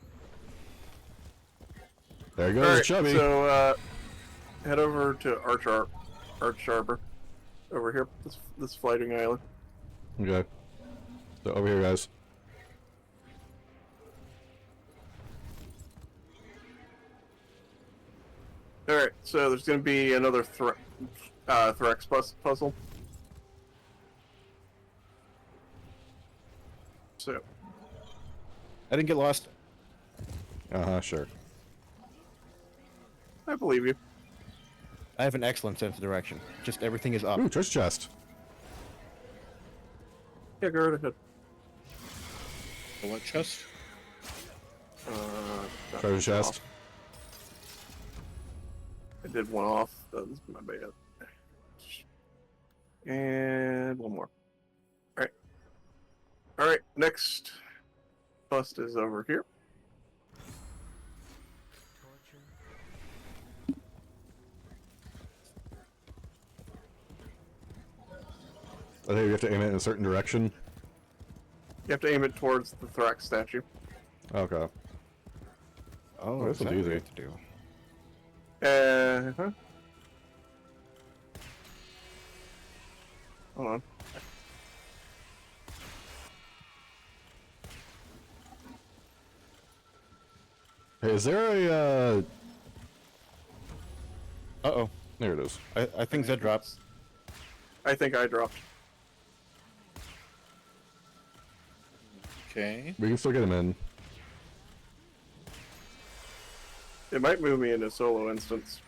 There goes alright, Chubby. so, head over to Arch Arbor. Over here, this floating island. Okay. So over here, guys. Alright, so there's gonna be another Threx puzzle. So, I didn't get lost. Sure. I believe you. I have an excellent sense of direction. Just everything is up. Ooh, treasure chest. Yeah, go right ahead. What chest? That Treasure was chest. off. I did one off. That was my bad. And one more. Alright. Alright, next bust is over here. I think we have to aim it in a certain direction. You have to aim it towards the Thrax statue. Okay. Oh, this is one's that what you easy. have to do? Huh? Hold on. Hey, is there a, Uh-oh. there it is. I think Zed dropped. I think I dropped. Okay. We can still get him in. It might move me into solo instance.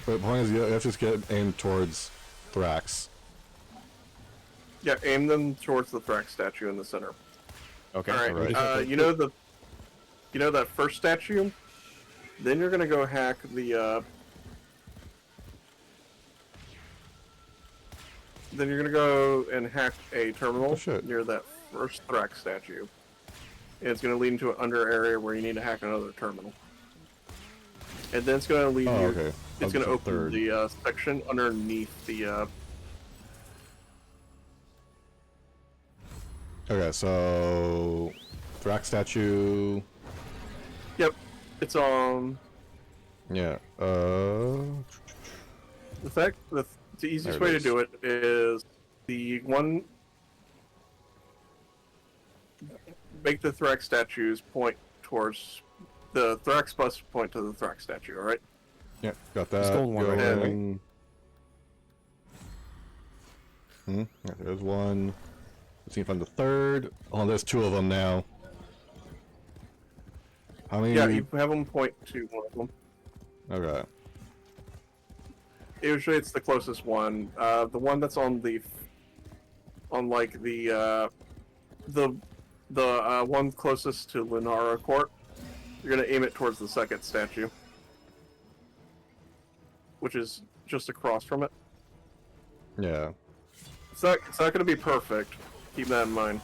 But the point is, you have to just get aimed towards Thrax. Yeah, aim them towards the Thrax statue in the center. Okay. All right. Alright. You know that first statue? Then you're gonna go hack the. Then you're gonna go and hack a terminal Oh, shit. near that first Thrax statue. And it's gonna lead into an under area where you need to hack another terminal. And then it's gonna lead Oh, you. okay. It's gonna I'll open third. the section underneath the. Okay, so Thrax statue. Yep. It's Yeah. the easiest There it way to is. do it is the one. Make the Thrax statues point towards the Thrax bus point to the Thrax statue. All right. Yeah, got that. golden one Go right there, right? in. Yeah, there's one. Let's see if I'm the third. Oh, there's two of them now. How many? Yeah, you have them point to one of them. Okay. Usually, it's the closest one. The one that's on the one closest to Lunara Court. You're gonna aim it towards the second statue, which is just across from it. Yeah. It's not gonna be perfect. Keep that in mind.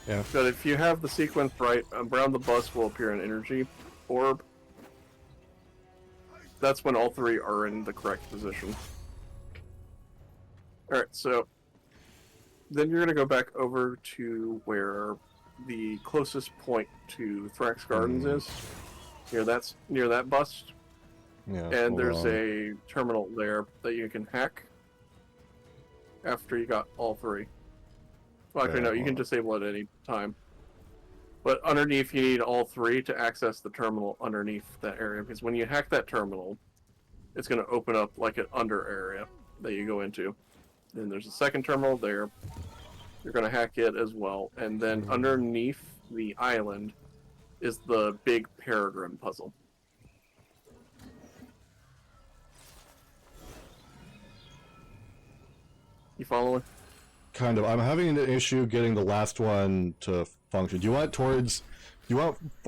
Yeah. But if you have the sequence right, around the bus will appear an energy orb. That's when all three are in the correct position. Alright, so then you're going to go back over to where the closest point to Thrax Gardens is. Near that bust. Yeah. And hold there's on. a terminal there that you can hack after you got all three. Well, actually, Yeah, no, you can hold on. disable it at any time. But underneath, you need all three to access the terminal underneath that area. Because when you hack that terminal, it's going to open up like an under area that you go into. Then there's a second terminal there. You're going to hack it as well. And then underneath the island is the big Peregrine puzzle. You following? Kind of. I'm having an issue getting the last one to function. Do you want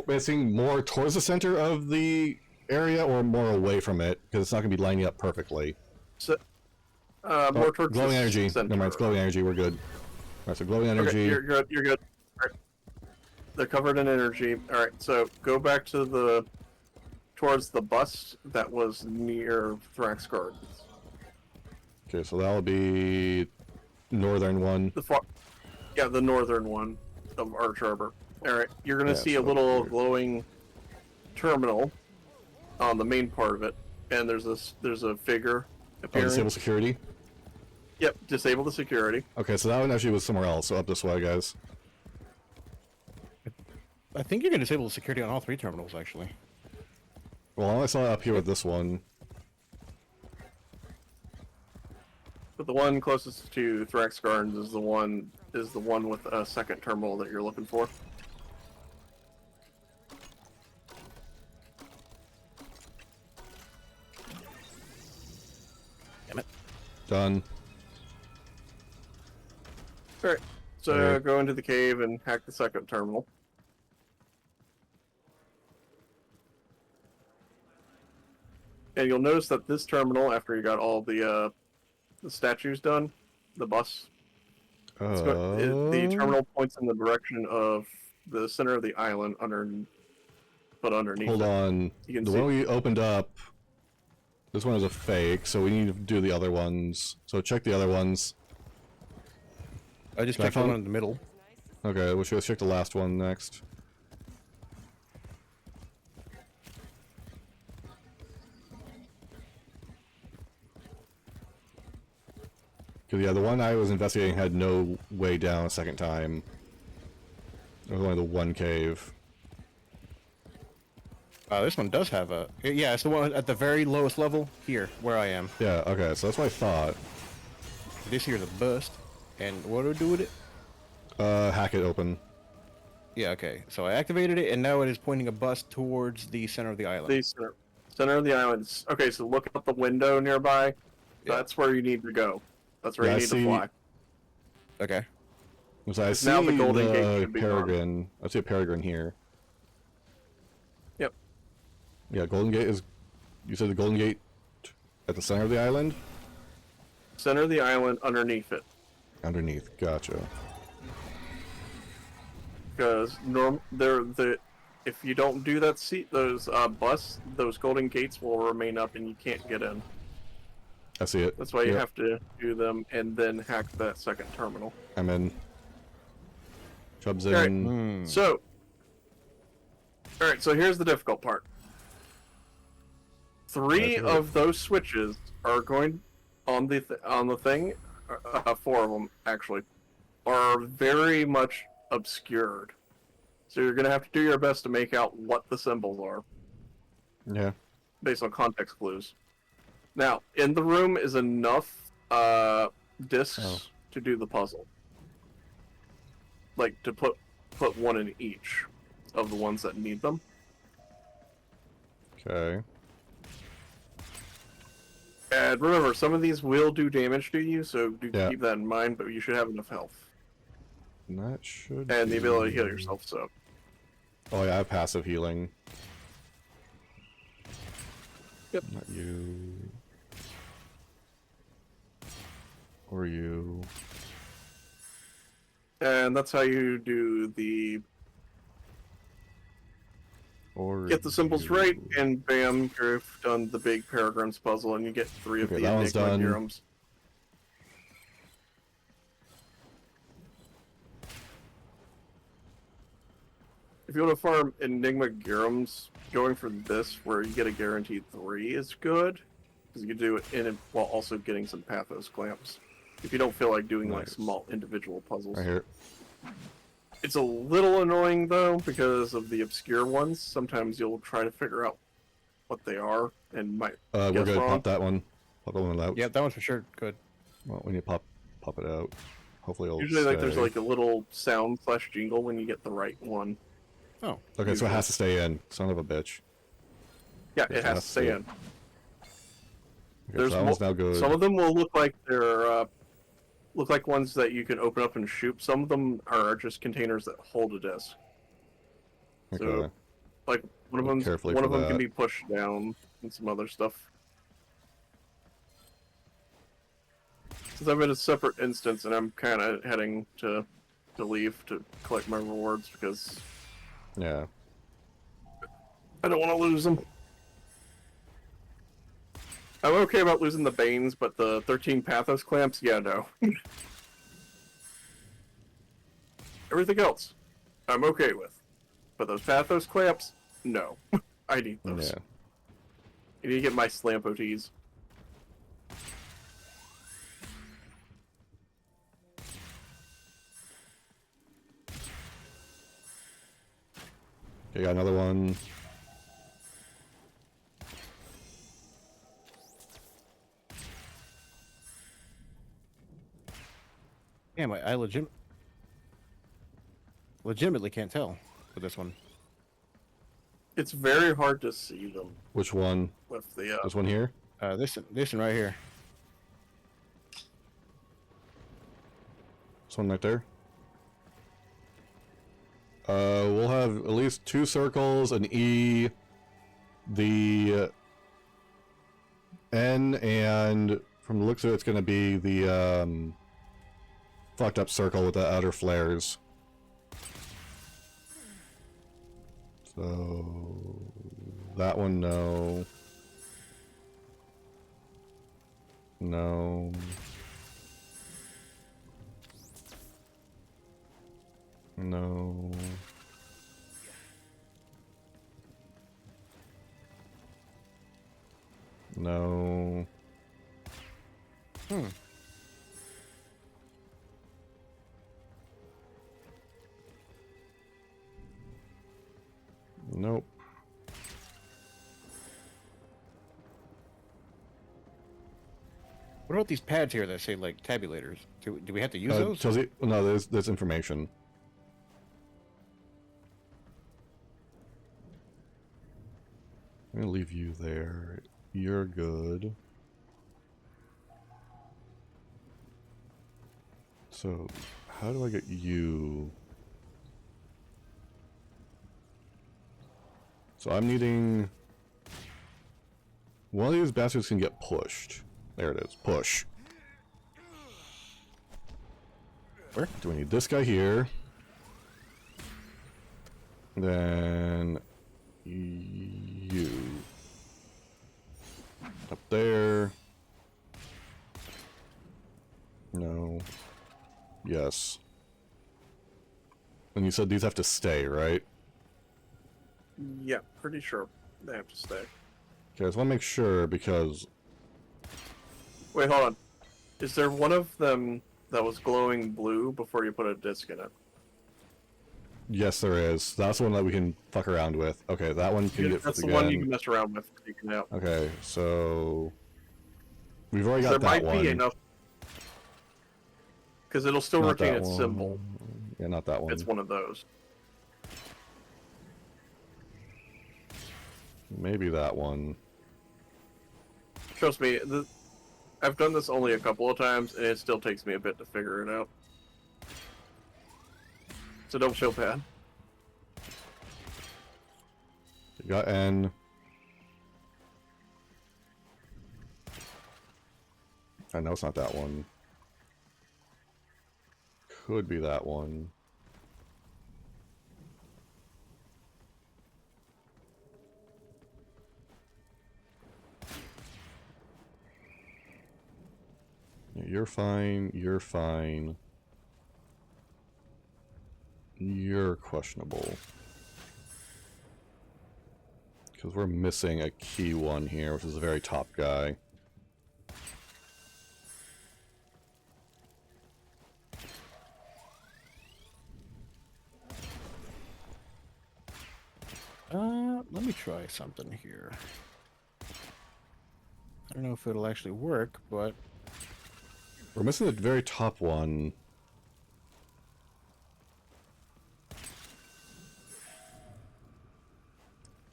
facing more towards the center of the area or more away from it? Because it's not going to be lining up perfectly. So, more towards glowing the energy. center. Never mind, it's glowing energy. We're good. All right, so glowing energy. Okay, you're good. You're good. All right. They're covered in energy. All right, so go back to towards the bus that was near Thrax Gardens. Okay, so that'll be northern one. The northern one of Arch Harbor. All right, you're gonna Yeah, see a so little weird. glowing terminal on the main part of it, and there's a figure Oh, appearing. disable security. Yep, disable the security. Okay, so that one actually was somewhere else. So up this way, guys. I think you can disable the security on all three terminals, actually. Well, I only saw it up here with this one. But the one closest to Thrax Gardens is the one with a second terminal that you're looking for. Damn it. Done. Alright, so Okay. go into the cave and hack the second terminal. And you'll notice that this terminal, after you got all the statues done, the bus, the terminal points in the direction of the center of the island but underneath Hold it. on. You can The see. one we opened up. This one is a fake, so we need to do the other ones. So check the other ones. I just Can I checked the find- one in the middle. Okay, let's check the last one next. Cause yeah, the one I was investigating had no way down a second time. There was only the one cave. This one does have a... Yeah, it's the one at the very lowest level here, where I am. Yeah, okay, so that's what I thought. This here is a bust. And what do I do with it? Hack it open. Yeah, okay. So I activated it, and now it is pointing a bust towards the center of the island. The center of the island. Okay, so look out the window nearby. Yeah. That's where you need to go. That's where Yeah, you I need see- to fly. Okay. So I see Now the Golden Gate should be gone. Peregrine. I see a Peregrine here. Yep. Yeah, Golden Gate is... You said the Golden Gate at the center of the island? Center of the island, underneath it. Underneath, gotcha. Because if you don't do that those those Golden Gates will remain up and you can't get in. I see it. That's why you Yep, have to do them and then hack that second terminal. I'm in. Chubb's Alright. in. So, alright, so here's the difficult part. Three That's right. of those switches are going on the thing. 4 of them actually are very much obscured. So you're gonna have to do your best to make out what the symbols are Yeah. based on context clues. Now, in the room is enough discs Oh. to do the puzzle. Like to put one in each of the ones that need them. Okay. And remember, some of these will do damage to you, so do Yeah. keep that in mind, but you should have enough health. And that should And the ability to heal be- yourself, so. Oh yeah, I have passive healing. Yep. Not you. Or you. And that's how you do the... Or Get the symbols you. right, and bam, you've done the big Peregrine's puzzle, and you get 3 of Okay, the that one's Enigma done. Theorems. If you want to farm Enigma Girums, going for this, where you get a guaranteed 3, is good. Because you can do it while also getting some Pathos Clamps. If you don't feel like doing like Nice. small individual puzzles. Right here. It's a little annoying though, because of the obscure ones. Sometimes you'll try to figure out what they are, and might We're guess gonna wrong. pop that one. Pop that one out. Yep, that one's for sure good. Well, we need to pop it out. Hopefully it'll Usually, like, there's stay. like a little sound / jingle when you get the right one. Oh. Okay, so it has to stay in. Son of a bitch. Yeah, Yes, it has to stay in. Okay, There's so that one's now good. Some of them will look like they're ones that you can open up and shoot. Some of them are just containers that hold a disc. Okay. So, like one of Look them, carefully one for of them can that. be pushed down, and some other stuff. Since I'm in a separate instance, and I'm kind of heading to leave to collect my rewards because Yeah. I don't want to lose them. I'm okay about losing the Banes, but the 13 Pathos Clamps, yeah, no. Everything else, I'm okay with. But those Pathos Clamps, no. I need those. Yeah. I need to get my Slampotes. Okay, got another one. Damn, I legitimately can't tell with this one. It's very hard to see them Which one? with the This one here? This one right here. This one right there? We'll have at least 2 circles, an E, the N, and from the looks of it, it's going to be the fucked up circle with the outer flares. So that one, no. No. No. No. Nope. What about these pads here that say like tabulators? Do we have to use those? Tells you, no, there's information. I'm gonna leave you there. You're good. So, how do I get you? So I'm needing... One of these bastards can get pushed. There it is. Push. Where? Do we need this guy here? Then... You. Up there. No. Yes. And you said these have to stay, right? Yeah, pretty sure they have to stay. Okay, I just want to make sure because... Wait, hold on. Is there one of them that was glowing blue before you put a disc in it? Yes, there is. That's the one that we can fuck around with. Okay, that one can get That's flipped the one you again. can mess around with. You can help. Okay, so... We've already got There that might one. be enough. Because it'll still Not retain that its one. symbol. Yeah, not that one. It's one of those. Maybe that one. Trust me, I've done this only a couple of times, and it still takes me a bit to figure it out. So don't feel bad. You got N. I know it's not that one. Could be that one. You're fine. You're fine. You're questionable. Because we're missing a key one here, which is the very top guy. Let me try something here. I don't know if it'll actually work, but We're missing the very top one.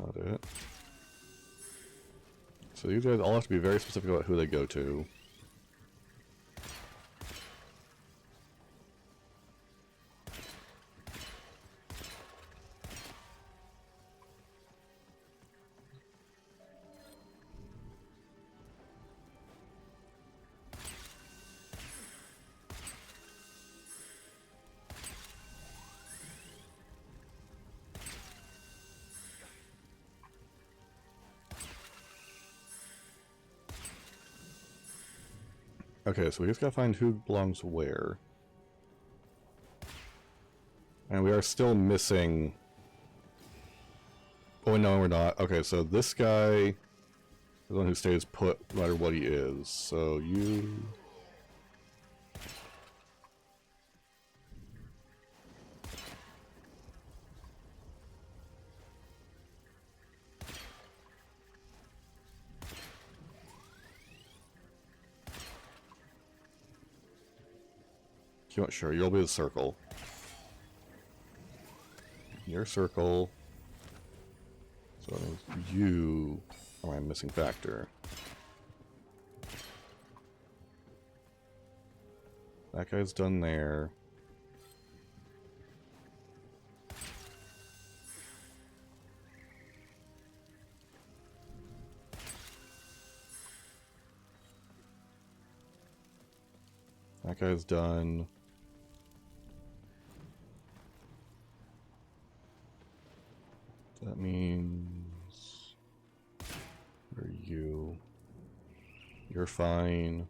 Not it. So these guys all have to be very specific about who they go to. Okay, so we just gotta find who belongs where. And we are still missing... Oh, no, we're not. Okay, so this guy is the one who stays put no matter what he is. So you... You want sure, you'll be the circle. Your circle. So you are my missing factor. That guy's done there. That guy's done. That means... Where are you? You're fine.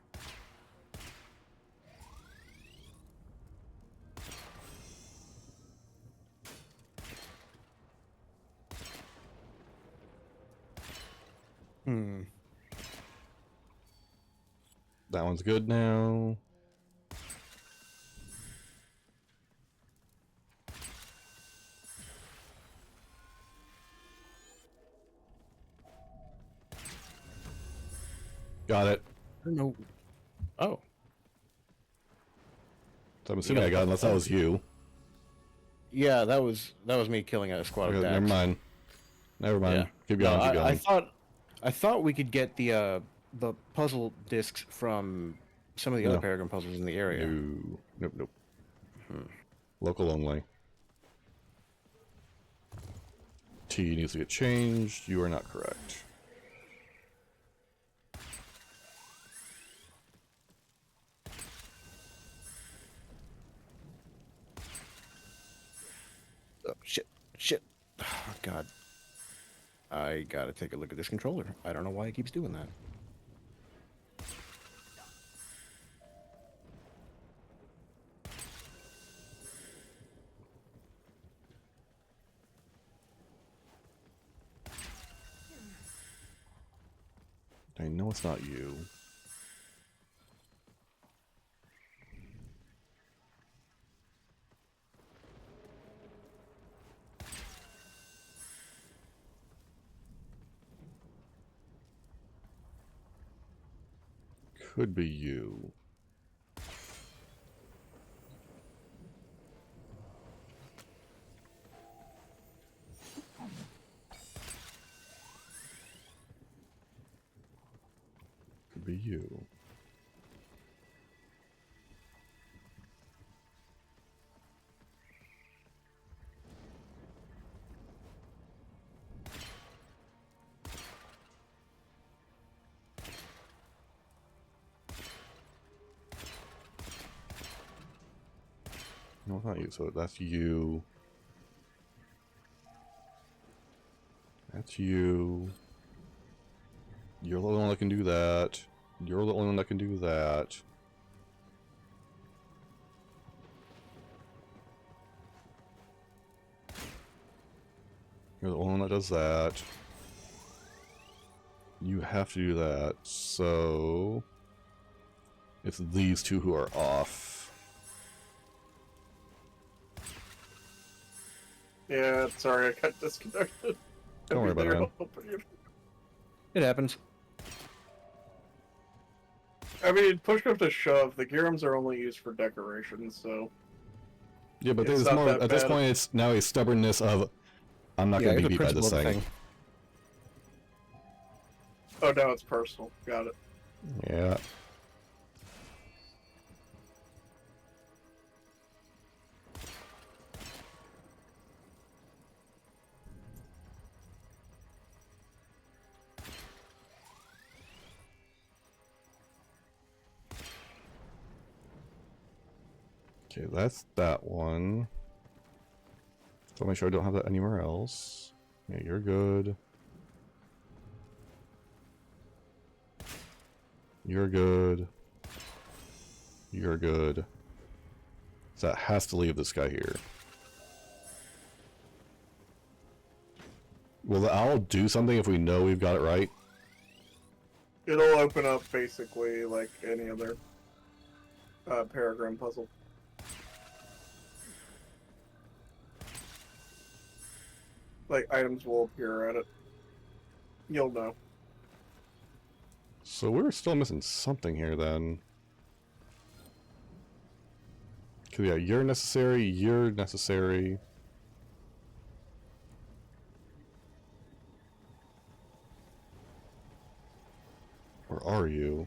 Hmm. That one's good now. Got it. I don't know. Oh. So I'm assuming I got it, unless that was you. Yeah, that was me killing a squad of Okay, Dax. never mind. Never mind. Yeah. Keep No, going, keep going. I thought we could get the puzzle discs from some of the other No. Paragon puzzles in the area. No. Nope, nope. Local only. T needs to get changed. You are not correct. Oh, shit. Shit. Oh, God. I gotta take a look at this controller. I don't know why it keeps doing that. I know it's not you. Could be you. Could be you. No, it's not you. So that's you. That's you. You're the only one that can do that. You're the only one that can do that. You're the only one that does that. You have to do that. So it's these two who are off. Yeah, sorry, I got disconnected. Don't worry about it, man. It happens. I mean, push comes to shove, the Girams are only used for decoration, so... Yeah, but It's there's not more. that At this bad. point, it's now a stubbornness of, I'm not going to it's be a beat by this principle of the thing. Oh, no, it's personal. Got it. Yeah. Okay, that's that one. So make sure I don't have that anywhere else. Yeah, you're good. You're good. You're good. So that has to leave this guy here. Will the owl do something if we know we've got it right? It'll open up, basically, like any other paragram puzzle. Like, items will appear at it. You'll know. So we're still missing something here then. 'Cause yeah, you're necessary, you're necessary. Or are you?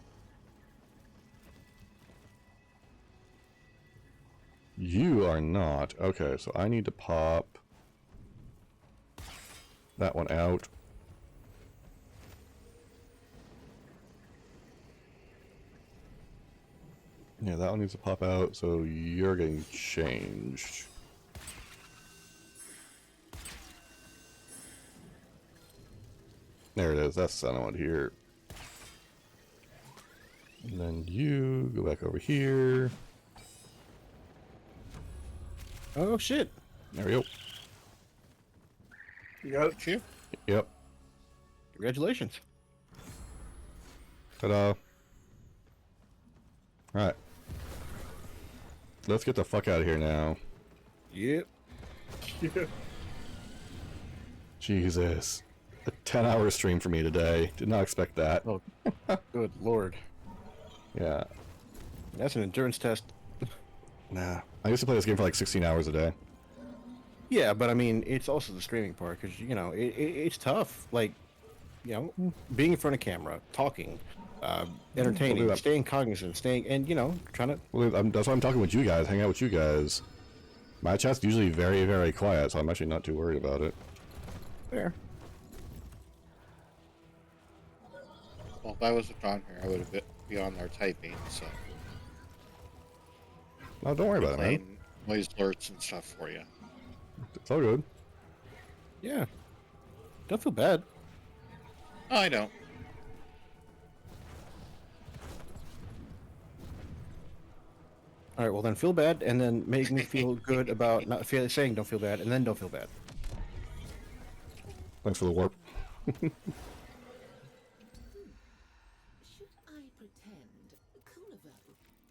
You are not. Okay, so I need to pop that one out. Yeah, that one needs to pop out, so you're getting changed. There it is, that's the one here. And then you go back over here. Oh, shit. There we go. You got it? Phew. Yep. Congratulations. Ta-da. Alright. Let's get the fuck out of here now. Yep. Jesus. A 10-hour stream for me today. Did not expect that. Oh, good lord. Yeah. That's an endurance test. Nah. I used to play this game for like 16 hours a day. Yeah, but I mean, it's also the streaming part because you know it's tough. Like, you know, being in front of camera, talking, entertaining, that. staying cognizant, staying, and you know, trying to. Well, that's why I'm talking with you guys, hanging out with you guys. My chat's usually very, very quiet, so I'm actually not too worried about it. Fair. Well, if I wasn't on here, I would have be on there typing, so No, don't worry about it, man. playing noise alerts and stuff for you. It's all good. Yeah. Don't feel bad. Oh, I don't. All right, well then feel bad, and then make me feel good about not saying don't feel bad, and then don't feel bad. Thanks for the warp. Should I pretend Kunovo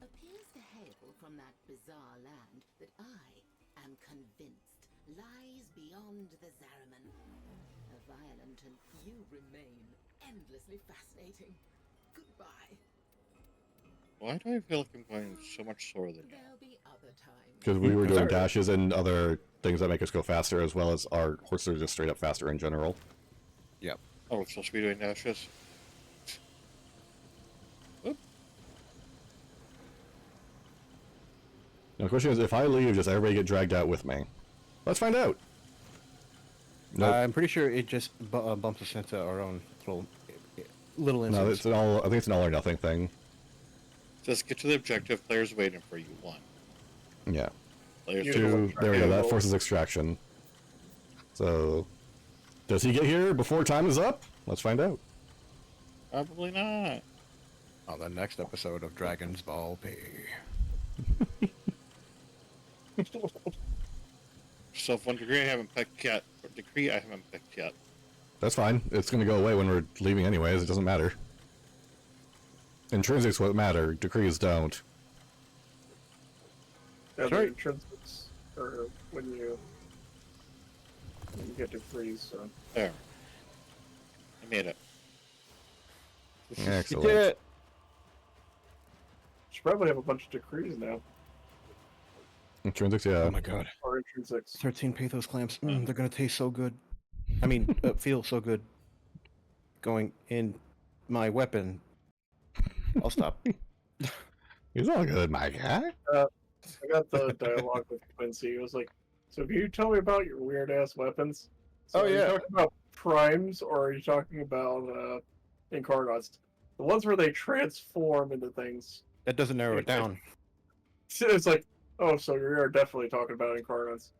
appears to hail from that bizarre land that I am convinced lies beyond the Zariman? A violent and you remain endlessly fascinating. Goodbye. Why do I feel like I'm going so much slower than you? There'll be other times. Because we were doing dashes and other things that make us go faster, as well as our horses are just straight up faster in general. Yep. Oh, we're supposed to be doing dashes? Whoop. Now, the question is, if I leave, does everybody get dragged out with me? Let's find out. Nope. I'm pretty sure it just bumps us into our own little No, instance. it's an all. I think it's an all or nothing thing. Just get to the objective. Players waiting for you. 1. Yeah. Players You Two. know, There we go. That roll. forces extraction. So, does he get here before time is up? Let's find out. Probably not. On the next episode of Dragon's Ball P. So, 1 degree I haven't picked yet. Or degree I haven't picked yet. That's fine. It's going to go away when we're leaving anyways. It doesn't matter. Intrinsics what matter. Decrees don't. Yeah, Sorry. the intrinsics are when you get to freeze. So There. I made it. Excellent. You did it. should probably have a bunch of decrees now, Intrinsics, yeah. Oh my god. or intrinsics. 13 pathos clamps. They're gonna taste so good. I mean, feel so good. Going in my weapon. I'll stop. He's all good, my guy. I got the dialogue with Quincy. It was like, so can you tell me about your weird ass weapons? So Oh, are you yeah. talking about primes or are you talking about incarnates? The ones where they transform into things. That doesn't narrow it down. It's like, oh, so you're definitely talking about incarnates.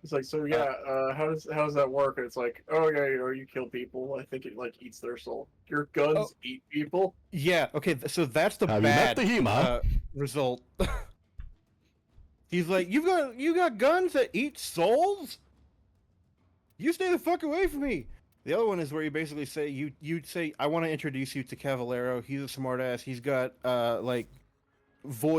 It's like, so yeah, how does that work? And it's like, oh yeah, you kill people. I think it like eats their soul. Your guns eat people. Yeah, okay, so that's the Have you met bad the Hema? result. He's like, you got guns that eat souls? You stay the fuck away from me. The other one is where you basically say you'd say, I want to introduce you to Cavallero. He's a smartass. He's got like voice